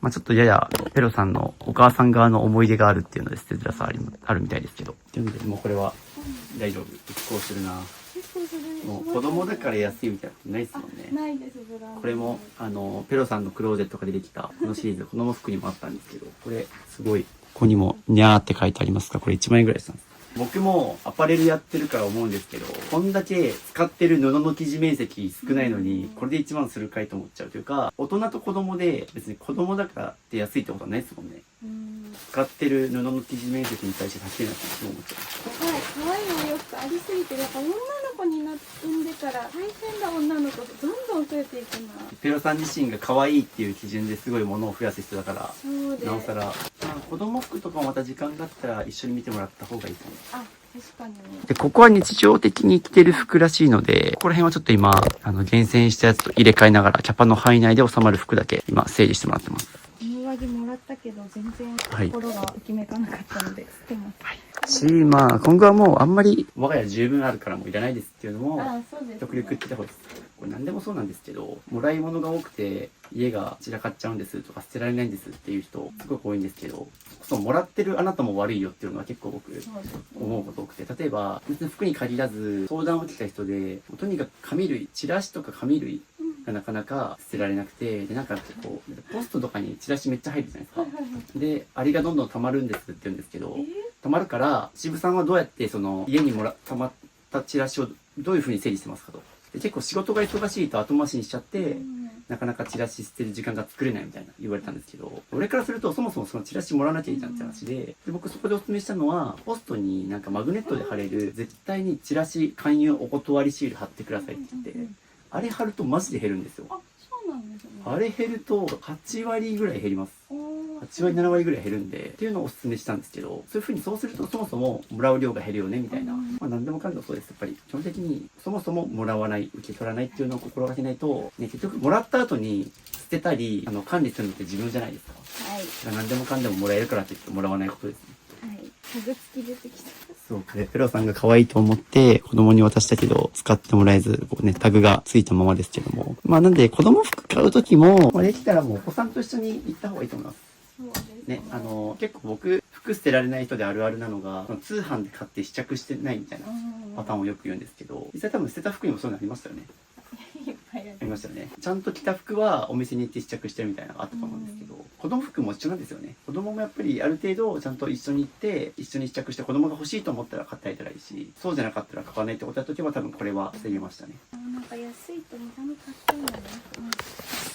まあちょっとややペロさんのお母さん側の思い出があるっていうので捨てづらさあるみたいですけど。というのでもうこれは大丈夫。結構するな。結構それもう子供だから安いみたいなことないですもんね。ないですブランド。これもペロさんのクローゼットが出てきたこのシリーズ、子供服にもあったんですけど、これすごい、ここにもニャーって書いてありますが、これ1万円ぐらいしたんです。僕もアパレルやってるから思うんですけど、こんだけ使ってる布の生地面積少ないのに、これで1万するかいと思っちゃうというか、大人と子供で別に子供だからって安いってことはないですもんね。使ってる布の生地面積に対して高いなって思っちゃう。可愛いお洋服ありすぎて、やっぱ女の子になってんでから大変だ。女の子どんどん増えていくな。ペロさん自身が可愛いっていう基準ですごいものを増やす人だから、そうでなおさら、子供服とかもまた時間があったら一緒に見てもらった方がいいと思う。あ、確かに。で、ここは日常的に着てる服らしいので、ここら辺はちょっと今、厳選したやつと入れ替えながら、キャパの範囲内で収まる服だけ、今、整理してもらってます。上着もらったけど、全然はい心がときめかなかったので、捨てます。まあ、今後はもうあんまり、我が家十分あるからもういらないですっていうのも、あ、そうです、ね。極力言ってた方がいいです。これ何でもそうなんですけど、もらい物が多くて、家が散らかっちゃうんですとか捨てられないんですっていう人、すごく多いんですけど、そう、もらってるあなたも悪いよっていうのは結構僕、思うこと多くて、例えば、別に服に限らず、相談を受けた人で、とにかく紙類、チラシとか紙類がなかなか捨てられなくて、で、なんかこう、ポストとかにチラシめっちゃ入るじゃないですか。で、あれがどんどん溜まるんですって言うんですけど、溜まるから、渋さんはどうやってその、家に溜まったチラシをどういう風に整理してますかと。で、結構仕事が忙しいと後回しにしちゃって、なかなかチラシ捨てる時間が作れないみたいな言われたんですけど、俺からするとそもそもそのチラシもらわなきゃいいじゃんって話で、僕そこでお勧めしたのは、ポストになんかマグネットで貼れる、絶対にチラシ勧誘お断りシール貼ってくださいって言って、あれ貼るとマジで減るんですよ。あ、そうなんですね。あれ減ると8割ぐらい減ります。8割7割ぐらい減るんでっていうのをお勧めしたんですけど、そういう風にそうするとそもそももらう量が減るよねみたいな、まあ何でもかんでもそうです。やっぱり基本的にそもそももらわない、受け取らないっていうのを心がけないと、ね、結局もらった後に捨てたり管理するのって自分じゃないですか。はい。だから何でもかんでももらえるからって言ってもらわないことですね。はい。タグ付き出てきた。そう、これペロさんが可愛いと思って子供に渡したけど使ってもらえず、こうね、タグがついたままですけども。まあなんで子供服買う時も、できたらもうお子さんと一緒に行った方がいいと思います。そうですね、結構僕、服捨てられない人であるあるなのが、通販で買って試着してないみたいなパターンをよく言うんですけど、実際多分捨てた服にもそういうのありましたよね。いっぱいあるありましたよね。ちゃんと着た服はお店に行って試着してるみたいなのがあったと思うんですけど、子供服も一緒なんですよね。子供もやっぱりある程度ちゃんと一緒に行って、一緒に試着して子供が欲しいと思ったら買ってあげたらいいし、そうじゃなかったら買わないってことだときは多分これは防げましたね。なんか安いと無駄に買っちゃうんだね。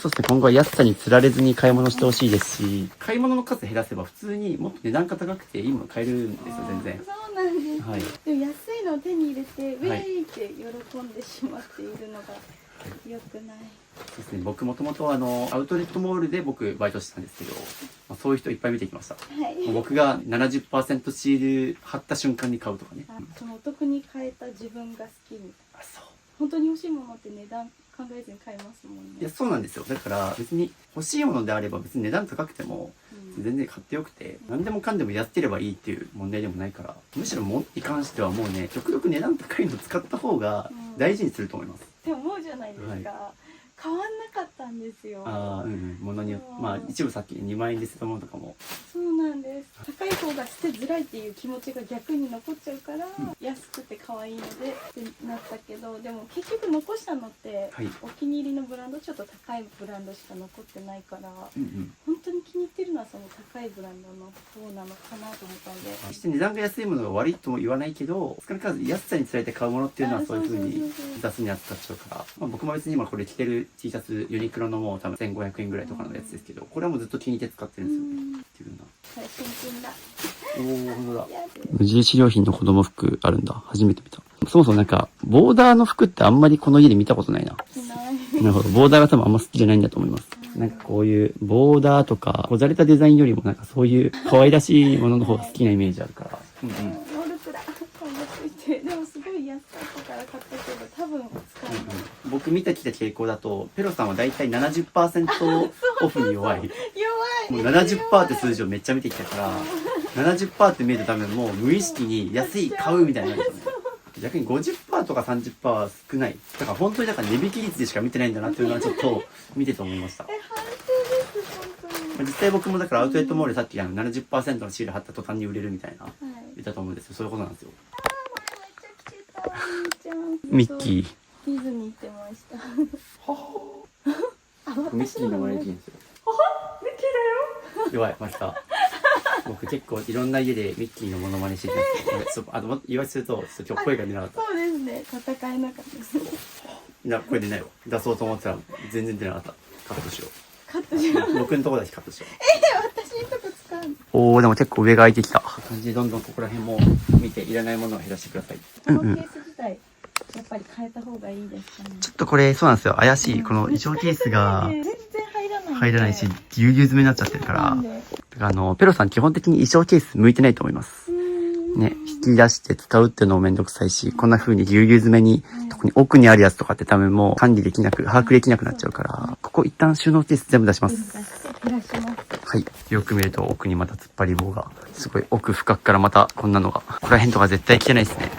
そうですね、今後は安さに釣られずに買い物してほしいですし、買い物の数減らせば普通にもっと値段が高くていいもの買えるんですよ、全然。そうなんです。はい。でも安いのを手に入れて、ウェはいイって喜んでしまっているのが良くない。そうですね、僕もともとアウトレットモールで僕バイトしてたんですけど、まあ、そういう人いっぱい見てきました。はい。もう僕が 70% シール貼った瞬間に買うとかね。そのお得に買えた自分が好きみたいな。あ、そう。本当に欲しいものって値段考えずに買えますもんね。いや、そうなんですよ。だから別に欲しいものであれば別に値段高くても全然買ってよくて、何でもかんでもやってればいいっていう問題でもないから、むしろ物に関してはもうね、極力値段高いの使った方が大事にすると思います。って思うじゃないですか。変わんなかったんですよ。ああ、物によって、まあ一部さっき2万円で捨てたものとかも。そうなんです。高い方が捨てづらいっていう気持ちが逆に残っちゃうから、安くて可愛いのでってなったけど、でも結局残したのって、はいお気に入りのブランド、ちょっと高いブランドしか残ってないから、うん本当に気に入ってるのはその高いブランドの方なのかなと思ったんで。決して値段が安いものが悪いとも言わないけど、少なからず安さにつられて買うものっていうのはそういう風に雑に扱っちゃうから、まあ、僕も別に今これ着てる T シャツユニクロのもう多分1500円ぐらいとかのやつですけど、これはもうずっと気に入って使ってるんですよね。っていうはい、新品だ。な。おー、ほんとだ。やで無印良品の子供服あるんだ。初めて見た。そもそもなんか、ボーダーの服ってあんまりこの家で見たことないな。着ない。なるほど。ボーダーが多分あんま好きじゃないんだと思います。なんかこういうボーダーとか、こじゃれたデザインよりもなんかそういう可愛らしいものの方が好きなイメージあるから。ノルクだ。こんなついて、でもすごい安かったから買ったけど、多分使えない。僕見てきた傾向だと、ペロさんはだいたい 70% オフに弱い。弱い。もう 70% って数字をめっちゃ見てきたから、70% って見えたためにもう無意識に安い買うみたいになるんですよね。逆に 50% とか 30% は少ない。だから本当にだから値引き率でしか見てないんだなっていうのはちょっと見てて思いました。反省です、本当に。実際僕もだからアウトレットモールでさっき70% のシール貼った途端に売れるみたいなはい。言ったと思うんですよ。そういうことなんですよ。ちゃんミッキー。ディズニー行ってましたミッキーの前でいいんですよ。ミッキーだよ。弱い、マスター。僕結構いろんな家でミッキーのモノマネしてたんですけど、あと言わせると、ちょっと今日声が出なかった。そうですね、戦えなかったです。声出ないわ。出そうと思ってたら全然出なかった。カットしよカットしよう。う。僕のとこだけカットしよう。私のとこ使うの。おー、でも結構上が空いてきた。感じでどんどんここら辺も見ていらないものを減らしてください。このケース自体、やっぱり変えた方がいいですかね。ちょっとこれそうなんですよ。怪しい。この衣装ケースが全然入らない。入らないし、ぎゅうぎゅう詰めになっちゃってるから。なんでだからペロさん基本的に衣装ケース向いてないと思います。ね、引き出して使うっていうのもめんどくさいし、こんな風にぎゅうぎゅう詰めに、特に奥にあるやつとかって多分もう管理できなく、把握できなくなっちゃうから、ここ一旦収納ケース全部出します。減らします。はい。よく見ると奥にまた突っ張り棒が、すごい奥深くからまたこんなのが、ここら辺とか絶対着てないですね。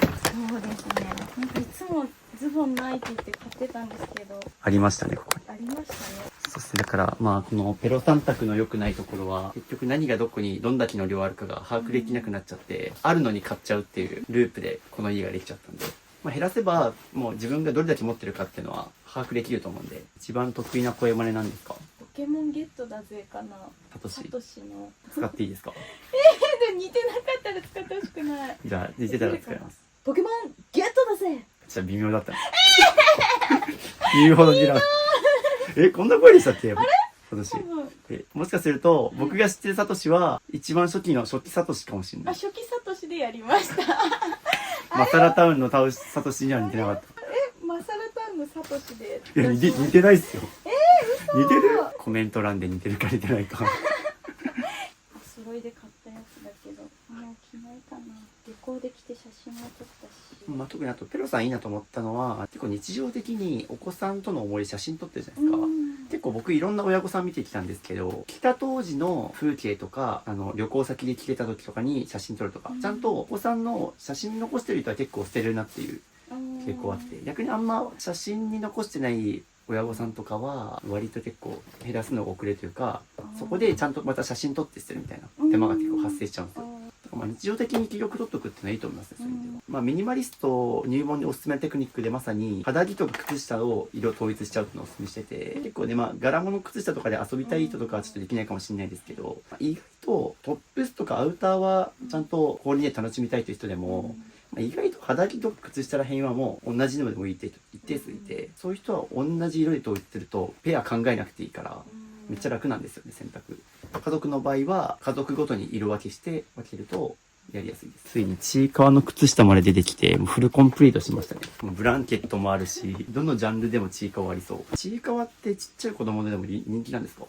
そうですね。なんかいつもズボンないって言って買ってたんですけど、ありましたね、ここに。ありましたね。そしてだから、まあ、このペロ三択の良くないところは、結局何がどこにどんだけの量あるかが把握できなくなっちゃって、あるのに買っちゃうっていうループでこの家ができちゃったんで、まあ、減らせば、もう自分がどれだけ持ってるかっていうのは把握できると思うんで、一番得意な声真似なんですか？ポケモンゲットだぜかな。サトシサトシの。使っていいですか？で似てなかったら使ってほしくない。じゃあ、似てたら使います。ポケモンゲットだぜ。じゃあ微妙だった。言うほど嫌な。こんな声でしたっけ？サトシ。もしかすると、僕が知ってるサトシは、一番初期の初期サトシかもしれない。初期サトシでやりました。マサラタウンのサトシには似てなかった。マサラタウンのサトシで。いや、似てないっすよ。嘘。似てる？コメント欄で似てるか似てないか。お揃いで買ったやつだけど、もう着ないかな。旅行で着て写真も撮ったし。まあ、特にあとペロさんいいなと思ったのは、結構日常的にお子さんとの思い出写真撮ってるじゃないですか。結構僕いろんな親御さん見てきたんですけど、来た当時の風景とか、旅行先で来てた時とかに写真撮るとか、ちゃんとお子さんの写真残してる人は結構捨てるなっていう傾向あって、逆にあんま写真に残してない親御さんとかは割と結構減らすのが遅れというか、そこでちゃんとまた写真撮って捨てるみたいな手間が結構発生しちゃうんですよ。まあ日常的に記録取っとくってのはいいと思いますね、そういう意味では。まあミニマリスト入門でおすすめのテクニックでまさに肌着とか靴下を色統一しちゃうっていうのをおすすめしてて、結構ね、まあ柄物靴下とかで遊びたい人とかはちょっとできないかもしれないですけど、意外とトップスとかアウターはちゃんとコーディネート楽しみたいという人でも、意外と肌着とか靴下ら辺はもう同じのでもいいって一定数いて、そういう人は同じ色で統一するとペア考えなくていいからめっちゃ楽なんですよね、選択。家族の場合は家族ごとに色分けして分けるとやりやすいです。ついにちいかわの靴下まで出てきて、もうフルコンプリートしましたね。もうブランケットもあるし、どのジャンルでもちいかわありそう。ちいかわってちっちゃい子供でも人気なんですか？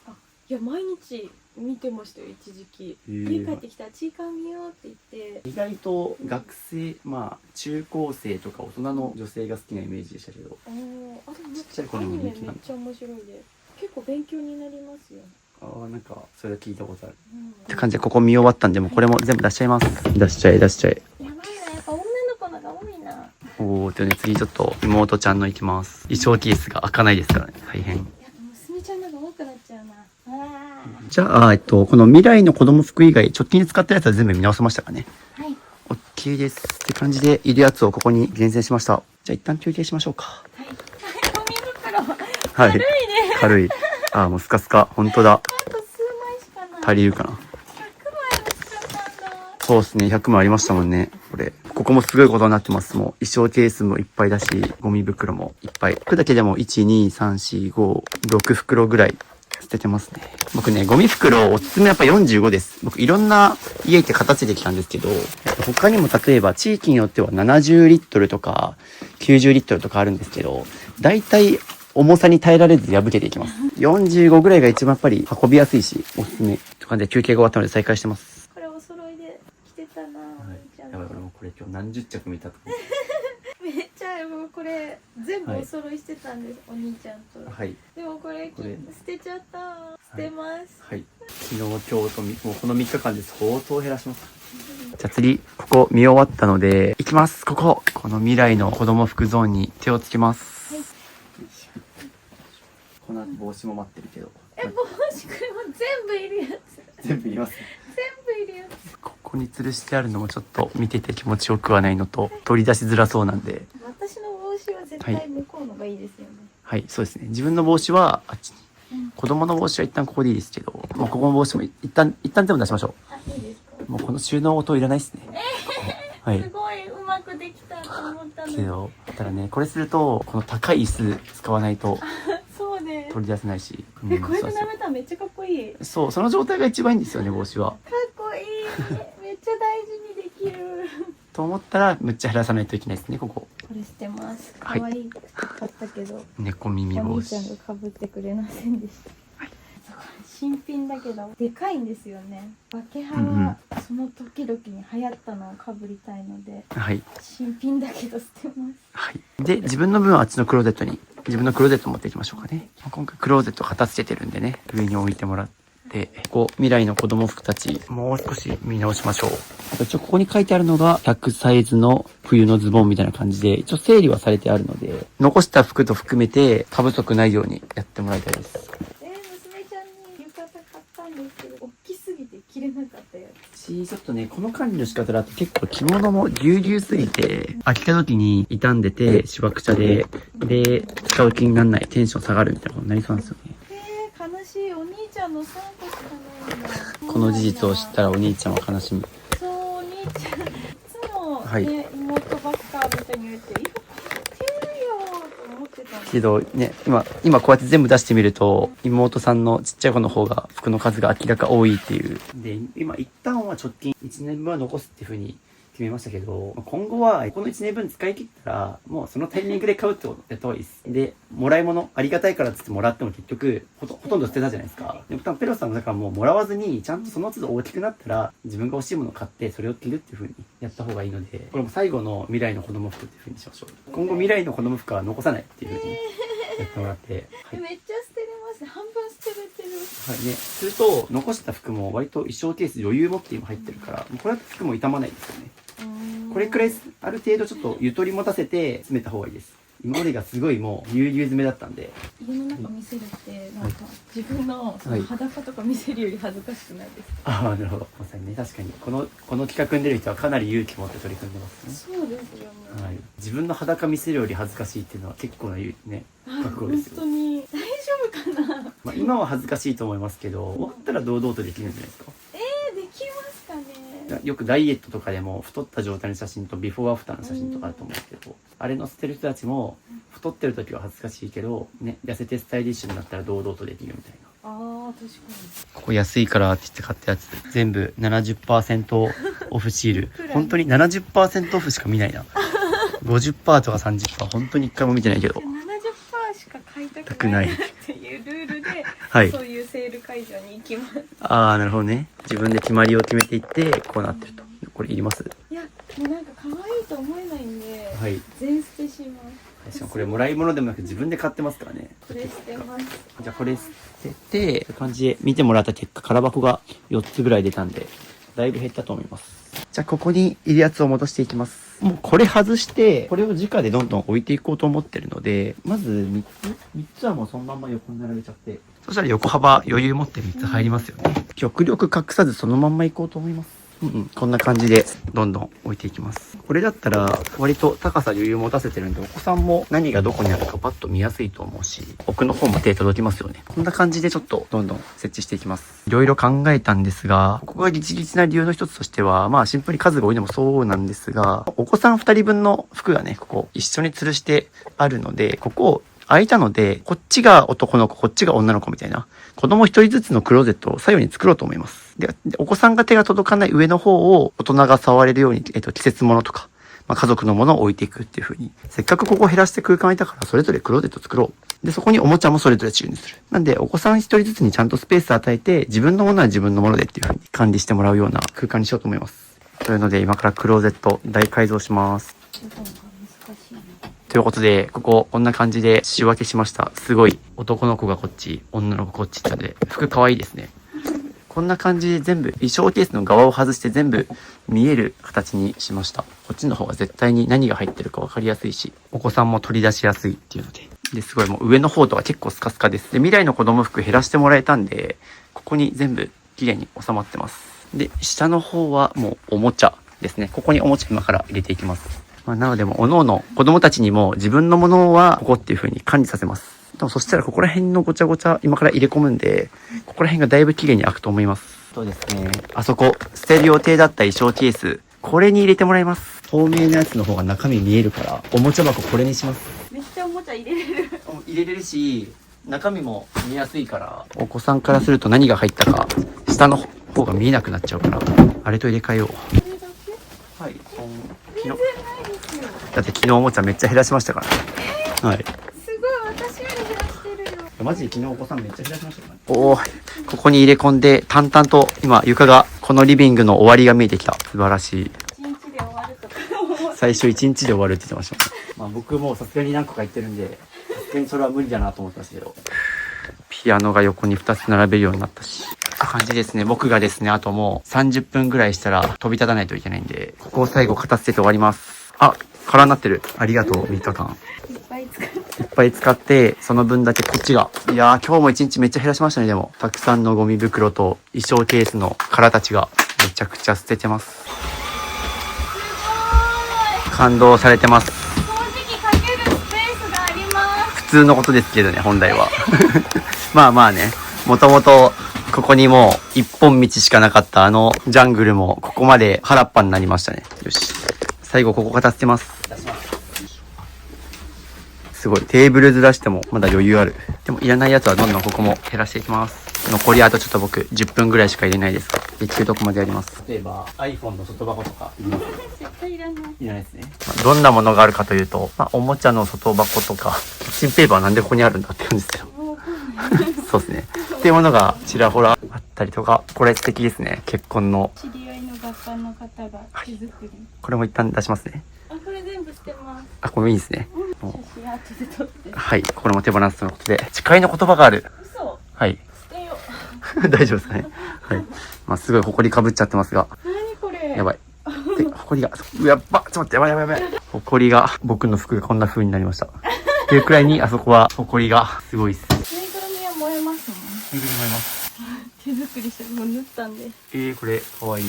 いや、毎日見てましたよ、一時期。家帰ってきたらちいかわ見ようって言って。意外と学生、まあ中高生とか大人の女性が好きなイメージでしたけど、でもちっちゃい子でも人気なんだ。めっちゃ面白いで、結構勉強になりますよ。なんかそれは聞いたことある。っって感じでここ見終わったんで、もうこれも全部出しちゃいます。出しちゃえ。やばいな、やっぱ女の子のが多いな。おー、とね、次ちょっと妹ちゃんの行きます。衣装ケースが開かないですからね、大変。いや、娘ちゃんのが多くなっちゃうな。じゃあ、この未来の子供服以外、直近で使ったやつは全部見直せましたかね。はい。OK です。って感じで、いるやつをここに厳選しました。じゃあ一旦休憩しましょうか。はい。ゴミ袋。はい。軽いね。軽い。もうスカスカ。ほんとだ。あと数枚しかない。足りるかな。100枚も使ったんだ。そうですね。100枚ありましたもんね。これ。ここもすごいことになってます。もう衣装ケースもいっぱいだし、ゴミ袋もいっぱい。服だけでも1、2、3、4、5、6袋ぐらい捨ててますね。僕ね、ゴミ袋おすすめやっぱ45です。僕いろんな家行って形できたんですけど、他にも例えば地域によっては70リットルとか90リットルとかあるんですけど、だいたい重さに耐えられず破けていきます。45ぐらいが一番やっぱり運びやすいし、おすすめ。という感じで休憩が終わったので再開してます。これお揃いで着てたな。やばい、俺もこれ今日何十着見たと思めっちゃもうこれ全部お揃いしてたんです、お兄ちゃんと。はい。でもこれこれ捨てちゃった。捨てます。はい。昨日、今日ともうこの3日間で相当減らします。じゃあ次、ここ見終わったので、行きます。この未来の子供服ゾーンに手をつけます。はい、この後帽子も待ってるけど。帽子これも全部いるやつ。全部いますね。全部いるやつ。ここに吊るしてあるのもちょっと見てて気持ちよくはないのと、取り出しづらそうなんで。私の帽子は絶対向こうのがいいですよね。はい、そうですね。自分の帽子はあっちに。うん子供の帽子は一旦ここでいいですけど、もうここの帽子も一旦全部出しましょあ、いいですか。う。もうこの収納音いらないですね。はいす。ごいうまくできたと思ったのに。けど、ただね、これすると、この高い椅子使わないとそうね。取り出せないし。こうやってそう舐めたらめっちゃかっこいい。かっそう、その状態が一番いいんですよね、帽子は。こいい。めっちゃ大事にできる。と思ったら、むっちゃ減らさないといけないですね、ここ。これ捨てます。はい可愛いかったけど、猫耳帽子お兄ちゃ。んが被ってくれませんでした。そうか新品だけどでかいんですよね。バケハはその時々に流行ったのを被りたいので、はい。新品だけど捨てます。はい。で、自分の分はあっちのクローゼットに、自分のクローゼット持っていきましょうかね。今回クローゼット片付けてるんでね、上に置いてもらって、ここ、未来の子供服たち、もう少し見直しましょう。一応ここに書いてあるのが、100サイズの冬のズボンみたいな感じで、一応整理はされてあるので、残した服と含めて、過不足ないようにやってもらいたいです。娘ちゃんに浴衣買ったんですけど、大きすぎて着れなかったやつ。ちょっとね、この管理の仕方だと結構着物もぎゅうぎゅうすぎて、飽きた時に傷んでて、しわくちゃで、使う気にならない、テンション下がるみたいなことになりそうなんですよね。悲しい。お兄ちゃんの3個しかないんだ。この事実を知ったらお兄ちゃんは悲しむ。そう、お兄ちゃんいつもね、はい妹ばっかみたいに言って、いや、買ってるよと思ってたんですけどね、今こうやって全部出してみると、妹さんのちっちゃい子の方が服の数が明らか多いっていう。で、今一旦は直近1年分は残すっていう風に決めましたけど、今後はこの1年分使い切ったら、もうそのタイミングで買うってことやった方がいいです。で、もらい物、ありがたいからっつってもらっても結局、ほとんど捨てたじゃないですか。でも多分ペロさんもだからもうもらわずに、ちゃんとその都度大きくなったら、自分が欲しいものを買って、それを着るっていう風にやった方がいいので、これも最後の未来の子供服っていう風にしましょう。今後未来の子供服は残さないっていう風にやってもらって、はい。めっちゃ捨てれます。半分捨てれてる。はいね。すると、残した服も割と衣装ケース余裕持って今入ってるから、もうこれだと服も傷まないですよね。これくらいある程度ちょっとゆとり持たせて詰めた方がいいです。今までがすごいもうぎゅうぎゅう詰めだったんで。家の中見せるってなんか自分のその裸とか見せるより恥ずかしくないですか？ああ、なるほど。まさにね、確かにこの企画に出る人はかなり勇気持って取り組んでますね。そうですよね。はい。自分の裸見せるより恥ずかしいっていうのは結構なね、覚悟ですよ。本当に大丈夫かな。まあ今は恥ずかしいと思いますけど、終わったら堂々とできるんじゃないですか。できますかね。よくダイエットとかでも太った状態の写真とビフォーアフターの写真とかあると思うんですけど、あれ載せてる人たちも太ってる時は恥ずかしいけどね、痩せてスタイリッシュになったら堂々とできるみたいな。ああ、確かに。ここ安いからって言って買ったやつ全部 70% オフシール。本当に 70% オフしか見ないな。50% とか 30% 本当に一回も見てないけど。 70% しか買いたくないっていうルールで、はい。そういうセール会場に行きます。ああ、なるほどね。自分で決まりを決めていってこうなってると。これいります？いや、もうなんか可愛いと思えないんで、はい。全捨てします。しかもこれもらい物でもなく自分で買ってますからね。これ捨てます。じゃあこれ捨てて、こういう感じで見てもらった結果、空箱が4つぐらい出たんで、だいぶ減ったと思います。じゃあここにいるやつを戻していきます。もうこれ外して、これを直でどんどん置いていこうと思ってるので、まず3つはもうそのまんま横に並べちゃって、そしたら横幅余裕持って3つ入りますよね。極力隠さずそのまんまいこうと思います。こんな感じでどんどん置いていきます。これだったら割と高さ余裕持たせてるんで、お子さんも何がどこにあるかパッと見やすいと思うし、奥の方も手届きますよね。こんな感じでちょっとどんどん設置していきます。いろいろ考えたんですが、ここがギチギチな理由の一つとしては、まあシンプルに数が多いのもそうなんですが、お子さん2人分の服がね、ここ一緒に吊るしてあるので、ここを空いたので、こっちが男の子、こっちが女の子みたいな、子供一人ずつのクローゼットを左右に作ろうと思います。で、お子さんが手が届かない上の方を大人が触れるように、季節物とか、まあ、家族のものを置いていくっていう風に、せっかくここを減らして空間空いたから、それぞれクローゼット作ろう。で、そこにおもちゃもそれぞれ注入する。なんで、お子さん一人ずつにちゃんとスペース与えて、自分のものは自分のものでっていう風に管理してもらうような空間にしようと思います。というので、今からクローゼット大改造します。ということで、こんな感じで仕分けしました。すごい。男の子がこっち、女の子こっちってので、服可愛いですね。こんな感じで全部、衣装ケースの側を外して全部見える形にしました。こっちの方が絶対に何が入ってるか分かりやすいし、お子さんも取り出しやすいっていうので。で、すごいもう上の方とか結構スカスカです。で、未来の子供服減らしてもらえたんで、ここに全部綺麗に収まってます。で、下の方はもうおもちゃですね。ここにおもちゃ今から入れていきます。まあ、なのでも、おのおの子供たちにも自分のものはここっていう風に管理させます。でもそしたらここら辺のごちゃごちゃ今から入れ込むんで、ここら辺がだいぶ綺麗に開くと思います。そうですね。あそこ、捨てる予定だった衣装ケース、これに入れてもらいます。透明なやつの方が中身見えるから、おもちゃ箱これにします。めっちゃおもちゃ入れれる。入れれるし、中身も見やすいから、お子さんからすると何が入ったか、下の方が見えなくなっちゃうから、あれと入れ替えよう。はい、昨日。だって昨日おもちゃめっちゃ減らしましたから。はい。すごい、私より減らしてるよ。マジで昨日お子さんめっちゃ減らしましたからね。おー、ここに入れ込んで、淡々と今床が、このリビングの終わりが見えてきた。素晴らしい。一日で終わるとか思って。最初1日で終わるって言ってました。まあ僕もさすがに何個か言ってるんで、さすがにそれは無理だなと思ってましたけど。ピアノが横に2つ並べるようになったし。って感じですね。僕がですね、あともう30分ぐらいしたら飛び立たないといけないんで、ここを最後片付けて終わります。あ、空になってる。ありがとう、3日間。いっぱい使って。いっぱい使って、その分だけこっちが。いやー、今日も1日めっちゃ減らしましたね、でも。たくさんのゴミ袋と衣装ケースの殻たちがめちゃくちゃ捨ててます。感動されてます。掃除機かけるスペースがあります。普通のことですけどね、本来は。まあまあね、もともとここにもう一本道しかなかったあのジャングルもここまで原っぱになりましたね。よし。最後ここ片付けます。すごい。テーブルずらしてもまだ余裕ある。でもいらないやつはどんどんここも減らしていきます。残りあとちょっと僕10分ぐらいしか入れないですが、できるとこまでやります。例えば iPhone の外箱とかいります？絶対いらない。いらないですね。どんなものがあるかというと、おもちゃの外箱とか、キッチンペーパーなんでここにあるんだって感じですよ。そうですね。っていうものがちらほらあったりとか、これ素敵ですね。結婚の。知り合いの学科の方が手作り。これも一旦出しますね。あ、これ全部捨てます。あ、これもいいですね。写真後で撮って。はい。これも手放すとのことで、誓いの言葉がある。嘘。はい。捨てよ。大丈夫ですかね。はい。まあ、すごい埃かぶっちゃってますが。何これ。やばい。で、埃が、やっば、ちょっと待って、やばいやばいやばい。埃が、僕の服がこんな風になりました。っていうくらいに、あそこは埃がすごいっす。ぬいぐるみは燃えますもん。ぬいぐるみもいます。手作りしてもう縫ったんで。これ、かわいい。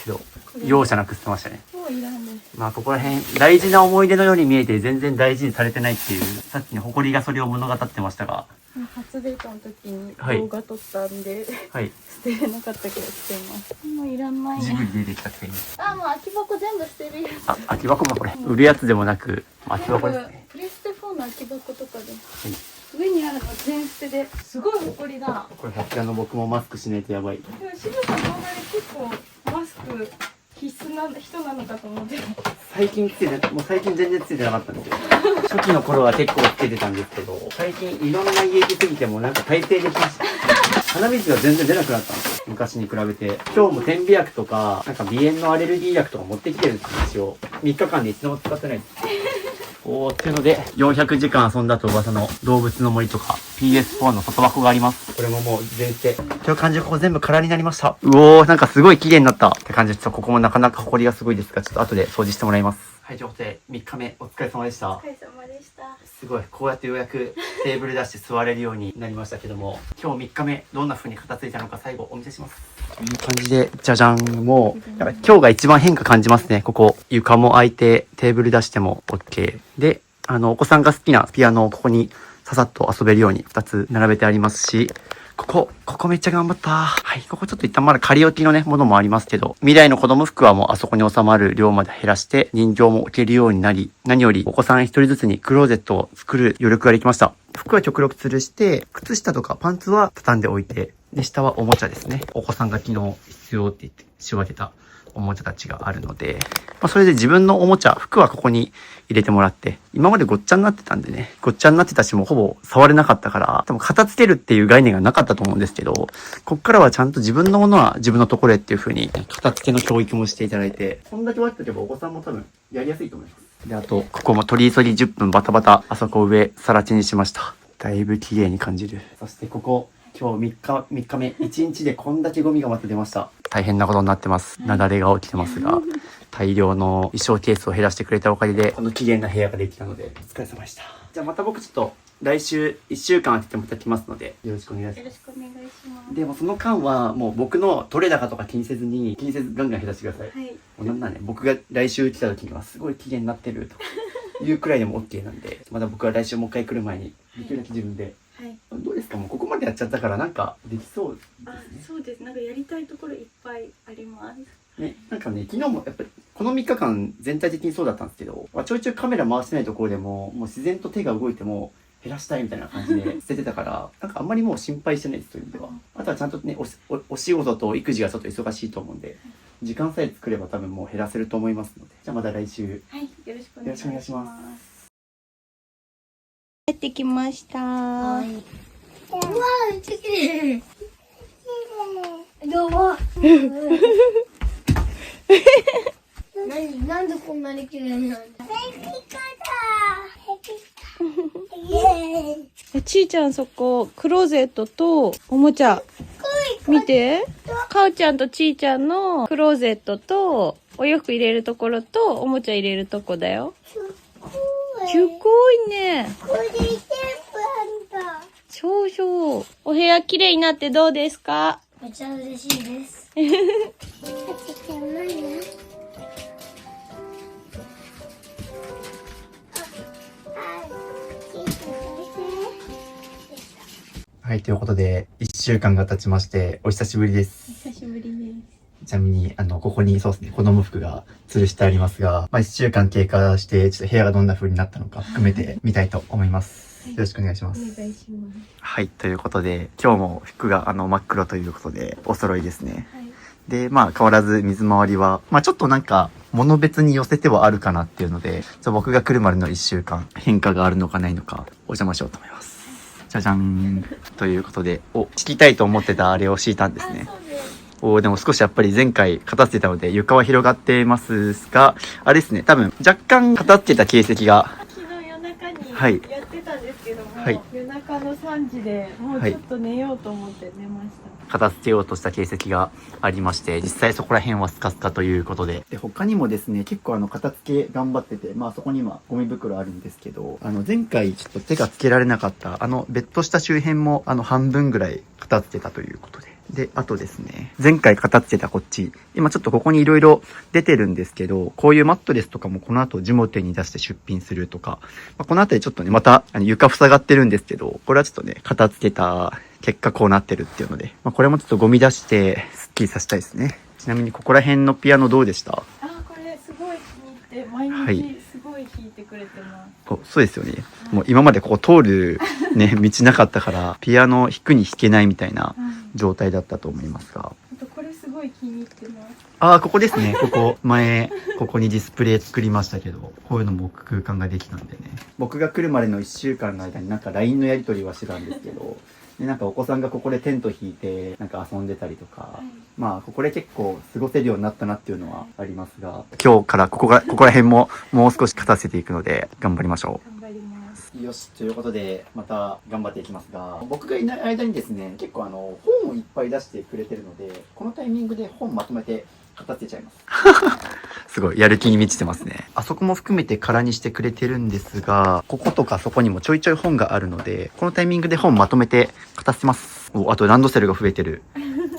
けど、容赦なく捨てましたね。もういらんね。まあ、ここら辺、大事な思い出のように見えて、全然大事にされてないっていう、さっきの埃がそれを物語ってましたが。初デートの時にはい動画撮ったんで、はい。捨てれなかったけど捨てます。もういらないジブね。リ出てきたくせに。あ、もう空き箱全部捨てるやつ。あ、空き箱もこれ。売るやつでもなく、空き箱ですね。プレステ4の空き箱とかで、はい。上にあるの全捨てで、すごい埃だ。これさすがの僕もマスクしないとやばい。でも渋さん動画で結構マスク必須な人なのかと思ってた。最近つけて、もう最近全然つけてなかったんですよ。初期の頃は結構つけてたんですけど、最近いろんな家行きすぎてもなんか耐性できました。鼻水が全然出なくなったんですよ。昔に比べて。今日も点鼻薬とか、なんか鼻炎のアレルギー薬とか持ってきてるんですよ、一応。3日間で一度も使ってないです。おー、っていうので、400時間遊んだと噂の動物の森とか、PS4 の外箱があります。これももう全捨て。という感じで、ここ全部空になりました。うおー、なんかすごい綺麗になったって感じです。ここもなかなか埃がすごいですが、ちょっと後で掃除してもらいます。はい、ということで、3日目、お疲れ様でした。お疲れ様でした。すごい、こうやってようやくテーブル出して座れるようになりましたけども、今日3日目、どんな風に片付いたのか最後お見せします。こういう感じで、じゃじゃん、もう、やっぱ今日が一番変化感じますね。ここ、床も空いて、テーブル出しても OK。で、お子さんが好きなピアノをここにささっと遊べるように2つ並べてありますし、ここめっちゃ頑張った。はい、ここちょっと一旦まだ仮置きのね、ものもありますけど、未来の子供服はもうあそこに収まる量まで減らして、人形も置けるようになり、何よりお子さん一人ずつにクローゼットを作る余力ができました。服は極力吊るして、靴下とかパンツは畳んでおいて、で、下はおもちゃですね。お子さんが昨日必要って言って仕分けたおもちゃたちがあるので、それで自分のおもちゃ、服はここに入れてもらって、今までごっちゃになってたんでね、ごっちゃになってたしもうほぼ触れなかったから、でも片付けるっていう概念がなかったと思うんですけど、こっからはちゃんと自分のものは自分のところへっていう風に、片付けの教育もしていただいて、こんだけ分けとけばお子さんも多分やりやすいと思います。で、あと、ここも取り急ぎ10分バタバタ、あそこ上、さら地にしました。だいぶ綺麗に感じる。そしてここ、今日3日目、1日でこんだけゴミがまた出ました。大変なことになってます。雪崩が起きてますが、大量の衣装ケースを減らしてくれたおかげで、この綺麗な部屋ができたので、お疲れ様でした。じゃあまた僕ちょっと、来週1週間空けてまた来ますので、よろしくお願いします。よろしくお願いします。でもその間は、もう僕の取れ高とか気にせずガンガン減らしてください。はい。もうなんならね、僕が来週来た時にはすごい綺麗になってるというくらいでも OK なんで、まだ僕は来週もう一回来る前に、できるだけ自分で。はい。どうですか？もうここまでやっちゃったからなんかできそうあ、そうです。なんかやりたいところいっぱいあります。ね。なんかね、昨日もやっぱりこの3日間全体的にそうだったんですけど、ちょいちょいカメラ回してないところでも、もう自然と手が動いても減らしたいみたいな感じで捨ててたから、なんかあんまりもう心配してないです、そういう意味では。あとはちゃんとね、お仕事と育児がちょっと忙しいと思うんで、時間さえ作れば多分もう減らせると思いますので、じゃあまた来週。はい。よろしくおよろしくお願いしますす。帰ってきました。うわー、めっちゃ綺麗。どうも。なんでこんなに綺麗なんだ。ちーちゃんそこ、クローゼットとおもちゃ。見て。かおちゃんとちーちゃんのクローゼットと、お洋服入れるところと、おもちゃ入れるとこだよ。すごいね。これ全部あんだ。そうそう。お部屋綺麗になってどうですか？めっちゃ嬉しいです。はい、ということで、1週間が経ちまして、お久しぶりです。久しぶりです。ちなみに、ここにそうですね、子供服が吊るしてありますが、1週間経過して、ちょっと部屋がどんな風になったのか含めて見たいと思います。よろしくお願いします。お願いします。はい、ということで、今日も服が真っ黒ということで、お揃いですね。はい。で、変わらず水回りは、ちょっとなんか、物別に寄せてはあるかなっていうので、僕が来るまでの1週間、変化があるのかないのか、お邪魔しようと思います。じゃじゃん。ということで、敷きたいと思ってたあれを敷いたんですね。でも少しやっぱり前回片付けたので床は広がってますが、あれですね、多分若干片付けた形跡が、昨日夜中にはいやってたんですけども、はい夜中の3時でもうちょっと寝ようと思って寝ました。片付けようとした形跡がありまして、実際そこら辺はスカスカということで。で、他にもですね、結構片付け頑張ってて、そこに今ゴミ袋あるんですけど、前回ちょっと手がつけられなかったベッド下周辺も半分ぐらい片付けたということで。で、あとですね、前回片付けたこっち、今ちょっとここにいろいろ出てるんですけど、こういうマットレスとかもこの後ジモテに出して出品するとか、この辺りちょっとね、また床塞がってるんですけど、これはちょっとね、片付けた結果こうなってるっていうので、これもちょっとゴミ出してスッキリさせたいですね。ちなみにここら辺のピアノどうでした？あ、これすごい気に入って、毎日すごい弾いてくれてます。そうですよね。もう今までここ通るね、道なかったから、ピアノ弾くに弾けないみたいな状態だったと思いますが。あとこれすごい気に入ってます。ここですね。ここにディスプレイ作りましたけど、こういうのも置く空間ができたんでね。僕が来るまでの1週間の間になんか LINE のやり取りはしてたんですけど、でなんかお子さんがここでテント引いてなんか遊んでたりとか、ここで結構過ごせるようになったなっていうのはありますが、今日からここら辺ももう少し片付けていくので頑張りましょう。頑張ります。よし、ということでまた頑張っていきますが、僕がいない間にですね、結構本をいっぱい出してくれてるので、このタイミングで本まとめて片付けちゃいます。すごいやる気に満ちてますね。あそこも含めて空にしてくれてるんですが、こことかそこにもちょいちょい本があるので、このタイミングで本まとめて片付けます。あとランドセルが増えてる。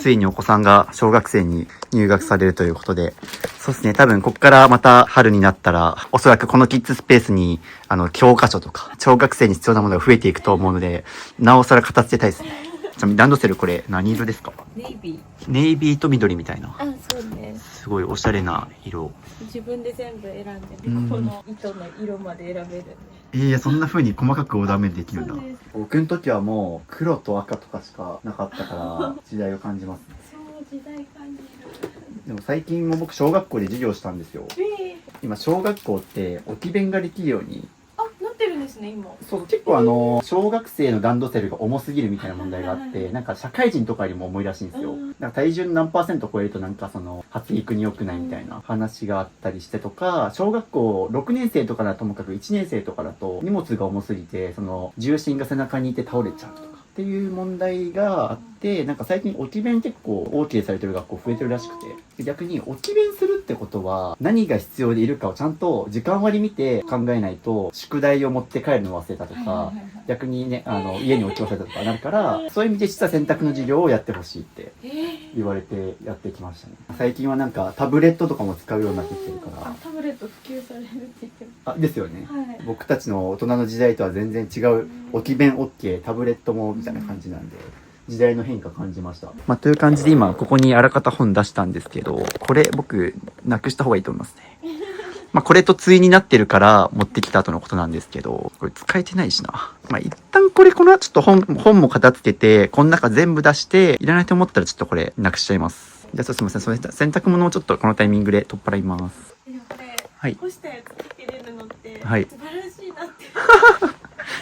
ついにお子さんが小学生に入学されるということで、そうですね、多分ここからまた春になったら、おそらくこのキッズスペースに教科書とか小学生に必要なものが増えていくと思うので、なおさら片付けたいですね。ちなみにランドセルこれ何色ですか？ネイビー。ネイビーと緑みたいな。あ、そうです。すごいおしゃれな色。自分で全部選んで、この糸の色まで選べるんで。そんな風に細かくオーダーメイドできるんだそうです。僕の時はもう黒と赤とかしかなかったから時代を感じますね。そう、時代感じる。でも最近も僕小学校で授業したんですよ。今小学校って置き弁ができるように、あ、なってるんですね、今。そう、結構小学生のランドセルが重すぎるみたいな問題があって、なんか社会人とかよりも重いらしいんですよ。なんか体重の何%超えるとなんか発育に良くないみたいな話があったりしてとか、小学校6年生とかだともかく1年生とかだと荷物が重すぎて、重心が背中にいて倒れちゃうとか。っっていう問題があって、なんか最近置き弁結構 OK されてる学校増えてるらしくて、逆に置き弁するってことは何が必要でいるかをちゃんと時間割見て考えないと、宿題を持って帰るの忘れたとか、逆にね、家に置き忘れたとかなるから、そういう意味で実は選択の授業をやってほしいって言われてやってきましたね。最近はなんかタブレットとかも使うようになってきてるから。タブレット普及されるって言ってあ、ですよね。はい、僕たちの大人の時代とは全然違う、置き弁 OK、タブレットもみたいな感じなんで、時代の変化感じました。まあ、という感じで今ここにあらかた本出したんですけど、これ僕なくした方がいいと思いますね。まあ、これと対になってるから持ってきた後のことなんですけど、これ使えてないしな。まあ、一旦これこのちょっと本も片付けて、この中全部出して、いらないと思ったらちょっとこれなくしちゃいます。じゃあすいません、その洗濯物をちょっとこのタイミングで取っ払います。でもこれ、はい。干したやつかけれるのって、はい。素晴らしいなって。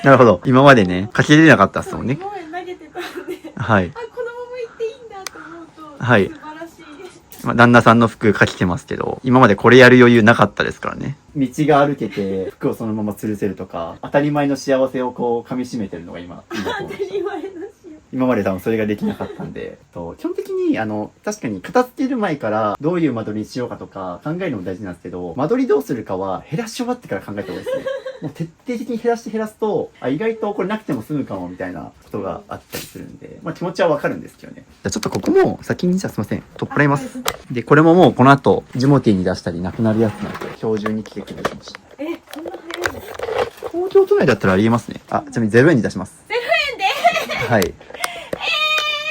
なるほど。今までね、かけれなかったっすもんね。今まで投げてたんで、はい。あ、このまま行っていいんだと思うと、はい素晴らしいです。まあ、旦那さんの服かけてますけど、今までこれやる余裕なかったですからね。道が歩けて、服をそのまま吊るせるとか、当たり前の幸せをこう噛み締めてるのが今当たり前のしよ。今まで多分それができなかったんで、基本的に確かに片付ける前からどういう間取りにしようかとか考えるのも大事なんですけど、間取りどうするかは減らし終わってから考えた方がいいですね。もう徹底的に減らすと、意外とこれなくても済むかもみたいなことがあったりするんで、まあ気持ちはわかるんですけどね。じゃあちょっとここも先にじゃあすいません、取っ払います。で、これももうこの後、ジモティーに出したりなくなるやつなので、今日中に来てくれるかもしれない。そんな早いんですか？東京都内だったらありえますね。あ、ちなみに0円に出します。0円ではい。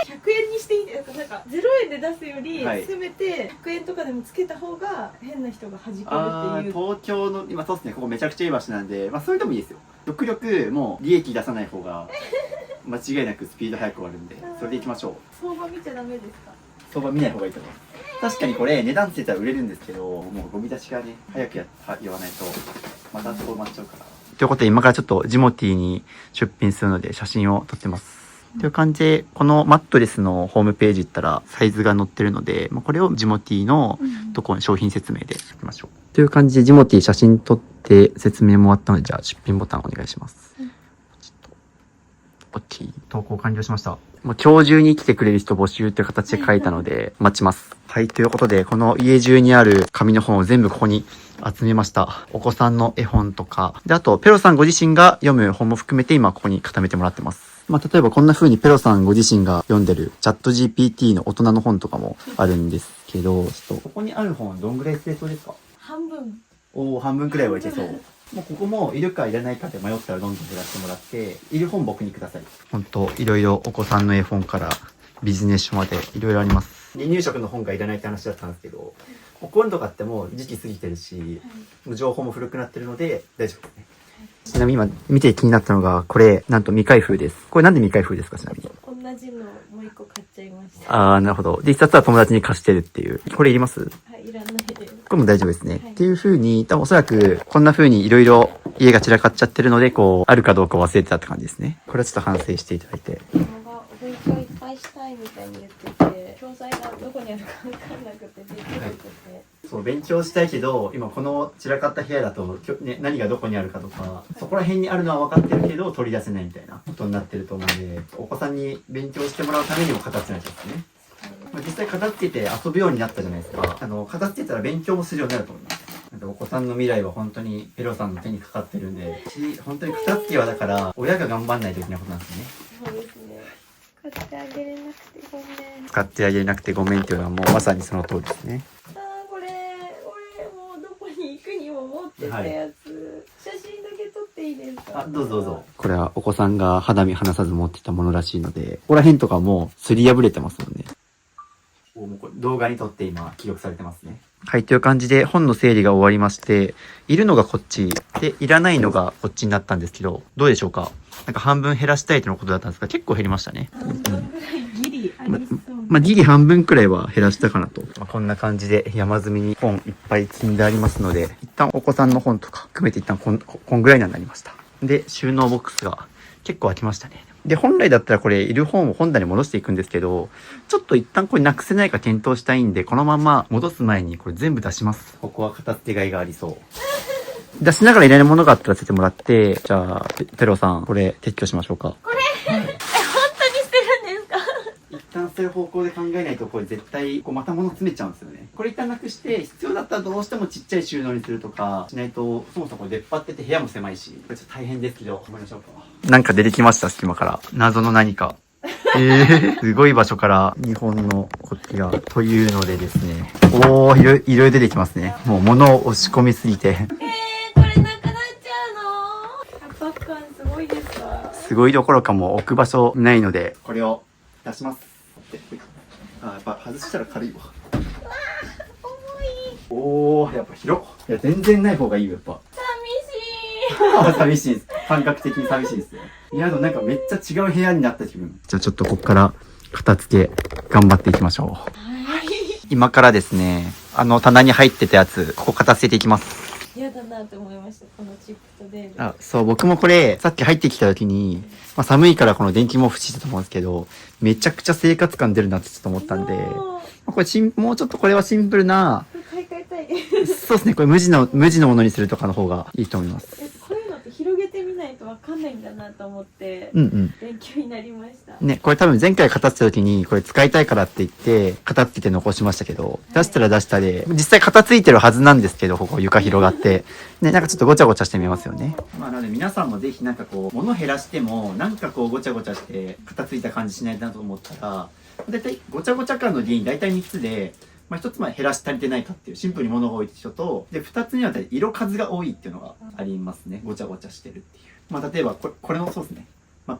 100円にしていいですか？なんか0円で出すより、はいせめて100円とかでもつけた方が変な人が弾けるっていう。東京の、今そうですね、ここめちゃくちゃいい場所なんで、まあそれでもいいですよ。極力もう利益出さない方が、間違いなくスピード速く終わるんで、それでいきましょう。相場見ちゃダメですか？相場見ない方がいいと思います。確かにこれ値段つけたら売れるんですけど、もうゴミ出しがね、早く言わないと、またそこ埋まっちゃうから。ということで今からちょっとジモティーに出品するので写真を撮ってます。という感じで、このマットレスのホームページ行ったらサイズが載ってるので、これをジモティーのところに商品説明で書きましょう。という感じでジモティー写真撮って説明も終わったので、じゃあ出品ボタンお願いします。OK。投稿完了しました。もう今日中に来てくれる人募集という形で書いたので、待ちます。はい、ということで、この家中にある紙の本を全部ここに集めました。お子さんの絵本とか、で、あと、ペロさんご自身が読む本も含めて今ここに固めてもらってます。まあ、例えばこんな風にペロさんご自身が読んでるチャット GPT の大人の本とかもあるんですけど、ちょっと、ここにある本どんぐらい捨てそうですか？半分。半分くらいはいけそう。もうここもいるかいらないかで迷ったらどんどん減らしてもらって、いる本僕にください。ほんと、いろいろお子さんの絵本からビジネス書までいろいろあります。離乳食の本がいらないって話だったんですけど、こことかってもう時期過ぎてるし、情報も古くなってるので大丈夫ですね。ちなみに今見て気になったのが、これ、なんと未開封です。これなんで未開封ですか、ちなみに。同じのもう一個買っちゃいました。なるほど。で、一冊は友達に貸してるっていう。これいります？はい、いらないです。これも大丈夫ですね。はい、っていう風に、多分おそらく、こんな風にいろいろ家が散らかっちゃってるので、こう、あるかどうか忘れてたって感じですね。これはちょっと反省していただいて。お勉強いっぱいしたいみたいに言ってて、教材がどこにあるか分かんなくて、できなくて。そう、勉強したいけど、今この散らかった部屋だと、ね、何がどこにあるかとか、そこら辺にあるのは分かってるけど、取り出せないみたいなことになってると思うんで、お子さんに勉強してもらうためにも片付けなきゃですね。実際片付けて遊ぶようになったじゃないですか。片付けたら勉強もするようになると思います。お子さんの未来は本当にペロさんの手にかかってるんで、本当に片付けはだから、親が頑張んないといけないことなんですよね。そうですね。使ってあげれなくてごめん。使ってあげれなくてごめんっていうのはもうまさにその通りですね。これもうどこに行くにも持ってたやつ、写真だけ撮っていいですか？どうぞどうぞ。これはお子さんが肌身離さず持ってたものらしいので、ここら辺とかもすり破れてますもんね。もうこれ動画に撮って今記録されてますね。はい、という感じで本の整理が終わりまして、いるのがこっちで、いらないのがこっちになったんですけど、どうでしょうか？なんか半分減らしたいとのことだったんですが、結構減りましたね。半分ぐらいギリありそうギリ半分くらいは減らしたかなと。こんな感じで山積みに本いっぱい積んでありますので、一旦お子さんの本とか含めて一旦こんぐらいになりました。で、収納ボックスが結構空きましたね。で、本来だったらこれいる本を本棚に戻していくんですけど、ちょっと一旦これなくせないか検討したいんで、このまま戻す前にこれ全部出します。ここは片付けがいがありそう。出しながらいらないものがあったら捨ててもらって、じゃあ、ペロさん、これ撤去しましょうか。これ、本当せる方向で考えないと、これ絶対、また物詰めちゃうんですよね。これ一旦なくして、必要だったらどうしてもちっちゃい収納にするとか、しないと、そもそも出っ張ってて部屋も狭いし、これちょっと大変ですけど、頑張りましょうか。なんか出てきました、隙間から。謎の何か。すごい場所から日本の国旗が。というのでですね。いろいろ出てきますね。もう物を押し込みすぎて。これなくなっちゃうの？圧迫感すごいですわ。すごいどころかもう置く場所ないので、これを出します。やっぱ外したら軽いわ。重い。やっぱ広っ。いや、全然ない方がいいよ、やっぱ。寂しいです。感覚的に寂しいですね。いや、でもなんかめっちゃ違う部屋になった気分。じゃあちょっとこっから片付け頑張っていきましょう。今からですね、棚に入ってたやつ、ここ片付けていきます。嫌だなって思いました、このチップとデール。そう、僕もこれ、さっき入ってきた時に、寒いからこの電気毛布してたと思うんですけど、めちゃくちゃ生活感出るなってちょっと思ったんで、これもうちょっとこれはシンプルな、買い替えたい。そうですね、これ無地のものにするとかの方がいいと思います。こういうのって広げてみないとわかんないんだなと思って、勉強になりました。ね、これ多分前回片付けた時に、これ使いたいからって言って、片付けて残しましたけど、出したら出したで、実際片付いてるはずなんですけど、ここ床広がって、ね、なんかちょっとごちゃごちゃしてみますよね。なので皆さんもぜひなんか物減らしても、なんかごちゃごちゃして、片付いた感じしないなと思ったら、だいたいごちゃごちゃ感の原因、だいたい3つで、一つ減らし足りてないかっていう、シンプルに物が多い人と、で、2つには色数が多いっていうのがありますね。ごちゃごちゃしてるっていう。例えばこれのそうですね。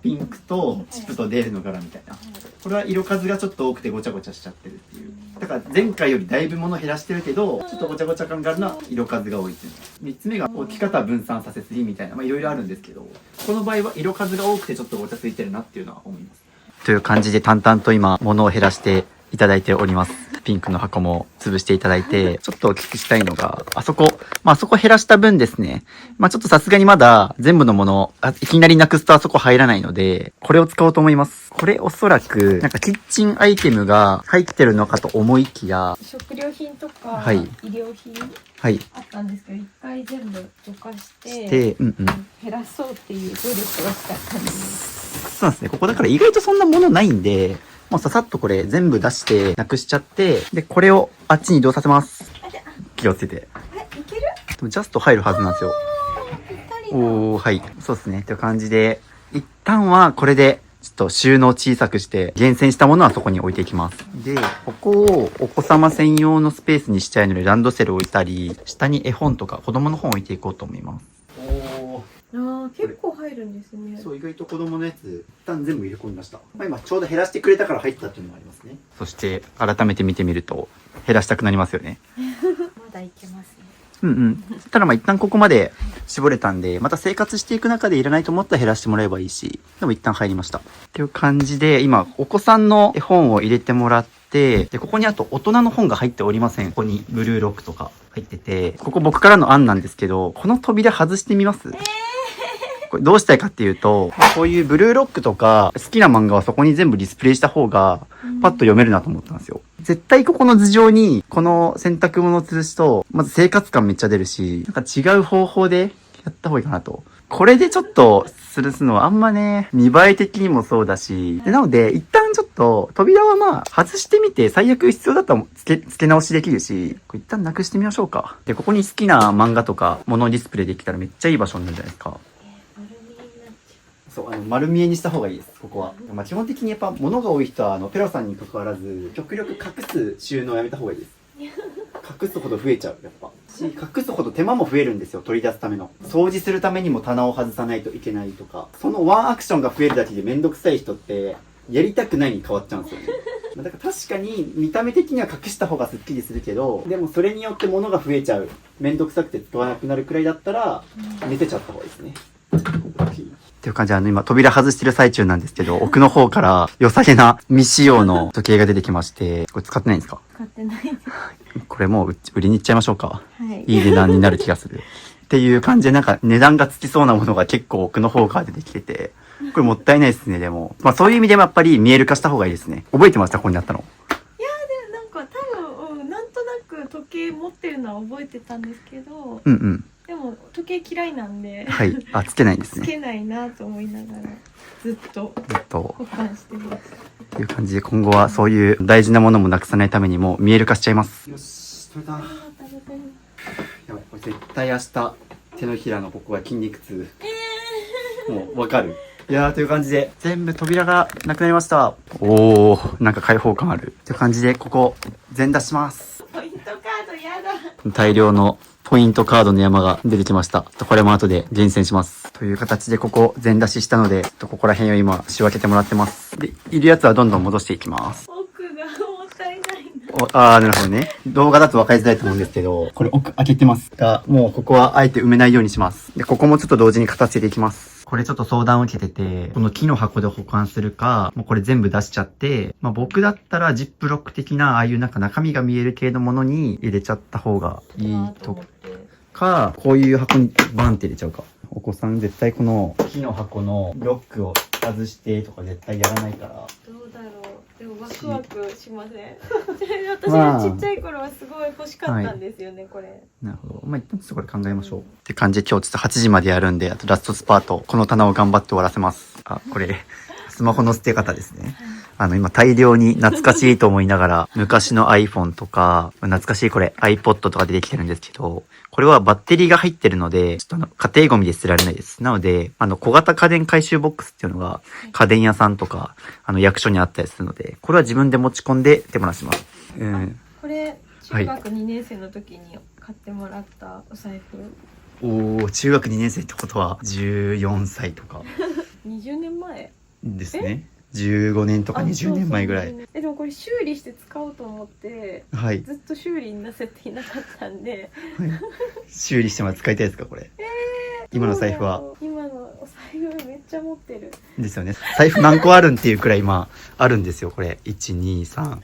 ピンクとチップとデールの柄みたいな。これは色数がちょっと多くてごちゃごちゃしちゃってるっていう。だから前回よりだいぶ物減らしてるけど、ちょっとごちゃごちゃ感があるのは色数が多いっていうの。3つ目が置き方分散させすぎみたいな、いろいろあるんですけど、この場合は色数が多くてちょっとごちゃついてるなっていうのは思います。という感じで淡々と今物を減らしていただいております。ピンクの箱も潰していただいて、ちょっとお聞きしたいのが、あそこ減らした分ですね。ちょっとさすがにまだ全部のもの、いきなりなくすとあそこ入らないので、これを使おうと思います。これおそらく、なんかキッチンアイテムが入ってるのかと思いきや、食料品とか、はい、医療品、はい、あったんですけど、一回全部どかして、減らそうっていう努力をした感じです。そうなんですね。ここだから意外とそんなものないんで、もうささっとこれ全部出してなくしちゃって、で、これをあっちに移動させます。気をつけて。いける？でもジャスト入るはずなんですよ。ぴったりだ。はい。そうですね。という感じで、一旦はこれで、ちょっと収納小さくして、厳選したものはそこに置いていきます。で、ここをお子様専用のスペースにしちゃうので、ランドセル置いたり、下に絵本とか子供の本置いていこうと思います。結構入るんですね。そう、意外と子供のやつ、一旦全部入れ込みました。今ちょうど減らしてくれたから入ったっていうのもありますね。そして、改めて見てみると、減らしたくなりますよね。まだいけますね。ただ一旦ここまで絞れたんで、また生活していく中でいらないと思ったら減らしてもらえばいいし、でも一旦入りました。っていう感じで、今、お子さんの絵本を入れてもらって、で、ここにあと大人の本が入っておりません。ここにブルーロックとか入ってて、ここ僕からの案なんですけど、この扉外してみます？これどうしたいかっていうと、こういうブルーロックとか好きな漫画はそこに全部ディスプレイした方がパッと読めるなと思ったんですよ。絶対ここの頭上にこの洗濯物を吊るすと、まず生活感めっちゃ出るし、なんか違う方法でやった方がいいかなと。これでちょっと吊るすのはあんまね、見栄え的にもそうだし、なので一旦ちょっと扉は外してみて、最悪必要だったら付け直しできるし、これ一旦なくしてみましょうか。で、ここに好きな漫画とか物ディスプレイできたらめっちゃいい場所になるじゃないですか。そう、丸見えにした方がいいです、ここは。基本的にやっぱ物が多い人は、ペロさんに関わらず、極力隠す収納をやめた方がいいです。隠すほど増えちゃう、やっぱ。隠すほど手間も増えるんですよ、取り出すための。掃除するためにも棚を外さないといけないとか。そのワンアクションが増えるだけでめんどくさい人って、やりたくないに変わっちゃうんですよね。だから確かに見た目的には隠した方がスッキリするけど、でもそれによって物が増えちゃう。めんどくさくて使わなくなるくらいだったら、寝てちゃった方がいいですね。っていう感じで今扉外してる最中なんですけど、奥の方から良さげな未使用の時計が出てきまして、これ使ってないんですか？使ってないです。これもう売りに行っちゃいましょうか。はい。いい値段になる気がする。っていう感じでなんか値段がつきそうなものが結構奥の方から出てきてて、これもったいないですね、でも。そういう意味でもやっぱり見える化した方がいいですね。覚えてました？ここにあったの。いやでもなんか多分、なんとなく時計持ってるのは覚えてたんですけど、でも時計嫌いなんで、はい。あ、つけないんですね。つけないなと思いながらずっと保管してます。という感じで、今後はそういう大事なものもなくさないためにも見える化しちゃいます。よし、取れた。やばい、これ絶対明日手のひらのここが筋肉痛。もうわかる。いやー、という感じで全部扉がなくなりました。おー、なんか開放感ある。という感じで、ここ全出します。ポイントカードやだ。大量のポイントカードの山が出てきました。これも後で厳選します。という形でここ全出ししたので、ここら辺を今仕分けてもらってます。で、いるやつはどんどん戻していきます。奥がもったいないな。なるほどね。動画だと分かりづらいと思うんですけど、これ奥開けてますが、もうここはあえて埋めないようにします。で、ここもちょっと同時に片付けていきます。これちょっと相談を受けてて、この木の箱で保管するか、もうこれ全部出しちゃって、僕だったらジップロック的な、ああいうなんか中身が見える系のものに入れちゃった方がいいとか、こういう箱にバンって入れちゃうか。お子さん絶対この木の箱のロックを外してとか絶対やらないから。どうだろう。でもワクワクしません。私がちっちゃい頃はすごい欲しかったんですよね、これ。なるほど。一旦ちょっとこれ考えましょう。って感じで今日ちょっと8時までやるんで、あとラストスパート、この棚を頑張って終わらせます。これ、スマホの捨て方ですね。今大量に懐かしいと思いながら、昔の iPhone とか、懐かしいこれ iPod とかでできてるんですけど、これはバッテリーが入ってるので、ちょっと家庭ゴミで捨てられないです。なので、小型家電回収ボックスっていうのが、家電屋さんとか、役所にあったりするので、これは自分で持ち込んで手放します。これ、中学2年生の時に買ってもらったお財布。中学2年生ってことは、14歳とか。20年前ですね。15年とか20年前ぐらい。でもこれ修理して使おうと思って、はい。ずっと修理になせていなかったんで、はい、修理しても使いたいですかこれ。今の財布は。今のお財布めっちゃ持ってる。ですよね。財布何個あるんっていうくらい今あるんですよこれ。1、2、3。はい、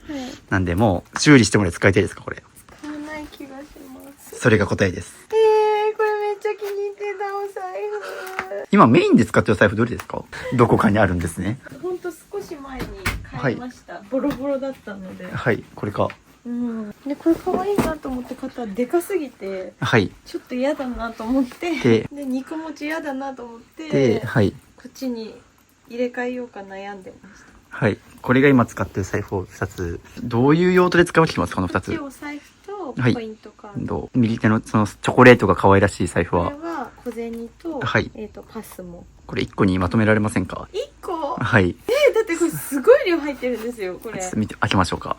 なんでもう修理しても使いたいですかこれ。使わない気がします。それが答えです。これめっちゃ気に入ってたお財布。今メインで使ってる財布どれですか？どこかにあるんですね。ほんと少し前に買いました。はい、ボロボロだったので。はい、これか。うん。でこれ可愛いなと思って買ったらでかすぎて、はい。ちょっと嫌だなと思って、で肉持ち嫌だなと思って、はい。こっちに入れ替えようか悩んでました。はい。これが今使ってる財布を2つ。どういう用途で使うってきますこの2つ。お財布とポイントカード。はい、右手のそのチョコレートが可愛らしい財布は。これは小銭と、はい。パスも。これ1個にまとめられませんか？ 1個？はい。だってこれすごい量入ってるんですよこれ。見て開けましょうか。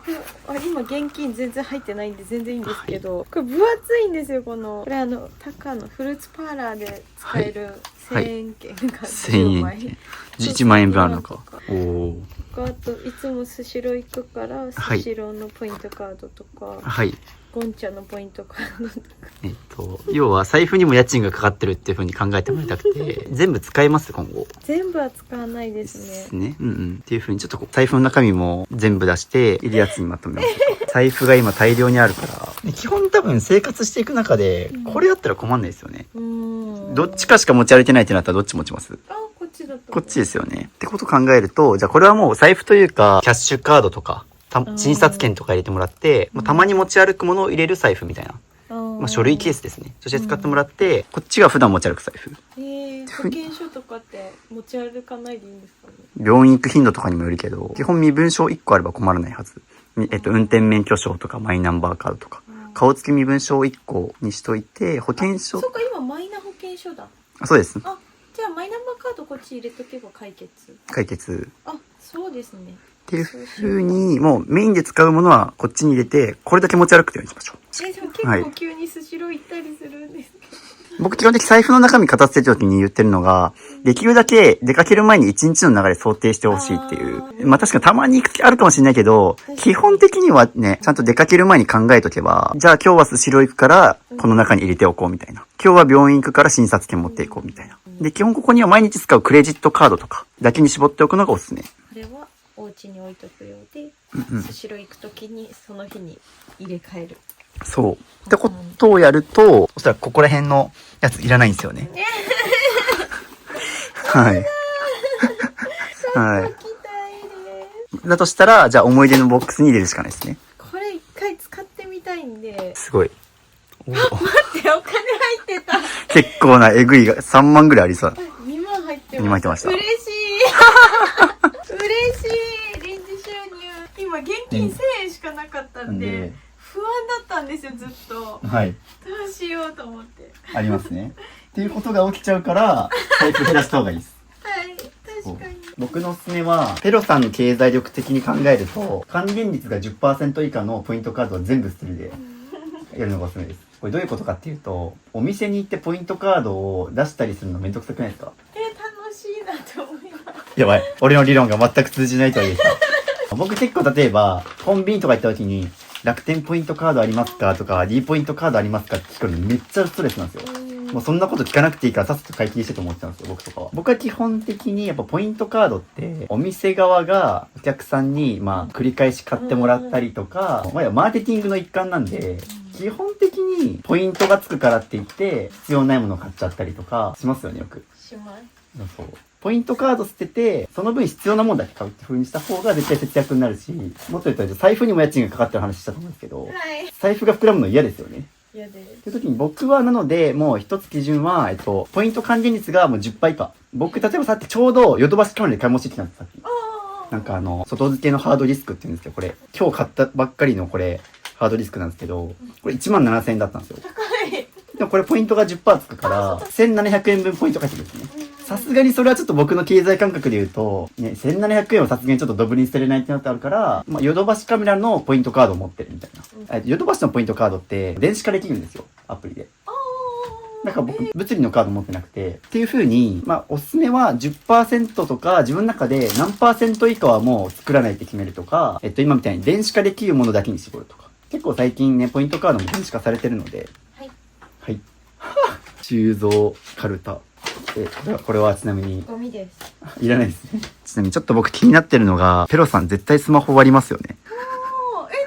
今現金全然入ってないんで全然いいんですけど、はい、これ分厚いんですよこの。これタカのフルーツパーラーで使える1000円券が10枚。1000円券。1万円分あるのか。おお。あといつもスシロー行くからスシローのポイントカードとか。はい。ゴンチャのポイントカードとか。要は財布にも家賃がかかってるっていう風に考えてもらいたくて、全部使えます今後。全部は使わないですね。ですね。うんうん。っていう風にちょっと財布の中身も全部出しているやつにまとめましょうか。財布が今大量にあるから、基本多分生活していく中でこれあったら困んないですよね。どっちかしか持ち歩いてないってなったらどっち持ちます？こっちだと。こっちですよね。ってこと考えると、じゃあこれはもう財布というかキャッシュカードとか。診察券とか入れてもらって、たまに持ち歩くものを入れる財布みたいな、書類ケースですね。そして使ってもらって、こっちが普段持ち歩く財布。保険証とかって持ち歩かないでいいんですかね？病院行く頻度とかにもよるけど、基本身分証1個あれば困らないはず。運転免許証とかマイナンバーカードとか、顔付き身分証1個にしといて、保険証。そうか、今マイナ保険証だ。そうです。じゃあマイナンバーカードこっち入れとけば解決。そうですね。っていう風に、もうメインで使うものはこっちに入れて、これだけ持ち歩くようにしましょう。でも結構急にスシロー行ったりするんですけど。僕基本的に財布の中身片付けるときに言ってるのが、できるだけ出かける前に1日の流れ想定してほしいっていう。確かにたまにあるかもしれないけど、基本的にはね、ちゃんと出かける前に考えとけば、じゃあ今日はスシロー行くから、この中に入れておこうみたいな。今日は病院行くから診察券持っていこうみたいな。で、基本ここには毎日使うクレジットカードとかだけに絞っておくのがおすすめ。これはお家に置いとくようで、スシロー行くときにその日に入れ替える。そう。ってことをやると、おそらくここら辺のやついらないんですよね。はい。はい。だとしたら、じゃあ思い出のボックスに入れるしかないですね。これ一回使ってみたいんで。すごい。待って、お金入ってた。結構なえぐいが3万ぐらいありそう。2万入って2万入ってました。嬉しい嬉しい臨時収入。今現金1000円しかなかったんで、不安だったんですよずっと。はい。どうしようと思って。ありますね。っていうことが起きちゃうから、財布減らした方がいいです。はい、確かに。僕のおすすめは、ペロさんの経済力的に考えると、還元率が 10% 以下のポイントカードを全部捨てるで、やるのがおすすめです。これどういうことかっていうと、お店に行ってポイントカードを出したりするのめんどくさくないですか？楽しいなと思います。やばい。俺の理論が全く通じないとは言えた。僕結構例えば、コンビニとか行った時に、楽天ポイントカードありますかとか、D ポイントカードありますかって聞くのめっちゃストレスなんですよ。もうそんなこと聞かなくていいからさっさと会計してと思ってたんですよ、僕とかは。僕は基本的にやっぱポイントカードって、お店側がお客さんに繰り返し買ってもらったりとか、マーケティングの一環なんで、基本的にポイントがつくからって言って、必要ないものを買っちゃったりとかしますよね、よく。します。そう。ポイントカード捨てて、その分必要なもんだけ買うって風にした方が絶対節約になるし、もっと言ったら財布にも家賃がかかってる話したと思うんですけど、はい。財布が膨らむの嫌ですよね。嫌です。って時に僕はなので、もう一つ基準は、ポイント還元率がもう 10% 以下。僕、例えばさっきちょうどヨドバシカメラで買い物してきたんです、さっき。なんか外付けのハードディスクって言うんですけど、これ、今日買ったばっかりのこれ、ハードディスクなんですけど、これ17,000円だったんですよ。高い。でもこれポイントが 10% つくから、1,700円分ポイント返ってくるんですね。さすがにそれはちょっと僕の経済感覚で言うと、ね、1,700円はさすがにちょっとドブに捨てれないってなってあるから、ヨドバシカメラのポイントカードを持ってるみたいな。ヨドバシのポイントカードって電子化できるんですよ、アプリで。だから僕、物理のカード持ってなくて、っていう風に、おすすめは 10% とか、自分の中で何%以下はもう作らないって決めるとか、今みたいに電子化できるものだけに絞るとか。結構最近ね、ポイントカードも電子化されてるので。はい。はい。鋳造カルタ。これはちなみに。ゴミです。いらないですね。ちなみにちょっと僕気になってるのが、ペロさん絶対スマホ割りますよね。で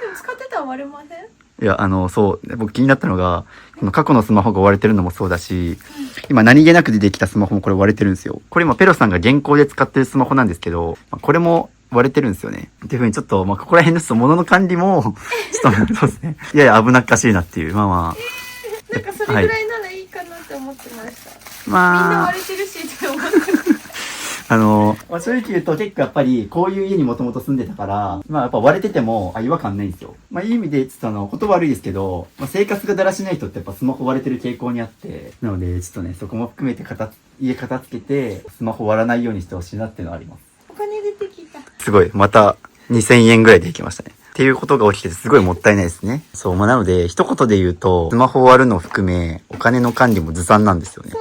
も使ってたら割れません？いや、そう、僕気になったのが、この過去のスマホが割れてるのもそうだし、今何気なく出てきたスマホもこれ割れてるんですよ。これ今ペロさんが現行で使ってるスマホなんですけど、これも割れてるんですよね。っていう風にちょっと、ここら辺の物の管理も、ちょっと、そうですね。いやいや危なっかしいなっていう。なんかそれぐらいならいいかなって思ってました。みんな割れてるしって思って正直言うと結構やっぱりこういう家にもともと住んでたから、やっぱ割れてても違和感ないんですよ。いい意味でちょっと言葉悪いですけど、生活がだらしない人ってやっぱスマホ割れてる傾向にあって、なのでちょっとね、そこも含めて家片付けてスマホ割らないようにしてほしいなっていうのはあります。お金出てきた。すごい、また2000円ぐらいできましたね。っていうことが起きててすごいもったいないですね。そう、なので一言で言うと、スマホ割るのを含めお金の管理もずさんなんですよね。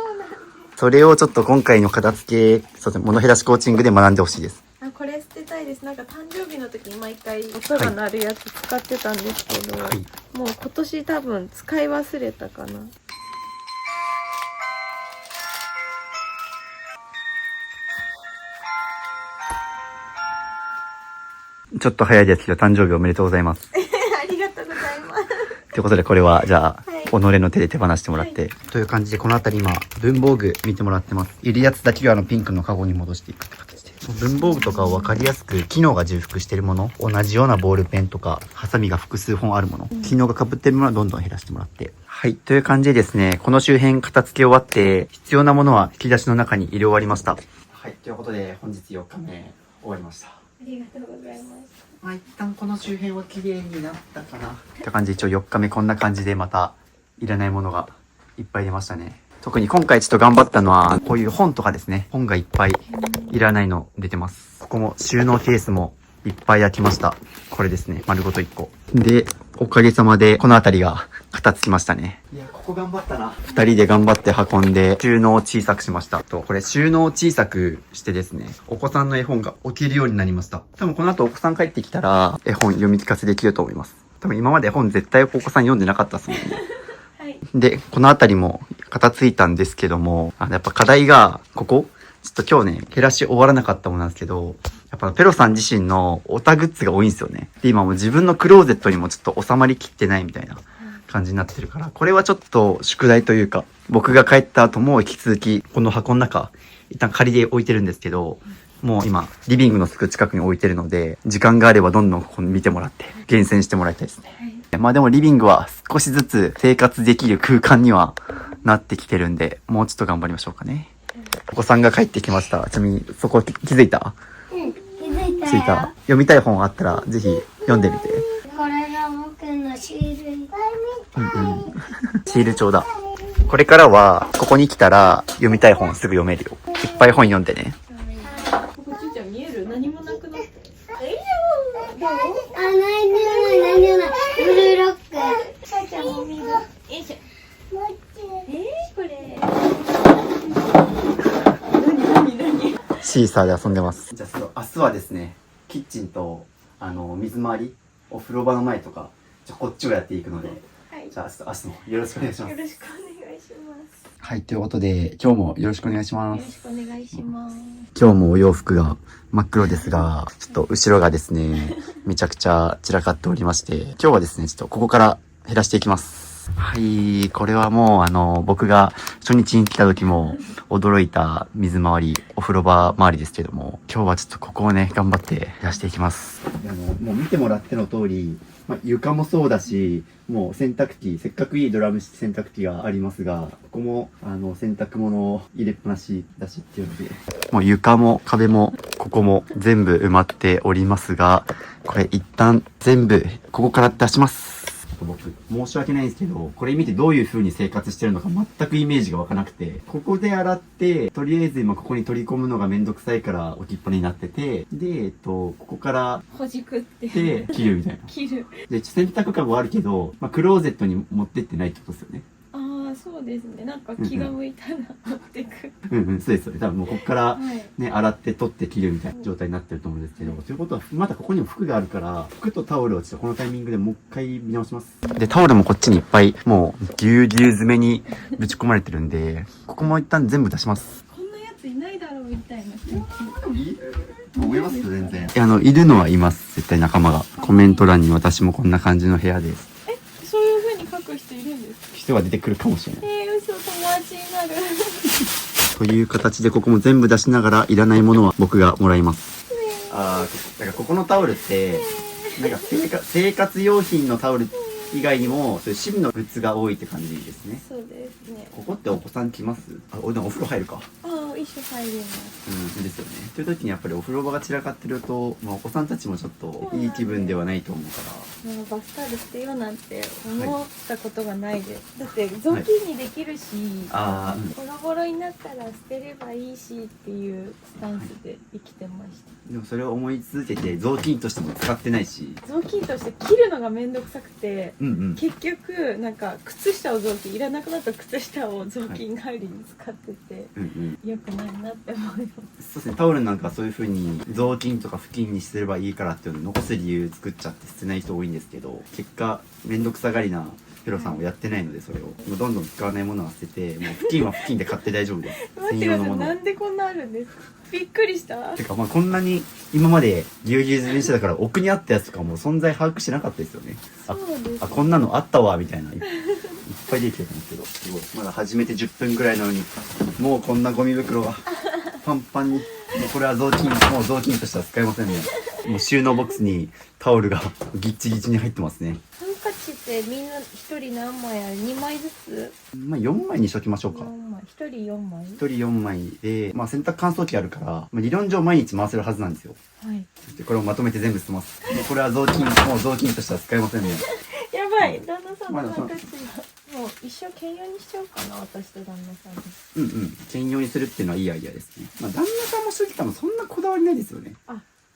それをちょっと今回の片付け、物減らしコーチングで学んでほしいです。これ捨てたいです。なんか誕生日の時に毎回音が鳴るやつ使ってたんですけど、もう今年多分使い忘れたかな。ちょっと早いですけど、誕生日おめでとうございます。ありがとうございます。ということで、これは、じゃあ、己の手で手放してもらって。という感じで、この辺り今、文房具見てもらってます。いるやつだけをピンクのカゴに戻していくって形で。文房具とかを分かりやすく、機能が重複しているもの、同じようなボールペンとか、ハサミが複数本あるもの、機能が被っているものはどんどん減らしてもらって。はい。という感じでですね、この周辺片付け終わって、必要なものは引き出しの中に入れ終わりました。はい。ということで、本日4日目終わりました。ありがとうございます。一旦この周辺は綺麗になったかなって感じで、一応4日目こんな感じでまたいらないものがいっぱい出ましたね。特に今回ちょっと頑張ったのはこういう本とかですね。本がいっぱいいらないの出てます。ここも収納ケースもいっぱい開きました。これですね、丸ごと1個で、おかげさまでこの辺りが片付きましたね。いや、ここ頑張ったな。2人で頑張って運んで収納を小さくしました。これ収納を小さくしてですね、お子さんの絵本が置けるようになりました。多分この後お子さん帰ってきたら絵本読み聞かせできると思います。多分今まで絵本絶対お子さん読んでなかったですもんね。はい、で、この辺りも片付いたんですけども、やっぱ課題がここちょっと今日ね、減らし終わらなかったものなんですけど、やっぱペロさん自身のオタグッズが多いんですよね。で、今もう自分のクローゼットにもちょっと収まりきってないみたいな感じになってるから、これはちょっと宿題というか、僕が帰った後も引き続き、この箱の中、一旦仮で置いてるんですけど、もう今、リビングのすぐ近くに置いてるので、時間があればどんどんここ見てもらって、厳選してもらいたいですね。まあでもリビングは少しずつ生活できる空間にはなってきてるんで、もうちょっと頑張りましょうかね。お子さんが帰ってきました。ちなみにそこ気づいた？うん、気づいたよ。気づいた。読みたい本あったらぜひ読んでみて。これが僕のシール。いっぱい見たい。シール帳だ。これからはここに来たら読みたい本すぐ読めるよ。いっぱい本読んでね。こっちじゃ見える？何もなくなって。あ、何にもない、何にもない。ブルーロック。さあちゃんも見る。よいしょ。これ。シーサーで遊んでます。じゃあ明日はですね、キッチンと水回り、お風呂場の前とか、こっちをやっていくので、はい。じゃあ明日もよろしくお願いします。よろしくお願いします。はい、ということで今日もよろしくお願いしまよろしす。くお願いします。今日もお洋服が真っ黒ですが、ちょっと後ろがですね、めちゃくちゃ散らかっておりまして、今日はですね、ちょっとここから減らしていきます。はい、これはもう僕が初日に来た時も驚いた水回り、お風呂場周りですけども、今日はちょっとここをね、頑張って減らしていきます。もう見てもらっての通り、床もそうだし、もう洗濯機、せっかくいいドラム式洗濯機がありますが、ここも洗濯物を入れっぱなしだしっていうので、もう床も壁もここも全部埋まっておりますが、これ一旦全部ここから出します。僕申し訳ないんですけど、これ見てどういう風に生活してるのか全くイメージが湧かなくて、ここで洗ってとりあえず今ここに取り込むのがめんどくさいから置きっぱになってて、でここからほじくってで切るみたいな。切る。で洗濯かごはあるけど、クローゼットに持ってってないってことですよね。ああ、そうですね。なんか気が向いたら持ってく。そうですよね。多分もうここからはい。ね、洗って取って切るみたいな状態になってると思うんですけど、ということは、まだここにも服があるから、服とタオルをちょっとこのタイミングでもう一回見直します。で、タオルもこっちにいっぱい、もう、ぎゅうぎゅう詰めにぶち込まれてるんで、ここも一旦全部出します。こんなやついないだろうみたいな。思います全然。いるのはいます。絶対仲間が。コメント欄に私もこんな感じの部屋です。そういう風に書く人いるんですか？人が出てくるかもしれない。嘘、友達になる。という形でここも全部出しながら、いらないものは僕がもらいます。なんかここのタオルって、なんか生活用品のタオル以外にも、そういう趣味のグッズが多いって感じですね。そうですね。ここってお子さん来ます？でもお風呂入るか。ああ、一緒入れます。ですよね。という時にやっぱりお風呂場が散らかってると、お子さんたちもちょっといい気分ではないと思うから。バスタオル捨てようなんて思ったことがないです。だって雑巾にできるし、ボロボロになったら捨てればいいしっていうスタンスで生きてました。でもそれを思い続けて雑巾としても使ってないし。雑巾として切るのがめんどくさくて、結局なんか靴下を雑巾、いらなくなった靴下を雑巾代わりに使ってて、良くないなって思います。そうですね、タオルなんかそういう風に雑巾とか布巾にすればいいからっていうのを残す理由作っちゃって捨てない人多いんですけど、結果めんどくさがりなペロさんをやってないので、それをもうどんどん使わないものは捨てて、もう布巾は布巾で買って大丈夫です。待ってください、なんでこんなあるんですか？びっくりした。てかこんなに今までぎゅうぎゅう詰めにしてたから奥にあったやつとかもう存在把握してなかったですよね。そうです。こんなのあったわみたいないっぱいできてたんですけど、すごいまだ始めて10分ぐらいなのにもうこんなゴミ袋がパンパンに。もうこれはもう雑巾としては使えませんね。もう収納ボックスにタオルがギッチギチに入ってますね。ハンカチってみんな1人何枚ある？2枚ずつ？4枚にしときましょうか。1人4枚1人4枚で、洗濯乾燥機あるから、理論上毎日回せるはずなんですよ。はい。そしてこれをまとめて全部捨てます。もうこれはもう雑巾としては使えませんね。やばい、旦那さんのハンカチがもう一生兼用にしちゃおうかな、私と旦那さんで。兼用にするっていうのはいいアイデアですね。旦那さんも正直多分そんなこだわりないですよね。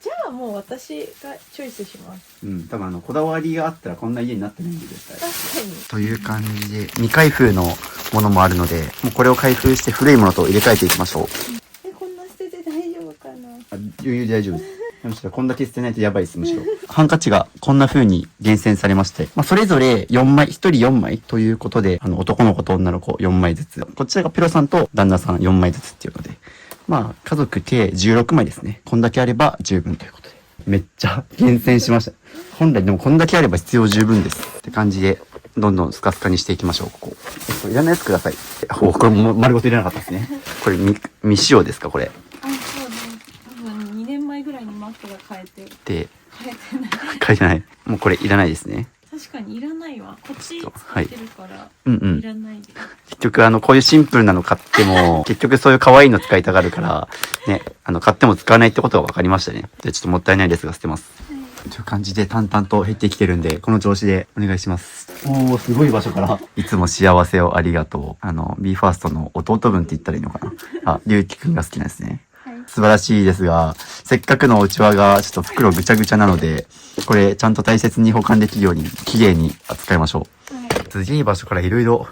じゃあもう私がチョイスします。多分こだわりがあったらこんな家になってないんで絶対。確かに。という感じで未開封のものもあるので、もうこれを開封して古いものと入れ替えていきましょう。こんな捨てて大丈夫かな？余裕で大丈夫です。むしろこんだけ捨てないとやばいです、むしろ。ハンカチがこんな風に厳選されまして、それぞれ4枚、1人4枚ということで、男の子と女の子4枚ずつ。こちらがペロさんと旦那さん4枚ずつっていうので、家族計16枚ですね。こんだけあれば十分ということで。めっちゃ厳選しました。本来でもこんだけあれば必要十分です。って感じで、どんどんスカスカにしていきましょう、ここ。これいらないやつください。これも丸ごといらなかったですね。これ未使用ですか、これ。そうです。多分2年前ぐらいにマットが変えてで、変えてない。変えてない。もうこれいらないですね。確かにいらなちょっと、はい。てるからうんうんい。らないで。結局こういうシンプルなの買っても、結局そういう可愛いの使いたがるから、ね、買っても使わないってことが分かりましたね。で、ちょっともったいないですが捨てます。という感じで淡々と減ってきてるんで、この調子でお願いします。おー、すごい場所から。いつも幸せをありがとう。BE:FIRST の弟分って言ったらいいのかな。あ、りゅうきくんが好きなんですね。素晴らしいですが、せっかくのお茶がちょっと袋ぐちゃぐちゃなので、これちゃんと大切に保管できるように綺麗に扱いましょう。すげえ場所からいろいろ、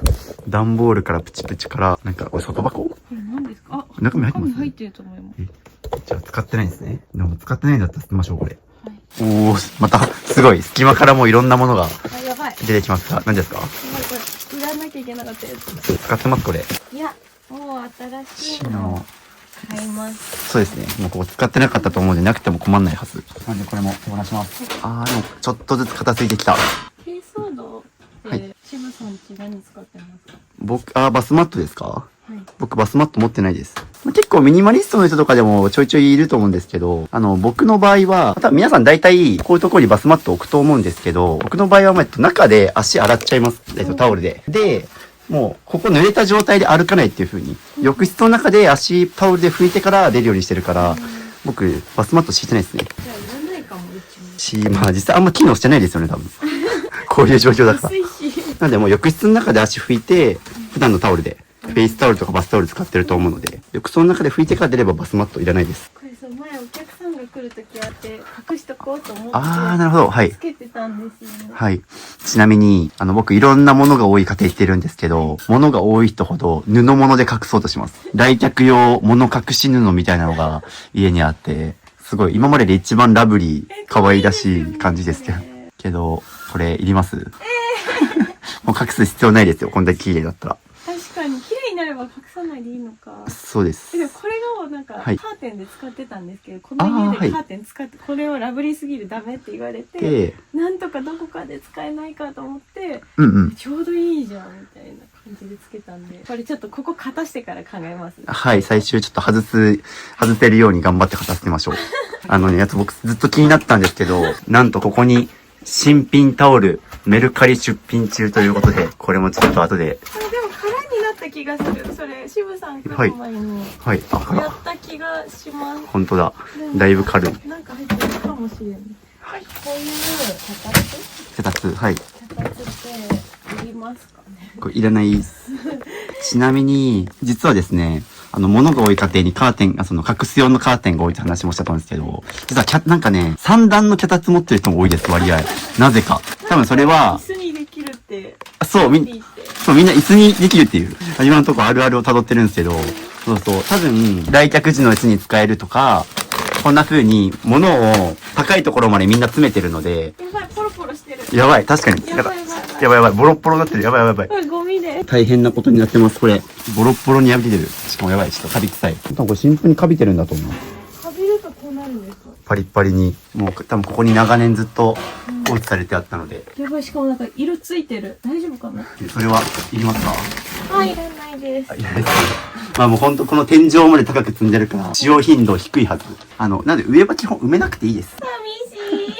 段ボールからプチプチから、なんか、お外箱これ何ですか？あ、中身入ってます？中身入ってると思います。じゃあ使ってないんですね。でも使ってないんだったら捨てましょう、これ。はい、おー、また、すごい、隙間からもいろんなものがあ、やばい。出てきますが、何ですか？これ、いらなきゃいけなかったやつ。使ってます、これ。いや、もう新しいの買います。そうですね。もうここ使ってなかったと思うので、なくても困んないはず。なんでこれも手放します。あー、でも、ちょっとずつ片付いてきた。珪藻土はって、渋さんち何使ってますか？バスマットですか？はい。僕バスマット持ってないです。結構ミニマリストの人とかでもちょいちょいいると思うんですけど、僕の場合は、多分皆さん大体こういうところにバスマットを置くと思うんですけど、僕の場合は中で足洗っちゃいます。タオルで。で、もう、ここ濡れた状態で歩かないっていう風に、浴室の中で足タオルで拭いてから出るようにしてるから、僕、バスマット敷いてないですね。じゃあいらないかも、うちも。まあ実際あんま機能してないですよね、多分。こういう状況だから。安いし。なんでもう浴室の中で足拭いて、普段のタオルで、フェイスタオルとかバスタオル使ってると思うので、浴槽の中で拭いてから出ればバスマットいらないです。これさ、前お客さんが来るときあって隠しとこうと思ってあー、なるほど。はいつ。けてたんですよね。はい。ちなみに、僕いろんなものが多い家庭してるんですけど、物が多い人ほど布物で隠そうとします。来客用物隠し布みたいなのが家にあって、すごい今までで一番ラブリー、可愛らしい感じですけど、これいります？もう隠す必要ないですよ。こんだけ綺麗だったら。確かに綺麗になれば隠さないでいいのか。そうです。でもこれをなんかカはいーテンで使ってたんですけど、この家でカーテン使って、これをラブリーすぎるダメって言われて、で、なんとかどこかで使えないかと思ってうんうん。ちょうどいいじゃんみたいな感じでつけたんで、これちょっとここ片してから考えます。はい、最終ちょっと外せるように頑張って片付けましょう。僕ずっと気になったんですけど、なんとここに新品タオルメルカリ出品中ということで、これもちょっと後で。でも空になった気がする。それ渋さん来る前にはい、やった気がします。本当だ。だいぶ軽い。なんか入ってるかもしれない。はい。こういう2つ、はい。脚立っていりますかね。これいらないです。ちなみに、実はですね、物が多い家庭にカーテン、隠す用のカーテンが多いって話もしたと思うんですけど、実はなんかね、3段の脚立持ってる人も多いです、割合。なぜか。多分それは、椅子にできるってそう、みんな椅子にできるっていう、今のところあるあるを辿ってるんですけど、そうそう、多分、来客時の椅子に使えるとか、こんな風に物を高いところまでみんな詰めてるので、やばい、ポロポロしてる。やばい、確かに。やばいやばい、ボロッボロになってる。やばいやばい。これゴミで。大変なことになってます、これ。ボロッボロに破けてる。しかもやばい、ちょっとカビ臭い。多分これ新品にカビてるんだと思う。カビるとこうなるんですか？パリッパリに。もう多分ここに長年ずっと放置されてあったので。やばい、しかもなんか色ついてる。大丈夫かな？それはいりますか？いらないです。いやです。まあもうほんとこの天井まで高く積んでるから、使用頻度低いはず。なんで上は基本埋めなくていいです。寂しい。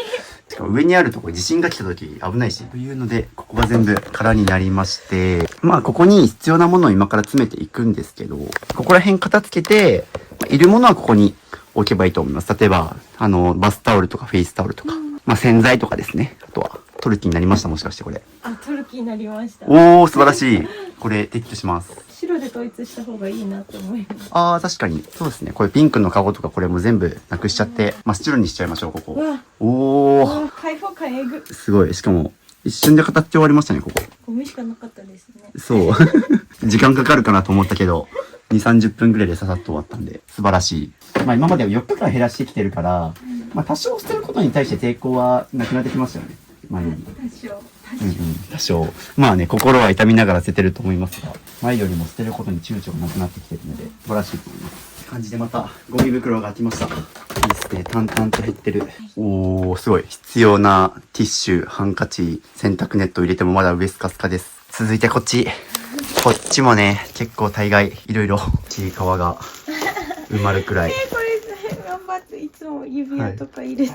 しかも上にあるとこ地震が来た時危ないし。というので、ここが全部空になりまして、まあここに必要なものを今から詰めていくんですけど、ここら辺片付けて、いるものはここに置けばいいと思います。例えば、バスタオルとかフェイスタオルとか、まあ洗剤とかですね。あとは、取る気になりました、もしかしてこれ。取る気になりました。おー、素晴らしい。これ、撤去します。白で統一した方がいいなって思います。あー、確かに。そうですね。これピンクのカゴとかこれも全部なくしちゃって、真っ白にしちゃいましょう、ここ。わおー。開放感えぐ。すごい。しかも、一瞬で形終わりましたね、ここ。ゴミしかなかったですね。そう。時間かかるかなと思ったけど、2、30分くらいでささっと終わったんで、素晴らしい。まあ今までは4日間減らしてきてるから、まあ多少捨てることに対して抵抗はなくなってきましたよね。前に。多少。まあね、心は痛みながら捨ててると思いますが、前よりも捨てることに躊躇がなくなってきてるので、素晴らしいと思います。感じでまた、ゴミ袋が開きました。いいですね。淡々と減ってる。おー、すごい。必要なティッシュ、ハンカチ、洗濯ネットを入れてもまだ上スカスカです。続いてこっち。こっちもね、結構大概、いろいろ、ちいかわが埋まるくらい。これ頑張っていつも指輪とか入れて、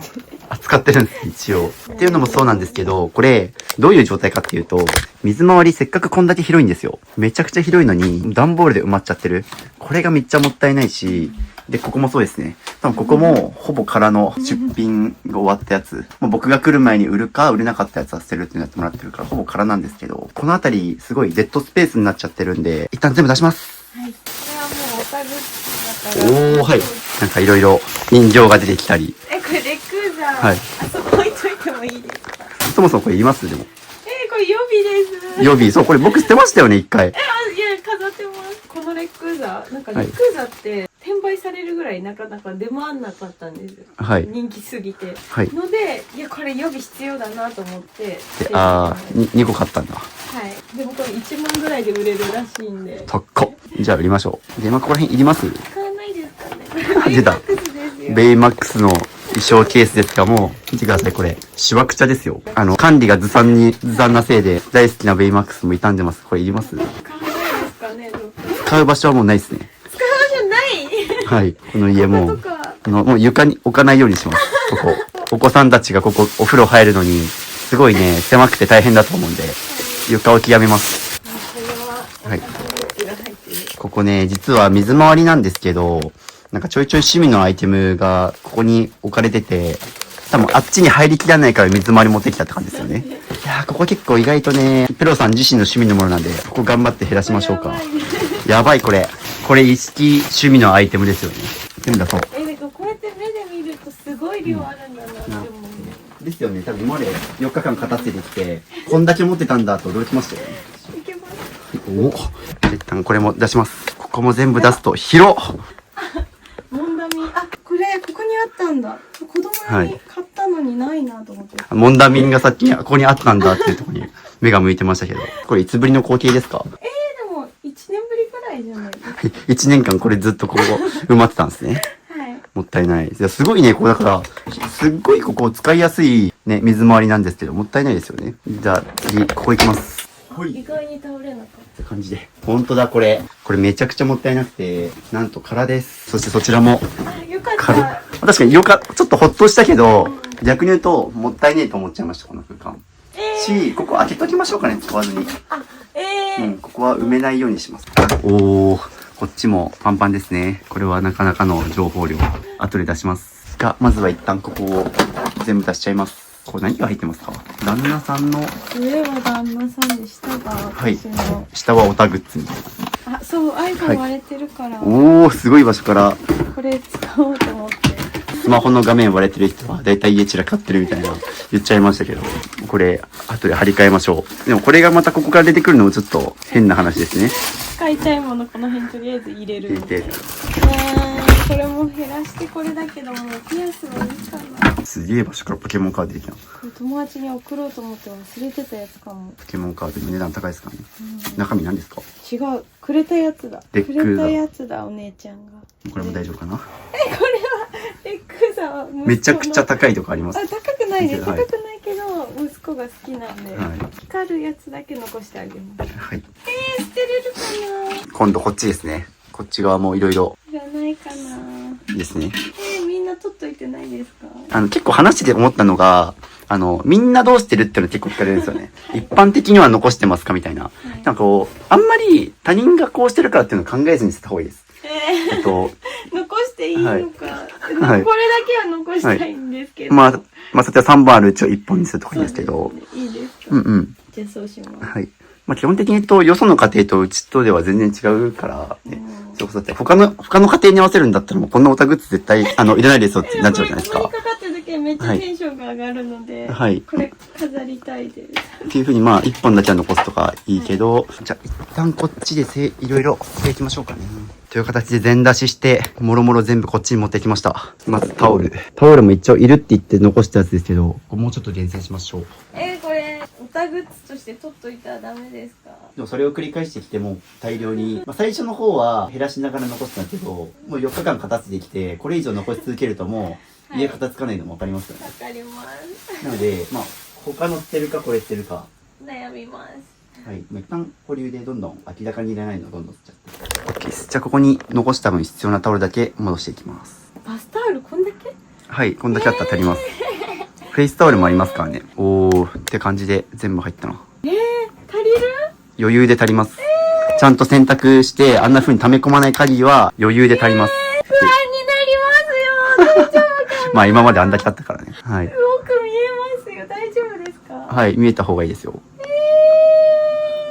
あ、使ってるんです、一応。っていうのもそうなんですけど、これ、どういう状態かっていうと、水回りせっかくこんだけ広いんですよ。めちゃくちゃ広いのに、段ボールで埋まっちゃってる。これがめっちゃもったいないし、で、ここもそうですね。多分ここも、ほぼ空の出品が終わったやつ。もう僕が来る前に売るか、売れなかったやつは捨てるってやってもらってるから、ほぼ空なんですけど、この辺り、すごいデッドスペースになっちゃってるんで、一旦全部出します。はい。これはもうおタグッズだから。おー、はい。なんかいろいろ人形が出てきたり。これレクーザー。はい。あそこ置いといてもいいですか？そもそもこれいりますでも。これ予備です。予備、そう、これ僕捨てましたよね、一回。いや、飾ってます。このレクーザー、なんかはいレクーザーって転売されるぐらいなかなか出回んなかったんですよ。はい人気すぎて。はい。ので、いや、これ予備必要だなと思って。で、2個買ったんだ。はい。でもこれ1万ぐらいで売れるらしいんで。高っ。じゃあ売りましょう。で、ここら辺いります使わないですかね。出たベイマックスですよ。ベイマックスの衣装ケースですが、もう、見てください、これ。しわくちゃですよ。管理がずさんなせいで、大好きなベイマックスも傷んでます。これいります使わないですかね、どっか。使う場所はもうないですね。使う場所ない。はい。この家もう、とか。もう床に置かないようにします。ここ。お子さんたちがここ、お風呂入るのに、すごいね、狭くて大変だと思うんで、床置きやめます。これは、はい。が入ってる。ここね、実は水回りなんですけど、なんかちょいちょい趣味のアイテムがここに置かれてて、多分あっちに入りきらないから水回り持ってきたって感じですよね。いやー、ここ結構意外とね、ペロさん自身の趣味のものなんで、ここ頑張って減らしましょうか。やばい、これ。これ意識趣味のアイテムですよね。全部出そう。なんかこうやって目で見るとすごい量あるんだなって思うね。ですよね。多分今まで4日間片付けてきて、こんだけ持ってたんだと驚きましたよね。いけます。おお。一旦これも出します。ここも全部出すと広っ。モンダミン。あ、これ、ここにあったんだ。子供に買ったのにないなと思って。モンダミンがさっきここにあったんだっていうところに目が向いてましたけど。これいつぶりの光景ですか？でも、1年ぶりぐらいじゃないですか。 1年間これずっとここ埋まってたんですね。はい。もったいない。いやすごいね、こうだから、すっごいここ使いやすいね、水回りなんですけど、もったいないですよね。じゃあ次、ここ行きます。はい。意外に倒れなかっって感じで。本当だ、これ。これめちゃくちゃもったいなくて、なんと空です。そしてそちらもた。あ、よかっ空。た。確かにちょっとほっとしたけど、逆に言うと、もったいねえと思っちゃいました、この空間。ここ開けときましょうかね、使わずに。ここは埋めないようにします。おー、こっちもパンパンですね。これはなかなかの情報量。後で出しますが、まずは一旦ここを全部出しちゃいます。これ何が入ってますか？旦那さんの、上は旦那さんで、下がはい私の。下はオタグッズみたいな。あ、そう、iPhone 割れてるから、おー、すごい場所から、これ使おうと思って。スマホの画面割れてる人は、だいたい家散らかってるみたいな、言っちゃいましたけど、これ、後で張り替えましょう。でもこれがまたここから出てくるのもちょっと変な話ですね。使いたいもの、この辺とりあえず入れる入れて。これも減らしてこれだけども、ピアスはいいかな。すげえ場所からポケモンカード出てきたの。これ友達に送ろうと思って忘れてたやつかも。ポケモンカードの値段高いですからね。中身何ですか？違う、くれたやつだ。レックーザーくれたやつだ、お姉ちゃんが。これも大丈夫かな？これは、レックーザーは息子のめちゃくちゃ高いとこあります。あ、高くないです。はい高くないけど、息子が好きなんで、はい光るやつだけ残してあげます。はい。捨てれるかな？今度こっちですね。こっち側もいろいろいらないかな？ですね。みんな取っといてないですか？結構話してて思ったのが、みんなどうしてるっていうの結構聞かれるんですよね。一般的には残してますかみたいな。なんかこう、あんまり他人がこうしてるからっていうのを考えずに捨てた方がいいです。残していいのか、はいこれだけは残したいんですけど。まあ、そちら3本あるうちを1本にするとかいいんですけど。いいですか？うんうん。じゃあそうします。はい。まあ、基本的に言うと、よその家庭とうちとでは全然違うから、ね。それこそだって他の家庭に合わせるんだったらもうこんなオタグッズ絶対、いらないですよってなっちゃうじゃないですか。これかかってるだけでめっちゃテンションが上がるので、はいこれ飾りたいです。っていう風にまあ、1本だけは残すとかいいけど、じゃあ一旦こっちでいろいろしていきましょうかね。という形で全出しして、もろもろ全部こっちに持ってきました。まずタオル。タオルも一応いるって言って残したやつですけど、ここもうちょっと厳選しましょう。これ、オタグッズとして取っといたらダメですか？でもそれを繰り返してきても大量に、最初の方は減らしながら残してたけど、もう4日間片付けてきて、これ以上残し続けるともう家片付かないのもわかりますよね。わかります。なので、他の捨てるかこれ捨てるか。悩みます。はい。一旦保留でどんどん明らかにいらないのをどんどん捨てちゃって。OK です。じゃあここに残した分必要なタオルだけ戻していきます。バスタオルこんだけ？はい。こんだけあったら足ります。フェイスタオルもありますからね。おーって感じで全部入ったな。足りる？余裕で足ります。ちゃんと洗濯してあんな風に溜め込まない限りは余裕で足ります。不安になりますよ。大丈夫かな？まあ今まであんだけあったからね。はい。よく見えますよ。大丈夫ですか？はい、見えた方がいいですよ。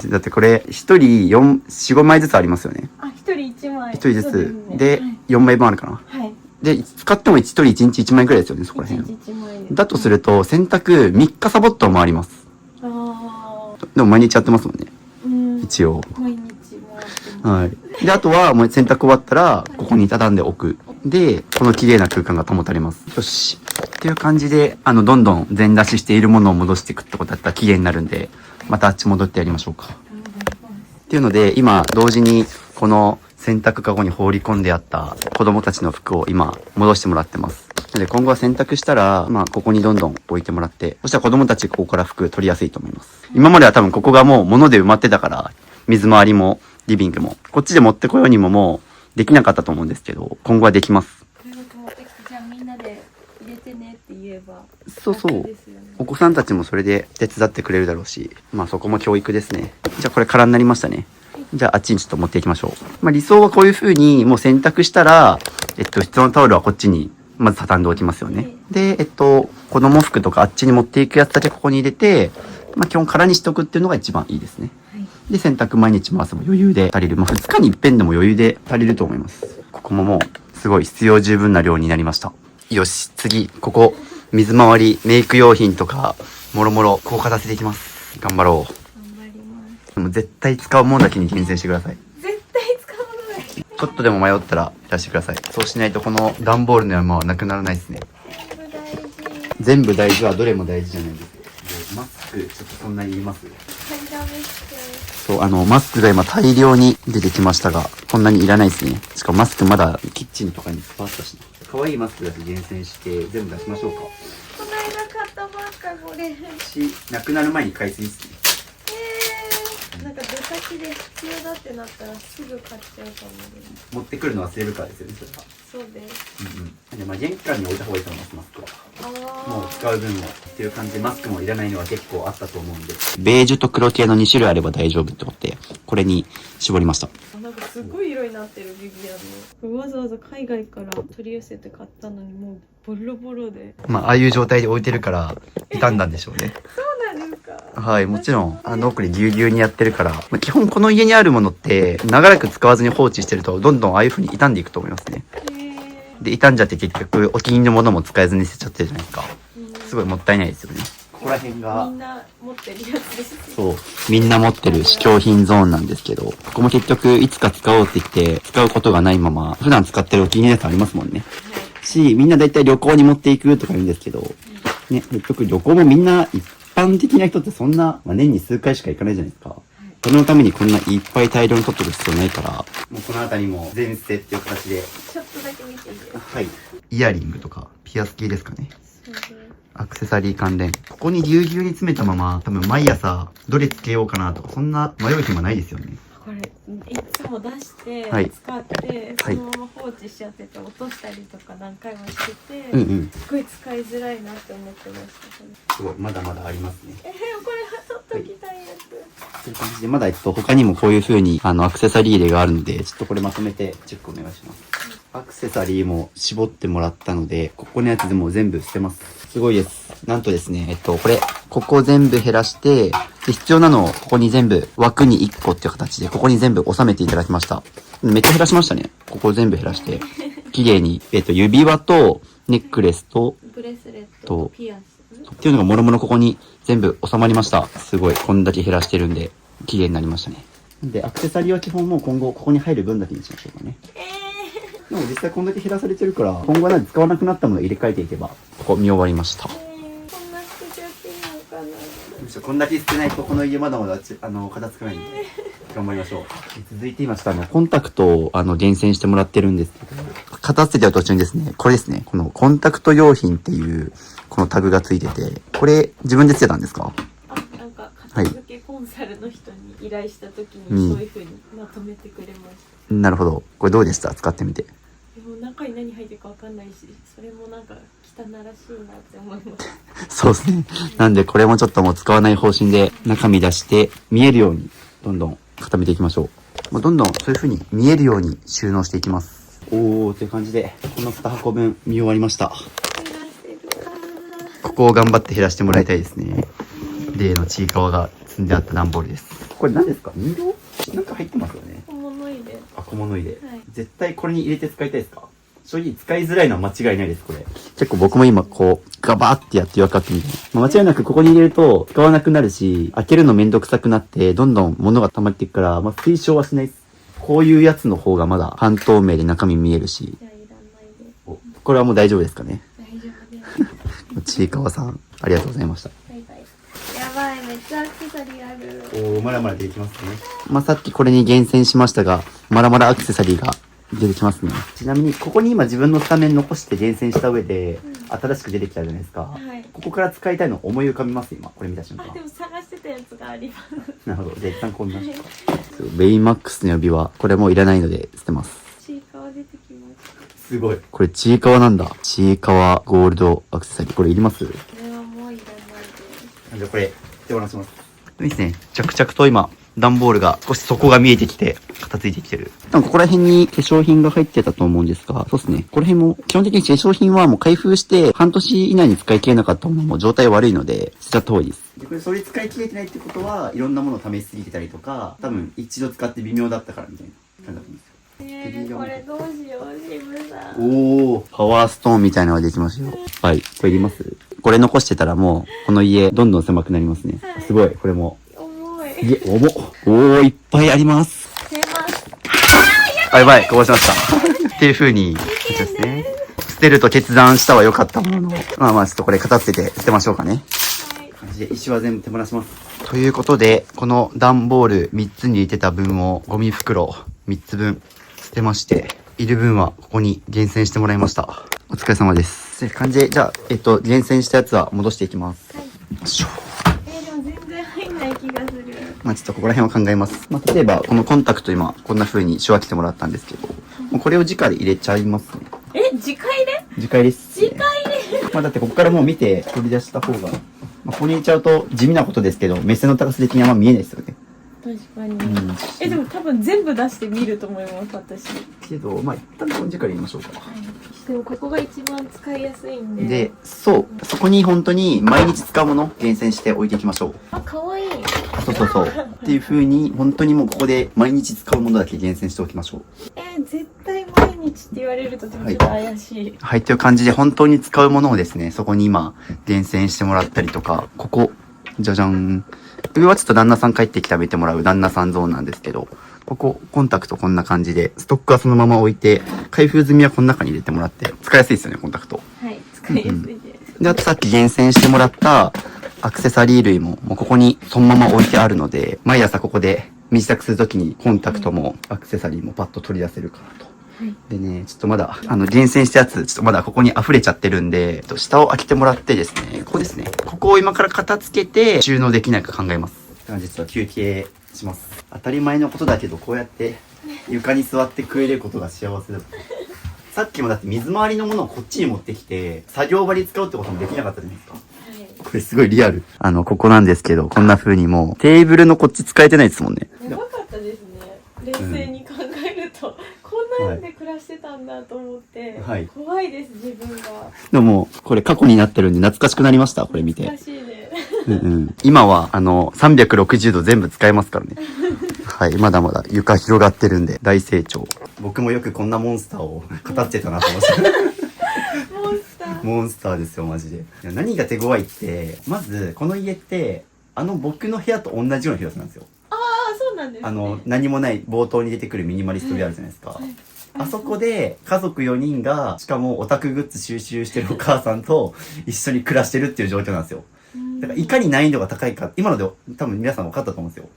だってこれ一人4、5枚ずつありますよね。あ、一人一枚。一人ずつそうですねで4枚分あるかな。はい。で使っても一人1日1枚くらいですよね、そこら辺。一日一枚です。だとすると洗濯3日サボットもあります。ああ。でも毎日やってますもんね、うん。一応。毎日回ってます。はい。で、あとはもう洗濯終わったらここに畳んでおく。で、この綺麗な空間が保たれます。よし。っていう感じで、どんどん全出ししているものを戻していくってことだったら綺麗になるんで、またあっち戻ってやりましょうか。っていうので、今、同時に、この洗濯かごに放り込んであった子供たちの服を今、戻してもらってます。なので、今後は洗濯したら、まあ、ここにどんどん置いてもらって、そしたら子供たちここから服取りやすいと思います。今までは多分ここがもう物で埋まってたから、水回りも、リビングも、こっちで持ってこようにももう、できなかったと思うんですけど、今後はできます。これを持ってきて、じゃあみんなで入れてねって言えば。そうそう楽ですよね。お子さんたちもそれで手伝ってくれるだろうし、まあそこも教育ですね。じゃあこれ空になりましたね。じゃああっちにちょっと持っていきましょう。まあ理想はこういう風にもう洗濯したら、必要なタオルはこっちにまず畳んでおきますよね。で、子供服とかあっちに持っていくやつだけここに入れて、まあ基本空にしとくっていうのが一番いいですね。で、洗濯毎日回せば余裕で足りる。まあ2日に一遍でも余裕で足りると思います。ここももうすごい必要十分な量になりました。よし、次、ここ。水回り、メイク用品とか、もろもろ、こう片せていきます。頑張ろう。頑張ります。でも絶対使うものだけに厳選してください。絶対使うものだけ。ちょっとでも迷ったら出してください。そうしないとこの段ボールの山はなくならないですね。全部大事はどれも大事じゃないです。でマスク、ちょっとそんなにいります？そう、マスクが今大量に出てきましたが、こんなにいらないですね。しかもマスクまだキッチンとかにスパッとしない。可愛いマスクだけ厳選して全部出しましょうか。この間買ったばっかこれ。なくなる前に買いすぎっすね。なんか出先で必要だってなったらすぐ買っちゃうかもね。持ってくるの忘れるからですよね、それは。そうです。で、まあ玄関に置いた方がいいと思います、マスクは。もう使う分もっていう感じでマスクもいらないのは結構あったと思うんで。ベージュと黒系の2種類あれば大丈夫って思って、これに絞りました。なんかすごい色になってるビビアンの。わざわざ海外から取り寄せて買ったのにもうボロボロで。まあ、ああいう状態で置いてるから傷んだんでしょうね。そうなんですか。はい、もちろん、奥でぎゅうぎゅうにやってるから、まあ、基本この家にあるものって、長らく使わずに放置してると、どんどんああいう風に傷んでいくと思いますね。で、傷んじゃって結局、お気に入りのものも使えずに捨てちゃってるじゃないですか。すごいもったいないですよね。ここら辺が、みんな持ってるやつです。そう、みんな持ってる試供品ゾーンなんですけど、ここも結局、いつか使おうって言って、使うことがないまま、普段使ってるお気に入りのやつありますもんね。し、みんなだいたい旅行に持っていくとか言うんですけど、ね、結局旅行もみんな一般的な人ってそんな、まあ、年に数回しか行かないじゃないですか。それのためにこんないっぱい大量に取ってる必要ないから、もうこの辺りも全捨てっていう形で。ちょっとだけ見ていいですか。はい。イヤリングとか、ピアス系ですかね。そうです。アクセサリー関連。ここにぎゅうぎゅうに詰めたまま、多分毎朝、どれつけようかなとか、そんな迷う暇ないですよね。これいつも出してはい使ってそはいのまま放置しちゃってて落としたりとか何回もしてて、うんうん。すごい使いづらいなって思ってました。すごい、まだまだありますね。これ取っときたいやつ。という感じで、まだ他にもこういう風に、アクセサリー入れがあるので、ちょっとこれまとめてチェックお願いします。アクセサリーも絞ってもらったので、ここのやつでもう全部捨てます。すごいです。なんとですね、ここ全部減らして、で、必要なのをここに全部枠に1個っていう形で、ここに全部収めていただきました。めっちゃ減らしましたね。ここ全部減らして、綺麗に、指輪と、ネックレスと、ブレスレット、ピアスっていうのがもろもろここに全部収まりました。すごい、こんだけ減らしてるんで、綺麗になりましたね。で、アクセサリーは基本もう今後ここに入る分だけにしましょうかね。でも実際こんだけ減らされてるから、今後は使わなくなったものを入れ替えていけば、ここ見終わりました。こんな捨てちゃっていいのかな。こんだけ捨てないとこの家まだまだ片付かないんで、頑張りましょう。続いて今ちょっとコンタクトを厳選してもらってるんですけど、片付けてる途中にですね、これですね、このコンタクト用品っていうこのタグがついてて、これ自分でつけたんですか？なんか片付けコンサルの人に依頼した時にそういう風にまとめてくれました。なるほど。これどうでした？使ってみて。でもなか中に何入ってるかわかんないし、それもなんか汚らしいなって思います。そうですね。なんでこれもちょっともう使わない方針で中身出して見えるようにどんどん固めていきましょう。どんどんそういう風に見えるように収納していきます。おーという感じでこの2箱分見終わりました。ここを頑張って減らしてもらいたいですね。例のちいかわが積んであった段ボールです。これ何ですか？人形なんか入ってますよね。小物入れ。あ、小物入れ。はい、絶対これに入れて使いたいですか？正直使いづらいのは間違いないです、これ。結構僕も今こう、ガバーってやって分かってみて。間違いなくここに入れると使わなくなるし、開けるのめんどくさくなって、どんどん物が溜まっていくから、推奨はしないです。こういうやつの方がまだ半透明で中身見えるし。じゃあいらないで。お、これはもう大丈夫ですかね？大丈夫です。ちいかわさん、ありがとうございました。バイバイ。やばい、めっちゃアクセサリーある。おー、まだまだ出てきますね。さっきこれに厳選しましたが、まだまだアクセサリーが出てきますね。ちなみに、ここに今自分のスタメン残して厳選した上で、新しく出てきたじゃないですか。はい。ここから使いたいの思い浮かびます今、これ見た瞬間。あ、でも探してたやつがあります。なるほど。じゃあ一旦こう見ましょうか。ベイマックスの指輪、これもういらないので捨てます。ちいかわ出てきました。すごい。これちいかわなんだ。ちいかわゴールドアクセサリー。これいります？これはもういらないです。じゃあこれ、手放します。いいですね。着々と今、段ボールが少し底が見えてきて、片付いてきてる。ここら辺に化粧品が入ってたと思うんですが、そうですね。この辺も、基本的に化粧品はもう開封して、半年以内に使い切れなかったものも状態悪いので、捨てちゃった方がいいです。逆にそれ使い切れてないってことは、いろんなものを試しすぎてたりとか、多分一度使って微妙だったからみたいな感じだと思うんですよ。これどうしよう、シムさん。おー、パワーストーンみたいなのができますよ。はい。これいります？これ残してたらもう、この家、どんどん狭くなりますね。はい、すごい、これも。重い。いえ、重っ。おー、いっぱいあります。出ます。あ、やばい、こぼしました。っていう風に、そうですね。捨てると決断したは良かったものの、ちょっとこれ片付けて捨てましょうかね。はい。感じで、石は全部手放します。ということで、この段ボール3つに入れてた分を、ゴミ袋3つ分捨てまして、いる分はここに厳選してもらいました。お疲れ様です。という感じで、じゃあ、厳選したやつは戻していきます。はい。よいしょ。でも全然入んない気がする。ちょっとここら辺は考えます。例えば、このコンタクト今、こんな風に仕分けてもらったんですけど、もうこれを直で入れちゃいますね。次回で？次回です、ね。次回で？だってここからもう見て取り出した方が、ここに入れちゃうと地味なことですけど、目線の高さ的にあんま見えないですよね。確かに。でも多分全部出してみると思います、私。けど、一旦この時から入れましょうか。でもここが一番使いやすいんで。で、そこに本当に毎日使うもの厳選して置いていきましょう。あ、かわいい。そう。っていう風に、本当にもうここで毎日使うものだけ厳選しておきましょう。絶対毎日って言われるとちょっと怪しい。はい、という感じで本当に使うものをですね、そこに今厳選してもらったりとか、ここ、じゃじゃん。上はちょっと旦那さん帰ってきて見てもらう旦那さんゾーンなんですけど、ここ、コンタクトこんな感じで、ストックはそのまま置いて、開封済みはこの中に入れてもらって、使いやすいですよね、コンタクト。はい、使いやすいです。で、あとさっき厳選してもらったアクセサリー類も、もうここにそのまま置いてあるので、毎朝ここで身支度するときにコンタクトもアクセサリーもパッと取り出せるかなと。でね、ちょっとまだ、厳選したやつ、ちょっとまだここに溢れちゃってるんで、下を開けてもらってですね、ここですね。ここを今から片付けて収納できないか考えます。実は休憩します。当たり前のことだけど、こうやって床に座って食えることが幸せだ。さっきもだって水回りのものをこっちに持ってきて、作業場に使うってこともできなかったじゃないですか。これすごいリアル。ここなんですけど、こんな風にもう、テーブルのこっち使えてないですもんね。やばかったですね。冷静に考えると、こんなので暮らしてたんだと思って、怖いです、自分が。でも、これ過去になってるんで懐かしくなりました、これ見て。懐かしいね。今は、360度全部使えますからね。はい、まだまだ床広がってるんで、大成長。僕もよくこんなモンスターを語ってたなと思って。モンスターですよ、マジで。何が手強いって、まず、この家って、僕の部屋と同じような広さなんですよ。ああ、そうなんですね。何もない冒頭に出てくるミニマリスト部屋あるじゃないですか。あそこで家族4人が、しかもオタクグッズ収集してるお母さんと一緒に暮らしてるっていう状況なんですよ。だからいかに難易度が高いか、今ので多分皆さん分かったと思うんですよ。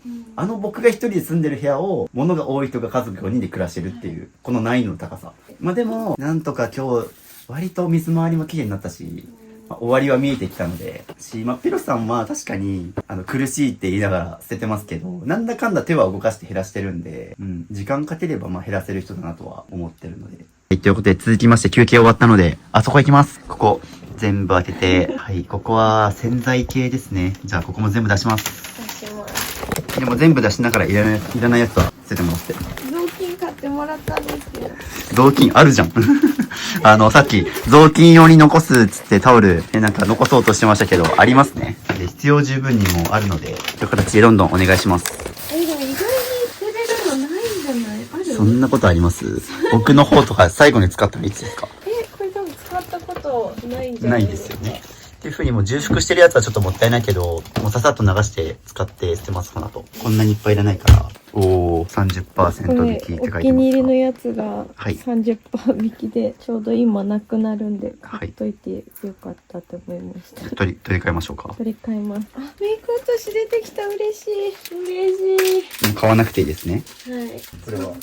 僕が一人で住んでる部屋を、物が多い人が家族4人で暮らしてるっていう、この難易度の高さ。でも、なんとか今日、割と水回りも綺麗になったし、終わりは見えてきたので、ピロさんは確かに、苦しいって言いながら捨ててますけど、なんだかんだ手は動かして減らしてるんで、時間かければ減らせる人だなとは思ってるので、い、ということで続きまして休憩終わったので、あそこ行きます。ここ、全部開けて、はい、ここは洗剤系ですね。じゃあここも全部出します。出します。でも全部出しながらいらないやつは捨ててもらって。雑巾買ってもらったんですけど。雑巾あるじゃん。さっき、雑巾用に残すっつってタオル、なんか残そうとしてましたけど、ありますね。で、必要十分にもあるので、という形でどんどんお願いします。でも意外に捨てれるのないんじゃない？ある？そんなことあります？奥の方とか最後に使ったのいつですか？これ多分使ったことないんじゃなないいですよね。っていう風にもう重複してるやつはちょっともったいないけど、もうささっと流して使って捨てますかなと。こんなにいっぱいいらないから。おー、30% 引きって書いてますか。お気に入りのやつがはい 30% 引きでちょうど今なくなるんで買っといてよかったと思いました。取り替えましょうか。取り替えます。あ、メイク落とし出てきた。嬉しい。嬉しもう買わなくていいですね。い。はい。これは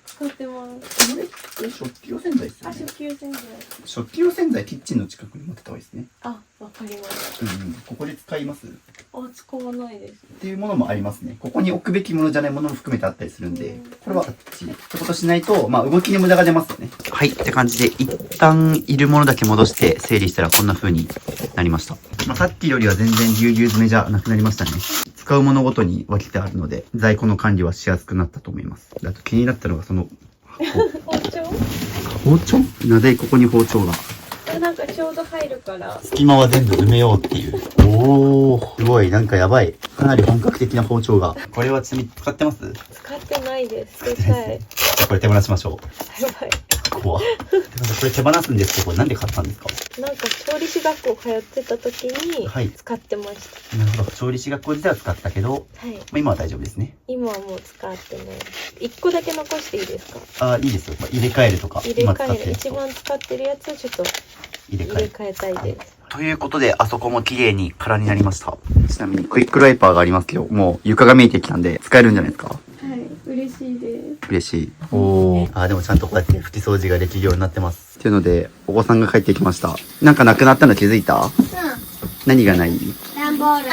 使ってます。これ食器用洗剤ですよあ、ね。食器用洗剤。食器用洗剤キッチンの近くに持ってた方がいいですね。あ、わかりましここで使います。た。あ、使わないです。っていうものもありますね。ここに置くべきものじゃないものも含めてあったりするんで、これはあっち。ってことしないと、まあ動きに無駄が出ますよね。はい、って感じで、一旦いるものだけ戻して整理したらこんな風になりました。まあ、さっきよりは全然ぎゅうぎゅう詰めじゃなくなりましたね。使うものごとに分けてあるので、在庫の管理はしやすくなったと思います。あと気になったのがその、包丁？包丁？なぜここに包丁が？なんかちょうど入るから。隙間は全部埋めようっていう。おー、すごい、なんかやばい。かなり本格的な包丁が。これはちなみに使ってます？使ってないです。でさえ。これ手放しましょう。やばい。怖っ。これ手放すんですけど、これなんで買ったんですか？なんか調理師学校通ってた時にはい使ってましなるほど。調理師学校時代は使ったけど、た。はい。まあ、今は大丈夫ですね。今はもう使ってない。一個だけ残していいですか？あー、いいですよ。入れ替えるとか。入れ今使替える。ってるやつと一番使ってるやつをちょっと入入れ替える。れ替えたいです。ということで、あそこも綺麗に空になりました。ちなみに、クイックワイパーがありますけど、もう床が見えてきたんで、使えるんじゃないですか？はい、嬉しいです。嬉しい。おー。あー、でもちゃんとこうやって拭き掃除ができるようになってます。っていうので、お子さんが帰ってきました。なんかなくなったの気づいた？何がない？段ボール。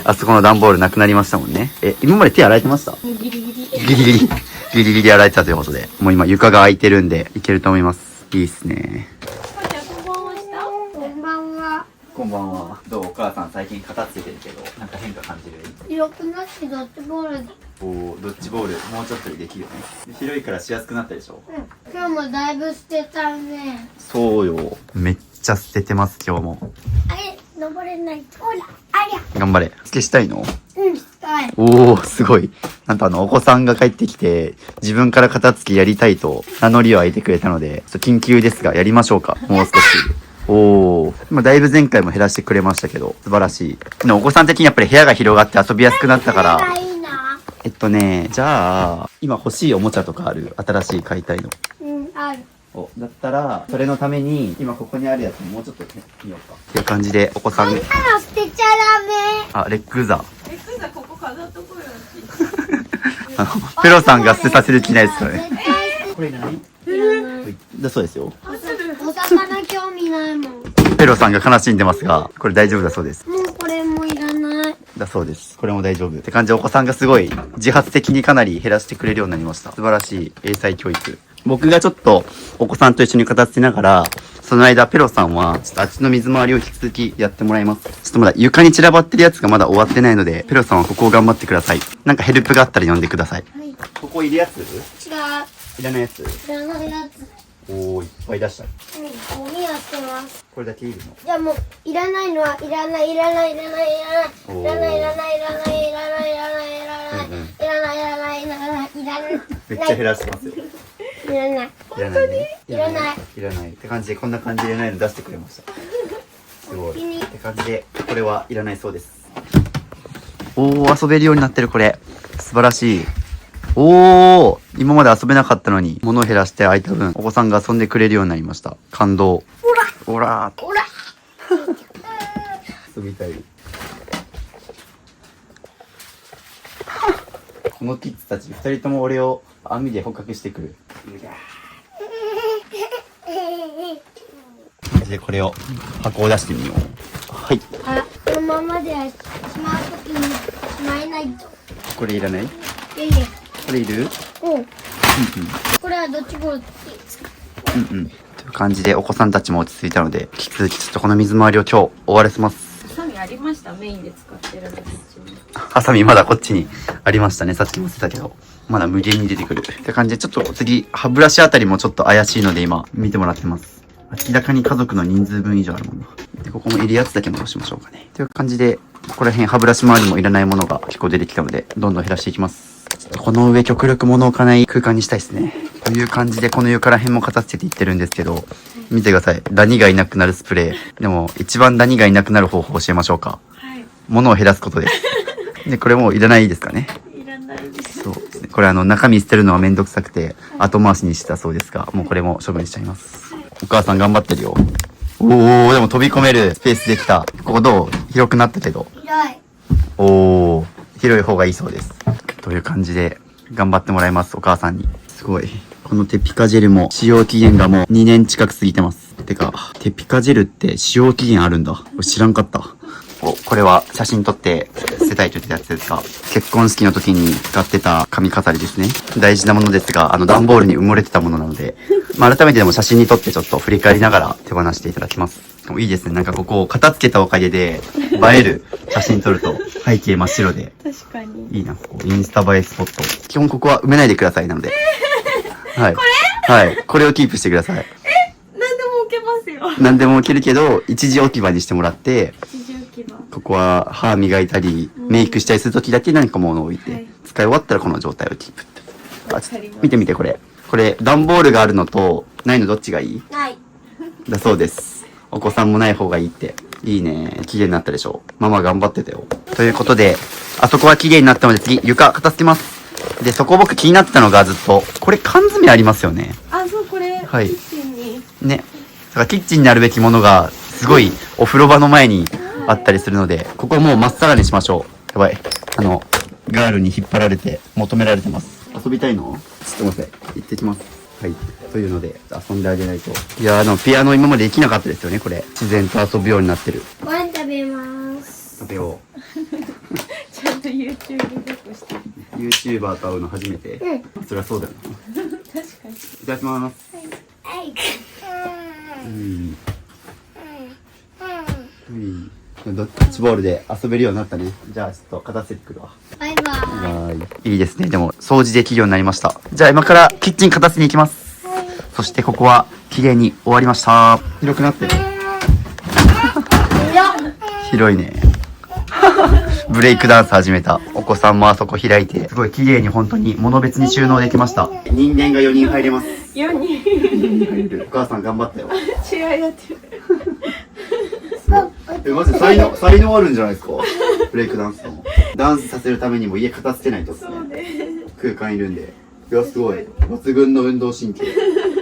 あそこの段ボールなくなりましたもんね。今まで手洗えてました？ギリギリ。ギリギリ。ギリギリ洗えてたということで、もう今床が空いてるんで、いけると思います。いいっすね。こんばんは。こんばんは。どう？お母さん最近片付けてるけど、なんか変化感じる？広くなってドッジボールだ。おー、ドッジボール、もうちょっとでできるよね。広いからしやすくなったでしょ？今日もだいぶ捨てたね。そうよ。めっちゃ捨ててます、今日も。あれ、登れない。ほら、ありゃ。頑張れ。付けしたいの？したい。おー、すごい。なんとお子さんが帰ってきて、自分から片付けやりたいと名乗りを上げてくれたので、緊急ですが、やりましょうか。もう少し。おー。まあ、だいぶ前回も減らしてくれましたけど、素晴らしい。お子さん的にやっぱり部屋が広がって遊びやすくなったから、いいな。じゃあ、今欲しいおもちゃとかある？新しい買いたいの。ある。だったら、それのために、今ここにあるやつもうちょっと見ようか。っていう感じで、お子さん、あら、捨てちゃダメ。あ、レックーザ。レックザここ飾っとこうよ。ペロさんが捨てさせる気ないですよね。絶対捨てこれ何？いらない。だそうですよ。お魚興味ないもん。ペロさんが悲しんでますが、これ大丈夫だそうです。もうこれもいらない。だそうです。これも大丈夫。って感じでお子さんがすごい自発的にかなり減らしてくれるようになりました。素晴らしい英才教育。僕がちょっとお子さんと一緒に片付けながら、その間ペロさんはちょっとあっちの水回りを引き続きやってもらいます。ちょっとまだ床に散らばってるやつがまだ終わってないので、ペロさんはここを頑張ってください。なんかヘルプがあったら呼んでください。はい。ここいるやつ？違う。いらないやつ？いらないやつ。おー、いっぱい出した。ゴミやってます。これだけいるの？じゃあもういらないのはいらないいらないいらないいらないいらないいらないいらないいらないいらないいらないいらないいらないいらないめっちゃ減らしてますよ。いらない。いらないね。いらない。いらない。って感じで、こんな感じでいらないの出してくれました。すごい。って感じで、これはいらないそうです。おー、遊べるようになってる、これ。素晴らしい。おー、今まで遊べなかったのに、物を減らして空いた分、お子さんが遊んでくれるようになりました。感動。ほらほら。遊びたい。このキッズたち、二人とも俺を網で捕獲してくる。で、これを、箱を出してみよう。はい。あ、このままではしまうときにしまえないと。これいらない？いやいや。これいる？うん。これはどっちボール？うんうん。という感じでお子さんたちも落ち着いたので、引き続きちょっとこの水回りを今日終わらせます。ハサミありました？メインで使ってるのこっちに。ハサミまだこっちにありましたね。さっきも言ってたけど、まだ無限に出てくる。って感じで、ちょっと次、歯ブラシあたりもちょっと怪しいので今、見てもらってます。明らかに家族の人数分以上あるもんな。で、ここもいるやつだけ戻しましょうかね。という感じで、ここら辺歯ブラシ周りもいらないものが結構出てきたので、どんどん減らしていきます。ちょっとこの上極力物を置かない空間にしたいですね。という感じで、この床ら辺も片付けていってるんですけど、見てください。ダニがいなくなるスプレー。でも、一番ダニがいなくなる方法を教えましょうか。はい。物を減らすことです。で、これもういらないですかね。いらないです。そうですね。これ中身捨てるのはめんどくさくて、後回しにしたそうですが、もうこれも処分しちゃいます。お母さん頑張ってるよ。おー、でも飛び込めるスペースできた。ここどう？広くなったけど。広い。おー、広い方がいいそうです。という感じで、頑張ってもらいます、お母さんに。すごい。このテピカジェルも使用期限がもう2年近く過ぎてます。てか、テピカジェルって使用期限あるんだ。知らんかった。これは写真撮って捨てたいと言ってたやつですが、結婚式の時に使ってた髪飾りですね。大事なものですが、段ボールに埋もれてたものなので、改めてでも写真に撮ってちょっと振り返りながら手放していただきます。でもいいですね。なんかここを片付けたおかげで、映える写真撮ると背景真っ白で。確かに。いいな、ここインスタ映えスポット。基本ここは埋めないでくださいなので。はい。これ？はい。これをキープしてください。何でも置けますよ。何でも置けるけど、一時置き場にしてもらって、一時置き場。ここは歯磨いたり、メイクしたりするときだけ何か物を置いて、はい使い終わったらこの状態をキープって。あ、ちょっわかりますと見てみてこれ。これ、段ボールがあるのと、ないのどっちがいい？ない。だそうです。お子さんもない方がいいって。いいね。綺麗になったでしょ。ママ頑張ってたよ。ということで、あそこは綺麗になったので次、床片付けます。で、そこ僕気になってたのがずっと、これ缶詰ありますよね。あ、そう、これ、はいキッチンに。ね。だからキッチンにあるべきものが、すごいお風呂場の前にあったりするので、ここはもうまっさらにしましょう。やばい。ガールに引っ張られて求められてます。遊びたいの？ちょっと待って。行ってきます。はい。というので、遊んであげないと。いやピアノ今までできなかったですよね、これ。自然と遊ぶようになってる。ご飯食べます。食べよちゃんと YouTube デコしてる。う。YouTuber と会うの初めて。うん。そりゃそうだよな。確かに。いただきます。はい。ドッジボールで遊べるようになったね。じゃあちょっと片付けてくるわ。バイバイ。いいですね。でも掃除できるようになりました。じゃあ今からキッチン片付けに行きます。そしてここは綺麗に終わりました。広くなってる。広いね。ブレイクダンス始めた。お子さんもあそこ開いて、すごい綺麗に本当に物別に収納できました。人間が4人入れます。4人。入る。お母さん頑張ったよ。試合やってる。マジで才能あるんじゃないですか。ブレイクダンスの。ダンスさせるためにも家片付けないとですね。空間いるんで。いや、すごい。抜群の運動神経。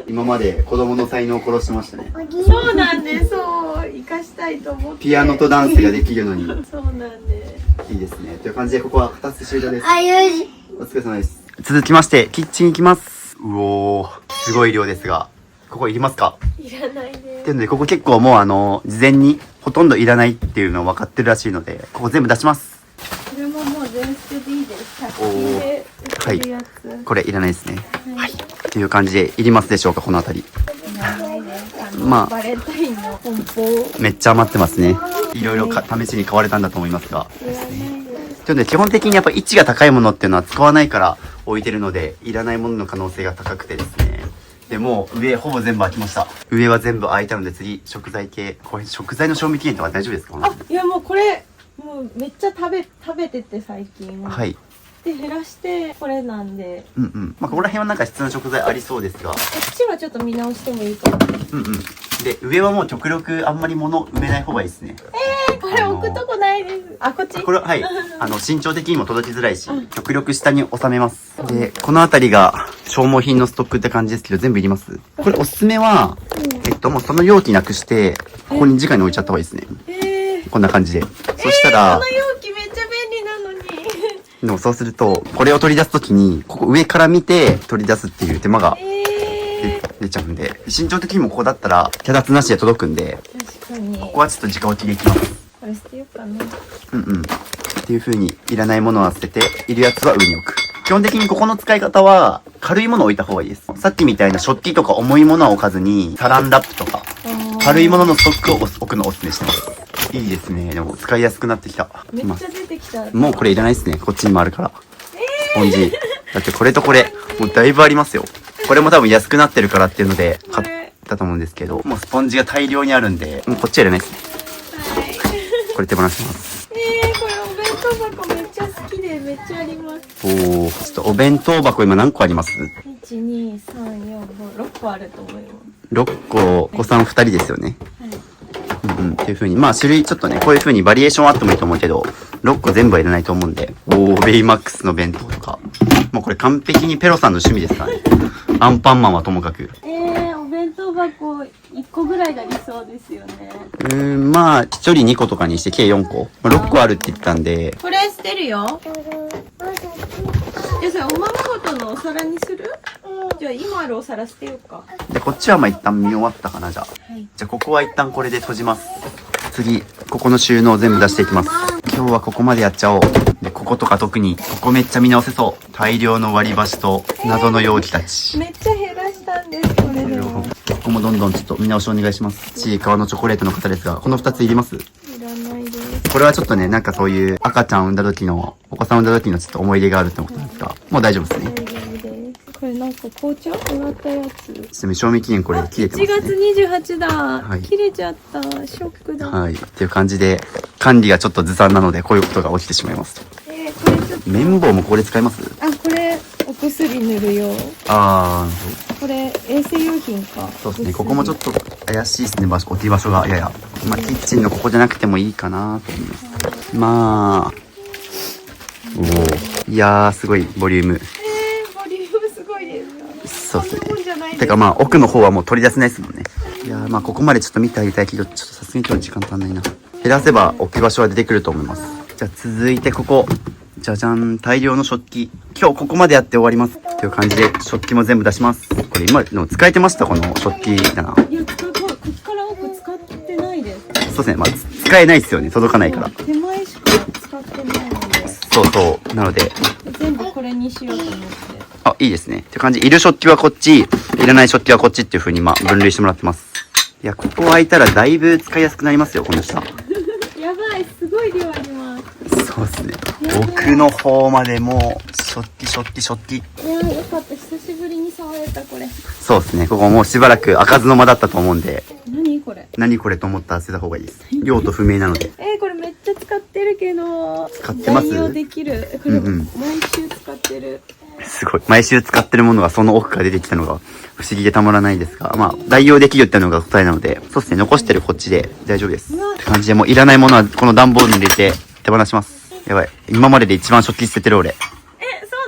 今まで子供の才能を殺してましたね。そうなんで、そう、生かしたいと思って。ピアノとダンスができるのに。そうなんで。いいですね。という感じで、ここは片付け終了です。あ、よし。お疲れ様です。続きまして、キッチン行きます。うおー、すごい量ですが、ここいりますか？いらないで。っていうので、ここ結構もう事前にほとんどいらないっていうの分かってるらしいので、ここ全部出します。これももう全捨てでいいです。100均で売ってるやつ。これいらないですね。はい。っていう感じで、いりますでしょうか、このあたり。いらないです。まあバレンタインの梱包。めっちゃ余ってますね。いろいろ試しに買われたんだと思いますが。いらないです。というので、基本的にやっぱ位置が高いものっていうのは使わないから置いてるので、いらないものの可能性が高くてですね。で、もう上ほぼ全部開きました。上は全部開いたので次、食材系。これ食材の賞味期限とか大丈夫ですか？あ、いやもうこれ、もうめっちゃ食べてて最近。はい。で、減らしてこれなんで。うんうん。まあ、ここら辺はなんか必要な食材ありそうですが。こっちはちょっと見直してもいいかも。うんうん。で、上はもう極力あんまり物埋めない方がいいですね。これ置くとこないです。あ、こっち？これは、はい。身長的にも届きづらいし、極力下に収めます。で、この辺りが消耗品のストックって感じですけど、全部いります？これおすすめは、もうその容器なくして、ここに直に置いちゃった方がいいですね。こんな感じで。そしたら、この容器めっちゃ便利なのに。でもそうすると、これを取り出すときに、ここ上から見て取り出すっていう手間が出ちゃうんで、身長的にもここだったら、脚立なしで届くんで、確かに。ここはちょっと直置きでいきます。これ捨てようかな。うんうん。っていう風に、いらないものは捨てて、いるやつは上に置く。基本的にここの使い方は、軽いものを置いた方がいいです。さっきみたいな食器とか重いものは置かずに、サランラップとか、軽いもののストックを置くのをおすすめしてます。いいですね。でも使いやすくなってきた。めっちゃ出てきた。もうこれいらないですね。こっちにもあるから。スポンジ。だってこれとこれ、もうだいぶありますよ。これも多分安くなってるからっていうので、買ったと思うんですけど、もうスポンジが大量にあるんで、もうこっちはいらないですね。これ手放します。これお弁当箱めっちゃ好きでめっちゃあります。おー、ちょっとお弁当箱今何個あります？ 1、2、3、4、5、6個あると思います。6個、お子さん2人ですよね。っていう風に、まあ種類ちょっとね、こういう風にバリエーションあってもいいと思うけど、6個全部はいらないと思うんで、ベイマックスの弁当とか。もうこれ完璧にペロさんの趣味ですからね。アンパンマンはともかく。お弁当箱1個ぐらいが理想ですよね。まあ、1人2個とかにして計4個。まあ、6個あるって言ったんで。これ捨てるよ。それおままごとのお皿にする？じゃあ今あるお皿捨てようか。で、こっちはまあ一旦見終わったかな、じゃあ。はい、じゃあここは一旦これで閉じます。次、ここの収納全部出していきます。今日はここまでやっちゃおう。で、こことか特に、ここめっちゃ見直せそう。大量の割り箸と謎の容器たち。めっちゃ減らしたんです、これでも。ここもどんどんちょっと見直しお願いします。ちいかわのチョコレートの方ですが、この2ついります？いらないです。これはちょっとね、なんかそういう赤ちゃん産んだ時の、お子さん産んだ時のちょっと思い出があるってことなんですが、もう大丈夫ですね。大丈夫です。これなんか紅茶もらったやつ。ちなみに賞味期限これ切れてますね。1月28だ、はい切れちゃった。ショックだ。はい。っていう感じで、管理がちょっとずさんなので、こういうことが起きてしまいますと。これちょっと。綿棒もこれ使います？これお薬塗るよ。これ衛生用品か。そうですね。ここもちょっと怪しいですね。置き場所がやや。まあ、キッチンのここじゃなくてもいいかなと思います。まあ、いやー、すごいボリューム。ボリュームすごいですそうですね。てかまあ、奥の方はもう取り出せないですもんね。いやー、まあ、ここまでちょっと見てあげたいけど、ちょっとさすがに今日時間足んないな。減らせば置き場所は出てくると思います。じゃあ続いてここ。じゃじゃん、大量の食器。今日ここまでやって終わります。という感じで、食器も全部出します。これ今の使えてました？この食器棚。いや、こっから奥使ってないです。そうですね。まあ、使えないですよね。届かないから。手前しか使ってないので。そうそう。なので。全部これにしようと思って。いいですね。って感じ。いる食器はこっち、いらない食器はこっちっていう風に、まあ、分類してもらってます。いや、ここ空いたらだいぶ使いやすくなりますよ、この下。やばい、すごい量あります。そうですね。奥の方までもう、食器。いや、よかった。久しぶりに触れた、これ。そうですね。ここもうしばらく開かずの間だったと思うんで。何これと思ったら捨てた方がいいです。用途不明なので。これめっちゃ使ってるけど。使ってます？代用できる。これ、毎週使ってる。すごい。毎週使ってるものがその奥から出てきたのが不思議でたまらないですが、まあ、代用できるっていうのが答えなので、そうですね。残してるこっちで大丈夫です。って感じでもういらないものはこの段ボールに入れて手放します。やばい。今までで一番食器捨ててる俺。そう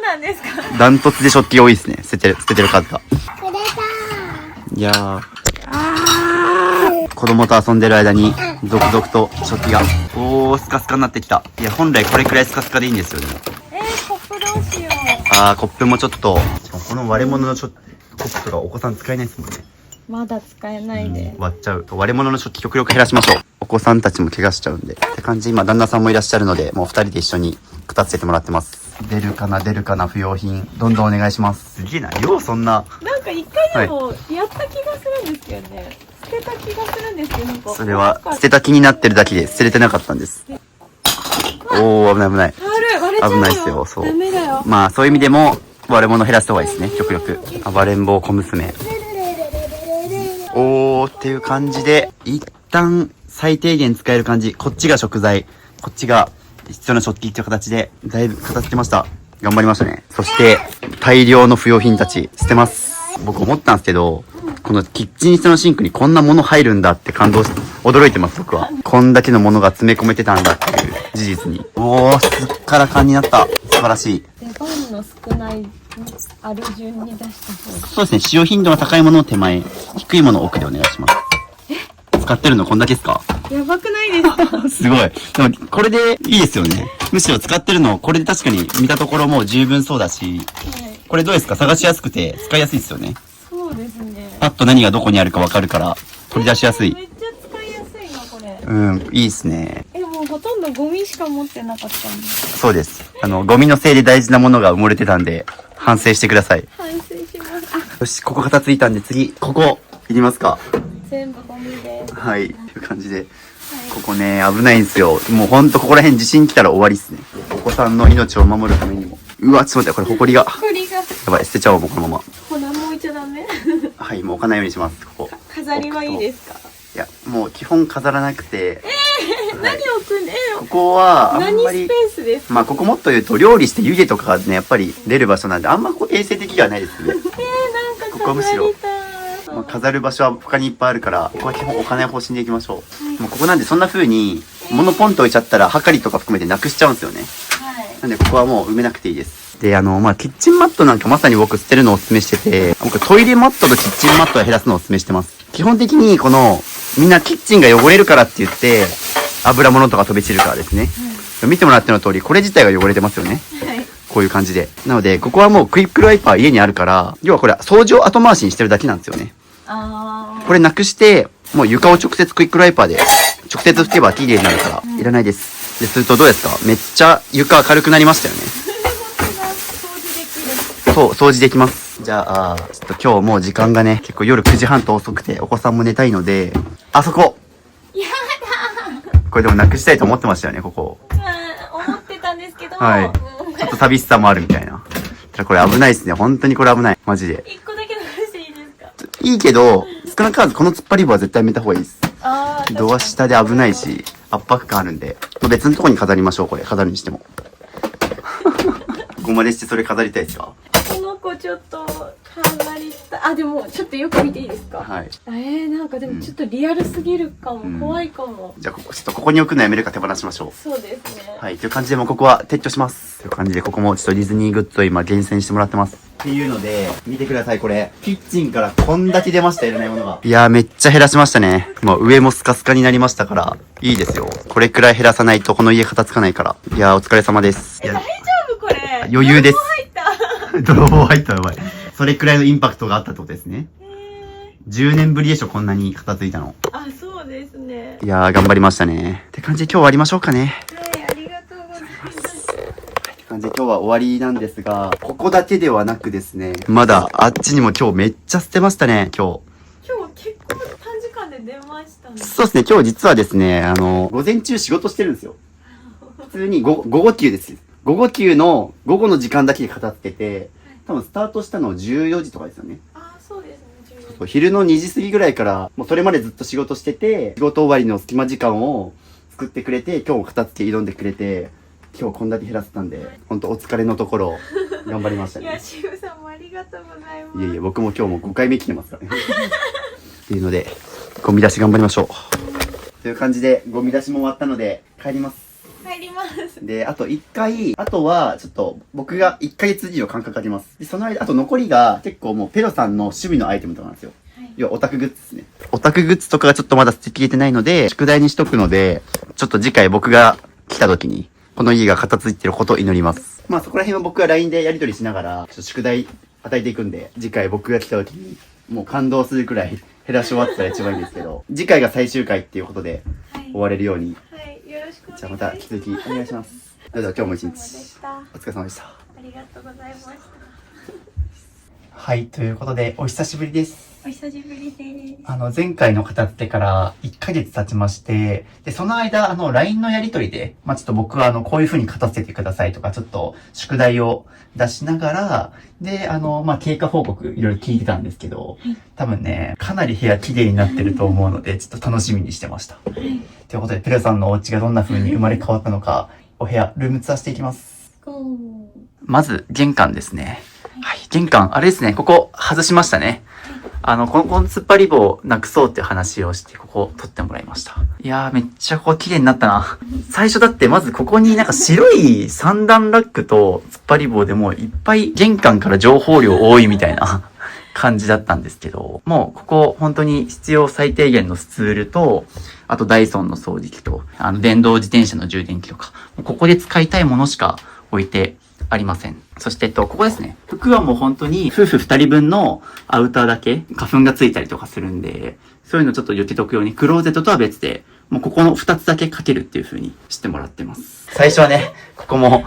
なんですか？ダントツで食器多いですね。捨ててる数が。いやー。子供と遊んでる間に続々と食器がスカスカになってきた。いや本来これくらいスカスカでいいんですよ。でもコップどうしよう。コップもちょっとこの割れ物のコップとかお子さん使えないですもんね。まだ使えないで、割っちゃう。割れ物の食器極力減らしましょう。お子さんたちも怪我しちゃうんでって感じ。今旦那さんもいらっしゃるので、もう2人で一緒に片付けてもらってます。出るかな不要品どんどんお願いします。すげえな。ようそんななんか一回でもやった気がするんですよね、捨てた気がするんですけど、なんかそれは捨てた気になってるだけで捨てれてなかったんです。危ない危ないですよ。そうダメだよ。まあそういう意味でも割れ物減らした方がいいですね。極力暴れん坊小娘っていう感じで一旦最低限使える感じ。こっちが食材、こっちが必要な食器っていう形でだいぶ片付けました。頑張りましたね。そして大量の不要品たち捨てます。僕思ったんですけど、このキッチン下のシンクにこんなもの入るんだって驚いてます。僕はこんだけのものが詰め込めてたんだっていう事実に。すっからかんになった。素晴らしい。出番の少ないある順に出した方が。そうですね。使用頻度の高いものを手前、低いものを奥でお願いします。使ってるのこんだけですか？やばくないですか？すごい。でもこれでいいですよね。むしろ使ってるのこれで確かに見たところも十分そうだし、これどうですか？探しやすくて使いやすいですよね。そうですね。パッと何がどこにあるかわかるから取り出しやすい。めっちゃ使いやすいなこれ。いいですね。もうほとんどゴミしか持ってなかったんで。そうです。ゴミのせいで大事なものが埋もれてたんで、反省してください。反省します。よし、ここ片付いたんで次、ここ、いりますか？全部ゴミで。はい。っていう感じで。ここね、危ないんですよ。もうほんとここら辺地震来たら終わりっすね。お子さんの命を守るためにも。うわ、ちょっと待って、これ埃が。鳥が。やばい、捨てちゃおう、もうこのまま。ほな、もう置いちゃダメ。はい、もう置かないようにします、ここ。飾りはいいですか？いや、もう基本飾らなくて。何置くね。ここは、あん何まりスペ。ースですか？まあ、ここもっと言うと、料理して湯気とかがね、やっぱり出る場所なんで、あんまここ衛生的ではないですね。なんかここはむしろ飾りたい。まあ、飾る場所は他にいっぱいあるから、ここは基本置かない方針でいきましょう。もうここなんでそんな風に、物ポンと置いちゃったら、はかりとか含めてなくしちゃうんですよね。はい。なんでここはもう埋めなくていいです。で、まあ、キッチンマットなんかまさに僕捨てるのをお勧めしてて、僕トイレマットとキッチンマットは減らすのをお勧めしてます。基本的にこの、みんなキッチンが汚れるからって言って、油物とか飛び散るからですね。見てもらっての通り、これ自体が汚れてますよね。はい。こういう感じで。なので、ここはもうクイックルワイパー家にあるから、要はこれ掃除を後回しにしてるだけなんですよね。これなくして、もう床を直接クイックルワイパーで、直接拭けば綺麗になるから、いらないです。で、するとどうですか？めっちゃ床軽くなりましたよね。そう、掃除できます。じゃあ、ちょっと今日もう時間がね、結構夜9時半と遅くて、お子さんも寝たいので、あそこやこれでもなくしたいと思ってましたよね、ここ。だ。思ってたんですけど。はいうんちょっと寂しさもあるみたいな。ただこれ危ないですね。本当にこれ危ない。マジで。一個だけ残していいですか？いいけど、少なからずこの突っ張り棒は絶対やめた方がいいです。ああ。ドア下で危ないし、圧迫感あるんで。別のとこに飾りましょう、これ。飾るにしても。ごまでしてそれ飾りたいですか？この子ちょっと飾りたい。あ、でもちょっとよく見ていいですか？はい。なんかでもちょっとリアルすぎるかも。うん怖いかも。じゃあ、ちょっとここに置くのやめるか手放しましょう。そうですね。はい。という感じでもうここは撤去します。という感じでここもちょっとディズニーグッズを今厳選してもらってます。っていうので、見てください、これ。キッチンからこんだけ出ました、いらないものが。いやー、めっちゃ減らしましたね。もう上もスカスカになりましたから、いいですよ。これくらい減らさないとこの家片付かないから。いやー、お疲れ様です。いや大丈夫これ？余裕です。入った。泥棒入ったらやばい。それくらいのインパクトがあったってことですね。10年ぶりでしょ、こんなに片付いたの。あ、そうですね。いやー、頑張りましたね。って感じで今日終わりましょうかね。はい、ありがとうございます。って感じで今日は終わりなんですが、ここだけではなくですね、まだあっちにも今日めっちゃ捨てましたね、今日。今日結構短時間で出ましたね。そうですね、今日実はですね、午前中仕事してるんですよ。普通に午後休です。午後休の午後の時間だけで片付けて、多分スタートしたの14時とかですよね。あ、そうですね。昼の2時過ぎぐらいから、もうそれまでずっと仕事してて、仕事終わりの隙間時間を作ってくれて、今日も片付け挑んでくれて、今日こんだけ減らせたんで、ほんとお疲れのところ、頑張りましたいや、ね。シブさんもありがとうございます。いえいえ、僕も今日も5回目来てますからね。っていうので、ゴミ出し頑張りましょう。という感じで、ゴミ出しも終わったので、帰ります。帰ります。で、あと1回、あとは、ちょっと、僕が1ヶ月以上間隔あります。で、その間、あと残りが、結構もう、ペロさんの趣味のアイテムとかなんですよ。要はオタクグッズですね。オタクグッズとかがちょっとまだ捨てきれてないので、宿題にしとくので、ちょっと次回僕が来た時に、この家が片付いてることを祈ります。まあそこら辺は僕は LINE でやり取りしながら、ちょっと宿題与えていくんで、次回僕が来た時に、もう感動するくらい減らし終わったら一番いいんですけど、次回が最終回っていうことで、終われるように。はい、よろしくお願いします。じゃあまた引き続きお願いします。それでは今日も一日、お疲れ様でした。ありがとうございました。はい、ということで、お久しぶりです。お久しぶりです。前回の片付けから1ヶ月経ちまして、で、その間、LINE のやりとりで、ちょっと僕はこういう風に片付けてくださいとか、ちょっと宿題を出しながら、で、経過報告いろいろ聞いてたんですけど、多分ね、かなり部屋綺麗になってると思うので、ちょっと楽しみにしてました。ということで、ペロさんのお家がどんな風に生まれ変わったのか、お部屋、ルームツアーしていきます。まず、玄関ですね。はい、玄関、あれですね、ここ外しましたね。この突っ張り棒をなくそうって話をして、ここ取ってもらいました。いやー、めっちゃここ綺麗になったな。最初だってまずここになんか白い三段ラックと突っ張り棒でもういっぱい玄関から情報量多いみたいな感じだったんですけど、もうここ本当に必要最低限のスツールと、あとダイソンの掃除機と、電動自転車の充電器とか、ここで使いたいものしか置いてありません。そして、ここですね。服はもう本当に夫婦2人分のアウターだけ花粉がついたりとかするんで、そういうのちょっと避けとくようにクローゼットとは別で、もうここの2つだけかけるっていう風にしてもらってます。最初はね、ここも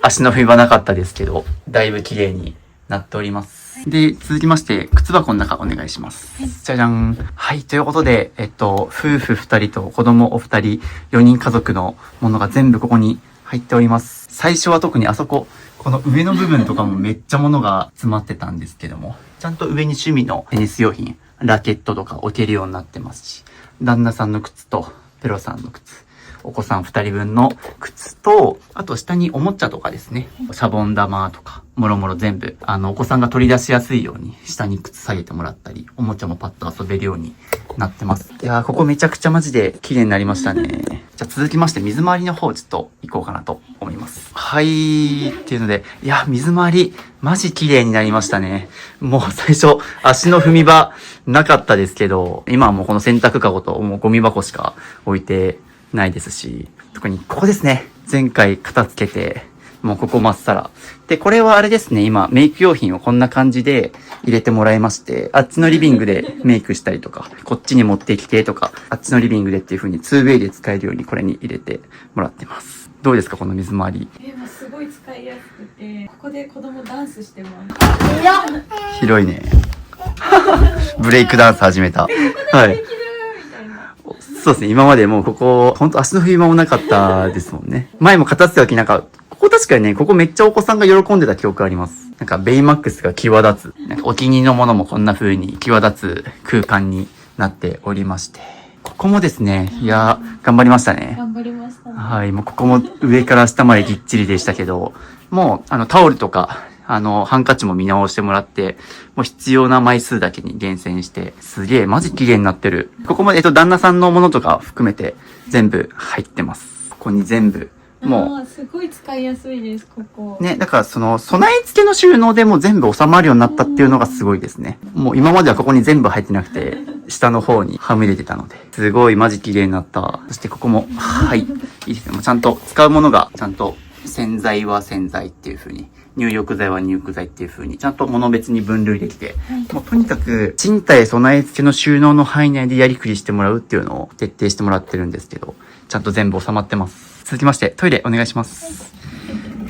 足の踏み場なかったですけど、だいぶ綺麗になっております。で、続きまして、靴箱の中お願いします。じゃじゃん。はい、ということで、夫婦2人と子供お二人、4人家族のものが全部ここに入っております。最初は特にあそこ、この上の部分とかもめっちゃ物が詰まってたんですけども、ちゃんと上に趣味のテニス用品、ラケットとか置けるようになってますし、旦那さんの靴とペロさんの靴、お子さん2人分の靴と、あと下におもちゃとかですね、シャボン玉とか、もろもろ全部、お子さんが取り出しやすいように下に靴下げてもらったり、おもちゃもパッと遊べるようになってます。いやー、ここめちゃくちゃマジで綺麗になりましたね。じゃあ続きまして水回りの方ちょっと行こうかなと思います。はい、っていうので、いや、水回り、マジ綺麗になりましたね。もう最初、足の踏み場なかったですけど、今はもうこの洗濯かごともうゴミ箱しか置いてないですし、特にここですね。前回片付けて、もうここまっさら。で、これはあれですね、今メイク用品をこんな感じで入れてもらいまして、あっちのリビングでメイクしたりとか、こっちに持ってきてとか、あっちのリビングでっていう風に 2way で使えるようにこれに入れてもらってます。どうですか、この水回り。もうすごい使いやすくて、ここで子供ダンスしてます。広いね。ブレイクダンス始めた。はい。そうですね。今までもうここ、ほんと足の踏み場もなかったですもんね。前も片付けた時なんか、ここ確かにね、ここめっちゃお子さんが喜んでた記憶あります。なんかベイマックスが際立つ。なんかお気に入りのものもこんな風に際立つ空間になっておりまして。ここもですね、いやー、頑張りましたね。頑張りましたね。はい。もうここも上から下までぎっちりでしたけど、もうタオルとか、ハンカチも見直してもらって、もう必要な枚数だけに厳選して、すげえ、マジ綺麗になってる。ここも、旦那さんのものとか含めて、全部入ってます。ここに全部。もう、すごい使いやすいです、ここ。ね、だから備え付けの収納でも全部収まるようになったっていうのがすごいですね。もう今まではここに全部入ってなくて、下の方にはみ出てたので、すごいマジ綺麗になった。そしてここも、はい、いいですね。もうちゃんと使うものが、ちゃんと洗剤は洗剤っていう風に、入浴剤は入浴剤っていう風に、ちゃんと物別に分類できて、もうとにかく、賃貸備え付けの収納の範囲内でやりくりしてもらうっていうのを徹底してもらってるんですけど、ちゃんと全部収まってます。続きまして、トイレお願いします。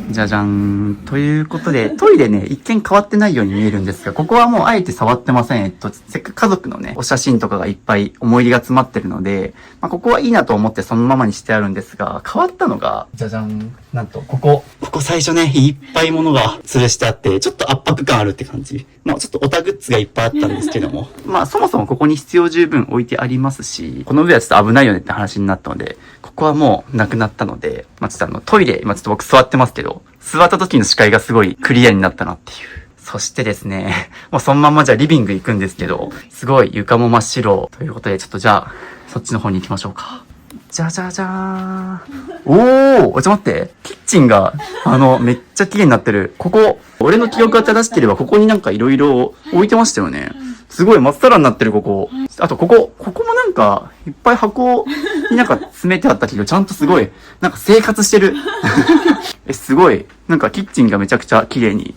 じゃじゃん。ということで、トイレね、一見変わってないように見えるんですが、ここはもうあえて触ってません。せっかく家族のね、お写真とかがいっぱい思い出が詰まってるので、ここはいいなと思ってそのままにしてあるんですが、変わったのが、じゃじゃん。なんと、ここ最初ね、いっぱい物が吊るしてあって、ちょっと圧迫感あるって感じ。ちょっとオタグッズがいっぱいあったんですけども。そもそもここに必要十分置いてありますし、この上はちょっと危ないよねって話になったので、ここはもうなくなったので、ちょっとトイレ、今ちょっと僕座ってますけど、座った時の視界がすごいクリアになったなっていう。そしてですね、もうそのまんまじゃあリビング行くんですけど、すごい床も真っ白ということで、ちょっとじゃあ、そっちの方に行きましょうか。じゃじゃじゃーん。ちょっと待って。キッチンが、めっちゃ綺麗になってる。ここ、俺の記憶が正しければ、ここになんか色々置いてましたよね。すごい、まっさらになってる、ここ。あと、ここもなんか、いっぱい箱になんか詰めてあったけど、ちゃんとすごい、なんか生活してる。すごい、なんかキッチンがめちゃくちゃ綺麗に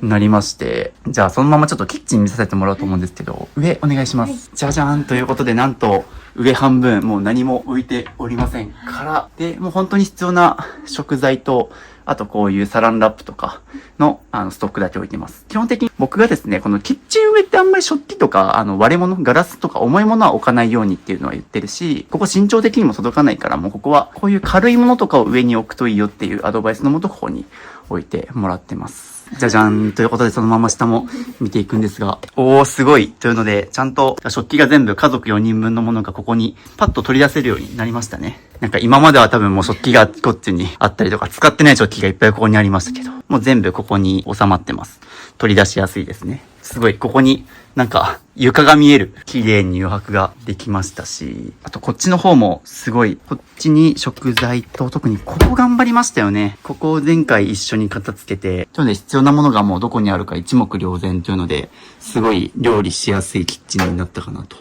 なりまして、じゃあそのままちょっとキッチン見させてもらおうと思うんですけど、上お願いします。じゃじゃーんということで、なんと、上半分もう何も置いておりませんから、で、もう本当に必要な食材と、あとこういうサランラップとかのストックだけ置いています。基本的に僕がですね、このキッチン上ってあんまり食器とか、割れ物、ガラスとか重いものは置かないようにっていうのは言ってるし、ここ身長的にも届かないから、もうここはこういう軽いものとかを上に置くといいよっていうアドバイスのもとここに置いてもらってます。じゃじゃんということでそのまま下も見ていくんですが、すごいというので、ちゃんと食器が全部家族4人分のものがここにパッと取り出せるようになりましたね。なんか今までは多分もう食器がこっちにあったりとか、使ってない食器がいっぱいここにありましたけど、もう全部ここに収まってます。取り出しやすいですね。すごい、ここになんか床が見える綺麗に余白ができましたし、あとこっちの方もすごい、こっちに食材と特にここ頑張りましたよね。ここを前回一緒に片付けて、というので必要なものがもうどこにあるか一目瞭然というので、すごい料理しやすいキッチンになったかなと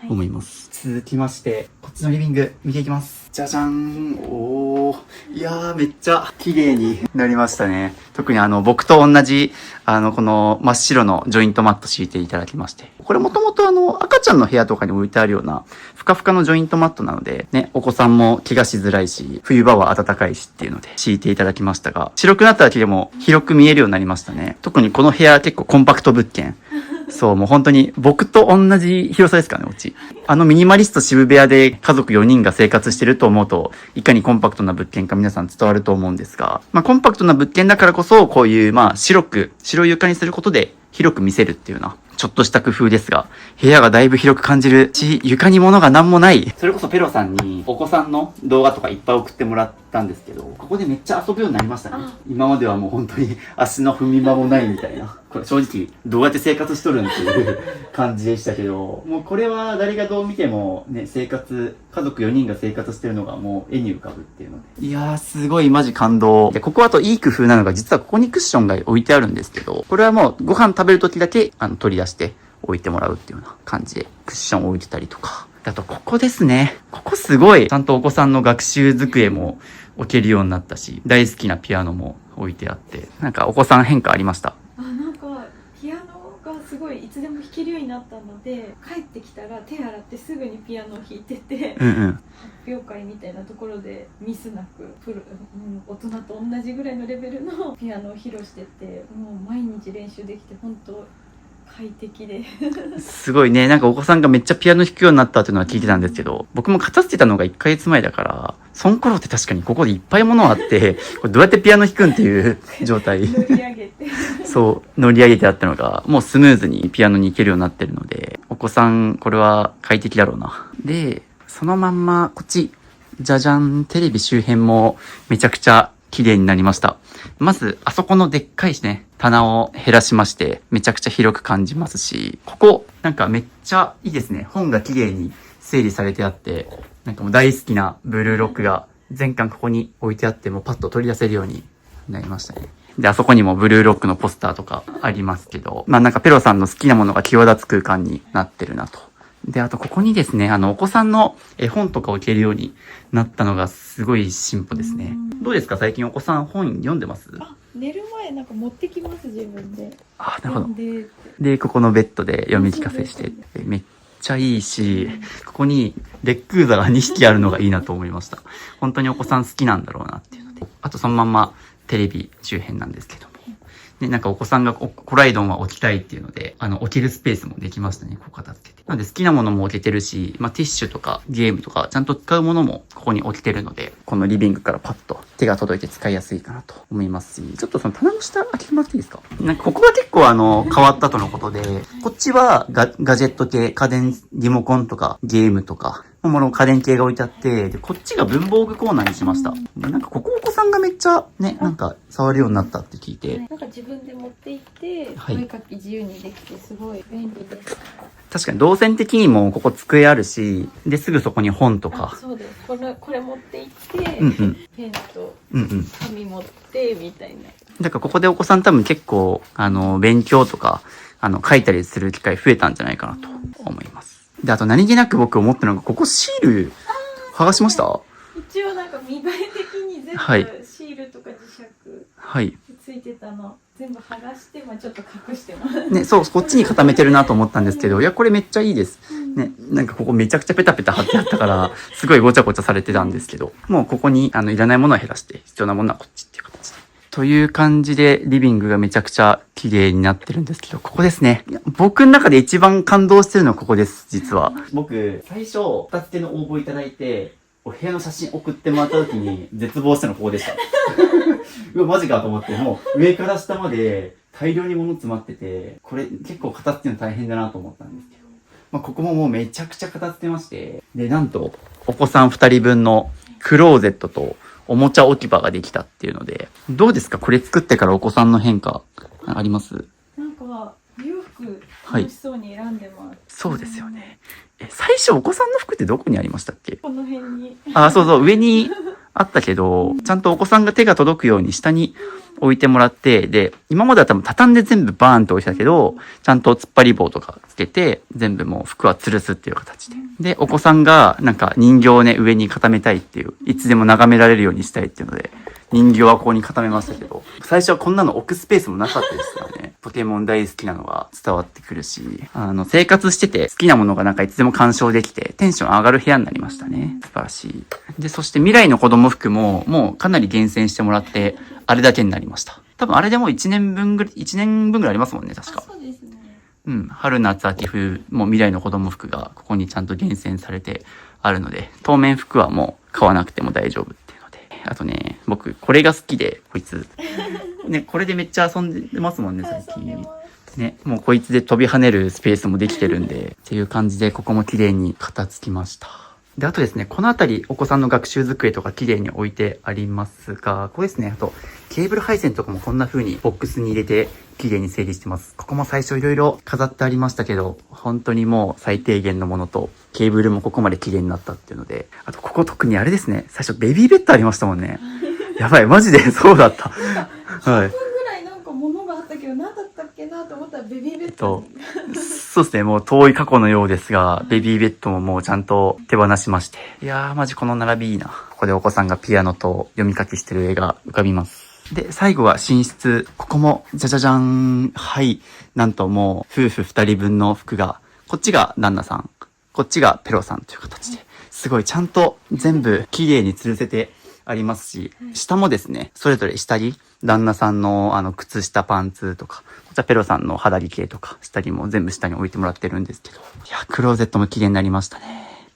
思います。続きまして、こっちのリビング見ていきます。じゃじゃーん。おー、いやーめっちゃ綺麗になりましたね。特に僕と同じ、この真っ白のジョイントマット敷いていただきまして。これもともと赤ちゃんの部屋とかに置いてあるような、ふかふかのジョイントマットなので、ね、お子さんも怪我しづらいし、冬場は暖かいしっていうので敷いていただきましたが、白くなっただけでも広く見えるようになりましたね。特にこの部屋結構コンパクト物件。そう、もう本当に僕と同じ広さですからね、うち。ミニマリスト渋部屋で家族4人が生活してると思うと、いかにコンパクトな物件か皆さん伝わると思うんですが、コンパクトな物件だからこそ、こういう、白い床にすることで広く見せるっていうような、ちょっとした工夫ですが、部屋がだいぶ広く感じるし、床に物が何もない。それこそペロさんにお子さんの動画とかいっぱい送ってもらったんですけど、ここでめっちゃ遊ぶようになりましたね。今まではもう本当に足の踏み場もないみたいな。これ正直、どうやって生活しとるんっていう感じでしたけど、もうこれは誰がどう見てもね、家族4人が生活してるのがもう絵に浮かぶっていうので。いやー、すごいマジ感動。で、ここあといい工夫なのが、実はここにクッションが置いてあるんですけど、これはもうご飯食べるときだけ、取り出して置いてもらうっていうような感じで、クッションを置いてたりとか。あと、ここですね。ここすごい、ちゃんとお子さんの学習机も置けるようになったし、大好きなピアノも置いてあって、なんかお子さん変化ありました？なんかピアノがすごいいつでも弾けるようになったので、帰ってきたら手洗ってすぐにピアノを弾いてて、発表会みたいなところでミスなく大人と同じぐらいのレベルのピアノを披露してて、もう毎日練習できて本当快適で。すごいね。なんかお子さんがめっちゃピアノ弾くようになったっていうのは聞いてたんですけど、僕も片付けたのが1ヶ月前だから、その頃って確かにここでいっぱい物あって、これどうやってピアノ弾くんっていう状態。乗り上げて。そう、乗り上げてあったのが、もうスムーズにピアノに行けるようになってるので、お子さん、これは快適だろうな。で、そのまんま、こっち、じゃじゃん、テレビ周辺もめちゃくちゃ綺麗になりました。まず、あそこのでっかいしね、棚を減らしまして、めちゃくちゃ広く感じますし、ここ、なんかめっちゃいいですね。本が綺麗に整理されてあって、なんかもう大好きなブルーロックが全巻ここに置いてあって、もうパッと取り出せるようになりましたね。で、あそこにもブルーロックのポスターとかありますけど、なんかペロさんの好きなものが際立つ空間になってるなと。で、あとここにですね、お子さんの絵本とか置けるようになったのがすごい進歩ですね。どうですか？最近お子さん本読んでます？寝る前なんか持ってきます自分で。なるほど。で、ここのベッドで読み聞かせして、めっちゃいいし、ここにレックーザが2匹あるのがいいなと思いました。本当にお子さん好きなんだろうなっていうので。あとそのまんまテレビ周辺なんですけども。で、なんかお子さんがコライドンは置きたいっていうので、置けるスペースもできましたね、こう片付けて。なんで好きなものも置けてるし、ティッシュとかゲームとかちゃんと使うものもここに置けてるので、このリビングからパッと手が届いて使いやすいかなと思いますし、ちょっとその棚の下開けてもらっていいですか？なんかここが結構変わったとのことで、こっちはガジェット系、家電、リモコンとかゲームとか、家電系が置いてあって、で、こっちが文房具コーナーにしました。なんかここお子さんがめっちゃね、なんか触るようになったって聞いて。なんか自分で持って行って、お絵かき自由にできてすごい便利です。確かに動線的にもここ机あるし、で、すぐそこに本とか。そうです。これ持って行って、ペンと紙持ってみたいな。だからここでお子さん多分結構、勉強とか、書いたりする機会増えたんじゃないかなと思います。で、あと何気なく僕思ったのが、ここシール剥がしました？一応なんか見栄え的に全部シールとか磁石ついてたの、全部剥がして、ちょっと隠してます。ね、そう、こっちに固めてるなと思ったんですけど、いや、これめっちゃいいです。ね、なんかここめちゃくちゃペタペタ貼ってあったから、すごいごちゃごちゃされてたんですけど、もうここに、いらないものは減らして、必要なものはこっちっていう形で。という感じで、リビングがめちゃくちゃ綺麗になってるんですけど、ここですね。僕の中で一番感動してるのはここです、実は。僕、最初、片付けの応募いただいて、お部屋の写真送ってもらった時に、絶望したのここでした。うわ、マジかと思って、もう上から下まで大量に物詰まってて、これ結構片付けの大変だなと思ったんですけど、ここももうめちゃくちゃ片付けまして、で、なんと、お子さん2人分のクローゼットと、おもちゃ置き場ができたっていうので、どうですか？これ作ってからお子さんの変化あります？なんか、洋服楽しそうに選んでます。そうですよね。最初お子さんの服ってどこにありましたっけ？この辺に。そうそう、上にあったけど、ちゃんとお子さんが手が届くように下に置いてもらって、で、今までは多分畳んで全部バーンと置いてたけど、ちゃんと突っ張り棒とかつけて、全部もう服は吊るすっていう形で。で、お子さんがなんか人形をね、上に固めたいっていう、いつでも眺められるようにしたいっていうので、人形はここに固めましたけど、最初はこんなの置くスペースもなかったですからね。ポケモン大好きなのが伝わってくるし、生活してて好きなものがなんかいつでも鑑賞できて、テンション上がる部屋になりましたね。素晴らしい。で、そして未来の子供服ももうかなり厳選してもらって、あれだけになりました。多分あれでも1年分ぐらいありますもんね、確か。そうですね。うん。春夏秋冬、もう未来の子供服がここにちゃんと厳選されてあるので、当面服はもう買わなくても大丈夫っていうので。あとね、僕、これが好きで、こいつ。ね、これでめっちゃ遊んでますもんね、最近。ね、もうこいつで飛び跳ねるスペースもできてるんで、っていう感じで、ここも綺麗に片付きました。で、あとですね、このあたり、お子さんの学習机とか綺麗に置いてありますが、ここですね、あと、ケーブル配線とかもこんな風にボックスに入れて、綺麗に整理してます。ここも最初いろいろ飾ってありましたけど、本当にもう最低限のものと、ケーブルもここまで綺麗になったっていうので、あとここ特にあれですね、最初ベビーベッドありましたもんね。やばい、マジでそうだった。はい。ぐらいなんか物があったけど、何だったっけなと思ったらベビーベッドに。そうですね、もう遠い過去のようですが、ベビーベッドももうちゃんと手放しまして。いやー、マジこの並びいいな。ここでお子さんがピアノと読み書きしてる絵が浮かびます。で、最後は寝室。ここも、じゃじゃじゃん。はい。なんともう、夫婦二人分の服が、こっちが旦那さん、こっちがペロさんという形で、すごいちゃんと全部綺麗に吊るせてありますし、下もですね、それぞれ下着、旦那さんの靴下パンツとか、こちらペロさんの肌着系とか、下着も全部下に置いてもらってるんですけど、いや、クローゼットも綺麗になりましたね。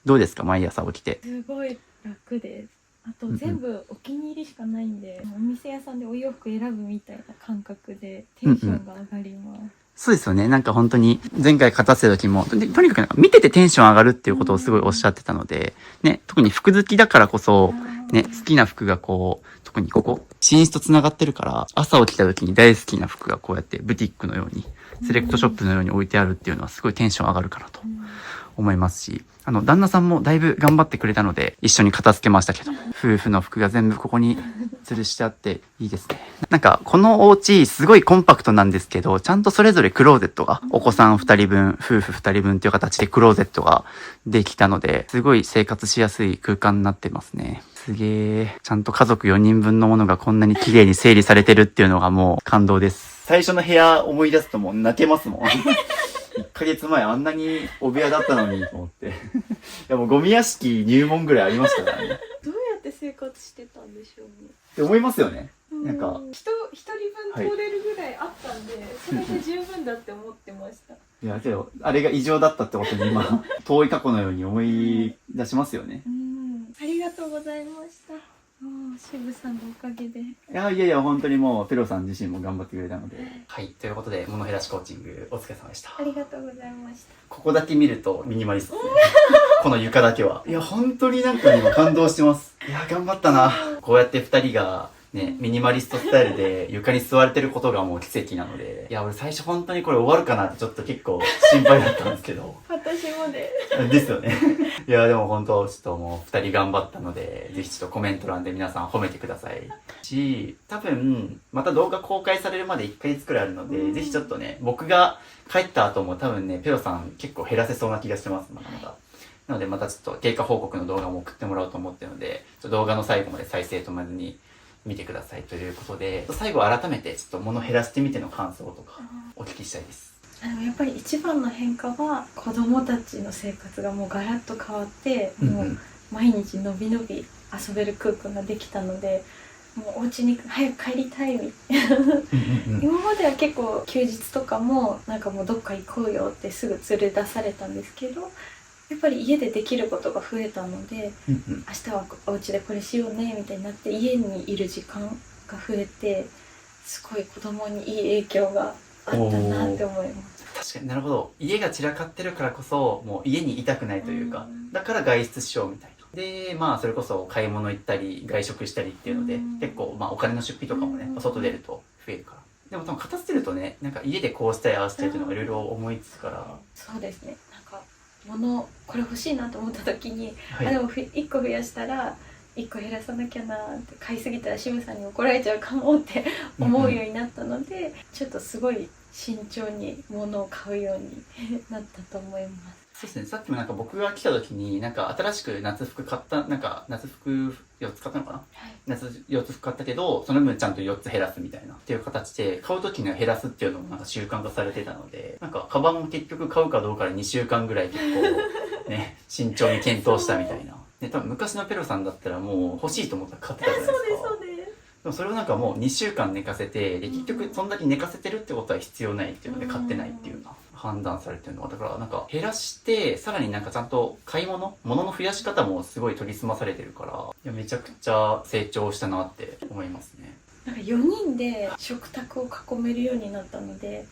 どうですか、毎朝起きて。すごい楽です。あと全部お気に入りしかないんで、お店屋さんでお洋服選ぶみたいな感覚でテンションが上がります。そうですよね。なんか本当に、前回片付けた時も、とにかくなんか見ててテンション上がるっていうことをすごいおっしゃってたので、ね、特に服好きだからこそ、ね、好きな服がこう、特にここ、寝室と繋がってるから、朝起きた時に大好きな服がこうやってブティックのように、セレクトショップのように置いてあるっていうのはすごいテンション上がるかなと思いますし、旦那さんもだいぶ頑張ってくれたので、一緒に片付けましたけど、夫婦の服が全部ここに吊るしてあっていいですね。なんか、このお家すごいコンパクトなんですけど、ちゃんとそれぞれクローゼットが、お子さん2人分、夫婦2人分っていう形でクローゼットができたので、すごい生活しやすい空間になってますね。すげー。ちゃんと家族4人分のものがこんなに綺麗に整理されてるっていうのがもう感動です。最初の部屋思い出すともう泣けますもん。1ヶ月前あんなにお部屋だったのにと思って。いやもうゴミ屋敷入門ぐらいありましたからね。どうやって生活してたんでしょうね。って思いますよね。なんか一人分通れるぐらいあったんで、それで十分だって思ってました。いやけどあれが異常だったってことに今遠い過去のように思い出しますよね。ありがとうございました。渋さんのおかげで。いや本当にもうペロさん自身も頑張ってくれたので。はい、ということで物減らしコーチングお疲れ様でした。ありがとうございました。ここだけ見るとミニマリストですね。この床だけは。いや本当になんか今感動してます。いや頑張ったな。こうやって2人がね、ミニマリストスタイルで床に座れてることがもう奇跡なので、いや俺最初本当にこれ終わるかなってちょっと結構心配だったんですけど。私もで。ですよね。いやでも本当ちょっともう2人頑張ったので、ぜひちょっとコメント欄で皆さん褒めてくださいし、多分また動画公開されるまで1ヶ月くらいあるので、ぜひちょっとね、僕が帰った後も多分ね、ペロさん結構減らせそうな気がしてます、まだまだ。なのでまたちょっと経過報告の動画も送ってもらおうと思ってるので、動画の最後まで再生止めずに見てくださいということで、最後改めてちょっと物減らしてみての感想とかお聞きしたいです。やっぱり一番の変化は子供たちの生活がもうガラッと変わって、もう毎日のびのび遊べる空間ができたので、もうお家に早く帰りたいみたいな。今までは結構休日とかもなんかもうどっか行こうよってすぐ連れ出されたんですけど、やっぱり家でできることが増えたので、明日はお家でこれしようねみたいになって家にいる時間が増えて、すごい子供にいい影響があったなって思います。確かになるほど。家が散らかってるからこそもう家にいたくないというか、だから外出しようみたいな。でまあそれこそ買い物行ったり外食したりっていうので、結構まあお金の出費とかもね、外出ると増えるから。でも多分片付けるとね、なんか家でこうしたいああしたいっていうのがいろいろ思いつくから。そうですね。なんか物これ欲しいなと思った時に、はい、でも1個増やしたら1個減らさなきゃなーって、買いすぎたら渋さんに怒られちゃうかもって思うようになったので、ちょっとすごい慎重に物を買うようになったと思います。そうですね、さっきもなんか僕が来た時になんか新しく夏服買った、なんか夏服4つ買ったのかな、夏4つ服買ったけどその分ちゃんと4つ減らすみたいなっていう形で、買う時には減らすっていうのもなんか習慣化されてたので、なんかカバンも結局買うかどうかで2週間ぐらい結構ね慎重に検討したみたいな、ね、多分昔のペロさんだったらもう欲しいと思ったら買ってたじゃないですか。そうです。でもそれをなんかもう2週間寝かせて、で結局そんだけ寝かせてるってことは必要ないっていうので買ってないっていうような判断されてるのは、だからなんか減らしてさらになんかちゃんと買い物の増やし方もすごい研ぎ澄まされてるから、いやめちゃくちゃ成長したなって思いますね。なんか4人で食卓を囲めるようになったので、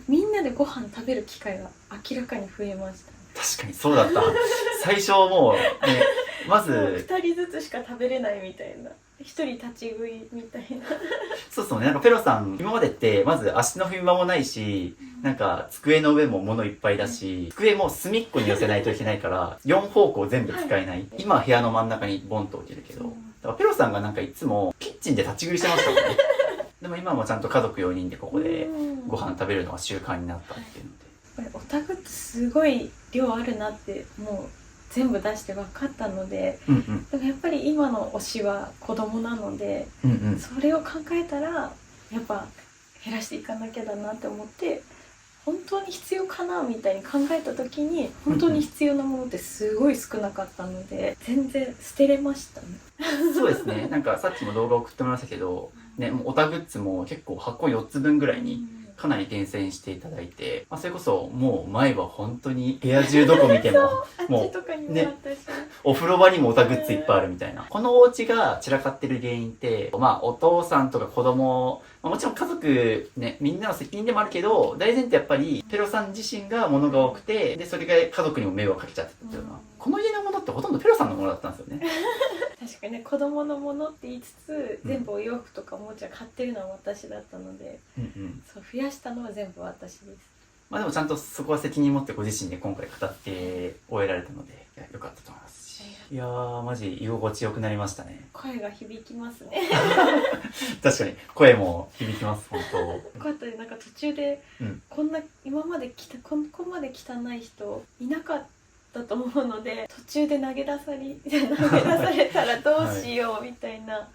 みんなでご飯食べる機会が明らかに増えました。確かにそうだった。最初もうね、まず2人ずつしか食べれないみたいな、1人立ち食いみたいな。そうそうね、なんかペロさん今までってまず足の踏み場もないし、なんか机の上も物いっぱいだし、机も隅っこに寄せないといけないから4方向全部使えない、今は部屋の真ん中にボンと置けるけど、だからペロさんがなんかいつもキッチンで立ち食いしてましたもんね。でも今もちゃんと家族4人でここでご飯食べるのが習慣になったっていうので、これオタグってすごい量あるなってもう全部出して分かったので、でもやっぱり今の推しは子供なので、それを考えたらやっぱ減らしていかなきゃだなって思って、本当に必要かなみたいに考えた時に本当に必要なものってすごい少なかったので、全然捨てれましたね。そうですね、なんかさっきも動画送ってもらいましたけど、ね、もうオタグッズも結構箱4つ分ぐらいにかなり厳選していただいて、それこそもう前は本当に部屋中どこ見てももあっちとかにもあったし、お風呂場にもオタグッズいっぱいあるみたいな。このお家が散らかってる原因って、お父さんとか子供、もちろん家族ね、みんなの責任でもあるけど、大前提やっぱりペロさん自身が物が多くて、でそれが家族にも迷惑かけちゃってたっていうのは、この家のものってほとんどペロさんのものだったんですよね。確かにね、子供のものって言いつつ、全部お洋服とかおもちゃ買ってるのは私だったので、そう増やしたのは全部私です。でもちゃんとそこは責任持ってご自身で今回語って終えられたので、いや良かったと思いますし、いやーマジ居心地よくなりましたね。声が響きますね。確かに声も響きます本当。よかったで、なんか途中で、こんな今までここまで汚い人いなかったと思うので、途中で投げ出されたらどうしようみたいな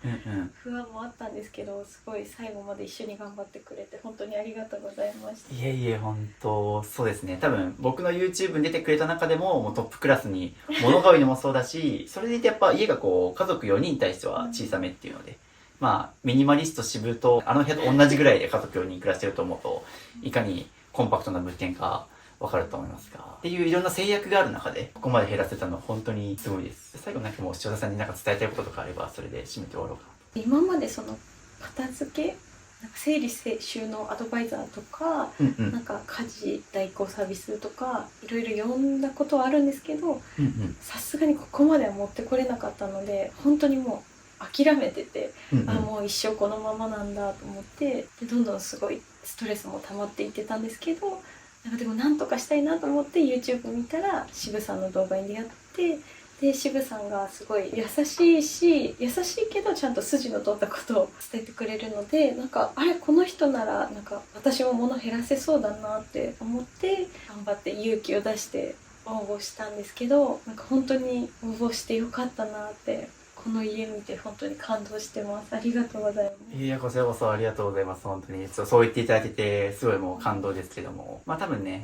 不安もあったんですけど、すごい最後まで一緒に頑張ってくれて本当にありがとうございました。いえいえ、本当そうですね。多分僕の YouTube に出てくれた中でも、もうトップクラスに物が多いのもそうだし、それでいてやっぱ家がこう家族4人に対しては小さめっていうので、ミニマリスト渋とあの部屋と同じぐらいで家族4人暮らしてると思うと、いかにコンパクトな物件かわかると思いますが、っていういろんな制約がある中でここまで減らせたのは本当にすごいです。最後なんかもう視聴者さんになんか伝えたいこととかあればそれで締めて終わろうかなと。今までその片付け、なんか整理収納アドバイザーとか、なんか家事代行サービスとかいろいろ読んだことはあるんですけど、さすがにここまでは持ってこれなかったので、本当にもう諦めてて、もう一生このままなんだと思って、でどんどんすごいストレスも溜まっていってたんですけど、なんかでもなんとかしたいなと思って YouTube 見たら渋さんの動画に出会って、で渋さんがすごい優しいけどちゃんと筋の通ったことを伝えてくれるので、なんかあれこの人ならなんか私も物減らせそうだなって思って頑張って勇気を出して応募したんですけど、なんか本当に応募してよかったなって、この家見て本当に感動してます。ありがとうございます。いや、こちらこそありがとうございます。本当にそう言っていただけてすごいもう感動ですけども、多分ね、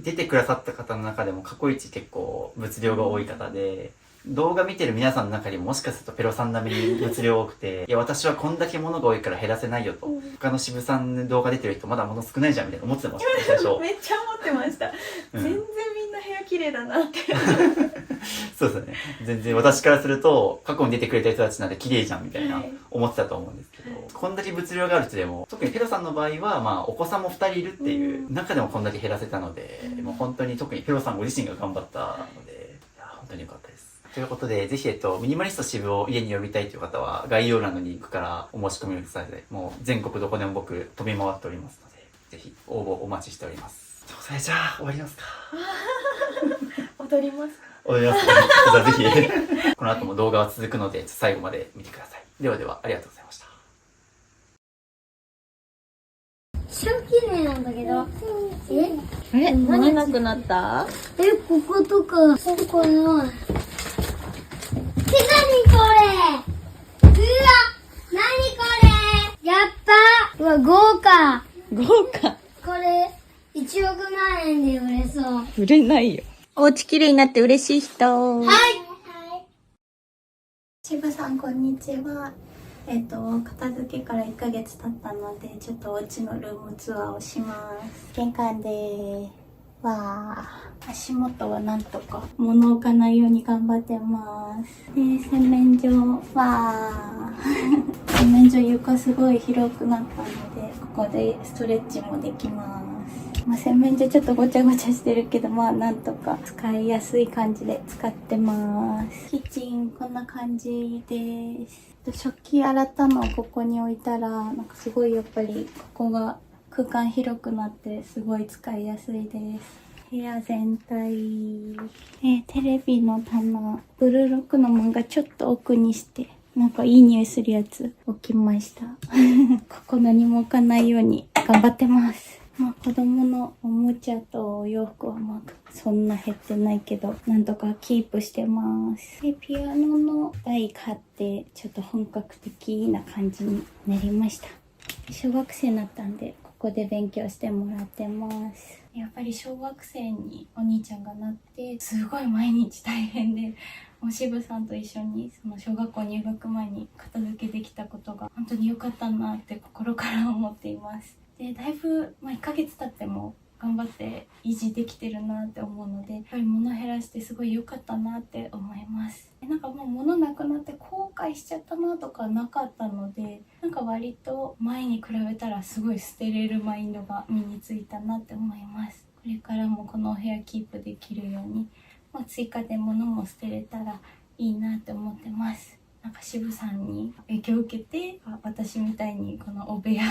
出てくださった方の中でも過去一結構物量が多い方で、動画見てる皆さんの中にももしかするとペロさん並みに物量多くて、いや私はこんだけ物が多いから減らせないよと、他の渋さんの動画出てる人まだ物少ないじゃんみたいな思ってました最初。めっちゃ思ってました。全然みんな部屋綺麗だなって。そうですね。全然私からすると過去に出てくれた人たちなんて綺麗じゃんみたいな思ってたと思うんですけど、こんだけ物量がある人でも、特にペロさんの場合はお子さんも2人いるっていう中でもこんだけ減らせたので、もう本当に特にペロさんご自身が頑張ったので、いや本当に良かったです。ということで、ぜひミニマリスト渋を家に呼びたいという方は概要欄のリンクからお申し込みをください。もう全国どこでも僕飛び回っておりますので、ぜひ応募お待ちしております。それじゃあ終わりますか。踊りますか。思います。じゃあぜひ、この後も動画は続くので、最後まで見てください。ではでは、ありがとうございました。超綺麗なんだけど。何なくなった？こことか、ここの。何これ？うわ、何これ？やった！うわ、豪華！豪華。これ、1億万円で売れそう。売れないよ。お家綺麗になって嬉しい人。はい。渋さん、こんにちは。片付けから1ヶ月経ったので、ちょっとお家のルームツアーをします。玄関でわー。足元はなんとか物置かないように頑張ってます。で、洗面所は洗面所床すごい広くなったので、ここでストレッチもできます。洗面所ちょっとごちゃごちゃしてるけど、なんとか使いやすい感じで使ってます。キッチンこんな感じです。食器洗ったのをここに置いたら、なんかすごいやっぱりここが空間広くなってすごい使いやすいです。部屋全体、テレビの棚、ブルーロックの漫画ちょっと奥にして、なんかいい匂いするやつ置きました。ここ何も置かないように頑張ってます。子供のおもちゃとお洋服はそんな減ってないけど、なんとかキープしてます。で、ピアノの台買って、ちょっと本格的な感じになりました。小学生になったんで、ここで勉強してもらってます。やっぱり小学生にお兄ちゃんがなって、すごい毎日大変で、もう渋さんと一緒にその小学校入学前に片付けできたことが本当に良かったなって心から思っています。で、だいぶ、1ヶ月経っても頑張って維持できてるなって思うので、やっぱり物減らしてすごい良かったなって思います。なんかもう物なくなって後悔しちゃったなとかなかったので、なんか割と前に比べたらすごい捨てれるマインドが身についたなって思います。これからもこのお部屋キープできるように、追加で物も捨てれたらいいなって思ってます。なんか渋さんに影響を受けて、私みたいにこのお部屋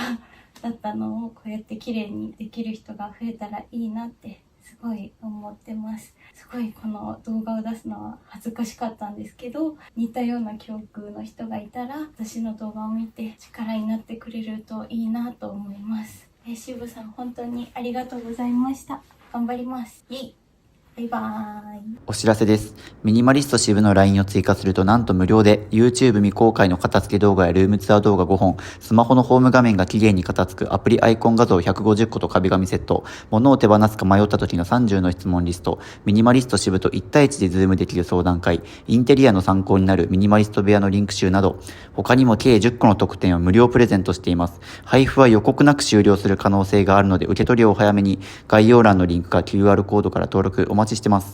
だったのをこうやって綺麗にできる人が増えたらいいなってすごい思ってます。すごいこの動画を出すのは恥ずかしかったんですけど、似たような境遇の人がいたら私の動画を見て力になってくれるといいなと思います。渋さん本当にありがとうございました。頑張ります。イェイ。バイバーイ。お知らせです。ミニマリスト支部の LINE を追加するとなんと無料で YouTube 未公開の片付け動画やルームツアー動画5本、スマホのホーム画面が綺麗に片付くアプリアイコン画像150個と壁紙セット、物を手放すか迷った時の30の質問リスト、ミニマリスト支部と1対1でズームできる相談会、インテリアの参考になるミニマリスト部屋のリンク集など、他にも計10個の特典を無料プレゼントしています。配布は予告なく終了する可能性があるので受け取りをお早めに。概要欄のリンクか QR コードから登録お待ちしてます。